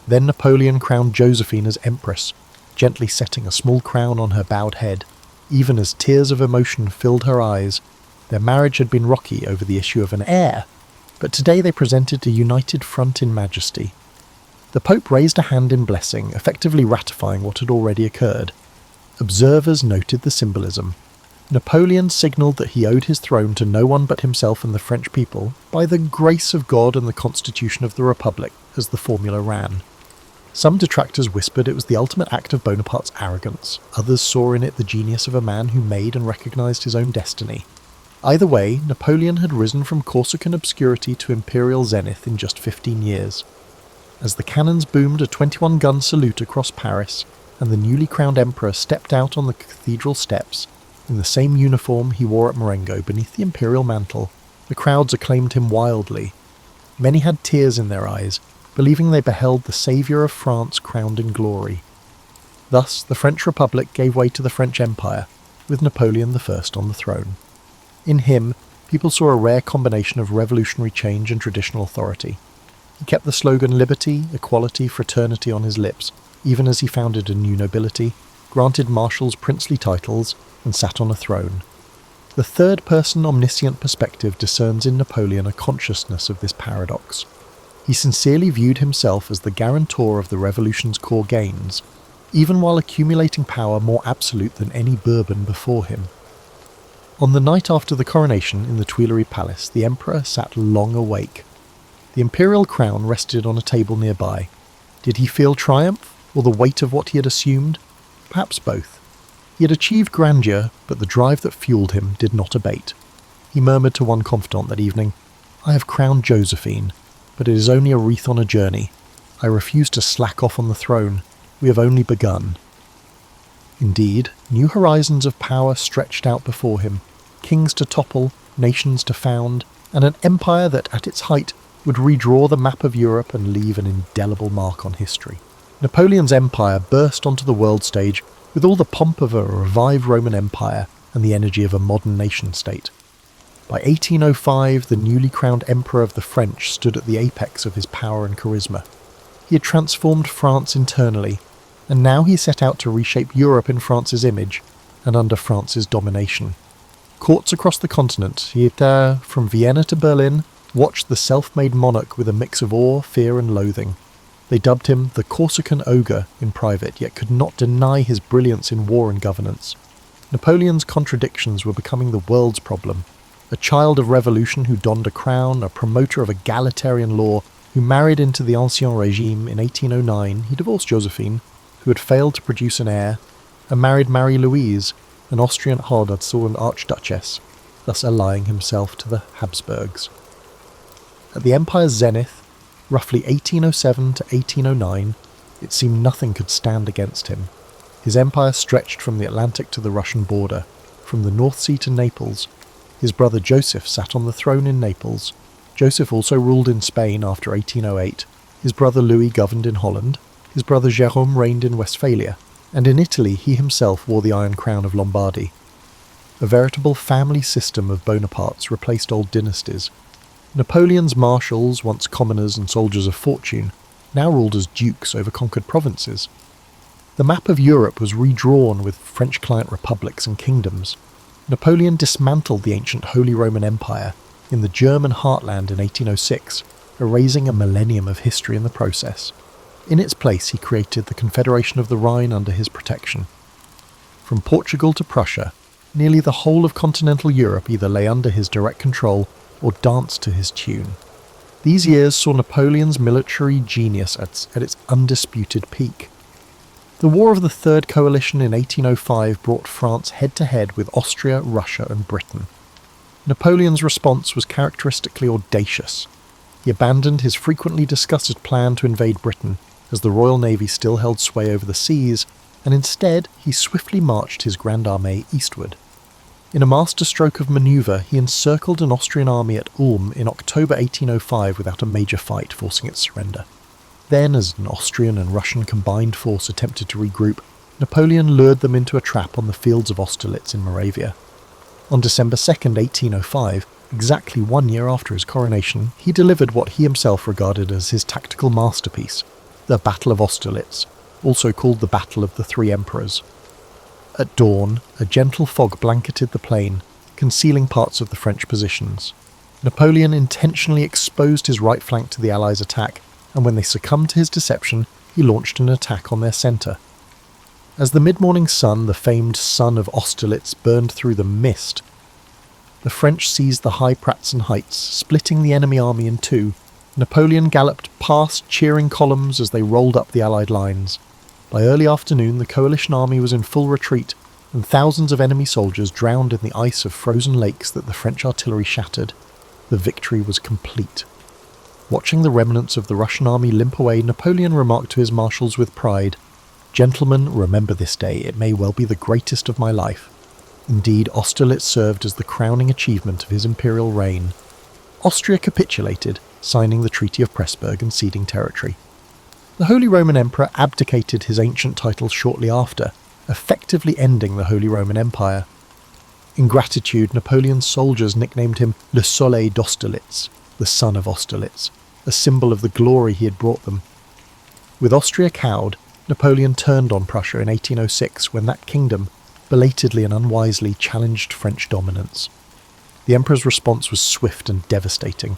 Speaker 1: Then Napoleon crowned Josephine as empress, gently setting a small crown on her bowed head, even as tears of emotion filled her eyes. Their marriage had been rocky over the issue of an heir, but today they presented a united front in majesty. The Pope raised a hand in blessing, effectively ratifying what had already occurred. Observers noted the symbolism. Napoleon signalled that he owed his throne to no one but himself and the French people, by the grace of God and the Constitution of the Republic, as the formula ran. Some detractors whispered it was the ultimate act of Bonaparte's arrogance. Others saw in it the genius of a man who made and recognised his own destiny. Either way, Napoleon had risen from Corsican obscurity to imperial zenith in just 15 years. As the cannons boomed a 21-gun salute across Paris, and the newly crowned emperor stepped out on the cathedral steps, in the same uniform he wore at Marengo beneath the imperial mantle, the crowds acclaimed him wildly. Many had tears in their eyes, believing they beheld the saviour of France crowned in glory. Thus the French Republic gave way to the French Empire, with Napoleon I on the throne. In him, people saw a rare combination of revolutionary change and traditional authority. He kept the slogan liberty, equality, fraternity on his lips, even as he founded a new nobility, granted marshals princely titles, and sat on a throne. The third-person omniscient perspective discerns in Napoleon a consciousness of this paradox. He sincerely viewed himself as the guarantor of the revolution's core gains, even while accumulating power more absolute than any Bourbon before him. On the night after the coronation in the Tuileries Palace, the emperor sat long awake. The imperial crown rested on a table nearby. Did he feel triumph, or the weight of what he had assumed? Perhaps both. He had achieved grandeur, but the drive that fueled him did not abate. He murmured to one confidant that evening, "I have crowned Josephine, but it is only a wreath on a journey. I refuse to slack off on the throne. We have only begun." Indeed, new horizons of power stretched out before him, kings to topple, nations to found, and an empire that, at its height, would redraw the map of Europe and leave an indelible mark on history. Napoleon's empire burst onto the world stage with all the pomp of a revived Roman Empire and the energy of a modern nation-state. By 1805, the newly crowned Emperor of the French stood at the apex of his power and charisma. He had transformed France internally, and now he set out to reshape Europe in France's image and under France's domination. Courts across the continent, from Vienna to Berlin, watched the self-made monarch with a mix of awe, fear and loathing. They dubbed him the Corsican ogre in private, yet could not deny his brilliance in war and governance. Napoleon's contradictions were becoming the world's problem. A child of revolution who donned a crown, a promoter of egalitarian law, who married into the Ancien Regime in 1809, he divorced Josephine, who had failed to produce an heir, and married Marie-Louise, an Austrian Hohenzollern archduchess, thus allying himself to the Habsburgs. At the empire's zenith, roughly 1807 to 1809, it seemed nothing could stand against him. His empire stretched from the Atlantic to the Russian border, from the North Sea to Naples. His brother Joseph sat on the throne in Naples. Joseph also ruled in Spain after 1808, His brother Louis governed in Holland, his brother Jérôme reigned in Westphalia, and in Italy he himself wore the Iron Crown of Lombardy. A veritable family system of Bonapartes replaced old dynasties. Napoleon's marshals, once commoners and soldiers of fortune, now ruled as dukes over conquered provinces. The map of Europe was redrawn with French client republics and kingdoms. Napoleon dismantled the ancient Holy Roman Empire in the German heartland in 1806, erasing a millennium of history in the process. In its place he created the Confederation of the Rhine under his protection. From Portugal to Prussia, nearly the whole of continental Europe either lay under his direct control or danced to his tune. These years saw Napoleon's military genius at its undisputed peak. The War of the Third Coalition in 1805 brought France head-to-head with Austria, Russia and Britain. Napoleon's response was characteristically audacious. He abandoned his frequently discussed plan to invade Britain, as the Royal Navy still held sway over the seas, and instead he swiftly marched his Grande Armée eastward. In a masterstroke of manoeuvre, he encircled an Austrian army at Ulm in October 1805 without a major fight, forcing its surrender. Then, as an Austrian and Russian combined force attempted to regroup, Napoleon lured them into a trap on the fields of Austerlitz in Moravia. On December 2, 1805, exactly 1 year after his coronation, he delivered what he himself regarded as his tactical masterpiece, the Battle of Austerlitz, also called the Battle of the Three Emperors. At dawn, a gentle fog blanketed the plain, concealing parts of the French positions. Napoleon intentionally exposed his right flank to the Allies' attack, and when they succumbed to his deception, he launched an attack on their centre. As the mid-morning sun, the famed Sun of Austerlitz, burned through the mist, the French seized the high Pratzen heights, splitting the enemy army in two. Napoleon galloped past cheering columns as they rolled up the Allied lines. By early afternoon, the coalition army was in full retreat, and thousands of enemy soldiers drowned in the ice of frozen lakes that the French artillery shattered. The victory was complete. Watching the remnants of the Russian army limp away, Napoleon remarked to his marshals with pride, "Gentlemen, remember this day. It may well be the greatest of my life." Indeed, Austerlitz served as the crowning achievement of his imperial reign. Austria capitulated, signing the Treaty of Pressburg and ceding territory. The Holy Roman Emperor abdicated his ancient titles shortly after, effectively ending the Holy Roman Empire. In gratitude, Napoleon's soldiers nicknamed him Le Soleil d'Austerlitz, the Sun of Austerlitz, a symbol of the glory he had brought them. With Austria cowed, Napoleon turned on Prussia in 1806 when that kingdom, belatedly and unwisely, challenged French dominance. The Emperor's response was swift and devastating.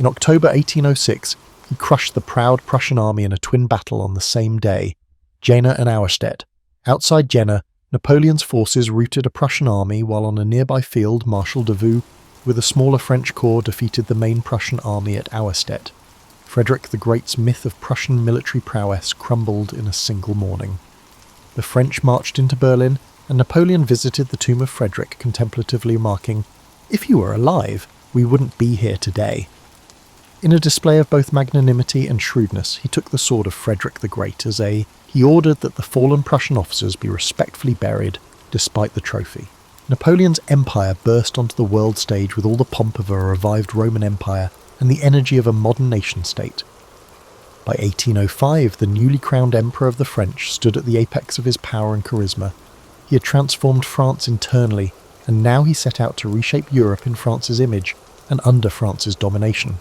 Speaker 1: In October 1806, he crushed the proud Prussian army in a twin battle on the same day, Jena and Auerstedt. Outside Jena, Napoleon's forces routed a Prussian army, while on a nearby field Marshal Davout, with a smaller French corps, defeated the main Prussian army at Auerstedt. Frederick the Great's myth of Prussian military prowess crumbled in a single morning. The French marched into Berlin, and Napoleon visited the tomb of Frederick, contemplatively remarking, "If he were alive, we wouldn't be here today." In a display of both magnanimity and shrewdness, he took the sword of Frederick the Great he ordered that the fallen Prussian officers be respectfully buried, despite the trophy. Napoleon's empire burst onto the world stage with all the pomp of a revived Roman Empire and the energy of a modern nation-state. By 1805, the newly crowned Emperor of the French stood at the apex of his power and charisma. He had transformed France internally, and now he set out to reshape Europe in France's image and under France's domination.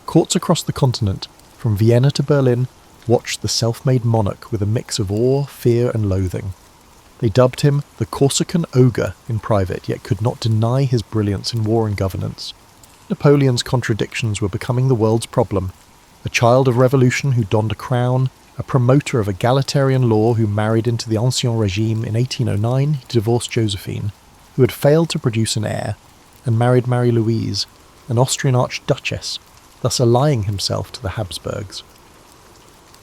Speaker 1: Courts across the continent, from Vienna to Berlin, watched the self-made monarch with a mix of awe, fear and loathing. They dubbed him the Corsican ogre in private, yet could not deny his brilliance in war and governance. Napoleon's contradictions were becoming the world's problem. A child of revolution who donned a crown, a promoter of egalitarian law who married into the Ancien Regime in 1809, he divorced Josephine, who had failed to produce an heir, and married Marie-Louise, an Austrian archduchess, thus allying himself to the Habsburgs.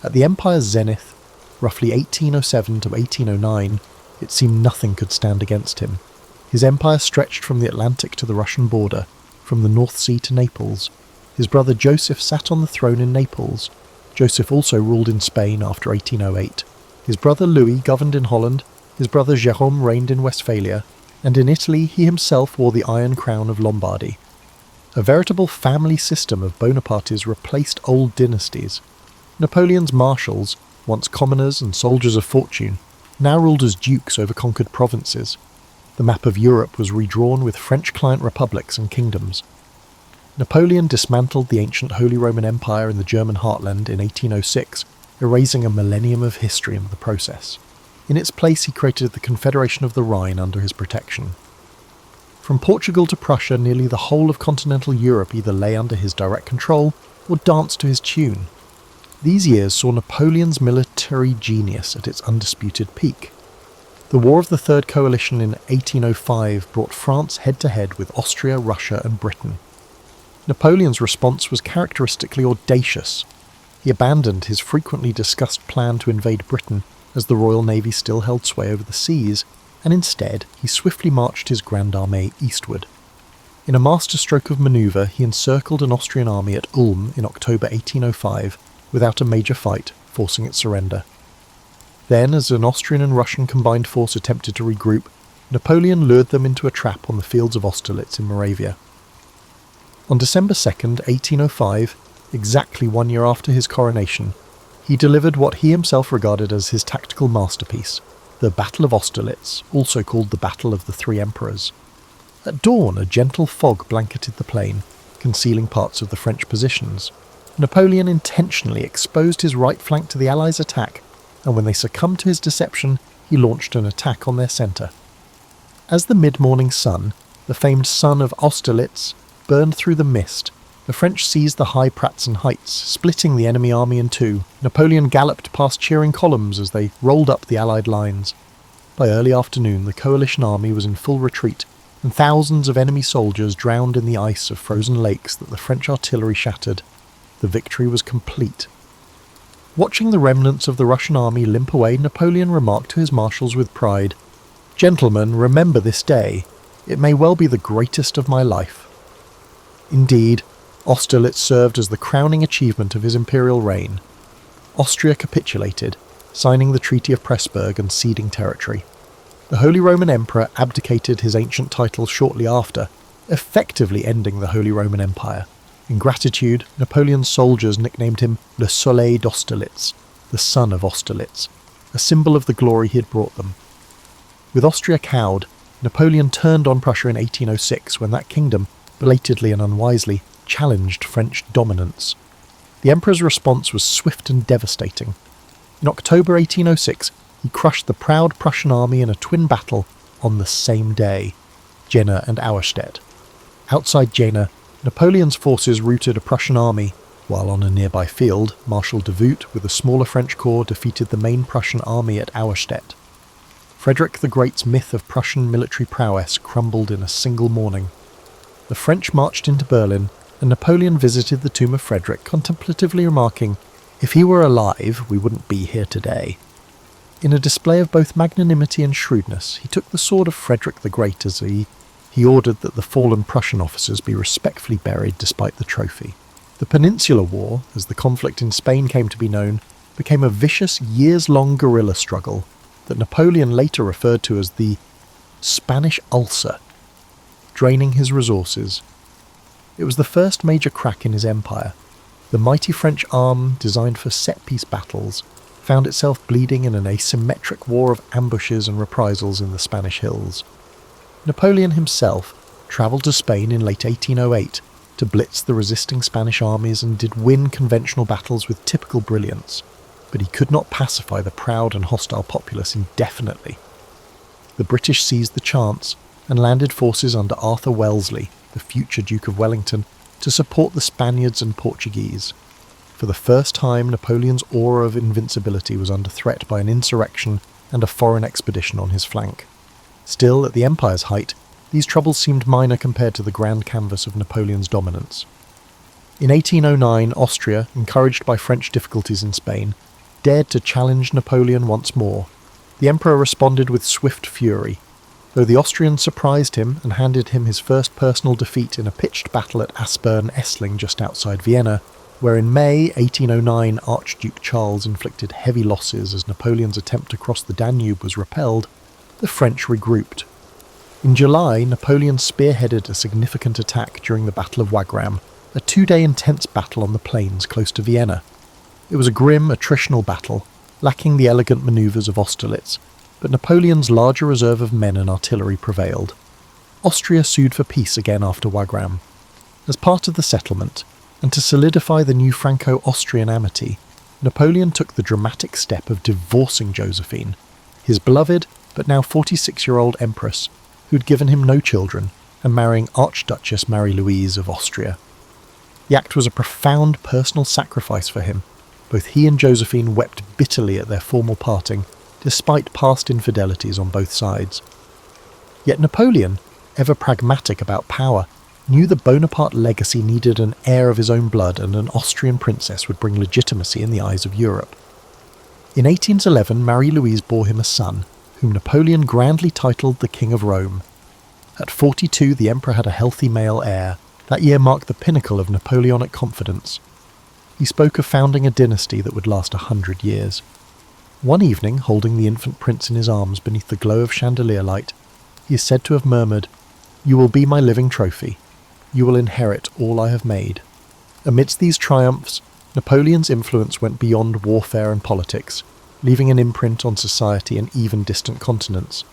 Speaker 1: At the empire's zenith, roughly 1807 to 1809, it seemed nothing could stand against him. His empire stretched from the Atlantic to the Russian border, from the North Sea to Naples. His brother Joseph sat on the throne in Naples. Joseph also ruled in Spain after 1808. His brother Louis governed in Holland, his brother Jérôme reigned in Westphalia, and in Italy he himself wore the Iron Crown of Lombardy. A veritable family system of Bonapartes replaced old dynasties. Napoleon's marshals, once commoners and soldiers of fortune, now ruled as dukes over conquered provinces. The map of Europe was redrawn with French client republics and kingdoms. Napoleon dismantled the ancient Holy Roman Empire in the German heartland in 1806, erasing a millennium of history in the process. In its place, he created the Confederation of the Rhine under his protection. From Portugal to Prussia, nearly the whole of continental Europe either lay under his direct control or danced to his tune. These years saw Napoleon's military genius at its undisputed peak. The War of the Third Coalition in 1805 brought France head-to-head with Austria, Russia and Britain. Napoleon's response was characteristically audacious. He abandoned his frequently discussed plan to invade Britain as the Royal Navy still held sway over the seas, and instead he swiftly marched his Grand Armée eastward. In a masterstroke of manoeuvre, he encircled an Austrian army at Ulm in October 1805 without a major fight, forcing its surrender. Then, as an Austrian and Russian combined force attempted to regroup, Napoleon lured them into a trap on the fields of Austerlitz in Moravia. On December 2nd, 1805, exactly 1 year after his coronation, he delivered what he himself regarded as his tactical masterpiece, the Battle of Austerlitz, also called the Battle of the Three Emperors. At dawn, a gentle fog blanketed the plain, concealing parts of the French positions. Napoleon intentionally exposed his right flank to the Allies' attack, and when they succumbed to his deception, he launched an attack on their centre. As the mid-morning sun, the famed sun of Austerlitz, burned through the mist, the French seized the high Pratzen heights, splitting the enemy army in two. Napoleon galloped past cheering columns as they rolled up the Allied lines. By early afternoon, the coalition army was in full retreat, and thousands of enemy soldiers drowned in the ice of frozen lakes that the French artillery shattered. The victory was complete. Watching the remnants of the Russian army limp away, Napoleon remarked to his marshals with pride, "Gentlemen, remember this day. It may well be the greatest of my life." Indeed, Austerlitz served as the crowning achievement of his imperial reign. Austria capitulated, signing the Treaty of Pressburg and ceding territory. The Holy Roman Emperor abdicated his ancient title shortly after, effectively ending the Holy Roman Empire. In gratitude, Napoleon's soldiers nicknamed him Le Soleil d'Austerlitz, the Sun of Austerlitz, a symbol of the glory he had brought them. With Austria cowed, Napoleon turned on Prussia in 1806 when that kingdom, belatedly and unwisely, challenged French dominance. The Emperor's response was swift and devastating. In October 1806, he crushed the proud Prussian army in a twin battle on the same day, Jena and Auerstedt. Outside Jena, Napoleon's forces routed a Prussian army, while on a nearby field, Marshal Davout with a smaller French corps defeated the main Prussian army at Auerstedt. Frederick the Great's myth of Prussian military prowess crumbled in a single morning. The French marched into Berlin, and Napoleon visited the tomb of Frederick, contemplatively remarking, "If he were alive, we wouldn't be here today." In a display of both magnanimity and shrewdness, he took the sword of Frederick the Great as he ordered that the fallen Prussian officers be respectfully buried despite the trophy. The Peninsular War, as the conflict in Spain came to be known, became a vicious, years-long guerrilla struggle that Napoleon later referred to as the Spanish Ulcer, draining his resources. It was the first major crack in his empire. The mighty French arm, designed for set-piece battles, found itself bleeding in an asymmetric war of ambushes and reprisals in the Spanish hills. Napoleon himself travelled to Spain in late 1808 to blitz the resisting Spanish armies and did win conventional battles with typical brilliance, but he could not pacify the proud and hostile populace indefinitely. The British seized the chance and landed forces under Arthur Wellesley, the future Duke of Wellington, to support the Spaniards and Portuguese. For the first time, Napoleon's aura of invincibility was under threat by an insurrection and a foreign expedition on his flank. Still, at the Empire's height, these troubles seemed minor compared to the grand canvas of Napoleon's dominance. In 1809, Austria, encouraged by French difficulties in Spain, dared to challenge Napoleon once more. The Emperor responded with swift fury. Though the Austrians surprised him and handed him his first personal defeat in a pitched battle at Aspern-Essling just outside Vienna, where in May 1809 Archduke Charles inflicted heavy losses as Napoleon's attempt to cross the Danube was repelled, the French regrouped. In July, Napoleon spearheaded a significant attack during the Battle of Wagram, a 2-day intense battle on the plains close to Vienna. It was a grim, attritional battle, lacking the elegant manoeuvres of Austerlitz, but Napoleon's larger reserve of men and artillery prevailed. Austria sued for peace again after Wagram. As part of the settlement, and to solidify the new Franco-Austrian amity, Napoleon took the dramatic step of divorcing Josephine, his beloved but now 46-year-old empress, who'd given him no children, and marrying Archduchess Marie-Louise of Austria. The act was a profound personal sacrifice for him. Both he and Josephine wept bitterly at their formal parting, despite past infidelities on both sides. Yet Napoleon, ever pragmatic about power, knew the Bonaparte legacy needed an heir of his own blood, and an Austrian princess would bring legitimacy in the eyes of Europe. In 1811, Marie-Louise bore him a son, whom Napoleon grandly titled the King of Rome. At 42, the emperor had a healthy male heir. That year marked the pinnacle of Napoleonic confidence. He spoke of founding a dynasty that would last 100 years. One evening, holding the infant prince in his arms beneath the glow of chandelier light, he is said to have murmured, "You will be my living trophy. You will inherit all I have made." Amidst these triumphs, Napoleon's influence went beyond warfare and politics, leaving an imprint on society and even distant continents.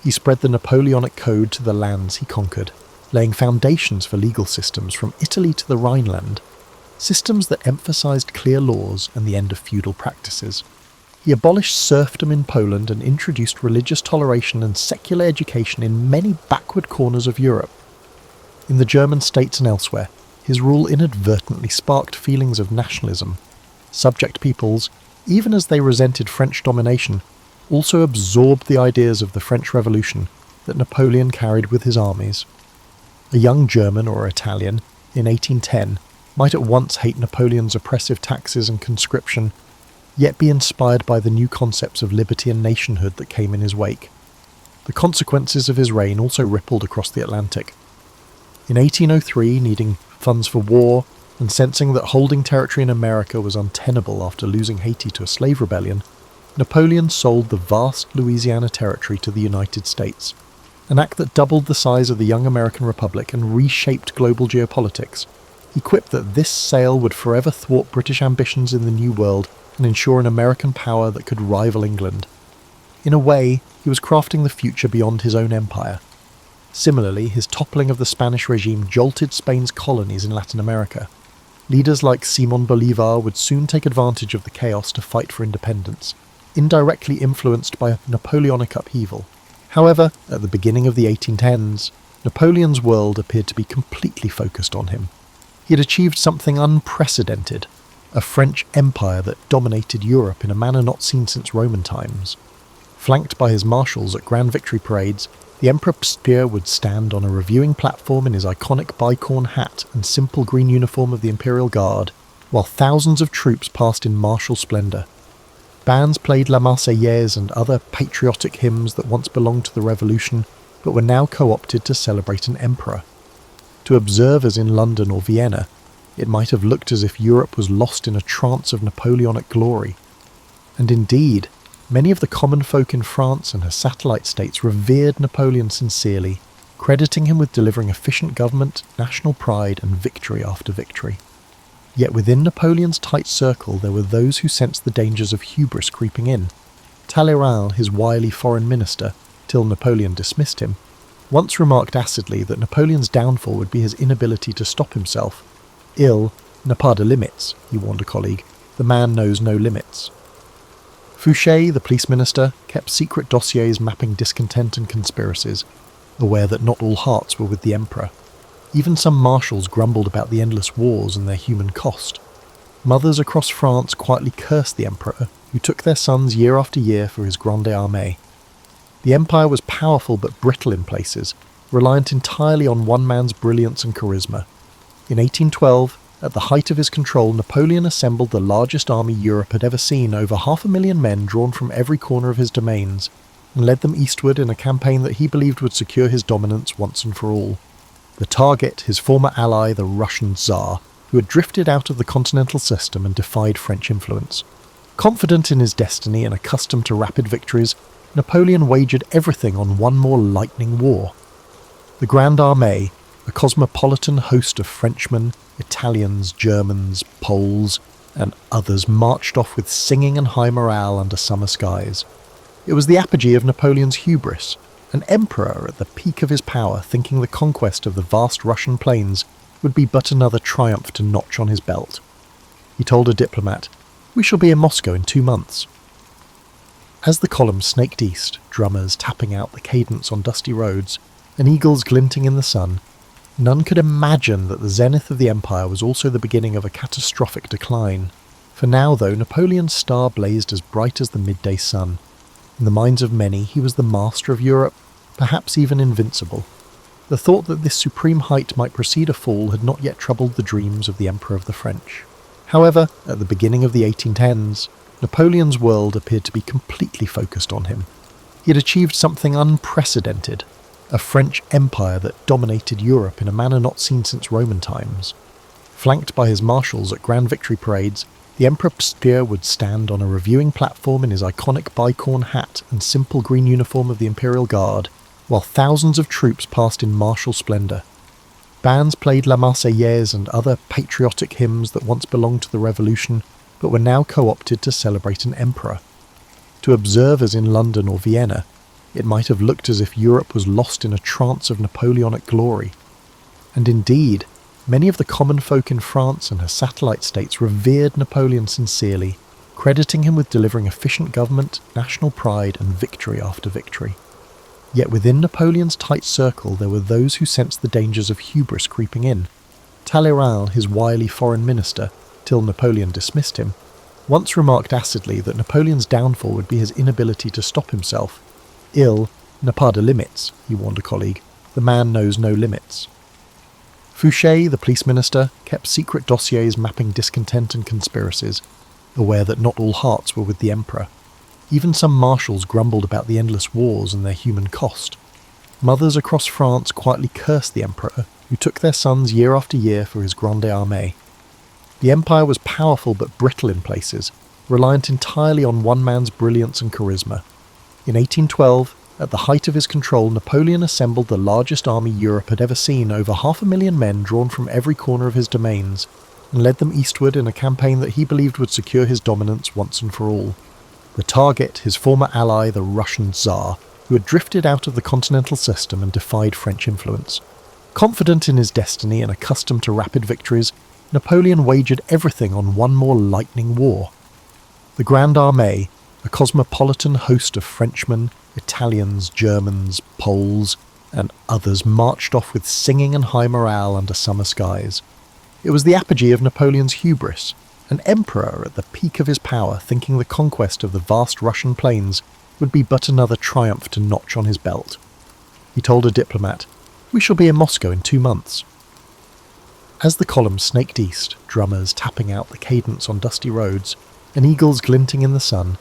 Speaker 1: He spread the Napoleonic code to the lands he conquered, laying foundations for legal systems from Italy to the Rhineland, systems that emphasized clear laws and the end of feudal practices. He abolished serfdom in Poland and introduced religious toleration and secular education in many backward corners of Europe. In the German states and elsewhere, his rule inadvertently sparked feelings of nationalism. Subject peoples, even as they resented French domination, also absorbed the ideas of the French Revolution that Napoleon carried with his armies. A young German or Italian, in 1810, might at once hate Napoleon's oppressive taxes and conscription, yet be inspired by the new concepts of liberty and nationhood that came in his wake. The consequences of his reign also rippled across the Atlantic. In 1803, needing funds for war, and sensing that holding territory in America was untenable after losing Haiti to a slave rebellion, Napoleon sold the vast Louisiana Territory to the United States, an act that doubled the size of the young American Republic and reshaped global geopolitics. He quipped that this sale would forever thwart British ambitions in the New World and ensure an American power that could rival England. In a way, he was crafting the future beyond his own empire. Similarly, his toppling of the Spanish regime jolted Spain's colonies in Latin America. Leaders like Simón Bolívar would soon take advantage of the chaos to fight for independence, indirectly influenced by a Napoleonic upheaval. However, at the beginning of the 1810s, Napoleon's world appeared to be completely focused on him. He had achieved something unprecedented, a French empire that dominated Europe in a manner not seen since Roman times. Flanked by his marshals at grand victory parades, the Emperor Spear would stand on a reviewing platform in his iconic bicorn hat and simple green uniform of the Imperial Guard, while thousands of troops passed in martial splendour. Bands played La Marseillaise and other patriotic hymns that once belonged to the Revolution, but were now co-opted to celebrate an emperor. To observers in London or Vienna, it might have looked as if Europe was lost in a trance of Napoleonic glory. And indeed, many of the common folk in France and her satellite states revered Napoleon sincerely, crediting him with delivering efficient government, national pride, and victory after victory. Yet within Napoleon's tight circle there were those who sensed the dangers of hubris creeping in. Talleyrand, his wily foreign minister, till Napoleon dismissed him, once remarked acidly that Napoleon's downfall would be his inability to stop himself. "Il n'a pas de limites," he warned a colleague. "The man knows no limits." Fouché, the police minister, kept secret dossiers mapping discontent and conspiracies, aware that not all hearts were with the emperor. Even some marshals grumbled about the endless wars and their human cost. Mothers across France quietly cursed the emperor, who took their sons year after year for his Grande Armée. The empire was powerful but brittle in places, reliant entirely on one man's brilliance and charisma. In 1812, at the height of his control, Napoleon assembled the largest army Europe had ever seen, over 500,000 men drawn from every corner of his domains, and led them eastward in a campaign that he believed would secure his dominance once and for all. The target, his former ally, the Russian Tsar, who had drifted out of the continental system and defied French influence. Confident in his destiny and accustomed to rapid victories, Napoleon wagered everything on one more lightning war. The Grande Armée, a cosmopolitan host of Frenchmen, Italians, Germans, Poles, and others marched off with singing and high morale under summer skies. It was the apogee of Napoleon's hubris, an emperor at the peak of his power thinking the conquest of the vast Russian plains would be but another triumph to notch on his belt. He told a diplomat, "We shall be in Moscow in 2 months." As the column snaked east, drummers tapping out the cadence on dusty roads, and eagles glinting in the sun, none could imagine that the zenith of the empire was also the beginning of a catastrophic decline. For now, though, Napoleon's star blazed as bright as the midday sun. In the minds of many, he was the master of Europe, perhaps even invincible. The thought that this supreme height might precede a fall had not yet troubled the dreams of the Emperor of the French. However, at the beginning of the 1810s, Napoleon's world appeared to be completely focused on him. He had achieved something unprecedented, a French empire that dominated Europe in a manner not seen since Roman times. Flanked by his marshals at grand victory parades, the Emperor would stand on a reviewing platform in his iconic bicorn hat and simple green uniform of the Imperial Guard, while thousands of troops passed in martial splendour. Bands played La Marseillaise and other patriotic hymns that once belonged to the Revolution, but were now co-opted to celebrate an emperor. To observers in London or Vienna, it might have looked as if Europe was lost in a trance of Napoleonic glory. And indeed, many of the common folk in France and her satellite states revered Napoleon sincerely, crediting him with delivering efficient government, national pride, and victory after victory. Yet within Napoleon's tight circle there were those who sensed the dangers of hubris creeping in. Talleyrand, his wily foreign minister, till Napoleon dismissed him, once remarked acidly that Napoleon's downfall would be his inability to stop himself. "Il n'a pas de limits," he warned a colleague. "The man knows no limits." Fouché, the police minister, kept secret dossiers mapping discontent and conspiracies, aware that not all hearts were with the emperor. Even some marshals grumbled about the endless wars and their human cost. Mothers across France quietly cursed the emperor, who took their sons year after year for his Grande Armée. The empire was powerful but brittle in places, reliant entirely on one man's brilliance and charisma. In 1812, at the height of his control, Napoleon assembled the largest army Europe had ever seen, over 500,000 men drawn from every corner of his domains, and led them eastward in a campaign that he believed would secure his dominance once and for all. The target, his former ally, the Russian Tsar, who had drifted out of the continental system and defied French influence. Confident in his destiny and accustomed to rapid victories, Napoleon wagered everything on one more lightning war. The Grande Armée, a cosmopolitan host of Frenchmen, Italians, Germans, Poles, and others marched off with singing and high morale under summer skies. It was the apogee of Napoleon's hubris, an emperor at the peak of his power thinking the conquest of the vast Russian plains would be but another triumph to notch on his belt. He told a diplomat, "We shall be in Moscow in 2 months." As the column snaked east, drummers tapping out the cadence on dusty roads, and eagles glinting in the sun,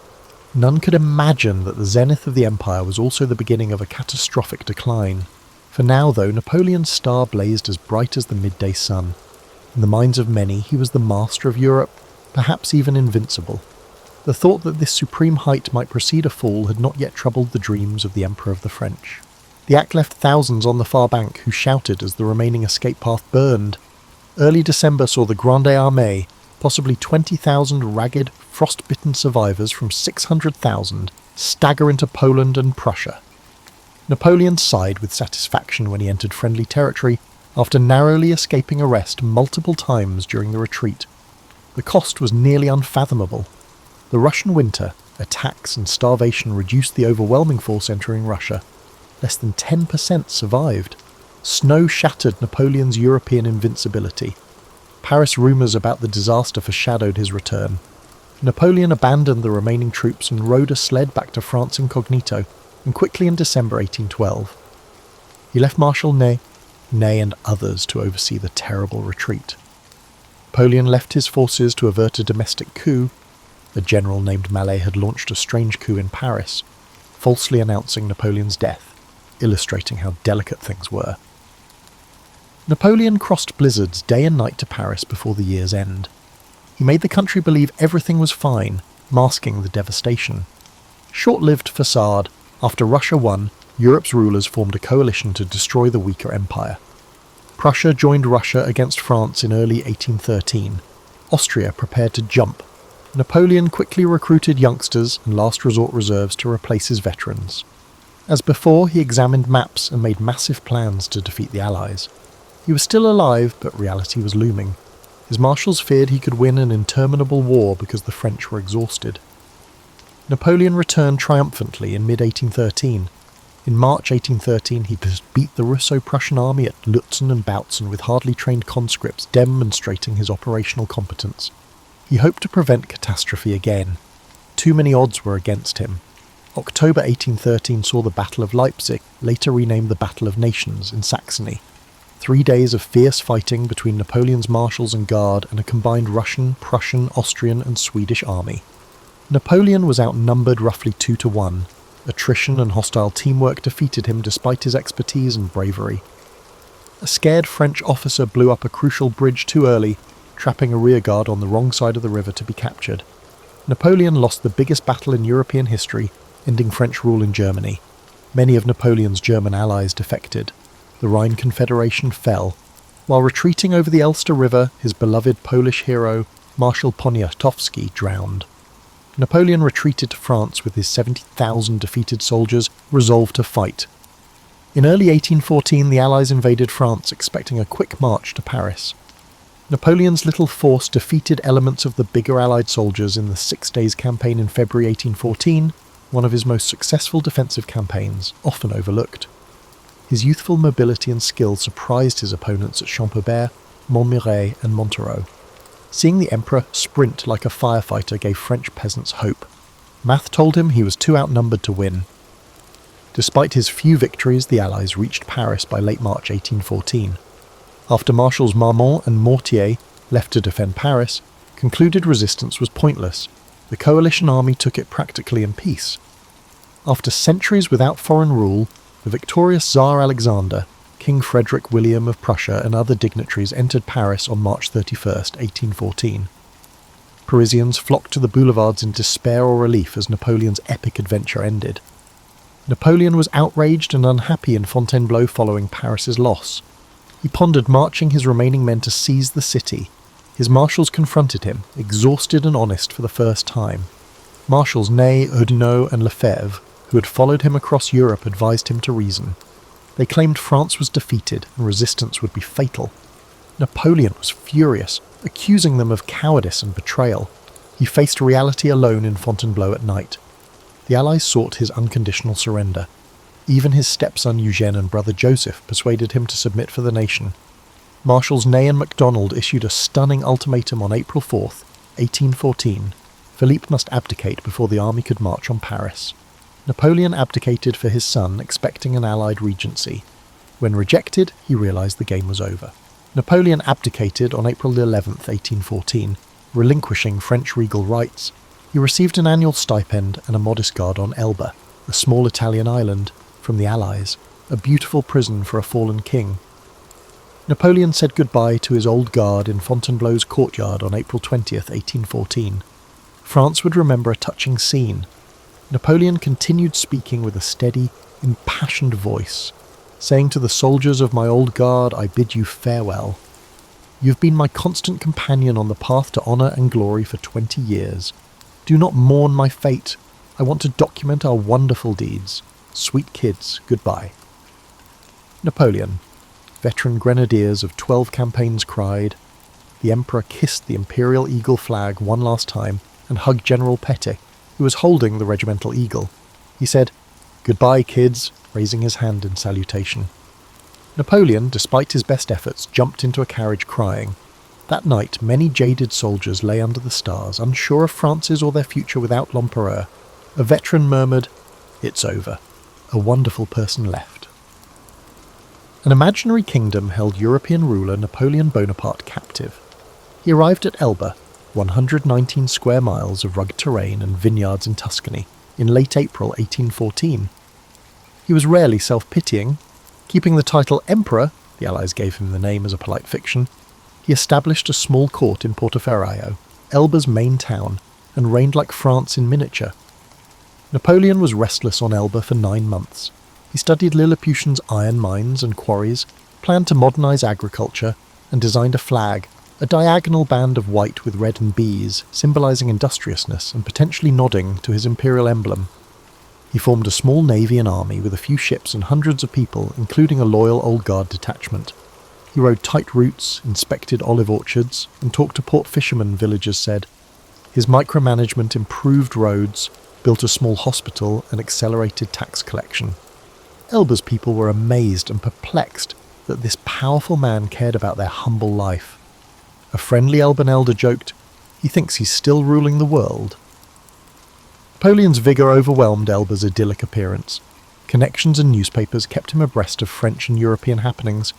Speaker 1: none could imagine that the zenith of the empire was also the beginning of a catastrophic decline. For now, though, Napoleon's star blazed as bright as the midday sun. In the minds of many, he was the master of Europe, perhaps even invincible. The thought that this supreme height might precede a fall had not yet troubled the dreams of the Emperor of the French. The act left thousands on the far bank who shouted as the remaining escape path burned. Early December saw the Grande Armée, possibly 20,000 ragged, frost-bitten survivors from 600,000, stagger into Poland and Prussia. Napoleon sighed with satisfaction when he entered friendly territory, after narrowly escaping arrest multiple times during the retreat. The cost was nearly unfathomable. The Russian winter, attacks and starvation reduced the overwhelming force entering Russia. Less than 10% survived. Snow shattered Napoleon's European invincibility. Paris rumours about the disaster foreshadowed his return. Napoleon abandoned the remaining troops and rode a sled back to France incognito, and quickly in December 1812. He left Marshal Ney and others to oversee the terrible retreat. Napoleon left his forces to avert a domestic coup. A general named Mallet had launched a strange coup in Paris, falsely announcing Napoleon's death, illustrating how delicate things were. Napoleon crossed blizzards day and night to Paris before the year's end. He made the country believe everything was fine, masking the devastation. Short-lived facade. After Russia won, Europe's rulers formed a coalition to destroy the weaker empire. Prussia joined Russia against France in early 1813. Austria prepared to jump. Napoleon quickly recruited youngsters and last resort reserves to replace his veterans. As before, he examined maps and made massive plans to defeat the Allies. He was still alive, but reality was looming. His marshals feared he could win an interminable war because the French were exhausted. Napoleon returned triumphantly in mid-1813. In March 1813, he beat the Russo-Prussian army at Lutzen and Bautzen with hardly trained conscripts, demonstrating his operational competence. He hoped to prevent catastrophe again. Too many odds were against him. October 1813 saw the Battle of Leipzig, later renamed the Battle of Nations, in Saxony. 3 days of fierce fighting between Napoleon's marshals and guard and a combined Russian, Prussian, Austrian and Swedish army. Napoleon was outnumbered roughly 2-1. Attrition and hostile teamwork defeated him despite his expertise and bravery. A scared French officer blew up a crucial bridge too early, trapping a rearguard on the wrong side of the river to be captured. Napoleon lost the biggest battle in European history, ending French rule in Germany. Many of Napoleon's German allies defected. The Rhine Confederation fell. While retreating over the Elster River, his beloved Polish hero, Marshal Poniatowski, drowned. Napoleon retreated to France with his 70,000 defeated soldiers, resolved to fight. In early 1814, the Allies invaded France, expecting a quick march to Paris. Napoleon's little force defeated elements of the bigger Allied soldiers in the 6 Days Campaign in February 1814, one of his most successful defensive campaigns, often overlooked. His youthful mobility and skill surprised his opponents at Champaubert, Montmirail and Montereau. Seeing the Emperor sprint like a firefighter gave French peasants hope. Math told him he was too outnumbered to win. Despite his few victories, the Allies reached Paris by late March 1814. After Marshals Marmont and Mortier, left to defend Paris, concluded resistance was pointless. The coalition army took it practically in peace. After centuries without foreign rule, the victorious Tsar Alexander, King Frederick William of Prussia and other dignitaries entered Paris on March 31, 1814. Parisians flocked to the boulevards in despair or relief as Napoleon's epic adventure ended. Napoleon was outraged and unhappy in Fontainebleau following Paris's loss. He pondered marching his remaining men to seize the city. His marshals confronted him, exhausted and honest for the first time. Marshals Ney, Oudinot and Lefebvre, who had followed him across Europe, advised him to reason. They claimed France was defeated and resistance would be fatal. Napoleon was furious, accusing them of cowardice and betrayal. He faced reality alone in Fontainebleau at night. The Allies sought his unconditional surrender. Even his stepson Eugene and brother Joseph persuaded him to submit for the nation. Marshals Ney and MacDonald issued a stunning ultimatum on April 4, 1814. Philippe must abdicate before the army could march on Paris. Napoleon abdicated for his son, expecting an Allied regency. When rejected, he realised the game was over. Napoleon abdicated on April 11, 1814, relinquishing French regal rights. He received an annual stipend and a modest guard on Elba, a small Italian island, from the Allies, a beautiful prison for a fallen king. Napoleon said goodbye to his old guard in Fontainebleau's courtyard on April 20, 1814. France would remember a touching scene. Napoleon continued speaking with a steady, impassioned voice, saying to the soldiers of my old guard, I bid you farewell. You've been my constant companion on the path to honour and glory for 20 years. Do not mourn my fate. I want to document our wonderful deeds. Sweet kids, goodbye. Napoleon. Veteran grenadiers of 12 campaigns cried. The Emperor kissed the imperial eagle flag one last time and hugged General Petit, who was holding the regimental eagle. He said, Goodbye, kids, raising his hand in salutation. Napoleon, despite his best efforts, jumped into a carriage crying. That night, many jaded soldiers lay under the stars, unsure of France's or their future without l'Empereur. A veteran murmured, It's over. A wonderful person left. An imaginary kingdom held European ruler Napoleon Bonaparte captive. He arrived at Elba, 119 square miles of rugged terrain and vineyards in Tuscany, in late April 1814. He was rarely self-pitying. Keeping the title Emperor, the Allies gave him the name as a polite fiction, he established a small court in Portoferraio, Elba's main town, and reigned like France in miniature. Napoleon was restless on Elba for 9 months. He studied Lilliputian's iron mines and quarries, planned to modernise agriculture, and designed a flag, a diagonal band of white with red and bees, symbolising industriousness and potentially nodding to his imperial emblem. He formed a small navy and army with a few ships and hundreds of people, including a loyal Old Guard detachment. He rode tight routes, inspected olive orchards, and talked to port fishermen, villagers said. His micromanagement improved roads, built a small hospital, and accelerated tax collection. Elba's people were amazed and perplexed that this powerful man cared about their humble life. A friendly Elban elder joked, "He thinks he's still ruling the world." Napoleon's vigour overwhelmed Elba's idyllic appearance. Connections and newspapers kept him abreast of French and European happenings.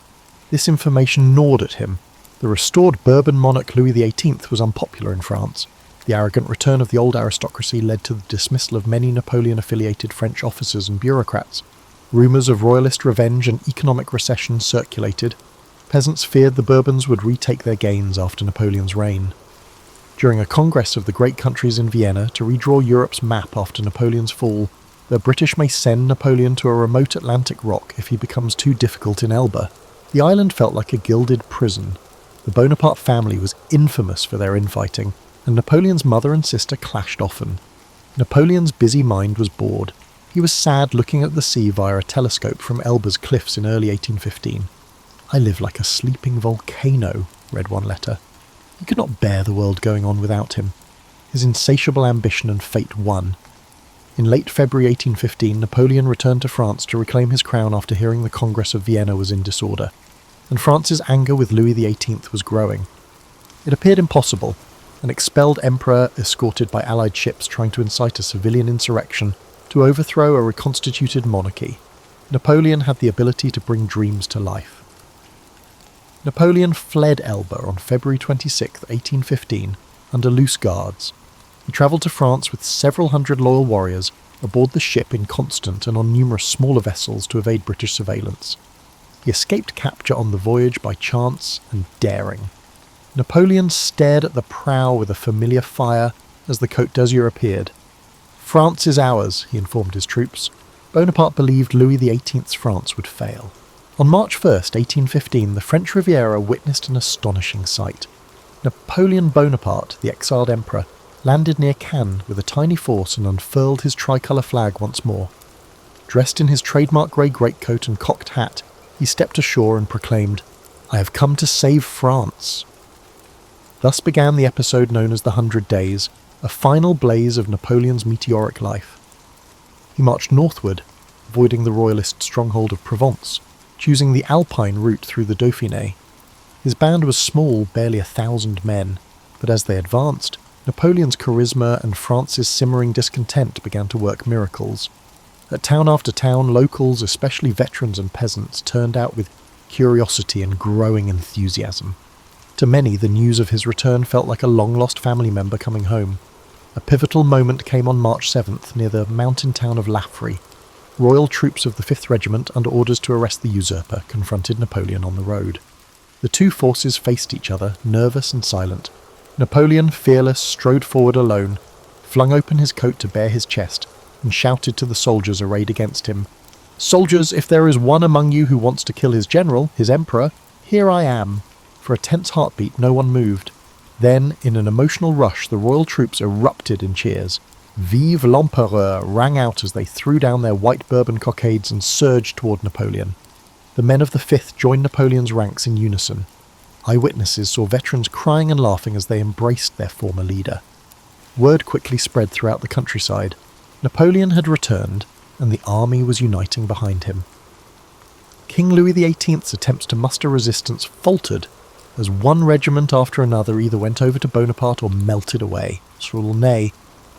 Speaker 1: This information gnawed at him. The restored Bourbon monarch Louis XVIII was unpopular in France. The arrogant return of the old aristocracy led to the dismissal of many Napoleon-affiliated French officers and bureaucrats. Rumours of royalist revenge and economic recession circulated. Peasants feared the Bourbons would retake their gains after Napoleon's reign. During a congress of the great countries in Vienna to redraw Europe's map after Napoleon's fall, the British may send Napoleon to a remote Atlantic rock if he becomes too difficult in Elba. The island felt like a gilded prison. The Bonaparte family was infamous for their infighting, and Napoleon's mother and sister clashed often. Napoleon's busy mind was bored. He was sad looking at the sea via a telescope from Elba's cliffs in early 1815. "I live like a sleeping volcano," read one letter. He could not bear the world going on without him. His insatiable ambition and fate won. In late February 1815, Napoleon returned to France to reclaim his crown after hearing the Congress of Vienna was in disorder, and France's anger with Louis XVIII was growing. It appeared impossible. An expelled emperor escorted by allied ships trying to incite a civilian insurrection to overthrow a reconstituted monarchy. Napoleon had the ability to bring dreams to life. Napoleon fled Elba on February 26, 1815, under loose guards. He travelled to France with several hundred loyal warriors aboard the ship Inconstant and on numerous smaller vessels to evade British surveillance. He escaped capture on the voyage by chance and daring. Napoleon stared at the prow with a familiar fire as the Côte d'Azur appeared. "France is ours," he informed his troops. Bonaparte believed Louis XVIII's France would fail. On March 1st, 1815, the French Riviera witnessed an astonishing sight. Napoleon Bonaparte, the exiled emperor, landed near Cannes with a tiny force and unfurled his tricolour flag once more. Dressed in his trademark grey greatcoat and cocked hat, he stepped ashore and proclaimed, "I have come to save France." Thus began the episode known as the 100 Days, a final blaze of Napoleon's meteoric life. He marched northward, avoiding the royalist stronghold of Provence, choosing the Alpine route through the Dauphiné. His band was small, barely 1,000 men, but as they advanced, Napoleon's charisma and France's simmering discontent began to work miracles. At town after town, locals, especially veterans and peasants, turned out with curiosity and growing enthusiasm. To many, the news of his return felt like a long-lost family member coming home. A pivotal moment came on March 7th near the mountain town of Laffrey. Royal troops of the 5th Regiment, under orders to arrest the usurper, confronted Napoleon on the road. The two forces faced each other, nervous and silent. Napoleon, fearless, strode forward alone, flung open his coat to bare his chest, and shouted to the soldiers arrayed against him, "Soldiers, if there is one among you who wants to kill his general, his emperor, here I am." For a tense heartbeat, no one moved. Then, in an emotional rush, the royal troops erupted in cheers. "Vive l'Empereur" rang out as they threw down their white Bourbon cockades and surged toward Napoleon. The men of the 5th joined Napoleon's ranks in unison. Eyewitnesses saw veterans crying and laughing as they embraced their former leader. Word quickly spread throughout the countryside. Napoleon had returned, and the army was uniting behind him. King Louis XVIII's attempts to muster resistance faltered, as one regiment after another either went over to Bonaparte or melted away. Soulnay,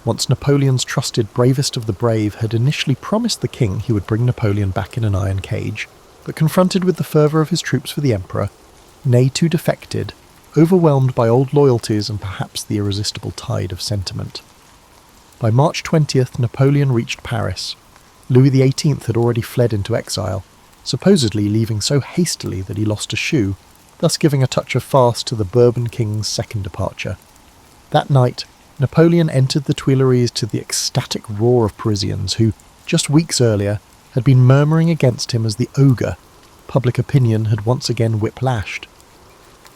Speaker 1: once Napoleon's trusted bravest of the brave, had initially promised the king he would bring Napoleon back in an iron cage, but confronted with the fervour of his troops for the emperor, Ney too defected, overwhelmed by old loyalties and perhaps the irresistible tide of sentiment. By March 20th, Napoleon reached Paris. Louis XVIII had already fled into exile, supposedly leaving so hastily that he lost a shoe, thus giving a touch of farce to the Bourbon king's second departure. That night, Napoleon entered the Tuileries to the ecstatic roar of Parisians who, just weeks earlier, had been murmuring against him as the ogre public opinion had once again whiplashed.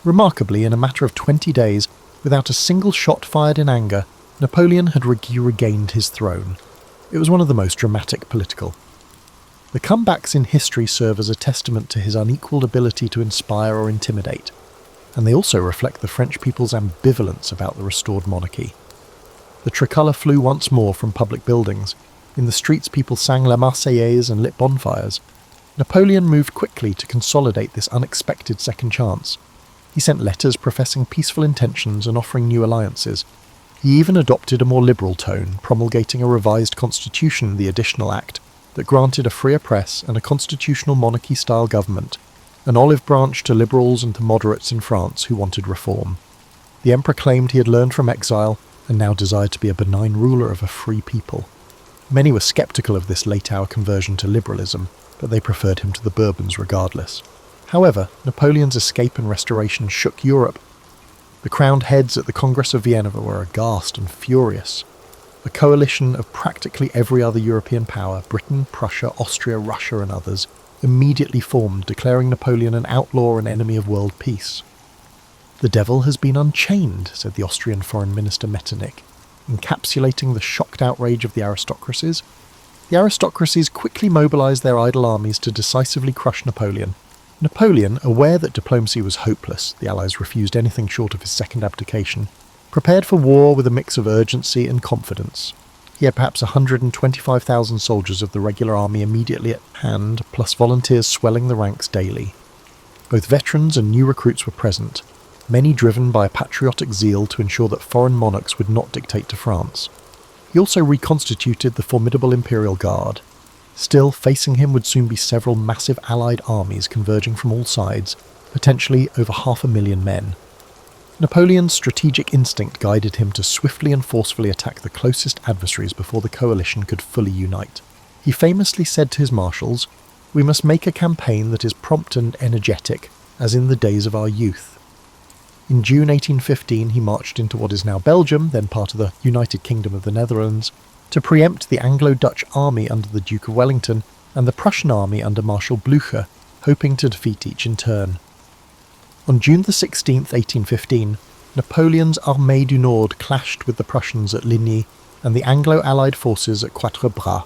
Speaker 1: Remarkably, in a matter of 20 days, without a single shot fired in anger, Napoleon had regained his throne. It was one of the most dramatic political. The comebacks in history serve as a testament to his unequalled ability to inspire or intimidate, and they also reflect the French people's ambivalence about the restored monarchy. The tricolour flew once more from public buildings. In the streets people sang La Marseillaise and lit bonfires. Napoleon moved quickly to consolidate this unexpected second chance. He sent letters professing peaceful intentions and offering new alliances. He even adopted a more liberal tone, promulgating a revised constitution, the Additional Act, that granted a freer press and a constitutional monarchy-style government, an olive branch to liberals and to moderates in France who wanted reform. The emperor claimed he had learned from exile and now desired to be a benign ruler of a free people. Many were sceptical of this late-hour conversion to liberalism, but they preferred him to the Bourbons regardless. However, Napoleon's escape and restoration shook Europe. The crowned heads at the Congress of Vienna were aghast and furious. A coalition of practically every other European power, Britain, Prussia, Austria, Russia and others, immediately formed, declaring Napoleon an outlaw and enemy of world peace. "The devil has been unchained," said the Austrian Foreign Minister Metternich, encapsulating the shocked outrage of the aristocracies. The aristocracies quickly mobilised their idle armies to decisively crush Napoleon. Napoleon, aware that diplomacy was hopeless, the Allies refused anything short of his second abdication, prepared for war with a mix of urgency and confidence. He had perhaps 125,000 soldiers of the regular army immediately at hand, plus volunteers swelling the ranks daily. Both veterans and new recruits were present, many driven by a patriotic zeal to ensure that foreign monarchs would not dictate to France. He also reconstituted the formidable Imperial Guard. Still, facing him would soon be several massive Allied armies converging from all sides, potentially over 500,000 men. Napoleon's strategic instinct guided him to swiftly and forcefully attack the closest adversaries before the coalition could fully unite. He famously said to his marshals, "We must make a campaign that is prompt and energetic, as in the days of our youth." In June 1815 he marched into what is now Belgium, then part of the United Kingdom of the Netherlands, to preempt the Anglo-Dutch army under the Duke of Wellington and the Prussian army under Marshal Blücher, hoping to defeat each in turn. On June 16, 1815, Napoleon's Armée du Nord clashed with the Prussians at Ligny and the Anglo-Allied forces at Quatre Bras.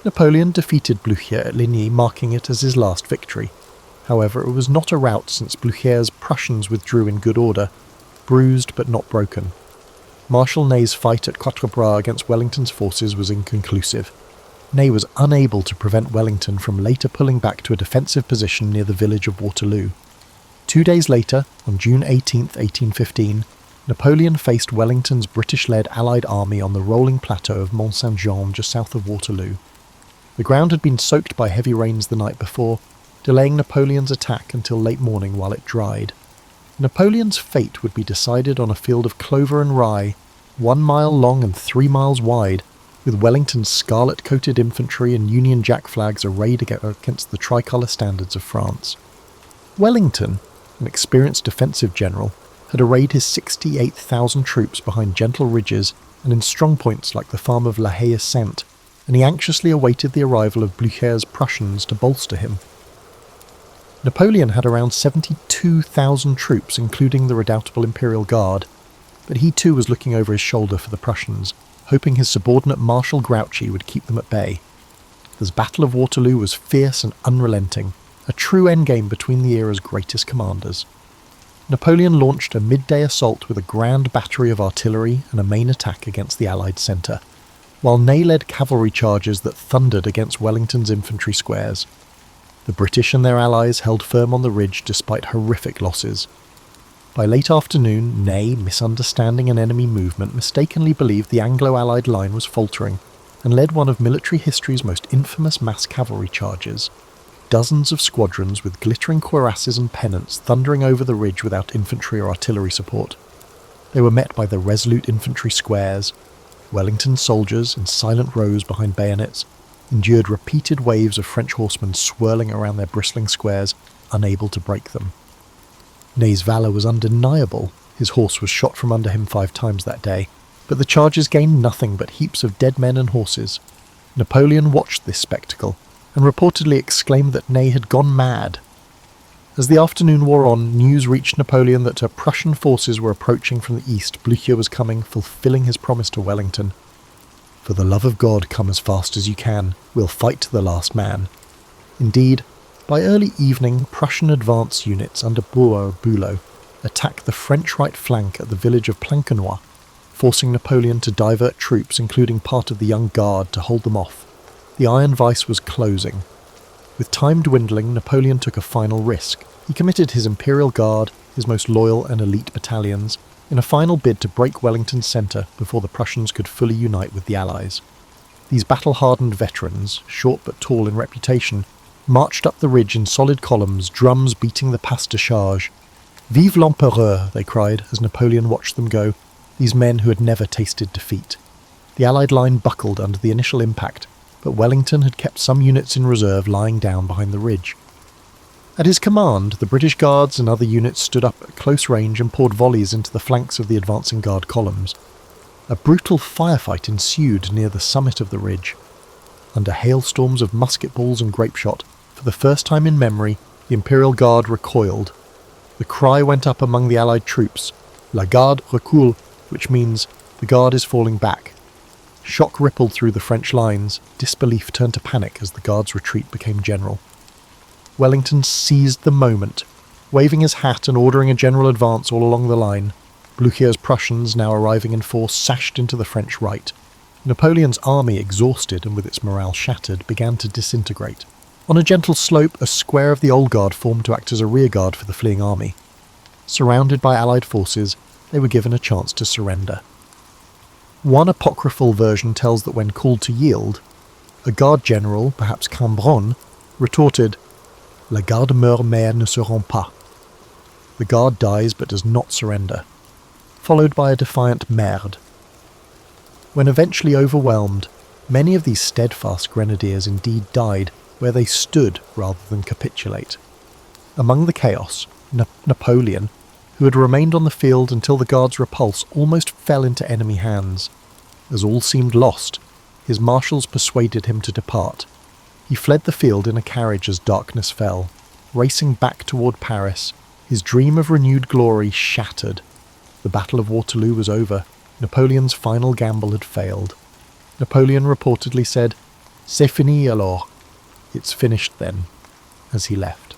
Speaker 1: Napoleon defeated Blücher at Ligny, marking it as his last victory. However, it was not a rout since Blücher's Prussians withdrew in good order, bruised but not broken. Marshal Ney's fight at Quatre Bras against Wellington's forces was inconclusive. Ney was unable to prevent Wellington from later pulling back to a defensive position near the village of Waterloo. 2 days later, on June 18, 1815, Napoleon faced Wellington's British-led Allied army on the rolling plateau of Mont Saint-Jean just south of Waterloo. The ground had been soaked by heavy rains the night before, delaying Napoleon's attack until late morning while it dried. Napoleon's fate would be decided on a field of clover and rye, 1 mile long and 3 miles wide, with Wellington's scarlet-coated infantry and Union Jack flags arrayed against the tricolour standards of France. Wellington, an experienced defensive general, had arrayed his 68,000 troops behind gentle ridges and in strong points like the farm of La Haye-Sainte, and he anxiously awaited the arrival of Blücher's Prussians to bolster him. Napoleon had around 72,000 troops, including the redoubtable Imperial Guard, but he too was looking over his shoulder for the Prussians, hoping his subordinate Marshal Grouchy would keep them at bay. The Battle of Waterloo was fierce and unrelenting, a true endgame between the era's greatest commanders. Napoleon launched a midday assault with a grand battery of artillery and a main attack against the Allied centre, while Ney led cavalry charges that thundered against Wellington's infantry squares. The British and their allies held firm on the ridge despite horrific losses. By late afternoon, Ney, misunderstanding an enemy movement, mistakenly believed the Anglo-Allied line was faltering, and led one of military history's most infamous mass cavalry charges. Dozens of squadrons with glittering cuirasses and pennants thundering over the ridge without infantry or artillery support. They were met by the resolute infantry squares. Wellington soldiers, in silent rows behind bayonets, endured repeated waves of French horsemen swirling around their bristling squares, unable to break them. Ney's valour was undeniable. His horse was shot from under him 5 times that day, but the charges gained nothing but heaps of dead men and horses. Napoleon watched this spectacle, and reportedly exclaimed that Ney had gone mad. As the afternoon wore on, news reached Napoleon that Prussian forces were approaching from the east. Blücher was coming, fulfilling his promise to Wellington. "For the love of God, come as fast as you can. We'll fight to the last man." Indeed, by early evening, Prussian advance units under Bülow attacked the French right flank at the village of Plancenoit, forcing Napoleon to divert troops, including part of the Young Guard, to hold them off. The iron vice was closing. With time dwindling, Napoleon took a final risk. He committed his Imperial Guard, his most loyal and elite battalions, in a final bid to break Wellington's centre before the Prussians could fully unite with the Allies. These battle-hardened veterans, short but tall in reputation, marched up the ridge in solid columns, drums beating the pas de charge. "Vive l'Empereur!" they cried as Napoleon watched them go, these men who had never tasted defeat. The Allied line buckled under the initial impact, but Wellington had kept some units in reserve lying down behind the ridge. At his command, the British Guards and other units stood up at close range and poured volleys into the flanks of the advancing Guard columns. A brutal firefight ensued near the summit of the ridge. Under hailstorms of musket balls and grape shot, for the first time in memory, the Imperial Guard recoiled. The cry went up among the Allied troops, "La Garde recule," which means the Guard is falling back. Shock rippled through the French lines, disbelief turned to panic as the Guard's retreat became general. Wellington seized the moment, waving his hat and ordering a general advance all along the line. Blücher's Prussians, now arriving in force, sashed into the French right. Napoleon's army, exhausted and with its morale shattered, began to disintegrate. On a gentle slope, a square of the Old Guard formed to act as a rearguard for the fleeing army. Surrounded by Allied forces, they were given a chance to surrender. One apocryphal version tells that when called to yield, a Guard general, perhaps Cambronne, retorted, "La Garde meurt mais ne se rend pas." The Guard dies but does not surrender, followed by a defiant merde. When eventually overwhelmed, many of these steadfast grenadiers indeed died where they stood rather than capitulate. Among the chaos, Napoleon, who had remained on the field until the Guard's repulse, almost fell into enemy hands. As all seemed lost, his marshals persuaded him to depart. He fled the field in a carriage as darkness fell, racing back toward Paris, his dream of renewed glory shattered. The Battle of Waterloo was over. Napoleon's final gamble had failed. Napoleon reportedly said, "C'est fini alors," "It's finished then," as he left.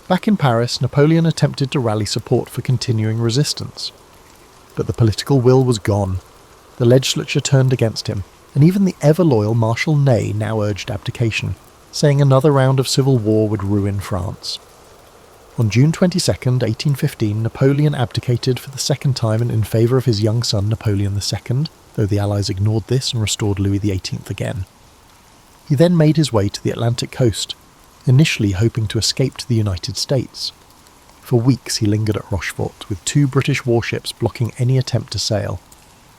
Speaker 1: Back in Paris, Napoleon attempted to rally support for continuing resistance. But the political will was gone. The legislature turned against him, and even the ever-loyal Marshal Ney now urged abdication, saying another round of civil war would ruin France. On June 22, 1815, Napoleon abdicated for the second time in favour of his young son Napoleon II, though the Allies ignored this and restored Louis XVIII again. He then made his way to the Atlantic coast, initially hoping to escape to the United States. For weeks he lingered at Rochefort, with 2 British warships blocking any attempt to sail.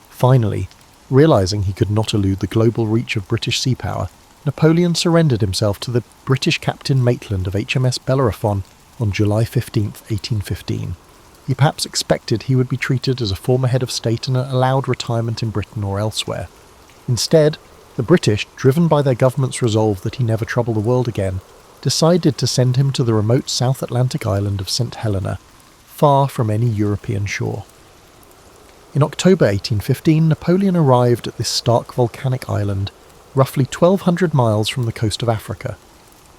Speaker 1: Finally, realising he could not elude the global reach of British sea power, Napoleon surrendered himself to the British Captain Maitland of HMS Bellerophon on July 15, 1815. He perhaps expected he would be treated as a former head of state and allowed retirement in Britain or elsewhere. Instead, the British, driven by their government's resolve that he never trouble the world again, decided to send him to the remote South Atlantic island of St. Helena, far from any European shore. In October 1815, Napoleon arrived at this stark volcanic island, roughly 1,200 miles from the coast of Africa.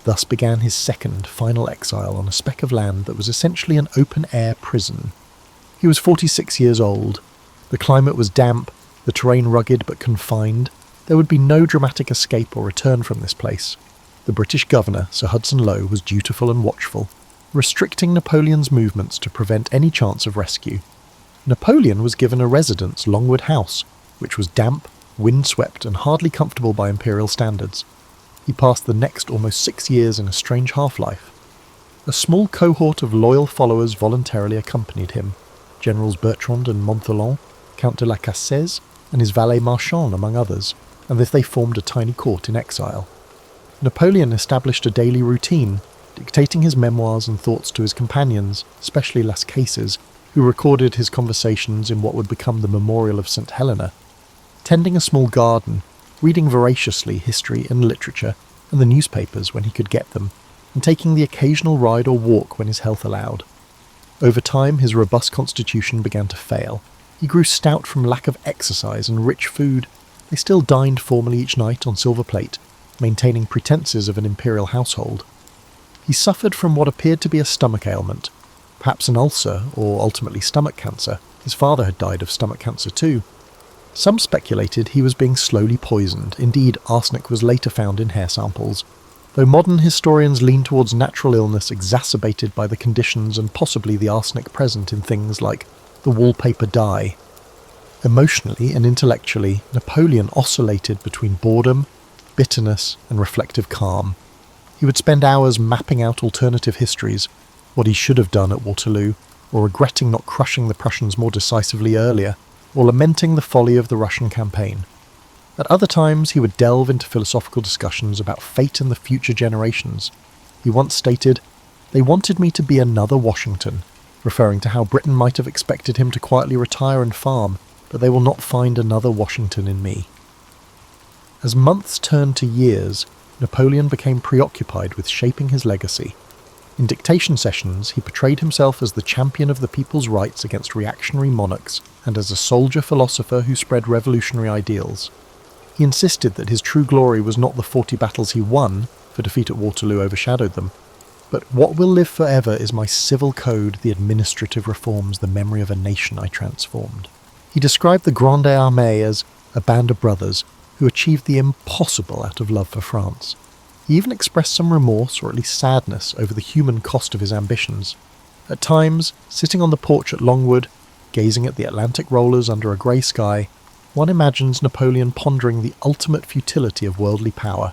Speaker 1: Thus began his second, final exile on a speck of land that was essentially an open-air prison. He was 46 years old. The climate was damp, the terrain rugged but confined. There would be no dramatic escape or return from this place. The British governor, Sir Hudson Lowe, was dutiful and watchful, restricting Napoleon's movements to prevent any chance of rescue. Napoleon was given a residence, Longwood House, which was damp, windswept and hardly comfortable by imperial standards. He passed the next almost 6 years in a strange half-life. A small cohort of loyal followers voluntarily accompanied him, Generals Bertrand and Montholon, Count de la Cassez, and his valet Marchand, among others, and they formed a tiny court in exile. Napoleon established a daily routine, dictating his memoirs and thoughts to his companions, especially Las Cases, who recorded his conversations in what would become the Memorial of St. Helena. Tending a small garden, reading voraciously history and literature, and the newspapers when he could get them, and taking the occasional ride or walk when his health allowed. Over time, his robust constitution began to fail. He grew stout from lack of exercise and rich food. They still dined formally each night on silver plate, maintaining pretenses of an imperial household. He suffered from what appeared to be a stomach ailment, perhaps an ulcer or ultimately stomach cancer. His father had died of stomach cancer too. Some speculated he was being slowly poisoned. Indeed, arsenic was later found in hair samples, though modern historians lean towards natural illness exacerbated by the conditions and possibly the arsenic present in things like the wallpaper dye. Emotionally and intellectually, Napoleon oscillated between boredom, bitterness, and reflective calm. He would spend hours mapping out alternative histories, what he should have done at Waterloo, or regretting not crushing the Prussians more decisively earlier, or lamenting the folly of the Russian campaign. At other times, he would delve into philosophical discussions about fate and the future generations. He once stated, "They wanted me to be another Washington," referring to how Britain might have expected him to quietly retire and farm, but they will not find another Washington in me. As months turned to years, Napoleon became preoccupied with shaping his legacy. In dictation sessions, he portrayed himself as the champion of the people's rights against reactionary monarchs and as a soldier-philosopher who spread revolutionary ideals. He insisted that his true glory was not the 40 battles he won, for defeat at Waterloo overshadowed them, but what will live forever is my civil code, the administrative reforms, the memory of a nation I transformed. He described the Grande Armée as a band of brothers who achieved the impossible out of love for France. He even expressed some remorse, or at least sadness, over the human cost of his ambitions. At times, sitting on the porch at Longwood, gazing at the Atlantic rollers under a grey sky, one imagines Napoleon pondering the ultimate futility of worldly power.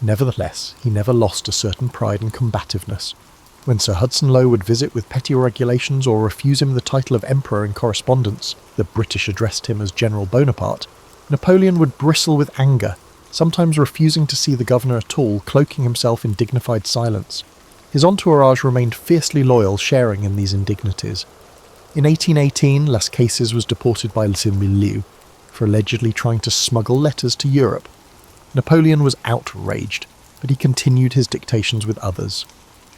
Speaker 1: Nevertheless, he never lost a certain pride and combativeness. When Sir Hudson Lowe would visit with petty regulations or refuse him the title of Emperor in correspondence, the British addressed him as General Bonaparte, Napoleon would bristle with anger, sometimes refusing to see the governor at all, cloaking himself in dignified silence. His entourage remained fiercely loyal, sharing in these indignities. In 1818, Las Cases was deported by Le Milieu for allegedly trying to smuggle letters to Europe. Napoleon was outraged, but he continued his dictations with others.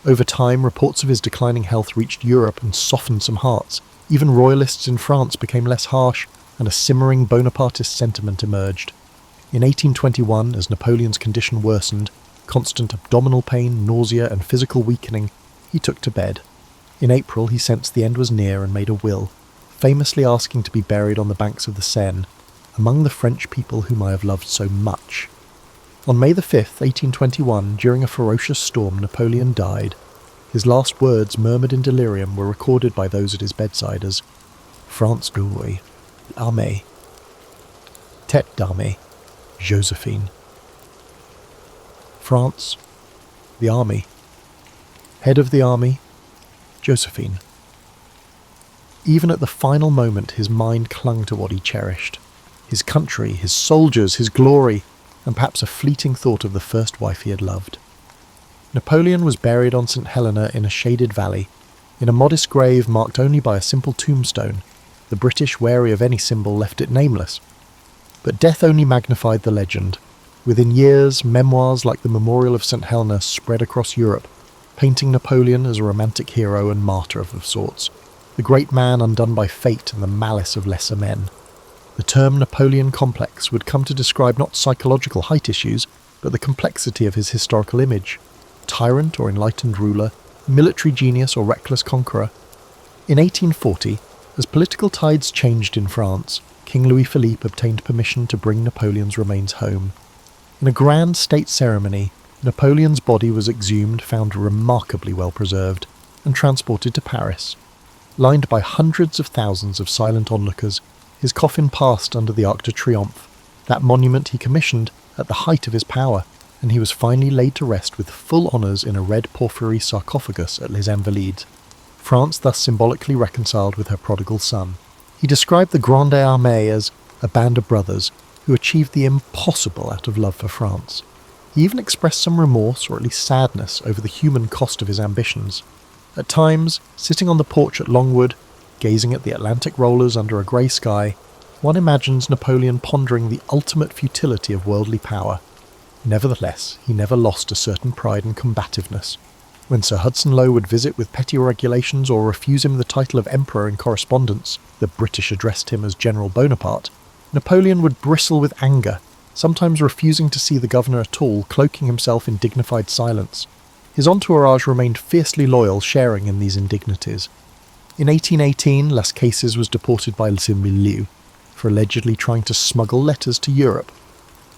Speaker 1: Over time, reports of his declining health reached Europe and softened some hearts. Even royalists in France became less harsh, and a simmering Bonapartist sentiment emerged. In 1821, as Napoleon's condition worsened, constant abdominal pain, nausea, and physical weakening, he took to bed. In April, he sensed the end was near and made a will, famously asking to be buried on the banks of the Seine, among the French people whom I have loved so much. On May the 5th, 1821, during a ferocious storm, Napoleon died. His last words, murmured in delirium, were recorded by those at his bedside as "France d'Ouai, l'armée, tête d'armée, Josephine." France, the army, head of the army, Josephine. Even at the final moment, his mind clung to what he cherished. His country, his soldiers, his glory, and perhaps a fleeting thought of the first wife he had loved. Napoleon was buried on St. Helena in a shaded valley, in a modest grave marked only by a simple tombstone. The British, wary of any symbol, left it nameless. But death only magnified the legend. Within years, memoirs like the Memorial of St. Helena spread across Europe, painting Napoleon as a romantic hero and martyr of sorts, the great man undone by fate and the malice of lesser men. The term Napoleon complex would come to describe not psychological height issues, but the complexity of his historical image. Tyrant or enlightened ruler, military genius or reckless conqueror. In 1840, as political tides changed in France, King Louis-Philippe obtained permission to bring Napoleon's remains home. In a grand state ceremony, Napoleon's body was exhumed, found remarkably well preserved, and transported to Paris. Lined by hundreds of thousands of silent onlookers, his coffin passed under the Arc de Triomphe, that monument he commissioned at the height of his power, and he was finally laid to rest with full honours in a red porphyry sarcophagus at Les Invalides. France thus symbolically reconciled with her prodigal son. He described the Grande Armée as a band of brothers who achieved the impossible out of love for France. He even expressed some remorse, or at least sadness, over the human cost of his ambitions. At times, sitting on the porch at Longwood, gazing at the Atlantic rollers under a grey sky, one imagines Napoleon pondering the ultimate futility of worldly power. Nevertheless, he never lost a certain pride and combativeness. When Sir Hudson Lowe would visit with petty regulations or refuse him the title of Emperor in correspondence, the British addressed him as General Bonaparte, Napoleon would bristle with anger, sometimes refusing to see the governor at all, cloaking himself in dignified silence. His entourage remained fiercely loyal, sharing in these indignities. In 1818, Las Cases was deported by Similiu for allegedly trying to smuggle letters to Europe.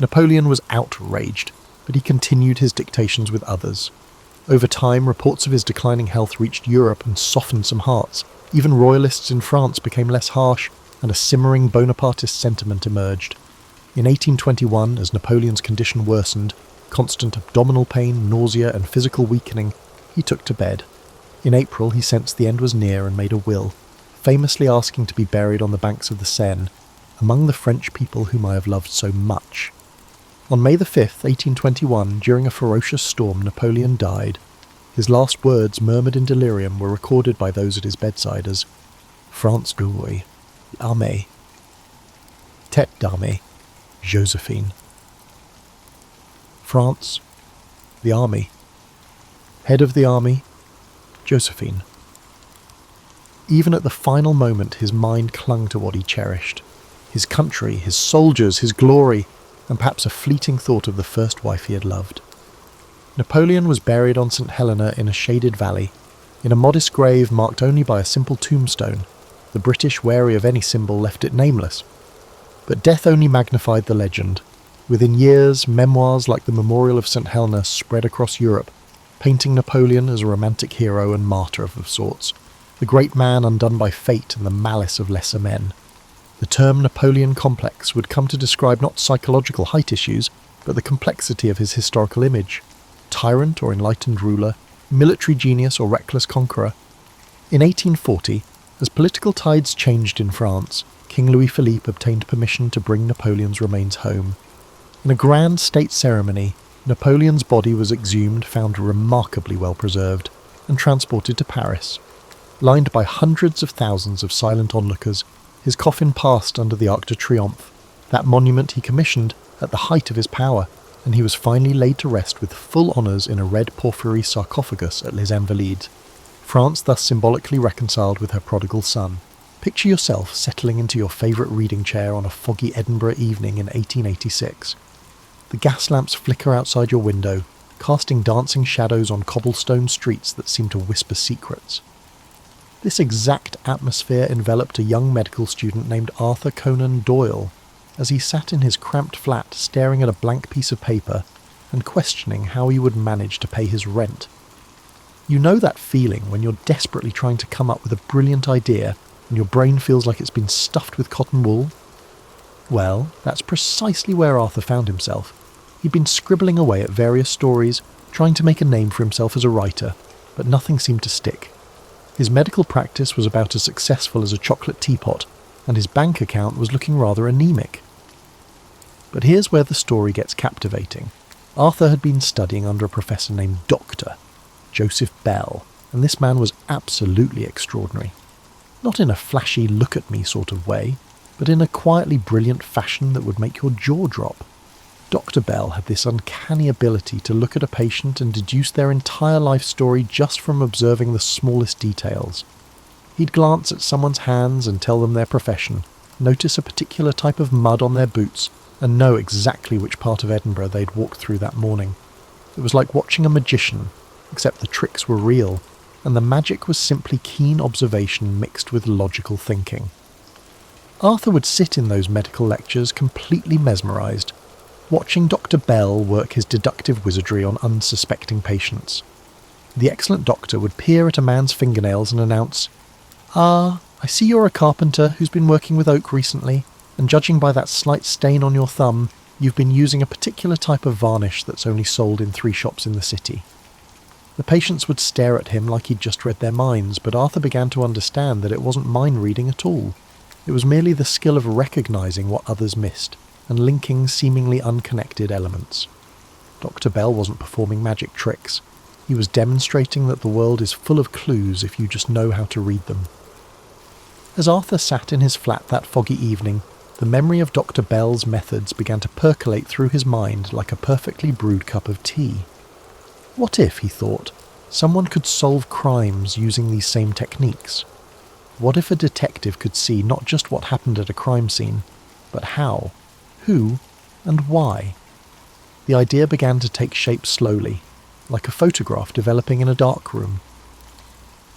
Speaker 1: Napoleon was outraged, but he continued his dictations with others. Over time, reports of his declining health reached Europe and softened some hearts. Even royalists in France became less harsh, and a simmering Bonapartist sentiment emerged. In 1821, as Napoleon's condition worsened, constant abdominal pain, nausea, and physical weakening, he took to bed. In April, he sensed the end was near and made a will, famously asking to be buried on the banks of the Seine, among the French people whom I have loved so much. On May the 5th, 1821, during a ferocious storm, Napoleon died. His last words, murmured in delirium, were recorded by those at his bedside as France d'Oie, Armée, Tête d'Armée, Josephine. France, the army, head of the army, Josephine. Even at the final moment, his mind clung to what he cherished. His country, his soldiers, his glory, and perhaps a fleeting thought of the first wife he had loved. Napoleon was buried on St. Helena in a shaded valley, in a modest grave marked only by a simple tombstone. The British, wary of any symbol, left it nameless. But death only magnified the legend. Within years, memoirs like the Memorial of St. Helena spread across Europe, painting Napoleon as a romantic hero and martyr of sorts, the great man undone by fate and the malice of lesser men. The term Napoleon complex would come to describe not psychological height issues, but the complexity of his historical image. Tyrant or enlightened ruler, military genius or reckless conqueror. In 1840, as political tides changed in France, King Louis-Philippe obtained permission to bring Napoleon's remains home. In a grand state ceremony, Napoleon's body was exhumed, found remarkably well preserved, and transported to Paris. Lined by hundreds of thousands of silent onlookers, his coffin passed under the Arc de Triomphe, that monument he commissioned at the height of his power, and he was finally laid to rest with full honours in a red porphyry sarcophagus at Les Invalides. France thus symbolically reconciled with her prodigal son. Picture yourself settling into your favourite reading chair on a foggy Edinburgh evening in 1886. The gas lamps flicker outside your window, casting dancing shadows on cobblestone streets that seem to whisper secrets. This exact atmosphere enveloped a young medical student named Arthur Conan Doyle, as he sat in his cramped flat staring at a blank piece of paper and questioning how he would manage to pay his rent. You know that feeling when you're desperately trying to come up with a brilliant idea and your brain feels like it's been stuffed with cotton wool? Well, that's precisely where Arthur found himself. He'd been scribbling away at various stories, trying to make a name for himself as a writer, but nothing seemed to stick. His medical practice was about as successful as a chocolate teapot, and his bank account was looking rather anemic. But here's where the story gets captivating. Arthur had been studying under a professor named Dr. Joseph Bell, and this man was absolutely extraordinary. Not in a flashy look-at-me sort of way, but in a quietly brilliant fashion that would make your jaw drop. Dr. Bell had this uncanny ability to look at a patient and deduce their entire life story just from observing the smallest details. He'd glance at someone's hands and tell them their profession, notice a particular type of mud on their boots, and know exactly which part of Edinburgh they'd walked through that morning. It was like watching a magician, except the tricks were real, and the magic was simply keen observation mixed with logical thinking. Arthur would sit in those medical lectures completely mesmerised, watching Dr. Bell work his deductive wizardry on unsuspecting patients. The excellent doctor would peer at a man's fingernails and announce, "Ah, I see you're a carpenter who's been working with oak recently, and judging by that slight stain on your thumb, you've been using a particular type of varnish that's only sold in 3 shops in the city." The patients would stare at him like he'd just read their minds, but Arthur began to understand that it wasn't mind reading at all. It was merely the skill of recognising what others missed, and linking seemingly unconnected elements. Dr. Bell wasn't performing magic tricks. He was demonstrating that the world is full of clues if you just know how to read them. As Arthur sat in his flat that foggy evening, the memory of Dr. Bell's methods began to percolate through his mind like a perfectly brewed cup of tea. What if, he thought, someone could solve crimes using these same techniques? What if a detective could see not just what happened at a crime scene, but how, who, and why? The idea began to take shape slowly, like a photograph developing in a dark room.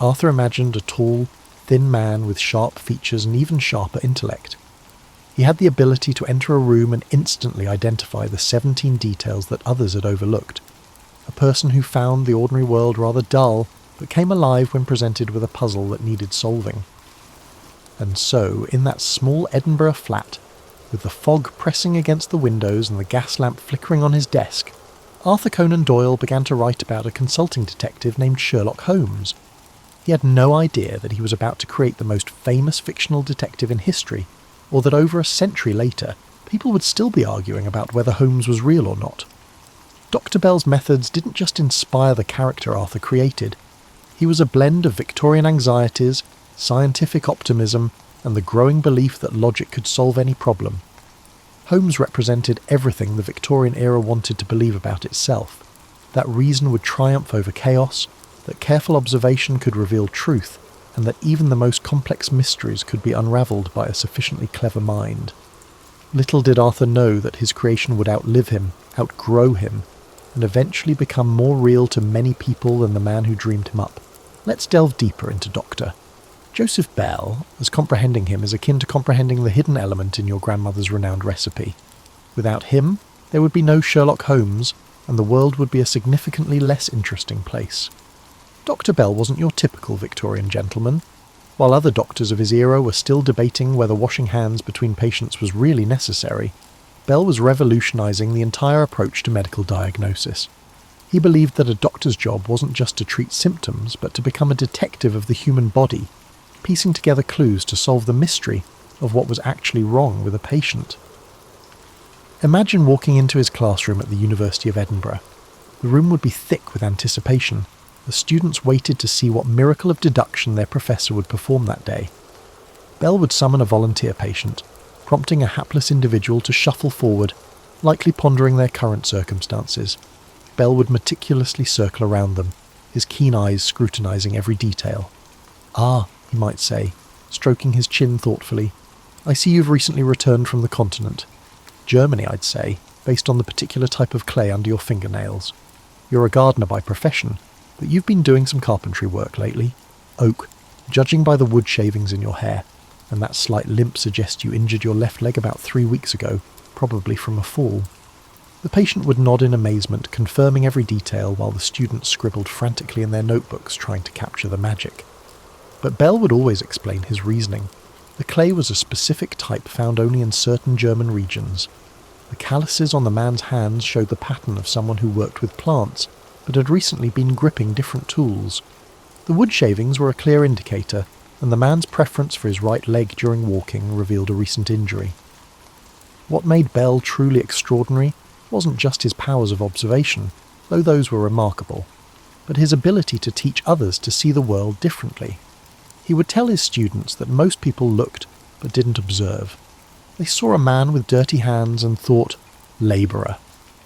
Speaker 1: Arthur imagined a tall, thin man with sharp features and even sharper intellect. He had the ability to enter a room and instantly identify the 17 details that others had overlooked. A person who found the ordinary world rather dull, but came alive when presented with a puzzle that needed solving. And so, in that small Edinburgh flat, with the fog pressing against the windows and the gas lamp flickering on his desk, Arthur Conan Doyle began to write about a consulting detective named Sherlock Holmes. He had no idea that he was about to create the most famous fictional detective in history, or that over a century later, people would still be arguing about whether Holmes was real or not. Dr. Bell's methods didn't just inspire the character Arthur created. He was a blend of Victorian anxieties, scientific optimism, and the growing belief that logic could solve any problem. Holmes represented everything the Victorian era wanted to believe about itself, that reason would triumph over chaos, that careful observation could reveal truth, and that even the most complex mysteries could be unravelled by a sufficiently clever mind. Little did Arthur know that his creation would outlive him, outgrow him, and eventually become more real to many people than the man who dreamed him up. Let's delve deeper into Dr. Joseph Bell, as comprehending him is akin to comprehending the hidden element in your grandmother's renowned recipe. Without him, there would be no Sherlock Holmes, and the world would be a significantly less interesting place. Dr. Bell wasn't your typical Victorian gentleman. While other doctors of his era were still debating whether washing hands between patients was really necessary, Bell was revolutionising the entire approach to medical diagnosis. He believed that a doctor's job wasn't just to treat symptoms, but to become a detective of the human body, piecing together clues to solve the mystery of what was actually wrong with a patient. Imagine walking into his classroom at the University of Edinburgh. The room would be thick with anticipation. The students waited to see what miracle of deduction their professor would perform that day. Bell would summon a volunteer patient, prompting a hapless individual to shuffle forward, likely pondering their current circumstances. Bell would meticulously circle around them, his keen eyes scrutinising every detail. "Ah," he might say, stroking his chin thoughtfully, "I see you've recently returned from the continent. Germany, I'd say, based on the particular type of clay under your fingernails. You're a gardener by profession, but you've been doing some carpentry work lately. Oak, judging by the wood shavings in your hair, and that slight limp suggests you injured your left leg about 3 weeks ago, probably from a fall." The patient would nod in amazement, confirming every detail while the students scribbled frantically in their notebooks trying to capture the magic. But Bell would always explain his reasoning. The clay was a specific type found only in certain German regions. The calluses on the man's hands showed the pattern of someone who worked with plants, but had recently been gripping different tools. The wood shavings were a clear indicator, and the man's preference for his right leg during walking revealed a recent injury. What made Bell truly extraordinary wasn't just his powers of observation, though those were remarkable, but his ability to teach others to see the world differently. He would tell his students that most people looked but didn't observe. They saw a man with dirty hands and thought, labourer,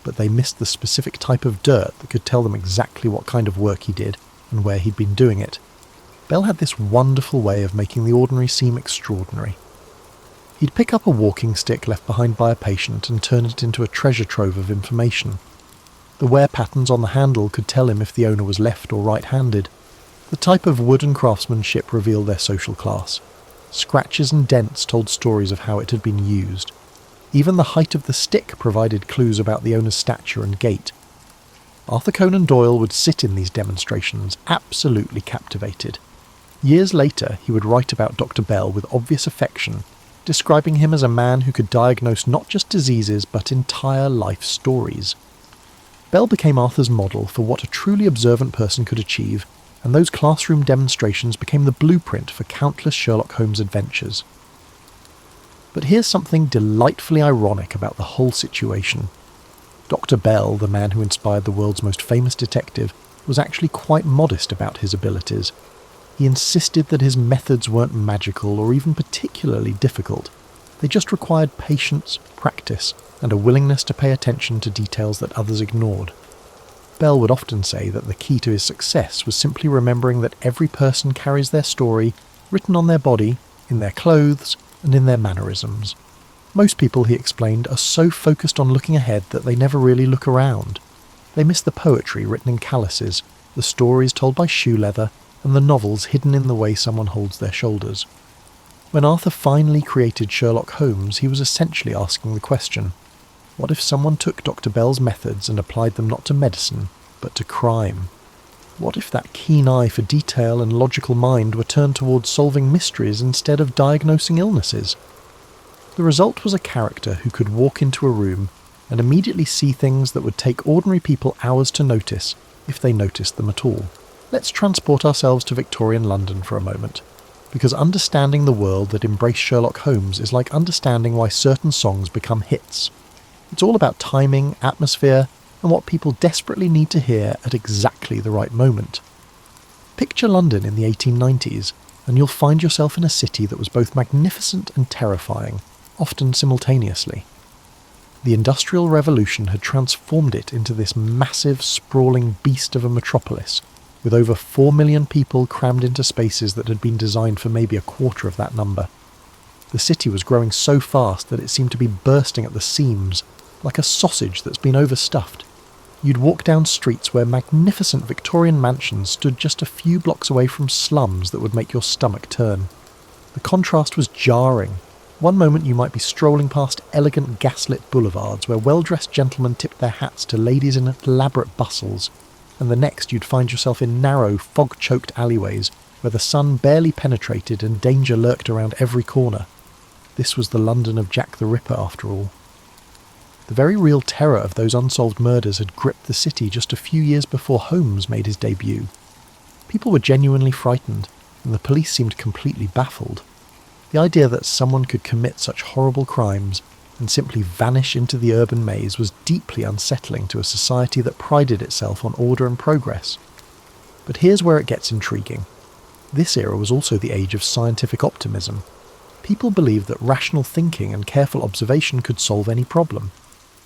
Speaker 1: but they missed the specific type of dirt that could tell them exactly what kind of work he did and where he'd been doing it. Bell had this wonderful way of making the ordinary seem extraordinary. He'd pick up a walking stick left behind by a patient and turn it into a treasure trove of information. The wear patterns on the handle could tell him if the owner was left or right-handed. The type of wood and craftsmanship revealed their social class. Scratches and dents told stories of how it had been used. Even the height of the stick provided clues about the owner's stature and gait. Arthur Conan Doyle would sit in these demonstrations, absolutely captivated. Years later, he would write about Dr. Bell with obvious affection, describing him as a man who could diagnose not just diseases but entire life stories. Bell became Arthur's model for what a truly observant person could achieve, and those classroom demonstrations became the blueprint for countless Sherlock Holmes adventures. But here's something delightfully ironic about the whole situation. Dr. Bell, the man who inspired the world's most famous detective, was actually quite modest about his abilities. He insisted that his methods weren't magical or even particularly difficult. They just required patience, practice, and a willingness to pay attention to details that others ignored. Bell would often say that the key to his success was simply remembering that every person carries their story written on their body, in their clothes, and in their mannerisms. Most people, he explained, are so focused on looking ahead that they never really look around. They miss the poetry written in calluses, the stories told by shoe leather, and the novels hidden in the way someone holds their shoulders. When Arthur finally created Sherlock Holmes, he was essentially asking the question, what if someone took Dr. Bell's methods and applied them not to medicine, but to crime? What if that keen eye for detail and logical mind were turned towards solving mysteries instead of diagnosing illnesses? The result was a character who could walk into a room and immediately see things that would take ordinary people hours to notice, if they noticed them at all. Let's transport ourselves to Victorian London for a moment, because understanding the world that embraced Sherlock Holmes is like understanding why certain songs become hits. It's all about timing, atmosphere, and what people desperately need to hear at exactly the right moment. Picture London in the 1890s, and you'll find yourself in a city that was both magnificent and terrifying, often simultaneously. The Industrial Revolution had transformed it into this massive, sprawling beast of a metropolis, with over 4 million people crammed into spaces that had been designed for maybe a quarter of that number. The city was growing so fast that it seemed to be bursting at the seams, like a sausage that's been overstuffed. You'd walk down streets where magnificent Victorian mansions stood just a few blocks away from slums that would make your stomach turn. The contrast was jarring. One moment you might be strolling past elegant gaslit boulevards where well-dressed gentlemen tipped their hats to ladies in elaborate bustles, and the next you'd find yourself in narrow, fog-choked alleyways where the sun barely penetrated and danger lurked around every corner. This was the London of Jack the Ripper, after all. The very real terror of those unsolved murders had gripped the city just a few years before Holmes made his debut. People were genuinely frightened, and the police seemed completely baffled. The idea that someone could commit such horrible crimes and simply vanish into the urban maze was deeply unsettling to a society that prided itself on order and progress. But here's where it gets intriguing. This era was also the age of scientific optimism. People believed that rational thinking and careful observation could solve any problem.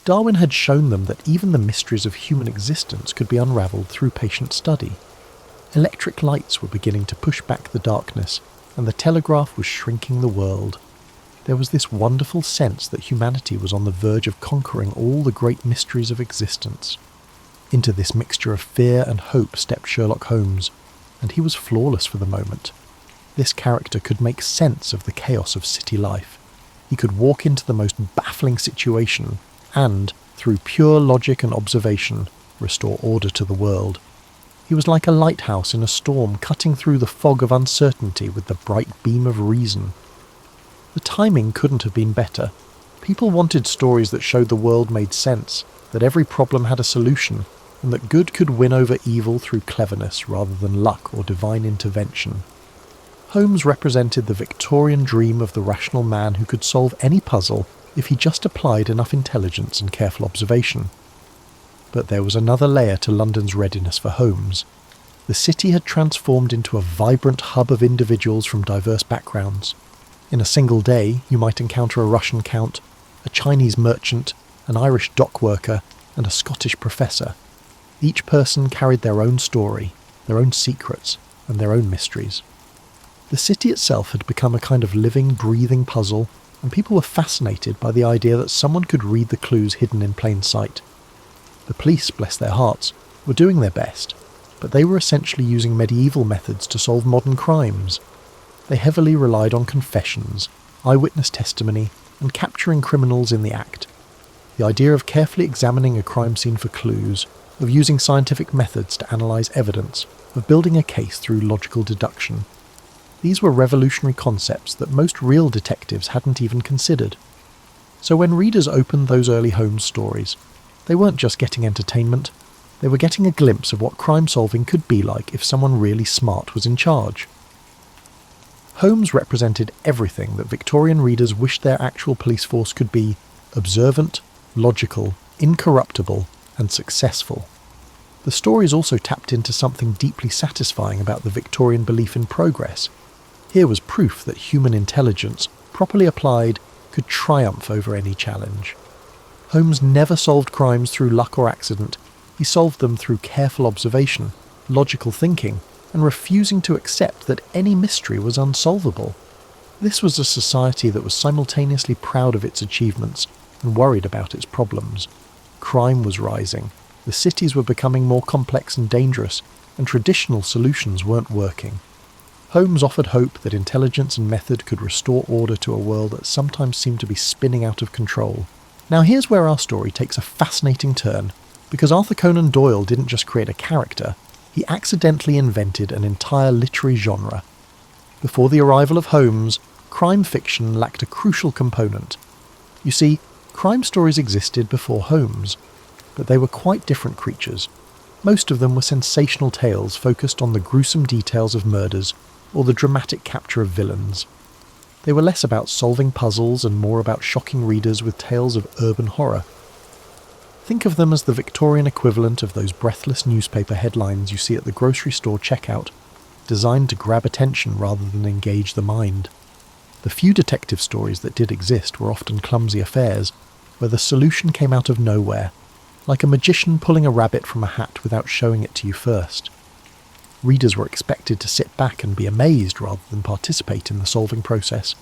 Speaker 1: Darwin had shown them that even the mysteries of human existence could be unravelled through patient study. Electric lights were beginning to push back the darkness, and the telegraph was shrinking the world. There was this wonderful sense that humanity was on the verge of conquering all the great mysteries of existence. Into this mixture of fear and hope stepped Sherlock Holmes, and he was flawless for the moment. This character could make sense of the chaos of city life. He could walk into the most baffling situation and, through pure logic and observation, restore order to the world. He was like a lighthouse in a storm, cutting through the fog of uncertainty with the bright beam of reason. The timing couldn't have been better. People wanted stories that showed the world made sense, that every problem had a solution, and that good could win over evil through cleverness rather than luck or divine intervention. Holmes represented the Victorian dream of the rational man who could solve any puzzle if he just applied enough intelligence and careful observation. But there was another layer to London's readiness for Holmes. The city had transformed into a vibrant hub of individuals from diverse backgrounds. In a single day, you might encounter a Russian count, a Chinese merchant, an Irish dock worker, and a Scottish professor. Each person carried their own story, their own secrets, and their own mysteries. The city itself had become a kind of living, breathing puzzle, and people were fascinated by the idea that someone could read the clues hidden in plain sight. The police, bless their hearts, were doing their best, but they were essentially using medieval methods to solve modern crimes. They heavily relied on confessions, eyewitness testimony, and capturing criminals in the act. The idea of carefully examining a crime scene for clues, of using scientific methods to analyse evidence, of building a case through logical deduction. These were revolutionary concepts that most real detectives hadn't even considered. So when readers opened those early Holmes stories, they weren't just getting entertainment, they were getting a glimpse of what crime solving could be like if someone really smart was in charge. Holmes represented everything that Victorian readers wished their actual police force could be: observant, logical, incorruptible, and successful. The stories also tapped into something deeply satisfying about the Victorian belief in progress. Here was proof that human intelligence, properly applied, could triumph over any challenge. Holmes never solved crimes through luck or accident. He solved them through careful observation, logical thinking, and refusing to accept that any mystery was unsolvable. This was a society that was simultaneously proud of its achievements and worried about its problems. Crime was rising, the cities were becoming more complex and dangerous, and traditional solutions weren't working. Holmes offered hope that intelligence and method could restore order to a world that sometimes seemed to be spinning out of control. Now here's where our story takes a fascinating turn, because Arthur Conan Doyle didn't just create a character, he accidentally invented an entire literary genre. Before the arrival of Holmes, crime fiction lacked a crucial component. You see, crime stories existed before Holmes, but they were quite different creatures. Most of them were sensational tales focused on the gruesome details of murders or the dramatic capture of villains. They were less about solving puzzles and more about shocking readers with tales of urban horror. Think of them as the Victorian equivalent of those breathless newspaper headlines you see at the grocery store checkout, designed to grab attention rather than engage the mind. The few detective stories that did exist were often clumsy affairs, where the solution came out of nowhere, like a magician pulling a rabbit from a hat without showing it to you first. Readers were expected to sit back and be amazed rather than participate in the solving process.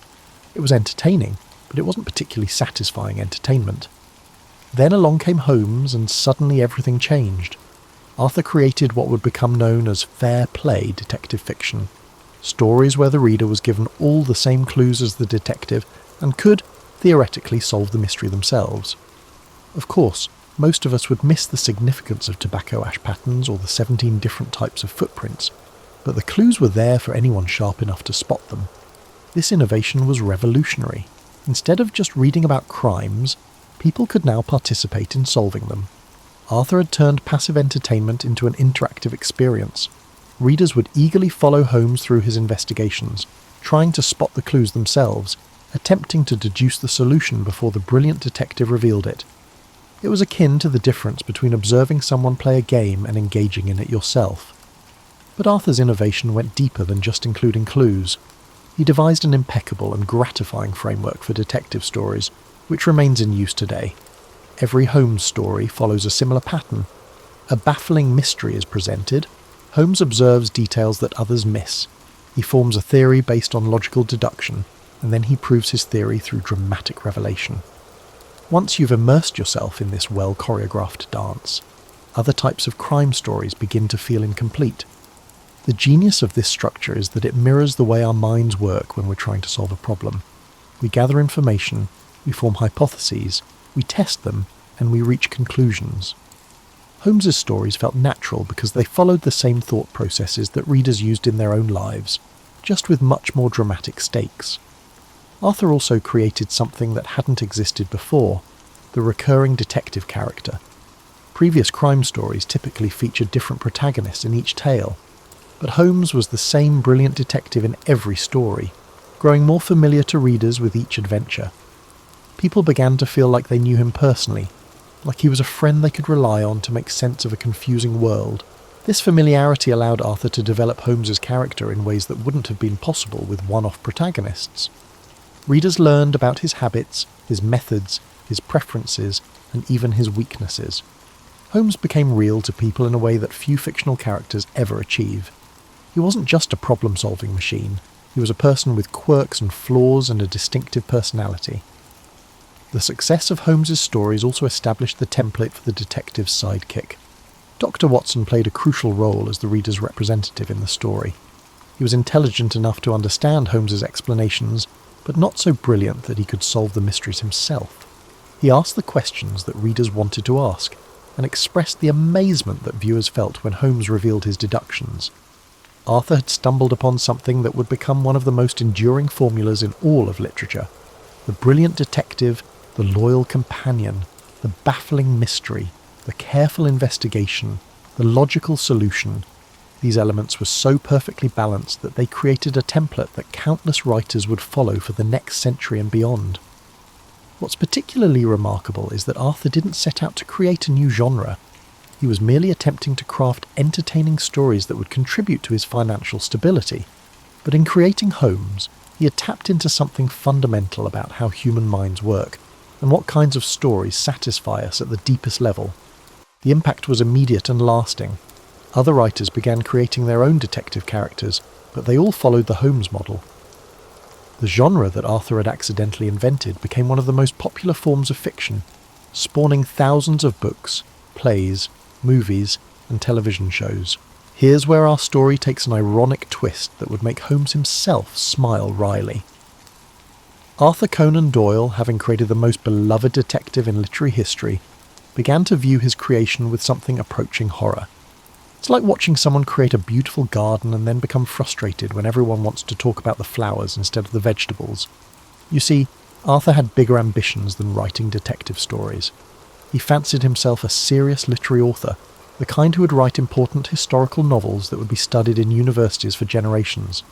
Speaker 1: It was entertaining, but it wasn't particularly satisfying entertainment. Then along came Holmes, and suddenly everything changed. Arthur created what would become known as fair play detective fiction. Stories where the reader was given all the same clues as the detective and could, theoretically, solve the mystery themselves. Of course, most of us would miss the significance of tobacco ash patterns or the 17 different types of footprints, but the clues were there for anyone sharp enough to spot them. This innovation was revolutionary. Instead of just reading about crimes, people could now participate in solving them. Arthur had turned passive entertainment into an interactive experience. Readers would eagerly follow Holmes through his investigations, trying to spot the clues themselves, attempting to deduce the solution before the brilliant detective revealed it. It was akin to the difference between observing someone play a game and engaging in it yourself. But Arthur's innovation went deeper than just including clues. He devised an impeccable and gratifying framework for detective stories, which remains in use today. Every Holmes story follows a similar pattern. A baffling mystery is presented. Holmes observes details that others miss. He forms a theory based on logical deduction, and then he proves his theory through dramatic revelation. Once you've immersed yourself in this well-choreographed dance, other types of crime stories begin to feel incomplete. The genius of this structure is that it mirrors the way our minds work when we're trying to solve a problem. We gather information, we form hypotheses, we test them, and we reach conclusions. Holmes's stories felt natural because they followed the same thought processes that readers used in their own lives, just with much more dramatic stakes. Arthur also created something that hadn't existed before, the recurring detective character. Previous crime stories typically featured different protagonists in each tale, but Holmes was the same brilliant detective in every story, growing more familiar to readers with each adventure. People began to feel like they knew him personally, like he was a friend they could rely on to make sense of a confusing world. This familiarity allowed Arthur to develop Holmes's character in ways that wouldn't have been possible with one-off protagonists. Readers learned about his habits, his methods, his preferences, and even his weaknesses. Holmes became real to people in a way that few fictional characters ever achieve. He wasn't just a problem-solving machine, he was a person with quirks and flaws and a distinctive personality. The success of Holmes's stories also established the template for the detective's sidekick. Dr. Watson played a crucial role as the reader's representative in the story. He was intelligent enough to understand Holmes's explanations, but not so brilliant that he could solve the mysteries himself. He asked the questions that readers wanted to ask, and expressed the amazement that viewers felt when Holmes revealed his deductions. Arthur had stumbled upon something that would become one of the most enduring formulas in all of literature. The brilliant detective, the loyal companion, the baffling mystery, the careful investigation, the logical solution. These elements were so perfectly balanced that they created a template that countless writers would follow for the next century and beyond. What's particularly remarkable is that Arthur didn't set out to create a new genre. He was merely attempting to craft entertaining stories that would contribute to his financial stability. But in creating Holmes, He had tapped into something fundamental about how human minds work, and what kinds of stories satisfy us at the deepest level. The impact was immediate and lasting. Other writers began creating their own detective characters, but they all followed the Holmes model. The genre that Arthur had accidentally invented became one of the most popular forms of fiction, spawning thousands of books, plays, movies, and television shows. Here's where our story takes an ironic twist that would make Holmes himself smile wryly. Arthur Conan Doyle, having created the most beloved detective in literary history, began to view his creation with something approaching horror. It's like watching someone create a beautiful garden and then become frustrated when everyone wants to talk about the flowers instead of the vegetables. You see, Arthur had bigger ambitions than writing detective stories. He fancied himself a serious literary author, the kind who would write important historical novels that would be studied in universities for generations.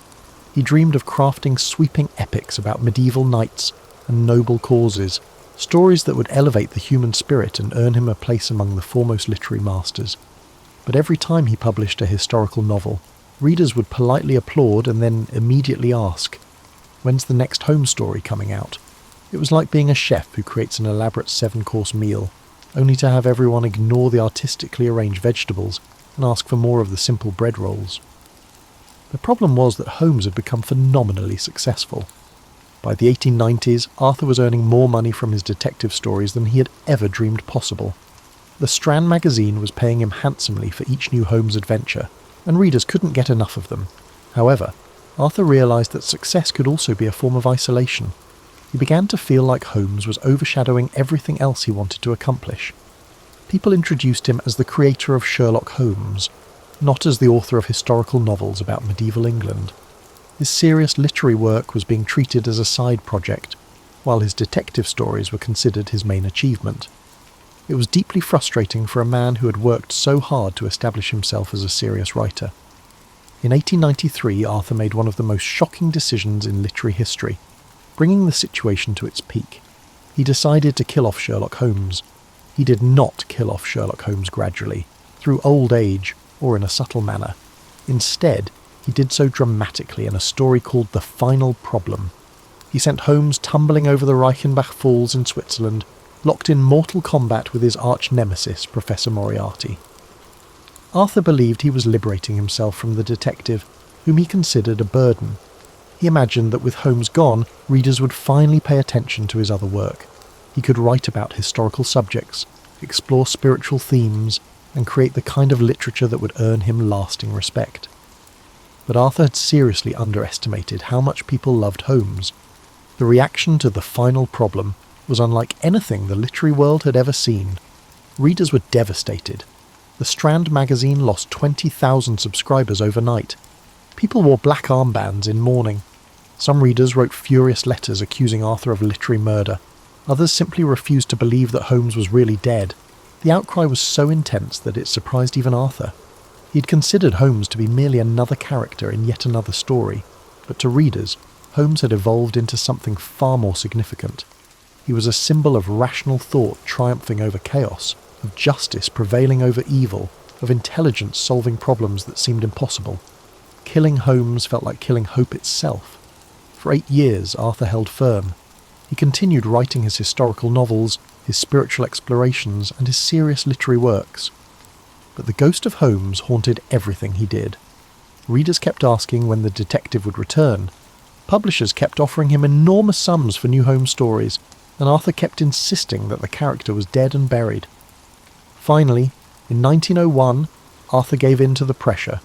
Speaker 1: He dreamed of crafting sweeping epics about medieval knights and noble causes, stories that would elevate the human spirit and earn him a place among the foremost literary masters. But every time he published a historical novel, readers would politely applaud and then immediately ask, "When's the next Holmes story coming out?" It was like being a chef who creates an elaborate 7-course meal, only to have everyone ignore the artistically arranged vegetables and ask for more of the simple bread rolls. The problem was that Holmes had become phenomenally successful. By the 1890s, Arthur was earning more money from his detective stories than he had ever dreamed possible. The Strand magazine was paying him handsomely for each new Holmes adventure, and readers couldn't get enough of them. However, Arthur realised that success could also be a form of isolation. He began to feel like Holmes was overshadowing everything else he wanted to accomplish. People introduced him as the creator of Sherlock Holmes, not as the author of historical novels about medieval England. His serious literary work was being treated as a side project, while his detective stories were considered his main achievement. It was deeply frustrating for a man who had worked so hard to establish himself as a serious writer. In 1893, Arthur made one of the most shocking decisions in literary history, bringing the situation to its peak. He decided to kill off Sherlock Holmes. He did not kill off Sherlock Holmes gradually, through old age, or in a subtle manner. Instead, he did so dramatically in a story called The Final Problem. He sent Holmes tumbling over the Reichenbach Falls in Switzerland, locked in mortal combat with his arch-nemesis, Professor Moriarty. Arthur believed he was liberating himself from the detective, whom he considered a burden. He imagined that with Holmes gone, readers would finally pay attention to his other work. He could write about historical subjects, explore spiritual themes, and create the kind of literature that would earn him lasting respect. But Arthur had seriously underestimated how much people loved Holmes. The reaction to The Final Problem was unlike anything the literary world had ever seen. Readers were devastated. The Strand magazine lost 20,000 subscribers overnight. People wore black armbands in mourning. Some readers wrote furious letters accusing Arthur of literary murder. Others simply refused to believe that Holmes was really dead. The outcry was so intense that it surprised even Arthur. He'd considered Holmes to be merely another character in yet another story, but to readers, Holmes had evolved into something far more significant. He was a symbol of rational thought triumphing over chaos, of justice prevailing over evil, of intelligence solving problems that seemed impossible. Killing Holmes felt like killing hope itself. For 8 years, Arthur held firm. He continued writing his historical novels, his spiritual explorations, and his serious literary works. But the ghost of Holmes haunted everything he did. Readers kept asking when the detective would return. Publishers kept offering him enormous sums for new Holmes stories, and Arthur kept insisting that the character was dead and buried. Finally, in 1901, Arthur gave in to the pressure.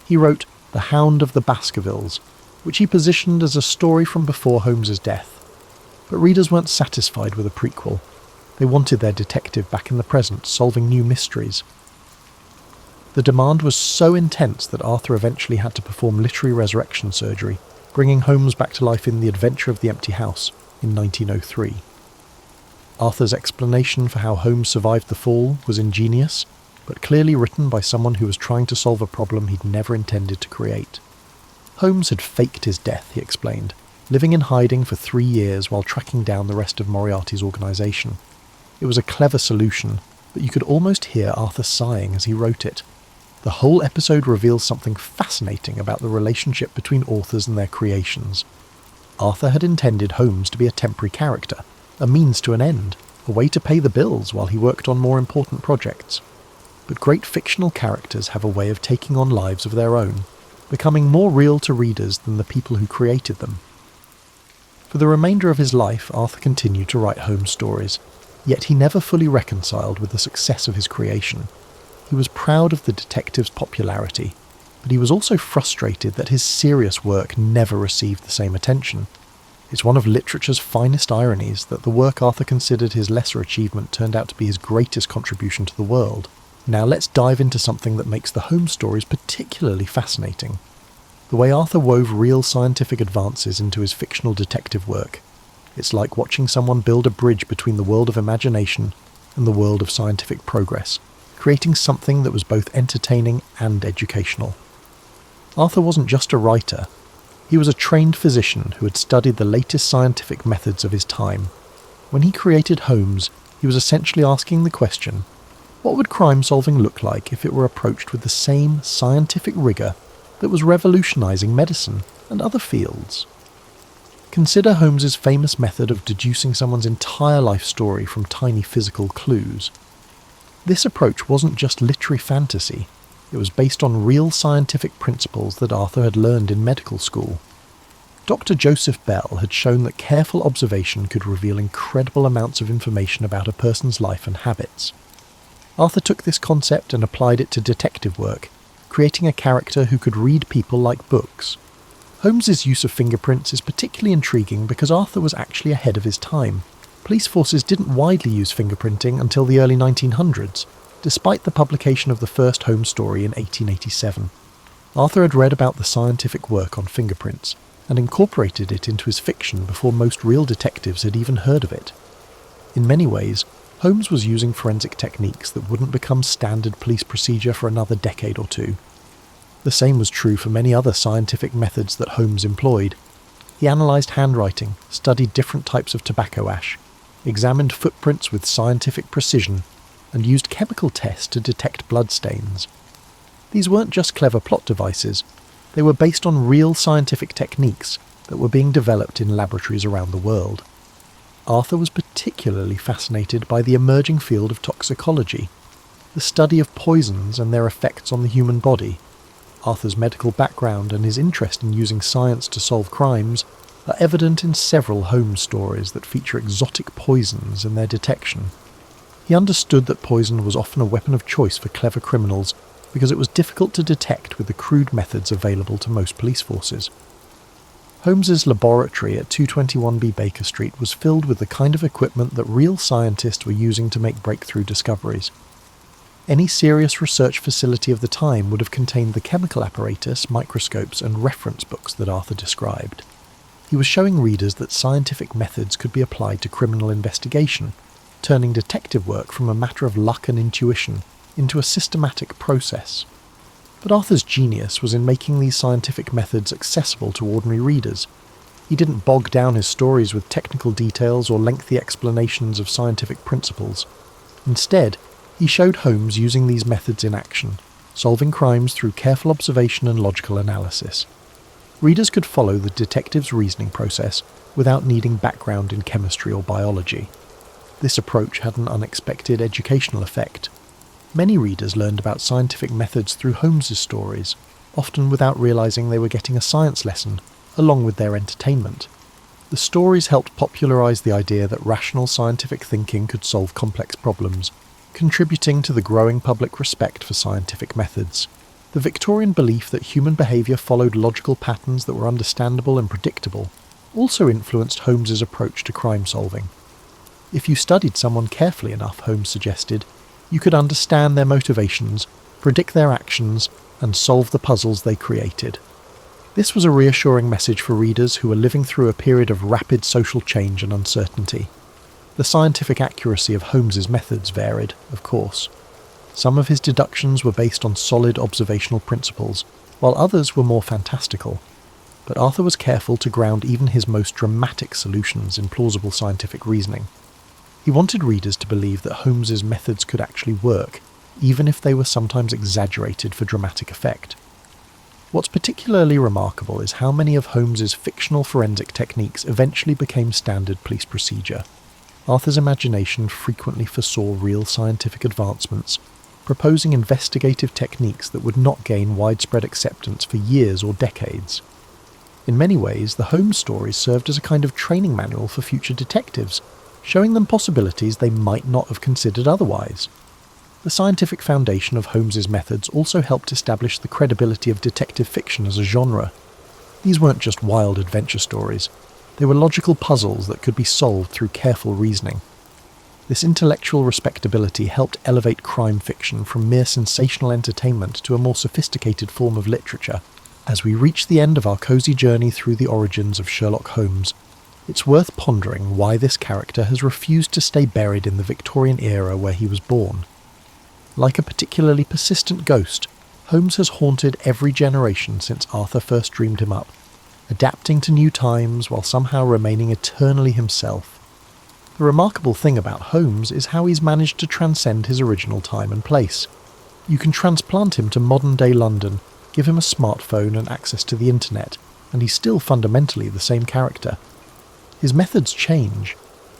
Speaker 1: He wrote The Hound of the Baskervilles, which he positioned as a story from before Holmes's death. But readers weren't satisfied with a prequel. They wanted their detective back in the present, solving new mysteries. The demand was so intense that Arthur eventually had to perform literary resurrection surgery, bringing Holmes back to life in The Adventure of the Empty House in 1903. Arthur's explanation for how Holmes survived the fall was ingenious, but clearly written by someone who was trying to solve a problem he'd never intended to create. Holmes had faked his death, he explained, living in hiding for 3 years while tracking down the rest of Moriarty's organisation. It was a clever solution, but you could almost hear Arthur sighing as he wrote it. The whole episode reveals something fascinating about the relationship between authors and their creations. Arthur had intended Holmes to be a temporary character, a means to an end, a way to pay the bills while he worked on more important projects. But great fictional characters have a way of taking on lives of their own, becoming more real to readers than the people who created them. For the remainder of his life, Arthur continued to write Holmes stories, yet he never fully reconciled with the success of his creation. He was proud of the detective's popularity, but he was also frustrated that his serious work never received the same attention. It's one of literature's finest ironies that the work Arthur considered his lesser achievement turned out to be his greatest contribution to the world. Now let's dive into something that makes the Holmes stories particularly fascinating. The way Arthur wove real scientific advances into his fictional detective work. It's like watching someone build a bridge between the world of imagination and the world of scientific progress, creating something that was both entertaining and educational. Arthur wasn't just a writer. He was a trained physician who had studied the latest scientific methods of his time. When he created Holmes, he was essentially asking the question, what would crime solving look like if it were approached with the same scientific rigour that was revolutionising medicine and other fields? Consider Holmes's famous method of deducing someone's entire life story from tiny physical clues. This approach wasn't just literary fantasy, it was based on real scientific principles that Arthur had learned in medical school. Dr. Joseph Bell had shown that careful observation could reveal incredible amounts of information about a person's life and habits. Arthur took this concept and applied it to detective work, creating a character who could read people like books. Holmes's use of fingerprints is particularly intriguing because Arthur was actually ahead of his time. Police forces didn't widely use fingerprinting until the early 1900s, despite the publication of the first Holmes story in 1887. Arthur had read about the scientific work on fingerprints and incorporated it into his fiction before most real detectives had even heard of it. In many ways, Holmes was using forensic techniques that wouldn't become standard police procedure for another decade or two. The same was true for many other scientific methods that Holmes employed. He analysed handwriting, studied different types of tobacco ash, examined footprints with scientific precision, and used chemical tests to detect bloodstains. These weren't just clever plot devices, they were based on real scientific techniques that were being developed in laboratories around the world. Arthur was particularly fascinated by the emerging field of toxicology, the study of poisons and their effects on the human body. Arthur's medical background and his interest in using science to solve crimes are evident in several Holmes stories that feature exotic poisons and their detection. He understood that poison was often a weapon of choice for clever criminals because it was difficult to detect with the crude methods available to most police forces. Holmes's laboratory at 221B Baker Street was filled with the kind of equipment that real scientists were using to make breakthrough discoveries. Any serious research facility of the time would have contained the chemical apparatus, microscopes, and reference books that Arthur described. He was showing readers that scientific methods could be applied to criminal investigation, turning detective work from a matter of luck and intuition into a systematic process. But Arthur's genius was in making these scientific methods accessible to ordinary readers. He didn't bog down his stories with technical details or lengthy explanations of scientific principles. Instead, he showed Holmes using these methods in action, solving crimes through careful observation and logical analysis. Readers could follow the detective's reasoning process without needing background in chemistry or biology. This approach had an unexpected educational effect. Many readers learned about scientific methods through Holmes's stories, often without realising they were getting a science lesson, along with their entertainment. The stories helped popularise the idea that rational scientific thinking could solve complex problems, contributing to the growing public respect for scientific methods. The Victorian belief that human behaviour followed logical patterns that were understandable and predictable also influenced Holmes's approach to crime solving. If you studied someone carefully enough, Holmes suggested, you could understand their motivations, predict their actions, and solve the puzzles they created. This was a reassuring message for readers who were living through a period of rapid social change and uncertainty. The scientific accuracy of Holmes's methods varied, of course. Some of his deductions were based on solid observational principles, while others were more fantastical. But Arthur was careful to ground even his most dramatic solutions in plausible scientific reasoning. He wanted readers to believe that Holmes's methods could actually work, even if they were sometimes exaggerated for dramatic effect. What's particularly remarkable is how many of Holmes's fictional forensic techniques eventually became standard police procedure. Arthur's imagination frequently foresaw real scientific advancements, proposing investigative techniques that would not gain widespread acceptance for years or decades. In many ways, the Holmes stories served as a kind of training manual for future detectives, showing them possibilities they might not have considered otherwise. The scientific foundation of Holmes's methods also helped establish the credibility of detective fiction as a genre. These weren't just wild adventure stories, they were logical puzzles that could be solved through careful reasoning. This intellectual respectability helped elevate crime fiction from mere sensational entertainment to a more sophisticated form of literature. As we reach the end of our cosy journey through the origins of Sherlock Holmes, it's worth pondering why this character has refused to stay buried in the Victorian era where he was born. Like a particularly persistent ghost, Holmes has haunted every generation since Arthur first dreamed him up, adapting to new times while somehow remaining eternally himself. The remarkable thing about Holmes is how he's managed to transcend his original time and place. You can transplant him to modern-day London, give him a smartphone and access to the internet, and he's still fundamentally the same character. His methods change.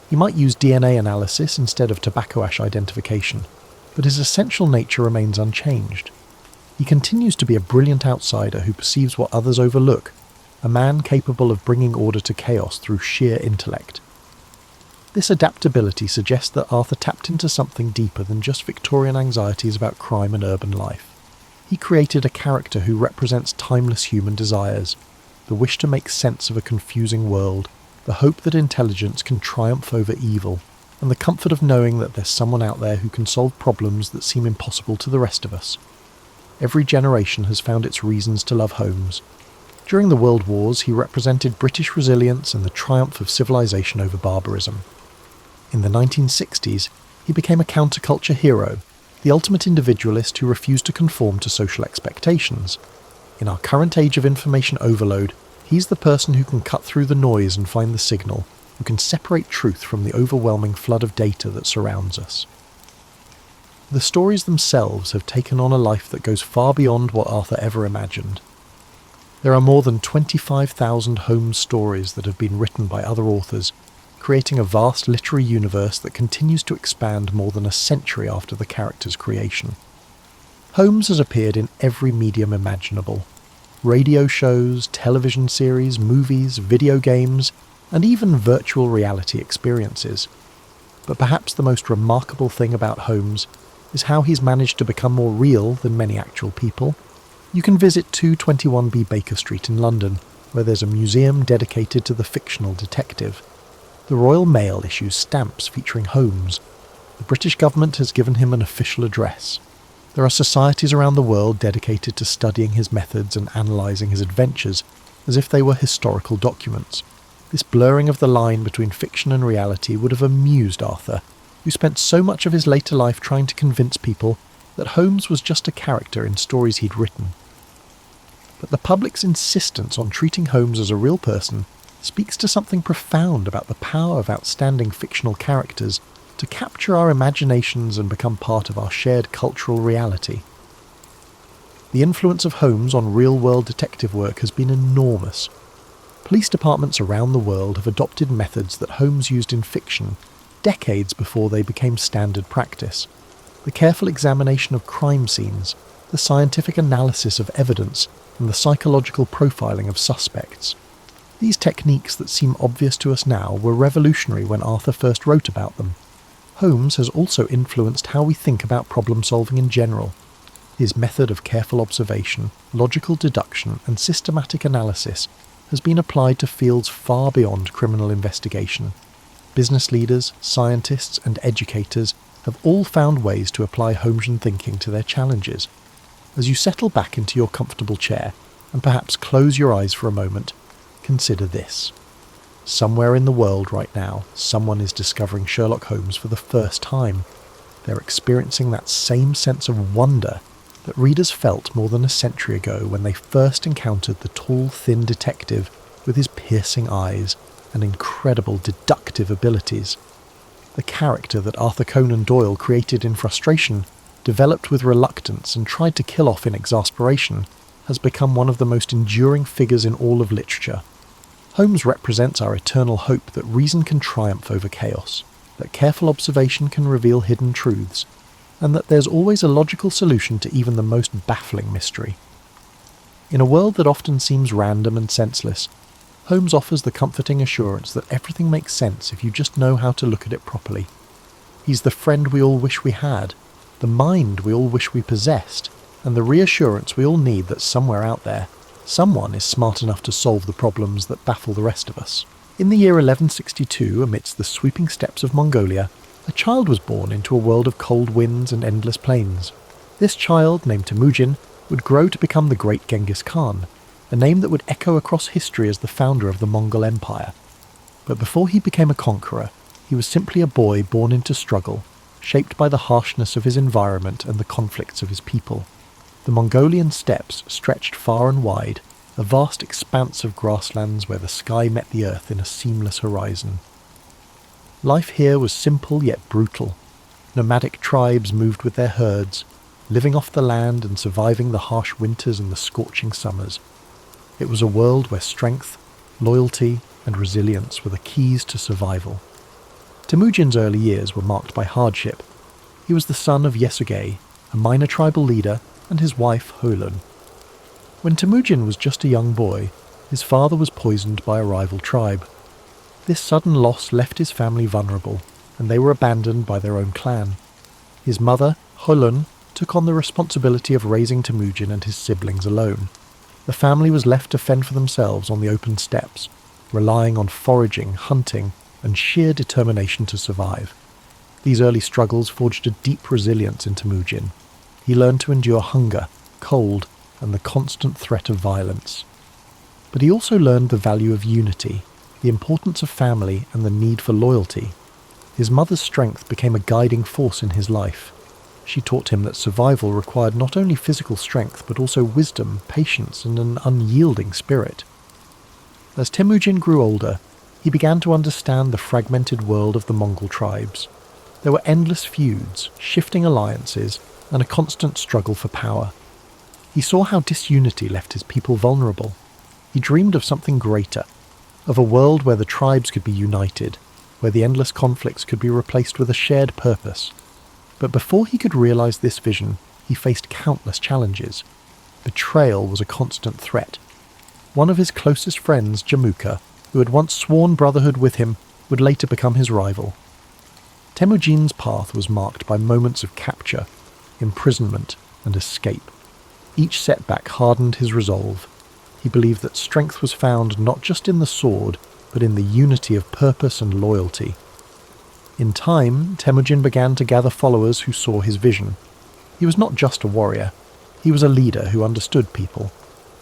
Speaker 1: He might use DNA analysis instead of tobacco ash identification, but his essential nature remains unchanged. He continues to be a brilliant outsider who perceives what others overlook, a man capable of bringing order to chaos through sheer intellect. This adaptability suggests that Arthur tapped into something deeper than just Victorian anxieties about crime and urban life. He created a character who represents timeless human desires, the wish to make sense of a confusing world, the hope that intelligence can triumph over evil, and the comfort of knowing that there's someone out there who can solve problems that seem impossible to the rest of us. Every generation has found its reasons to love Holmes. During the World Wars, he represented British resilience and the triumph of civilization over barbarism. In the 1960s, he became a counterculture hero, the ultimate individualist who refused to conform to social expectations. In our current age of information overload, he's the person who can cut through the noise and find the signal, who can separate truth from the overwhelming flood of data that surrounds us. The stories themselves have taken on a life that goes far beyond what Arthur ever imagined. There are more than 25,000 Holmes stories that have been written by other authors, creating a vast literary universe that continues to expand more than a century after the character's creation. Holmes has appeared in every medium imaginable. Radio shows, television series, movies, video games, and even virtual reality experiences. But perhaps the most remarkable thing about Holmes is how he's managed to become more real than many actual people. You can visit 221B Baker Street in London, where there's a museum dedicated to the fictional detective. The Royal Mail issues stamps featuring Holmes. The British government has given him an official address. There are societies around the world dedicated to studying his methods and analysing his adventures, as if they were historical documents. This blurring of the line between fiction and reality would have amused Arthur, who spent so much of his later life trying to convince people that Holmes was just a character in stories he'd written. But the public's insistence on treating Holmes as a real person speaks to something profound about the power of outstanding fictional characters to capture our imaginations and become part of our shared cultural reality. The influence of Holmes on real-world detective work has been enormous. Police departments around the world have adopted methods that Holmes used in fiction decades before they became standard practice. The careful examination of crime scenes, the scientific analysis of evidence, and the psychological profiling of suspects. These techniques that seem obvious to us now were revolutionary when Arthur first wrote about them. Holmes has also influenced how we think about problem-solving in general. His method of careful observation, logical deduction, and systematic analysis has been applied to fields far beyond criminal investigation. Business leaders, scientists, and educators have all found ways to apply Holmesian thinking to their challenges. As you settle back into your comfortable chair, and perhaps close your eyes for a moment, consider this. Somewhere in the world right now, someone is discovering Sherlock Holmes for the first time. They're experiencing that same sense of wonder that readers felt more than a century ago when they first encountered the tall, thin detective with his piercing eyes and incredible deductive abilities. The character that Arthur Conan Doyle created in frustration, developed with reluctance and tried to kill off in exasperation, has become one of the most enduring figures in all of literature. Holmes represents our eternal hope that reason can triumph over chaos, that careful observation can reveal hidden truths, and that there's always a logical solution to even the most baffling mystery. In a world that often seems random and senseless, Holmes offers the comforting assurance that everything makes sense if you just know how to look at it properly. He's the friend we all wish we had, the mind we all wish we possessed, and the reassurance we all need that somewhere out there, someone is smart enough to solve the problems that baffle the rest of us. In the year 1162, amidst the sweeping steppes of Mongolia, a child was born into a world of cold winds and endless plains. This child, named Temujin, would grow to become the great Genghis Khan, a name that would echo across history as the founder of the Mongol Empire. But before he became a conqueror, he was simply a boy born into struggle, shaped by the harshness of his environment and the conflicts of his people. The Mongolian steppes stretched far and wide, a vast expanse of grasslands where the sky met the earth in a seamless horizon. Life here was simple yet brutal. Nomadic tribes moved with their herds, living off the land and surviving the harsh winters and the scorching summers. It was a world where strength, loyalty, and resilience were the keys to survival. Temujin's early years were marked by hardship. He was the son of Yesugei, a minor tribal leader, and his wife Holun. When Temujin was just a young boy, his father was poisoned by a rival tribe. This sudden loss left his family vulnerable, and they were abandoned by their own clan. His mother, Holun, took on the responsibility of raising Temujin and his siblings alone. The family was left to fend for themselves on the open steppes, relying on foraging, hunting, and sheer determination to survive. These early struggles forged a deep resilience in Temujin. He learned to endure hunger, cold, and the constant threat of violence. But he also learned the value of unity, the importance of family, and the need for loyalty. His mother's strength became a guiding force in his life. She taught him that survival required not only physical strength but also wisdom, patience, and an unyielding spirit. As Temujin grew older, he began to understand the fragmented world of the Mongol tribes. There were endless feuds, shifting alliances, and a constant struggle for power. He saw how disunity left his people vulnerable. He dreamed of something greater, of a world where the tribes could be united, where the endless conflicts could be replaced with a shared purpose. But before he could realize this vision, he faced countless challenges. Betrayal was a constant threat. One of his closest friends, Jamuka, who had once sworn brotherhood with him, would later become his rival. Temujin's path was marked by moments of capture, imprisonment, and escape. Each setback hardened his resolve. He believed that strength was found not just in the sword, but in the unity of purpose and loyalty. In time, Temujin began to gather followers who saw his vision. He was not just a warrior. He was a leader who understood people.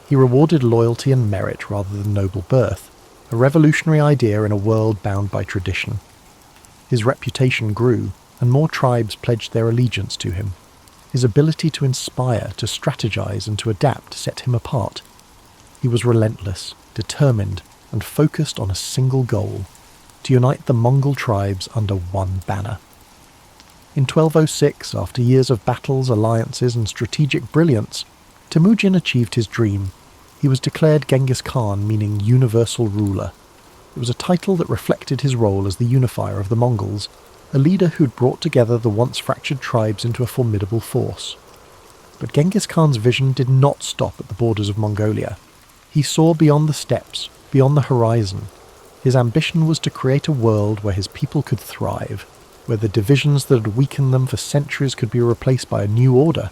Speaker 1: He rewarded loyalty and merit rather than noble birth, a revolutionary idea in a world bound by tradition. His reputation grew, and more tribes pledged their allegiance to him. His ability to inspire, to strategize, and to adapt set him apart. He was relentless, determined, and focused on a single goal: to unite the Mongol tribes under one banner. In 1206, after years of battles, alliances, and strategic brilliance, Temujin achieved his dream. He was declared Genghis Khan, meaning universal ruler. It was a title that reflected his role as the unifier of the Mongols, a leader who'd brought together the once fractured tribes into a formidable force. But Genghis Khan's vision did not stop at the borders of Mongolia. He saw beyond the steppes, beyond the horizon. His ambition was to create a world where his people could thrive, where the divisions that had weakened them for centuries could be replaced by a new order.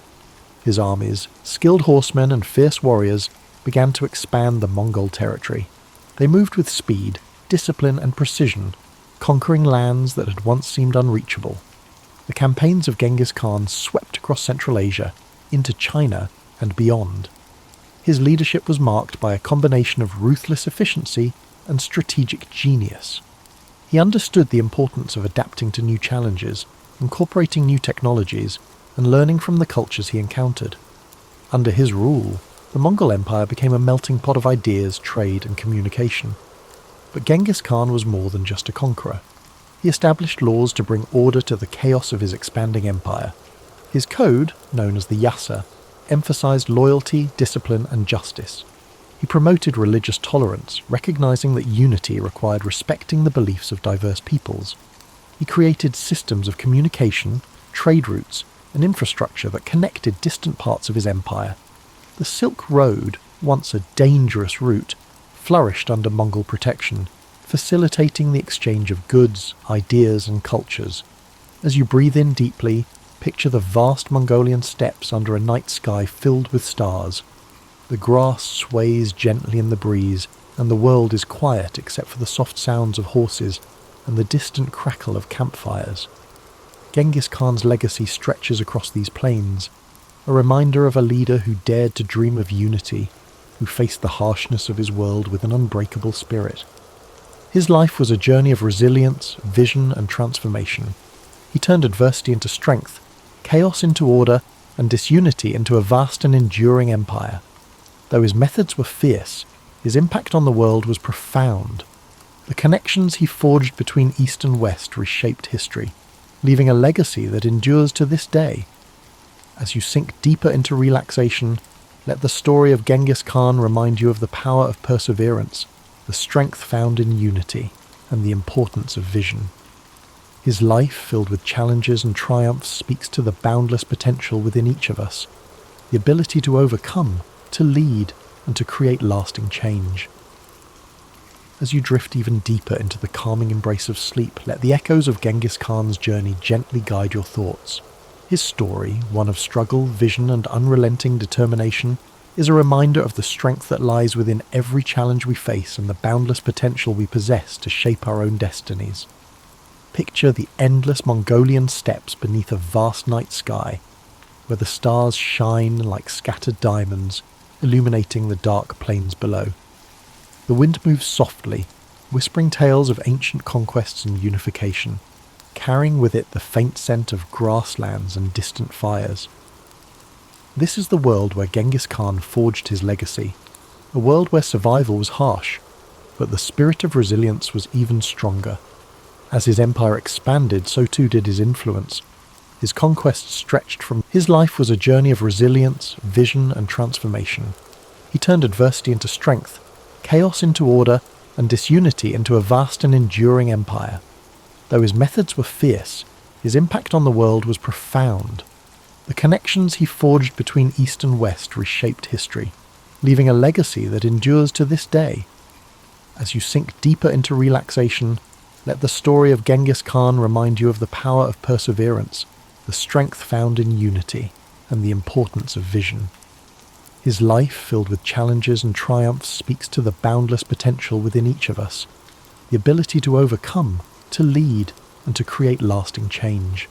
Speaker 1: His armies, skilled horsemen and fierce warriors, began to expand the Mongol territory. They moved with speed, discipline, and precision, conquering lands that had once seemed unreachable. The campaigns of Genghis Khan swept across Central Asia, into China, and beyond. His leadership was marked by a combination of ruthless efficiency and strategic genius. He understood the importance of adapting to new challenges, incorporating new technologies, and learning from the cultures he encountered. Under his rule, the Mongol Empire became a melting pot of ideas, trade, and communication. But Genghis Khan was more than just a conqueror. He established laws to bring order to the chaos of his expanding empire. His code, known as the Yasa, emphasized loyalty, discipline, and justice. He promoted religious tolerance, recognizing that unity required respecting the beliefs of diverse peoples. He created systems of communication, trade routes, and infrastructure that connected distant parts of his empire. The Silk Road, once a dangerous route, flourished under Mongol protection, facilitating the exchange of goods, ideas, and cultures. As you breathe in deeply, picture the vast Mongolian steppes under a night sky filled with stars. The grass sways gently in the breeze, and the world is quiet except for the soft sounds of horses and the distant crackle of campfires. Genghis Khan's legacy stretches across these plains, a reminder of a leader who dared to dream of unity, who faced the harshness of his world with an unbreakable spirit. His life was a journey of resilience, vision, and transformation. He turned adversity into strength, chaos into order, and disunity into a vast and enduring empire. Though his methods were fierce, his impact on the world was profound. The connections he forged between East and West reshaped history, leaving a legacy that endures to this day. As you sink deeper into relaxation, let the story of Genghis Khan remind you of the power of perseverance, the strength found in unity, and the importance of vision. His life, filled with challenges and triumphs, speaks to the boundless potential within each of us, the ability to overcome, to lead, and to create lasting change. As you drift even deeper into the calming embrace of sleep, let the echoes of Genghis Khan's journey gently guide your thoughts. His story, one of struggle, vision, and unrelenting determination, is a reminder of the strength that lies within every challenge we face and the boundless potential we possess to shape our own destinies. Picture the endless Mongolian steppes beneath a vast night sky, where the stars shine like scattered diamonds, illuminating the dark plains below. The wind moves softly, whispering tales of ancient conquests and unification, carrying with it the faint scent of grasslands and distant fires. This is the world where Genghis Khan forged his legacy, a world where survival was harsh, but the spirit of resilience was even stronger. As his empire expanded, so too did his influence. His conquests stretched from. His life was a journey of resilience, vision, and transformation. He turned adversity into strength, chaos into order, and disunity into a vast and enduring empire. Though his methods were fierce, his impact on the world was profound. The connections he forged between East and West reshaped history, leaving a legacy that endures to this day. As you sink deeper into relaxation, let the story of Genghis Khan remind you of the power of perseverance, the strength found in unity, and the importance of vision. His life, filled with challenges and triumphs, speaks to the boundless potential within each of us, the ability to overcome, to lead, and to create lasting change.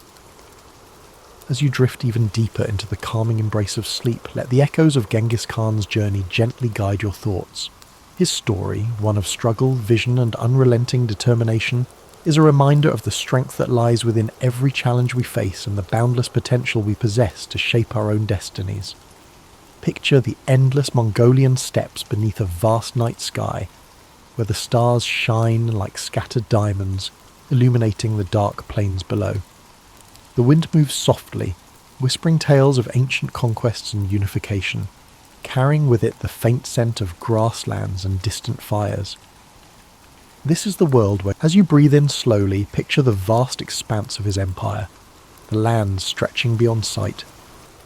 Speaker 1: As you drift even deeper into the calming embrace of sleep, let the echoes of Genghis Khan's journey gently guide your thoughts. His story, one of struggle, vision, and unrelenting determination, is a reminder of the strength that lies within every challenge we face and the boundless potential we possess to shape our own destinies. Picture the endless Mongolian steppes beneath a vast night sky, where the stars shine like scattered diamonds, illuminating the dark plains below. The wind moves softly, whispering tales of ancient conquests and unification, carrying with it the faint scent of grasslands and distant fires. This is the world where, as you breathe in slowly, picture the vast expanse of his empire, the lands stretching beyond sight.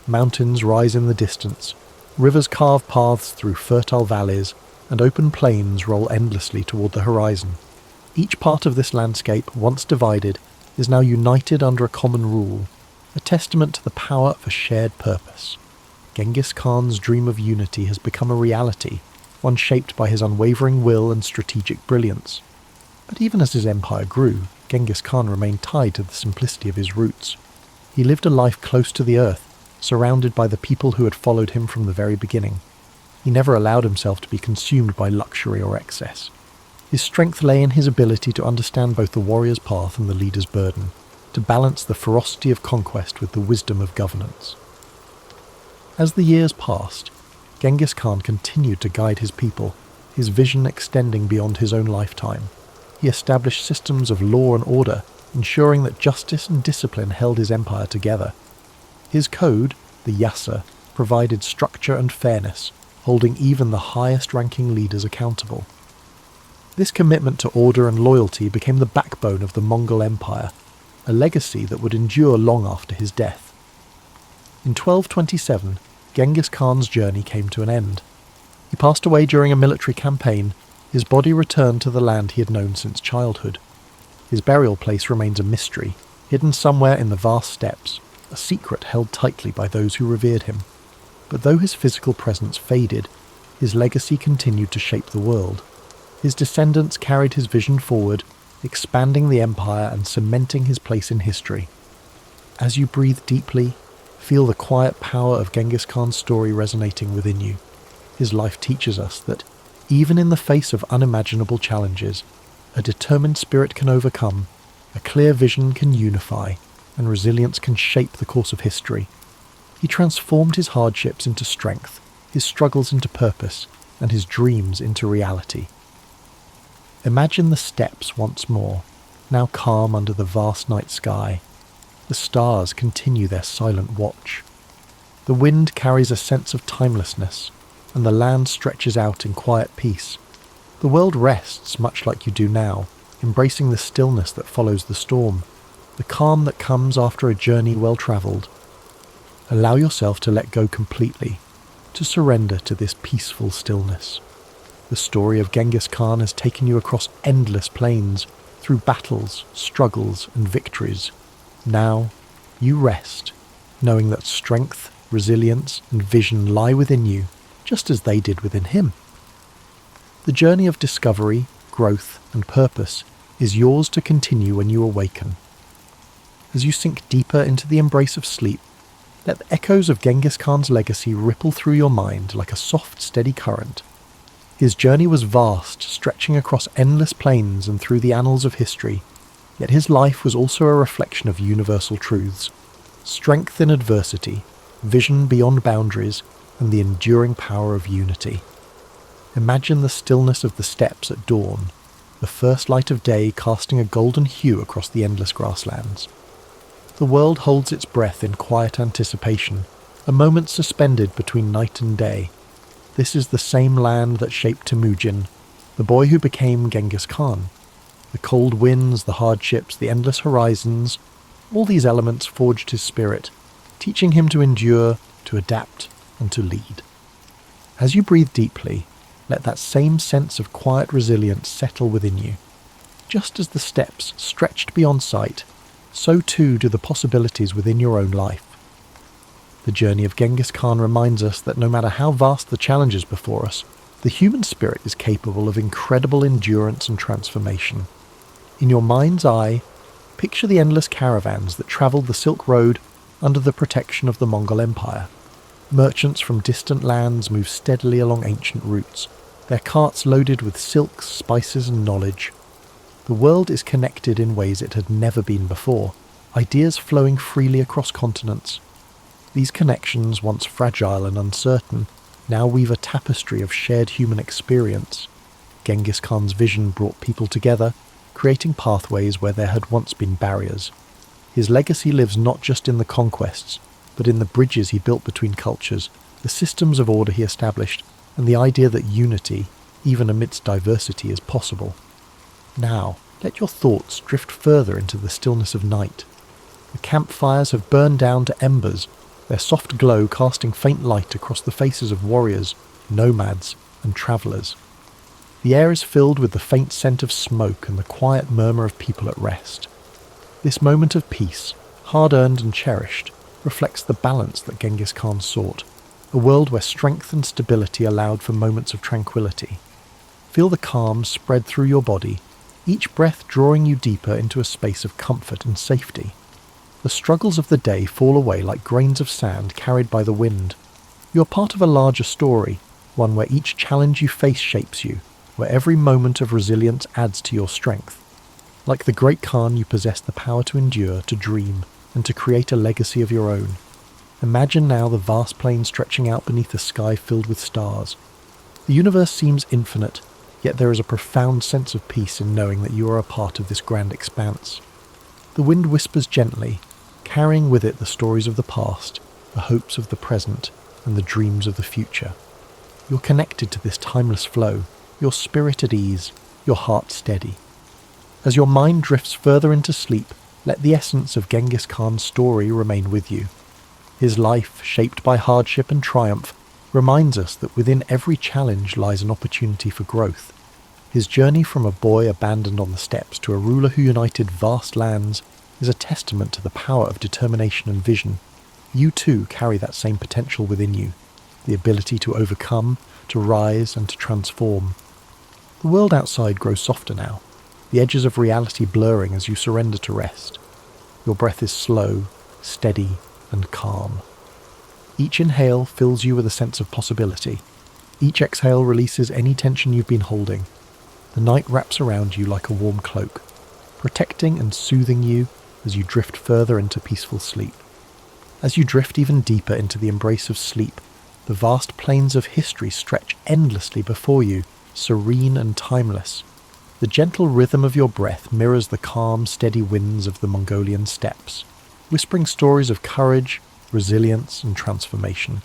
Speaker 1: Mountains rise in the distance, rivers carve paths through fertile valleys, and open plains roll endlessly toward the horizon. Each part of this landscape, once divided, is now united under a common rule, a testament to the power of a shared purpose. Genghis Khan's dream of unity has become a reality, one shaped by his unwavering will and strategic brilliance. But even as his empire grew, Genghis Khan remained tied to the simplicity of his roots. He lived a life close to the earth, surrounded by the people who had followed him from the very beginning. He never allowed himself to be consumed by luxury or excess. His strength lay in his ability to understand both the warrior's path and the leader's burden, to balance the ferocity of conquest with the wisdom of governance. As the years passed, Genghis Khan continued to guide his people, his vision extending beyond his own lifetime. He established systems of law and order, ensuring that justice and discipline held his empire together. His code, the Yasa, provided structure and fairness, holding even the highest-ranking leaders accountable. This commitment to order and loyalty became the backbone of the Mongol Empire, a legacy that would endure long after his death. In 1227, Genghis Khan's journey came to an end. He passed away during a military campaign. His body returned to the land he had known since childhood. His burial place remains a mystery, hidden somewhere in the vast steppes, a secret held tightly by those who revered him. But though his physical presence faded, his legacy continued to shape the world. His descendants carried his vision forward, expanding the empire and cementing his place in history. As you breathe deeply, feel the quiet power of Genghis Khan's story resonating within you. His life teaches us that, even in the face of unimaginable challenges, a determined spirit can overcome, a clear vision can unify, and resilience can shape the course of history. He transformed his hardships into strength, his struggles into purpose, and his dreams into reality. Imagine the steppes once more, now calm under the vast night sky. The stars continue their silent watch. The wind carries a sense of timelessness, and the land stretches out in quiet peace. The world rests much like you do now, embracing the stillness that follows the storm, the calm that comes after a journey well travelled. Allow yourself to let go completely, to surrender to this peaceful stillness. The story of Genghis Khan has taken you across endless plains, through battles, struggles, and victories. Now, you rest, knowing that strength, resilience, and vision lie within you, just as they did within him. The journey of discovery, growth, and purpose is yours to continue when you awaken. As you sink deeper into the embrace of sleep, let the echoes of Genghis Khan's legacy ripple through your mind like a soft, steady current. His journey was vast, stretching across endless plains and through the annals of history, yet his life was also a reflection of universal truths: strength in adversity, vision beyond boundaries, and the enduring power of unity. Imagine the stillness of the steppes at dawn, the first light of day casting a golden hue across the endless grasslands. The world holds its breath in quiet anticipation, a moment suspended between night and day. This is the same land that shaped Temujin, the boy who became Genghis Khan. The cold winds, the hardships, the endless horizons, all these elements forged his spirit, teaching him to endure, to adapt, and to lead. As you breathe deeply, let that same sense of quiet resilience settle within you. Just as the steppes stretched beyond sight, so too do the possibilities within your own life. The journey of Genghis Khan reminds us that no matter how vast the challenges before us, the human spirit is capable of incredible endurance and transformation. In your mind's eye, picture the endless caravans that travelled the Silk Road under the protection of the Mongol Empire. Merchants from distant lands move steadily along ancient routes, their carts loaded with silks, spices, and knowledge. The world is connected in ways it had never been before, ideas flowing freely across continents. These connections, once fragile and uncertain, now weave a tapestry of shared human experience. Genghis Khan's vision brought people together, creating pathways where there had once been barriers. His legacy lives not just in the conquests, but in the bridges he built between cultures, the systems of order he established, and the idea that unity, even amidst diversity, is possible. Now, let your thoughts drift further into the stillness of night. The campfires have burned down to embers, their soft glow casting faint light across the faces of warriors, nomads, and travellers. The air is filled with the faint scent of smoke and the quiet murmur of people at rest. This moment of peace, hard-earned and cherished, reflects the balance that Genghis Khan sought, a world where strength and stability allowed for moments of tranquility. Feel the calm spread through your body, each breath drawing you deeper into a space of comfort and safety. The struggles of the day fall away like grains of sand carried by the wind. You are part of a larger story, one where each challenge you face shapes you, where every moment of resilience adds to your strength. Like the great Khan, you possess the power to endure, to dream, and to create a legacy of your own. Imagine now the vast plain stretching out beneath a sky filled with stars. The universe seems infinite, yet there is a profound sense of peace in knowing that you are a part of this grand expanse. The wind whispers gently, carrying with it the stories of the past, the hopes of the present, and the dreams of the future. You're connected to this timeless flow, your spirit at ease, your heart steady. As your mind drifts further into sleep, let the essence of Genghis Khan's story remain with you. His life, shaped by hardship and triumph, reminds us that within every challenge lies an opportunity for growth. His journey from a boy abandoned on the steppes to a ruler who united vast lands is a testament to the power of determination and vision. You too carry that same potential within you, the ability to overcome, to rise and to transform. The world outside grows softer now, the edges of reality blurring as you surrender to rest. Your breath is slow, steady, and calm. Each inhale fills you with a sense of possibility. Each exhale releases any tension you've been holding. The night wraps around you like a warm cloak, protecting and soothing you as you drift further into peaceful sleep. As you drift even deeper into the embrace of sleep, the vast plains of history stretch endlessly before you, serene and timeless. The gentle rhythm of your breath mirrors the calm, steady winds of the Mongolian steppes, whispering stories of courage, resilience, and transformation.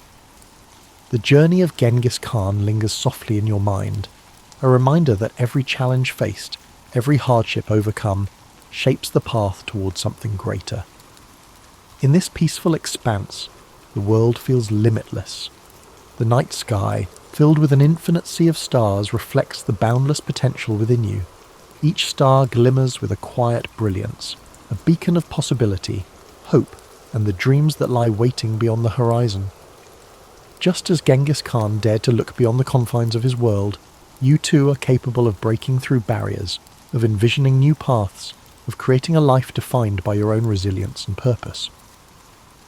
Speaker 1: The journey of Genghis Khan lingers softly in your mind, a reminder that every challenge faced, every hardship overcome, shapes the path towards something greater. In this peaceful expanse, the world feels limitless. The night sky, filled with an infinite sea of stars, reflects the boundless potential within you. Each star glimmers with a quiet brilliance, a beacon of possibility, hope, and the dreams that lie waiting beyond the horizon. Just as Genghis Khan dared to look beyond the confines of his world, you too are capable of breaking through barriers, of envisioning new paths, of creating a life defined by your own resilience and purpose.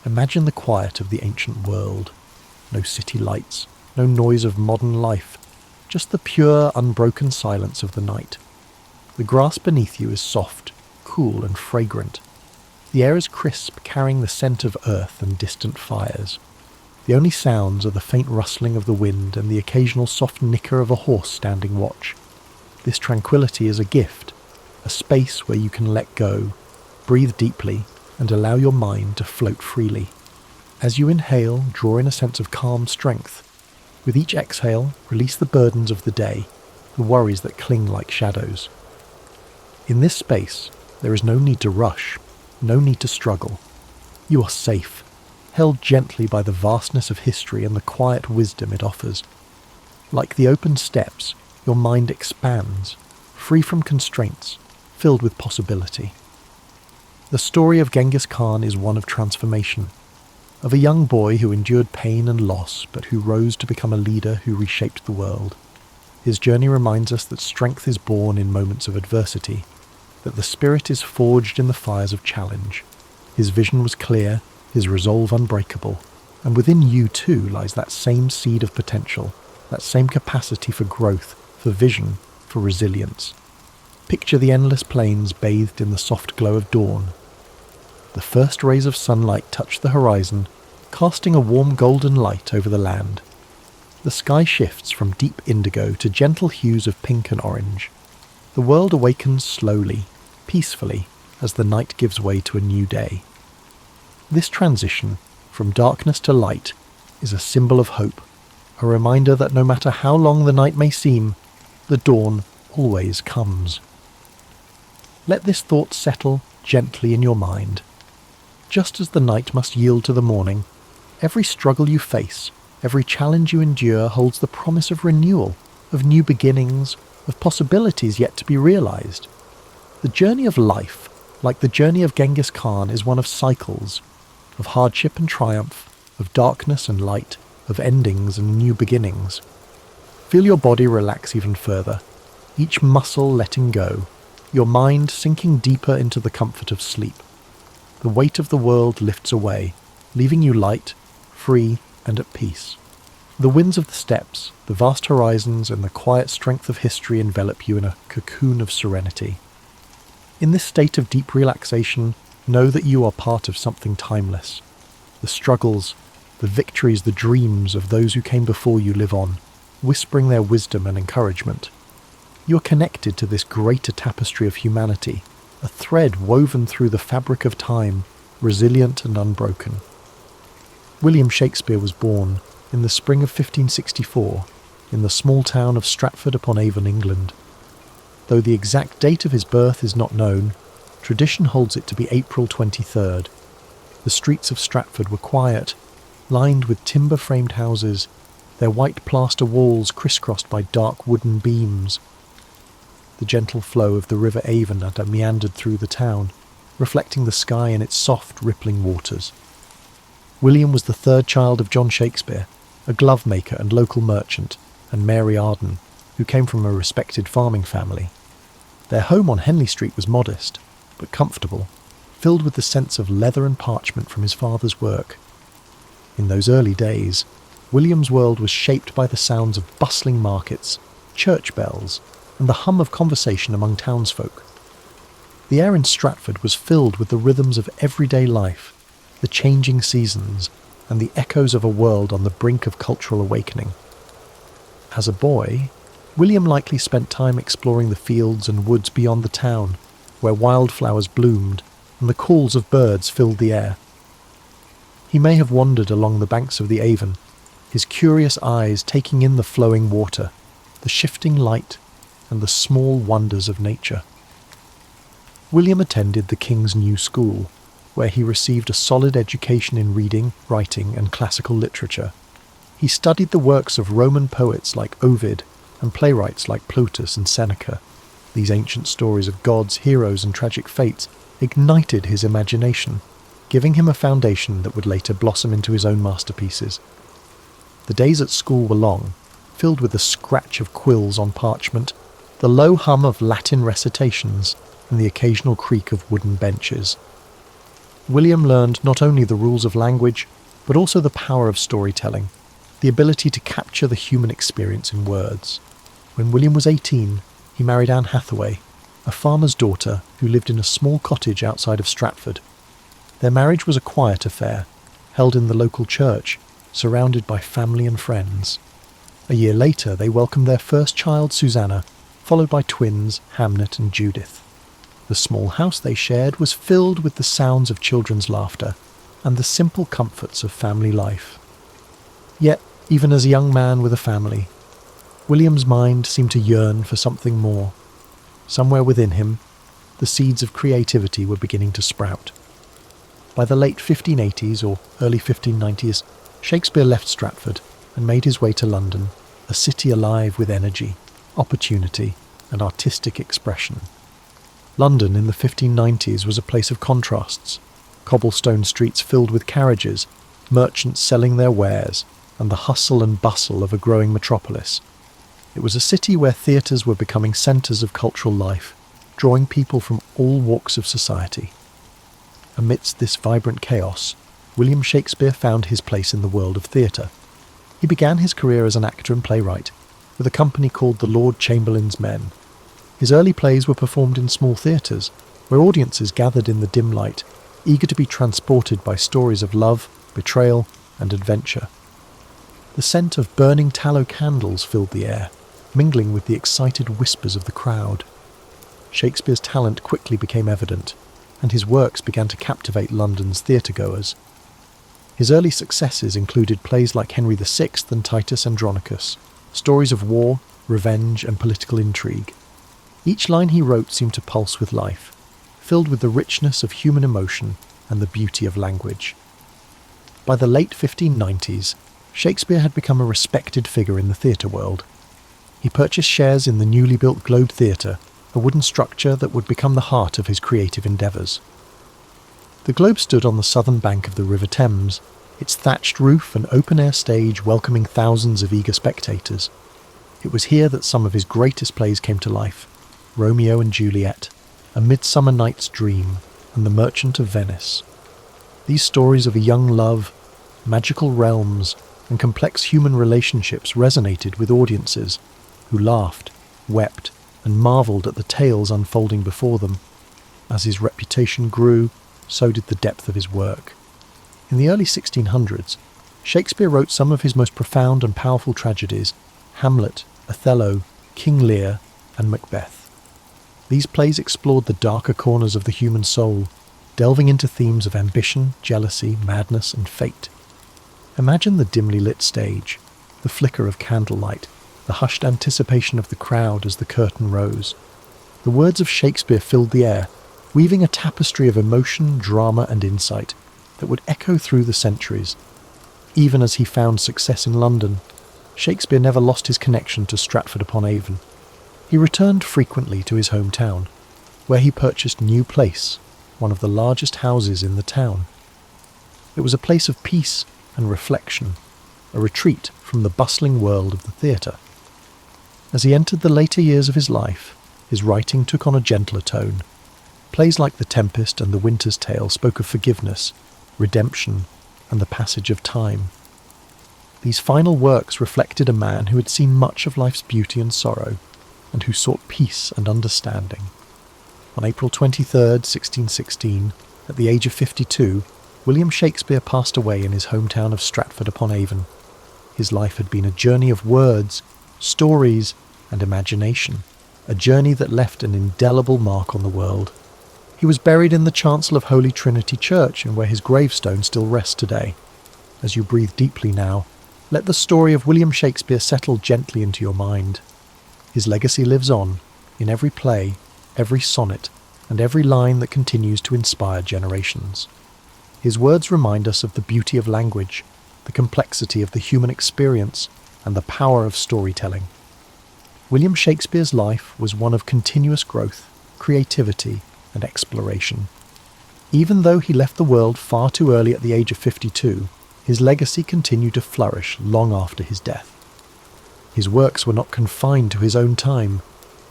Speaker 1: Imagine the quiet of the ancient world. No city lights, no noise of modern life, just the pure, unbroken silence of the night. The grass beneath you is soft, cool, and fragrant. The air is crisp, carrying the scent of earth and distant fires. The only sounds are the faint rustling of the wind and the occasional soft nicker of a horse standing watch. This tranquility is a gift, a space where you can let go, breathe deeply, and allow your mind to float freely. As you inhale, draw in a sense of calm strength. With each exhale, release the burdens of the day, the worries that cling like shadows. In this space, there is no need to rush, no need to struggle. You are safe, held gently by the vastness of history and the quiet wisdom it offers. Like the open steppes, your mind expands, free from constraints, filled with possibility. The story of Genghis Khan is one of transformation, of a young boy who endured pain and loss, but who rose to become a leader who reshaped the world. His journey reminds us that strength is born in moments of adversity, that the spirit is forged in the fires of challenge. His vision was clear, his resolve unbreakable, and within you too lies that same seed of potential, that same capacity for growth, for vision, for resilience. Picture the endless plains bathed in the soft glow of dawn. The first rays of sunlight touch the horizon, casting a warm golden light over the land. The sky shifts from deep indigo to gentle hues of pink and orange. The world awakens slowly, peacefully, as the night gives way to a new day. This transition, from darkness to light, is a symbol of hope, a reminder that no matter how long the night may seem, the dawn always comes. Let this thought settle gently in your mind. Just as the night must yield to the morning, every struggle you face, every challenge you endure holds the promise of renewal, of new beginnings, of possibilities yet to be realized. The journey of life, like the journey of Genghis Khan, is one of cycles, of hardship and triumph, of darkness and light, of endings and new beginnings. Feel your body relax even further, each muscle letting go, your mind sinking deeper into the comfort of sleep. The weight of the world lifts away, leaving you light, free, and at peace. The winds of the steppes, the vast horizons, and the quiet strength of history envelop you in a cocoon of serenity. In this state of deep relaxation, know that you are part of something timeless. The struggles, the victories, the dreams of those who came before you live on, whispering their wisdom and encouragement. You are connected to this greater tapestry of humanity, a thread woven through the fabric of time, resilient and unbroken. William Shakespeare was born, in the spring of 1564, in the small town of Stratford-upon-Avon, England. Though the exact date of his birth is not known, tradition holds it to be April 23rd. The streets of Stratford were quiet, lined with timber-framed houses, their white plaster walls crisscrossed by dark wooden beams. The gentle flow of the River Avon had meandered through the town, reflecting the sky in its soft, rippling waters. William was the third child of John Shakespeare, a glove maker and local merchant, and Mary Arden, who came from a respected farming family. Their home on Henley Street was modest, but comfortable, filled with the sense of leather and parchment from his father's work. In those early days, William's world was shaped by the sounds of bustling markets, church bells, and the hum of conversation among townsfolk. The air in Stratford was filled with the rhythms of everyday life, the changing seasons, and the echoes of a world on the brink of cultural awakening. As a boy, William likely spent time exploring the fields and woods beyond the town, where wildflowers bloomed and the calls of birds filled the air. He may have wandered along the banks of the Avon, his curious eyes taking in the flowing water, the shifting light, and the small wonders of nature. William attended the King's New School, where he received a solid education in reading, writing, and classical literature. He studied the works of Roman poets like Ovid and playwrights like Plautus and Seneca. These ancient stories of gods, heroes, and tragic fates ignited his imagination, giving him a foundation that would later blossom into his own masterpieces. The days at school were long, filled with the scratch of quills on parchment, the low hum of Latin recitations, and the occasional creak of wooden benches. William learned not only the rules of language, but also the power of storytelling, the ability to capture the human experience in words. When William was 18, he married Anne Hathaway, a farmer's daughter who lived in a small cottage outside of Stratford. Their marriage was a quiet affair, held in the local church, surrounded by family and friends. A year later, they welcomed their first child, Susanna, followed by twins, Hamnet and Judith. The small house they shared was filled with the sounds of children's laughter and the simple comforts of family life. Yet, even as a young man with a family, William's mind seemed to yearn for something more. Somewhere within him, the seeds of creativity were beginning to sprout. By the late 1580s or early 1590s, Shakespeare left Stratford and made his way to London, a city alive with energy, opportunity, and artistic expression. London in the 1590s was a place of contrasts, cobblestone streets filled with carriages, merchants selling their wares, and the hustle and bustle of a growing metropolis. It was a city where theatres were becoming centres of cultural life, drawing people from all walks of society. Amidst this vibrant chaos, William Shakespeare found his place in the world of theatre. He began his career as an actor and playwright, with a company called the Lord Chamberlain's Men. His early plays were performed in small theatres, where audiences gathered in the dim light, eager to be transported by stories of love, betrayal, and adventure. The scent of burning tallow candles filled the air, mingling with the excited whispers of the crowd. Shakespeare's talent quickly became evident, and his works began to captivate London's theatre-goers. His early successes included plays like Henry VI and Titus Andronicus, stories of war, revenge, and political intrigue. Each line he wrote seemed to pulse with life, filled with the richness of human emotion and the beauty of language. By the late 1590s, Shakespeare had become a respected figure in the theatre world. He purchased shares in the newly built Globe Theatre, a wooden structure that would become the heart of his creative endeavours. The Globe stood on the southern bank of the River Thames, its thatched roof and open-air stage welcoming thousands of eager spectators. It was here that some of his greatest plays came to life: Romeo and Juliet, A Midsummer Night's Dream, and The Merchant of Venice. These stories of a young love, magical realms, and complex human relationships resonated with audiences, who laughed, wept, and marvelled at the tales unfolding before them. As his reputation grew, so did the depth of his work. In the early 1600s, Shakespeare wrote some of his most profound and powerful tragedies: Hamlet, Othello, King Lear, and Macbeth. These plays explored the darker corners of the human soul, delving into themes of ambition, jealousy, madness, and fate. Imagine the dimly lit stage, the flicker of candlelight, the hushed anticipation of the crowd as the curtain rose. The words of Shakespeare filled the air, weaving a tapestry of emotion, drama, and insight that would echo through the centuries. Even as he found success in London, Shakespeare never lost his connection to Stratford-upon-Avon. He returned frequently to his hometown, where he purchased New Place, one of the largest houses in the town. It was a place of peace and reflection, a retreat from the bustling world of the theatre. As he entered the later years of his life, his writing took on a gentler tone. Plays like The Tempest and The Winter's Tale spoke of forgiveness, redemption, and the passage of time. These final works reflected a man who had seen much of life's beauty and sorrow, and who sought peace and understanding. On April 23rd, 1616, at the age of 52, William Shakespeare passed away in his hometown of Stratford-upon-Avon. His life had been a journey of words, stories, and imagination, a journey that left an indelible mark on the world. He was buried in the chancel of Holy Trinity Church, and where his gravestone still rests today. As you breathe deeply now, let the story of William Shakespeare settle gently into your mind. His legacy lives on, in every play, every sonnet, and every line that continues to inspire generations. His words remind us of the beauty of language, the complexity of the human experience, and the power of storytelling. William Shakespeare's life was one of continuous growth, creativity, and exploration. Even though he left the world far too early at the age of 52, his legacy continued to flourish long after his death. His works were not confined to his own time.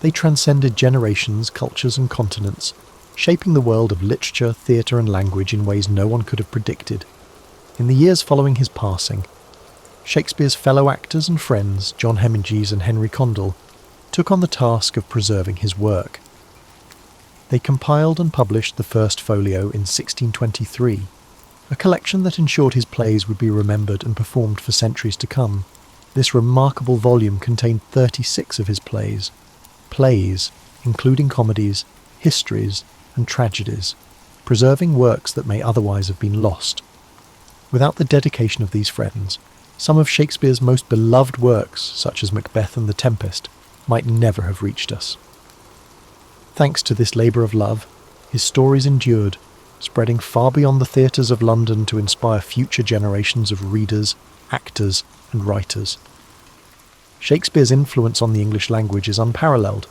Speaker 1: They transcended generations, cultures, and continents, shaping the world of literature, theatre, and language in ways no one could have predicted. In the years following his passing, Shakespeare's fellow actors and friends, John Hemingway and Henry Condell, took on the task of preserving his work. They compiled and published the first folio in 1623, a collection that ensured his plays would be remembered and performed for centuries to come. This remarkable volume contained 36 of his plays, including comedies, histories, and tragedies, preserving works that may otherwise have been lost. Without the dedication of these friends, some of Shakespeare's most beloved works, such as Macbeth and The Tempest, might never have reached us. Thanks to this labour of love, his stories endured, spreading far beyond the theatres of London to inspire future generations of readers, actors, and writers. Shakespeare's influence on the English language is unparalleled.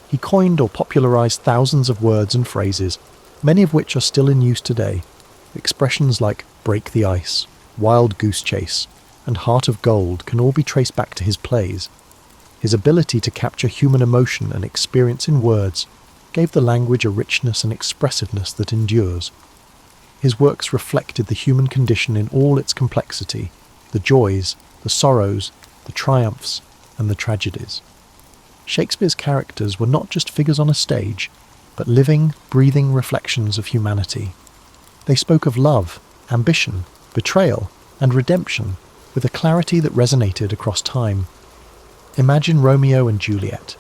Speaker 1: He coined or popularised thousands of words and phrases, many of which are still in use today. Expressions like break the ice, wild goose chase, and heart of gold can all be traced back to his plays. His ability to capture human emotion and experience in words gave the language a richness and expressiveness that endures. His works reflected the human condition in all its complexity, the joys, the sorrows, the triumphs, and the tragedies. Shakespeare's characters were not just figures on a stage, but living, breathing reflections of humanity. They spoke of love, ambition, betrayal, and redemption with a clarity that resonated across time. Imagine Romeo and Juliet,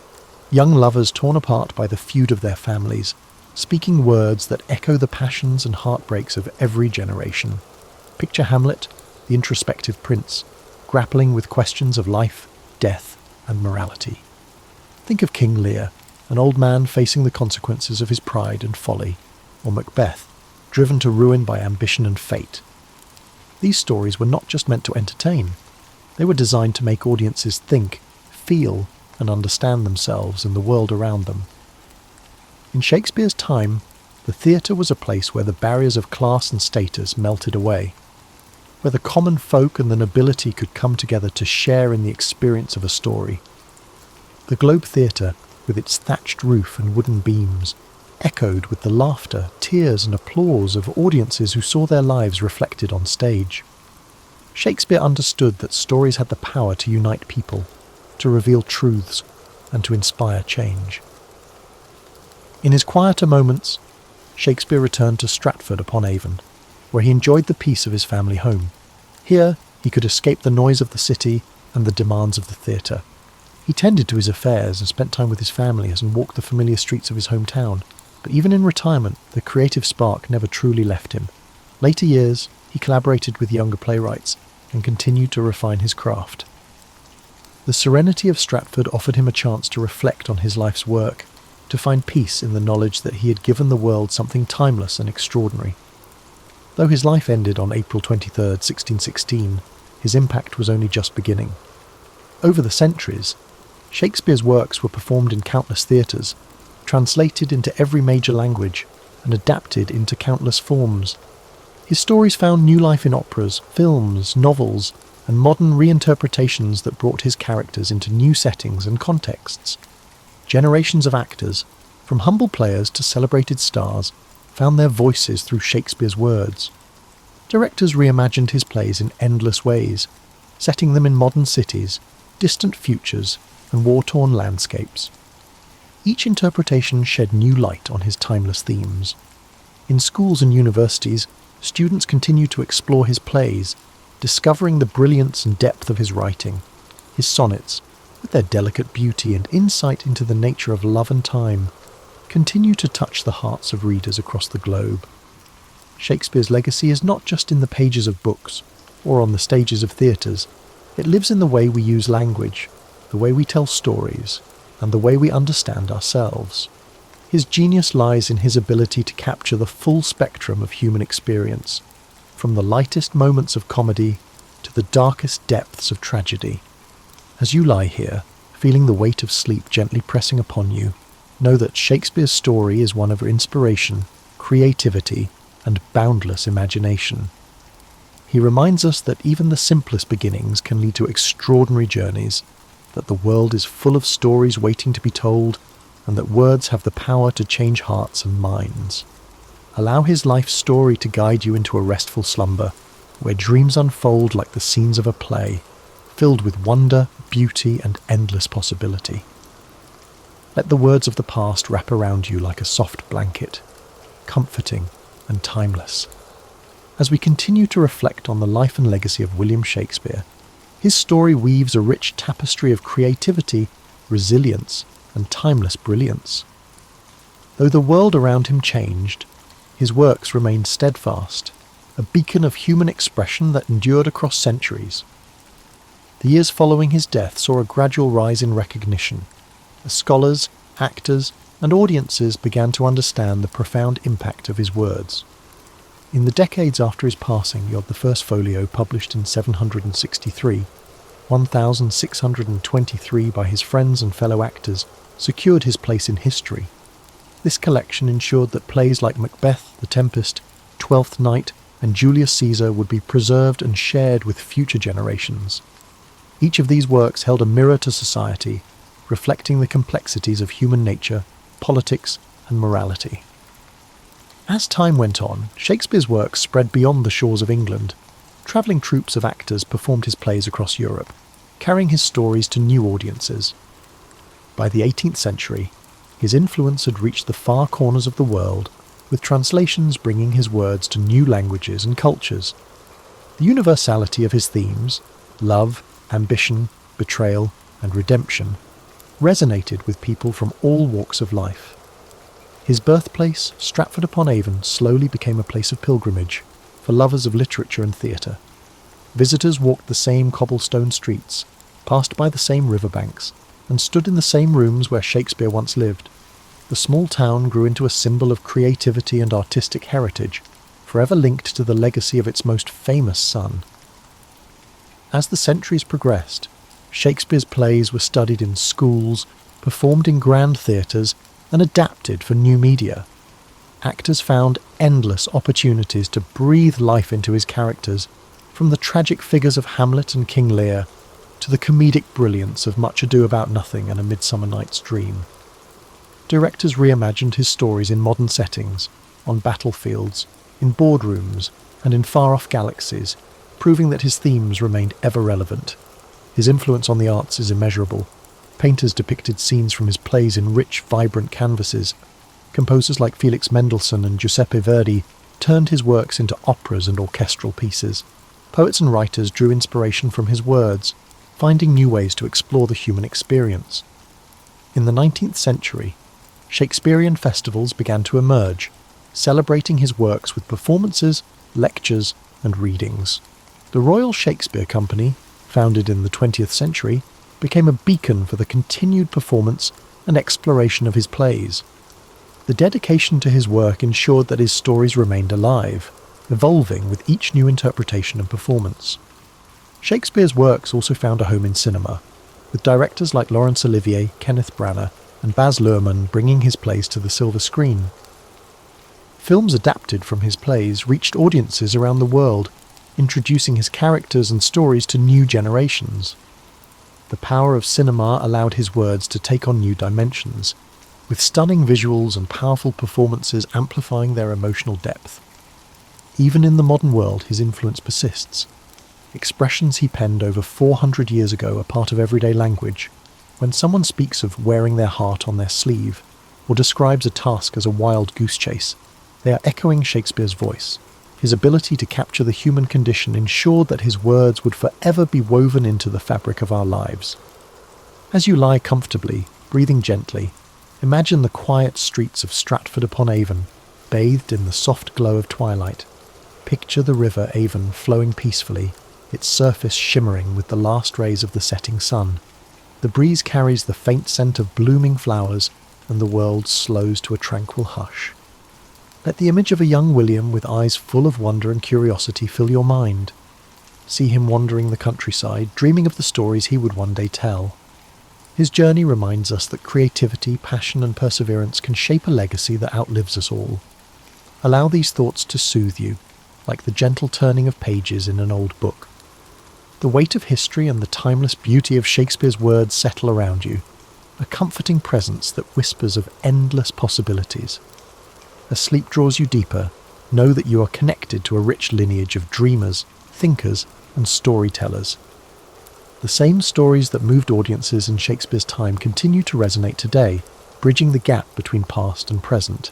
Speaker 1: young lovers torn apart by the feud of their families, speaking words that echo the passions and heartbreaks of every generation. Picture Hamlet, the introspective prince, grappling with questions of life, death, and morality. Think of King Lear, an old man facing the consequences of his pride and folly, or Macbeth, driven to ruin by ambition and fate. These stories were not just meant to entertain. They were designed to make audiences think, feel, and understand themselves and the world around them. In Shakespeare's time, the theatre was a place where the barriers of class and status melted away, where the common folk and the nobility could come together to share in the experience of a story. The Globe Theatre, with its thatched roof and wooden beams, echoed with the laughter, tears, and applause of audiences who saw their lives reflected on stage. Shakespeare understood that stories had the power to unite people, to reveal truths, and to inspire change. In his quieter moments, Shakespeare returned to Stratford-upon-Avon, where he enjoyed the peace of his family home. Here, he could escape the noise of the city and the demands of the theatre. He tended to his affairs and spent time with his family and walked the familiar streets of his hometown, but even in retirement, the creative spark never truly left him. Later years, he collaborated with younger playwrights, and continued to refine his craft. The serenity of Stratford offered him a chance to reflect on his life's work, to find peace in the knowledge that he had given the world something timeless and extraordinary. Though his life ended on April 23, 1616, his impact was only just beginning. Over the centuries, Shakespeare's works were performed in countless theatres, translated into every major language, and adapted into countless forms. His stories found new life in operas, films, novels, and modern reinterpretations that brought his characters into new settings and contexts. Generations of actors, from humble players to celebrated stars, found their voices through Shakespeare's words. Directors reimagined his plays in endless ways, setting them in modern cities, distant futures, and war-torn landscapes. Each interpretation shed new light on his timeless themes. In schools and universities, students continue to explore his plays, discovering the brilliance and depth of his writing. His sonnets, with their delicate beauty and insight into the nature of love and time, continue to touch the hearts of readers across the globe. Shakespeare's legacy is not just in the pages of books or on the stages of theatres. It lives in the way we use language, the way we tell stories, and the way we understand ourselves. His genius lies in his ability to capture the full spectrum of human experience, from the lightest moments of comedy to the darkest depths of tragedy. As you lie here, feeling the weight of sleep gently pressing upon you, know that Shakespeare's story is one of inspiration, creativity, and boundless imagination. He reminds us that even the simplest beginnings can lead to extraordinary journeys, that the world is full of stories waiting to be told, and that words have the power to change hearts and minds. Allow his life story to guide you into a restful slumber, where dreams unfold like the scenes of a play, filled with wonder, beauty, and endless possibility. Let the words of the past wrap around you like a soft blanket, comforting and timeless. As we continue to reflect on the life and legacy of William Shakespeare, his story weaves a rich tapestry of creativity, resilience, and timeless brilliance. Though the world around him changed, his works remained steadfast, a beacon of human expression that endured across centuries. The years following his death saw a gradual rise in recognition, as scholars, actors, and audiences began to understand the profound impact of his words. In the decades after his passing, the first folio, published in 763, 1623 by his friends and fellow actors, secured his place in history. This collection ensured that plays like Macbeth, The Tempest, Twelfth Night, and Julius Caesar would be preserved and shared with future generations. Each of these works held a mirror to society, reflecting the complexities of human nature, politics, and morality. As time went on, Shakespeare's works spread beyond the shores of England. Travelling troupes of actors performed his plays across Europe, carrying his stories to new audiences. By the 18th century, his influence had reached the far corners of the world, with translations bringing his words to new languages and cultures. The universality of his themes, love, ambition, betrayal, and redemption, resonated with people from all walks of life. His birthplace, Stratford-upon-Avon, slowly became a place of pilgrimage for lovers of literature and theatre. Visitors walked the same cobblestone streets, passed by the same riverbanks, and stood in the same rooms where Shakespeare once lived. The small town grew into a symbol of creativity and artistic heritage, forever linked to the legacy of its most famous son. As the centuries progressed, Shakespeare's plays were studied in schools, performed in grand theatres, and adapted for new media. Actors found endless opportunities to breathe life into his characters, from the tragic figures of Hamlet and King Lear to the comedic brilliance of Much Ado About Nothing and A Midsummer Night's Dream. Directors reimagined his stories in modern settings, on battlefields, in boardrooms, and in far-off galaxies, proving that his themes remained ever relevant. His influence on the arts is immeasurable. Painters depicted scenes from his plays in rich, vibrant canvases. Composers like Felix Mendelssohn and Giuseppe Verdi turned his works into operas and orchestral pieces. Poets and writers drew inspiration from his words, finding new ways to explore the human experience. In the 19th century, Shakespearean festivals began to emerge, celebrating his works with performances, lectures, and readings. The Royal Shakespeare Company, founded in the 20th century, became a beacon for the continued performance and exploration of his plays. The dedication to his work ensured that his stories remained alive, evolving with each new interpretation and performance. Shakespeare's works also found a home in cinema, with directors like Laurence Olivier, Kenneth Branagh, and Baz Luhrmann bringing his plays to the silver screen. Films adapted from his plays reached audiences around the world, introducing his characters and stories to new generations. The power of cinema allowed his words to take on new dimensions, with stunning visuals and powerful performances amplifying their emotional depth. Even in the modern world, his influence persists. Expressions he penned over 400 years ago are part of everyday language. When someone speaks of wearing their heart on their sleeve, or describes a task as a wild goose chase, they are echoing Shakespeare's voice. His ability to capture the human condition ensured that his words would forever be woven into the fabric of our lives. As you lie comfortably, breathing gently, imagine the quiet streets of Stratford-upon-Avon, bathed in the soft glow of twilight. Picture the river Avon flowing peacefully, its surface shimmering with the last rays of the setting sun. The breeze carries the faint scent of blooming flowers, and the world slows to a tranquil hush. Let the image of a young William with eyes full of wonder and curiosity fill your mind. See him wandering the countryside, dreaming of the stories he would one day tell. His journey reminds us that creativity, passion and perseverance can shape a legacy that outlives us all. Allow these thoughts to soothe you, like the gentle turning of pages in an old book. The weight of history and the timeless beauty of Shakespeare's words settle around you, a comforting presence that whispers of endless possibilities. As sleep draws you deeper, know that you are connected to a rich lineage of dreamers, thinkers, and storytellers. The same stories that moved audiences in Shakespeare's time continue to resonate today, bridging the gap between past and present.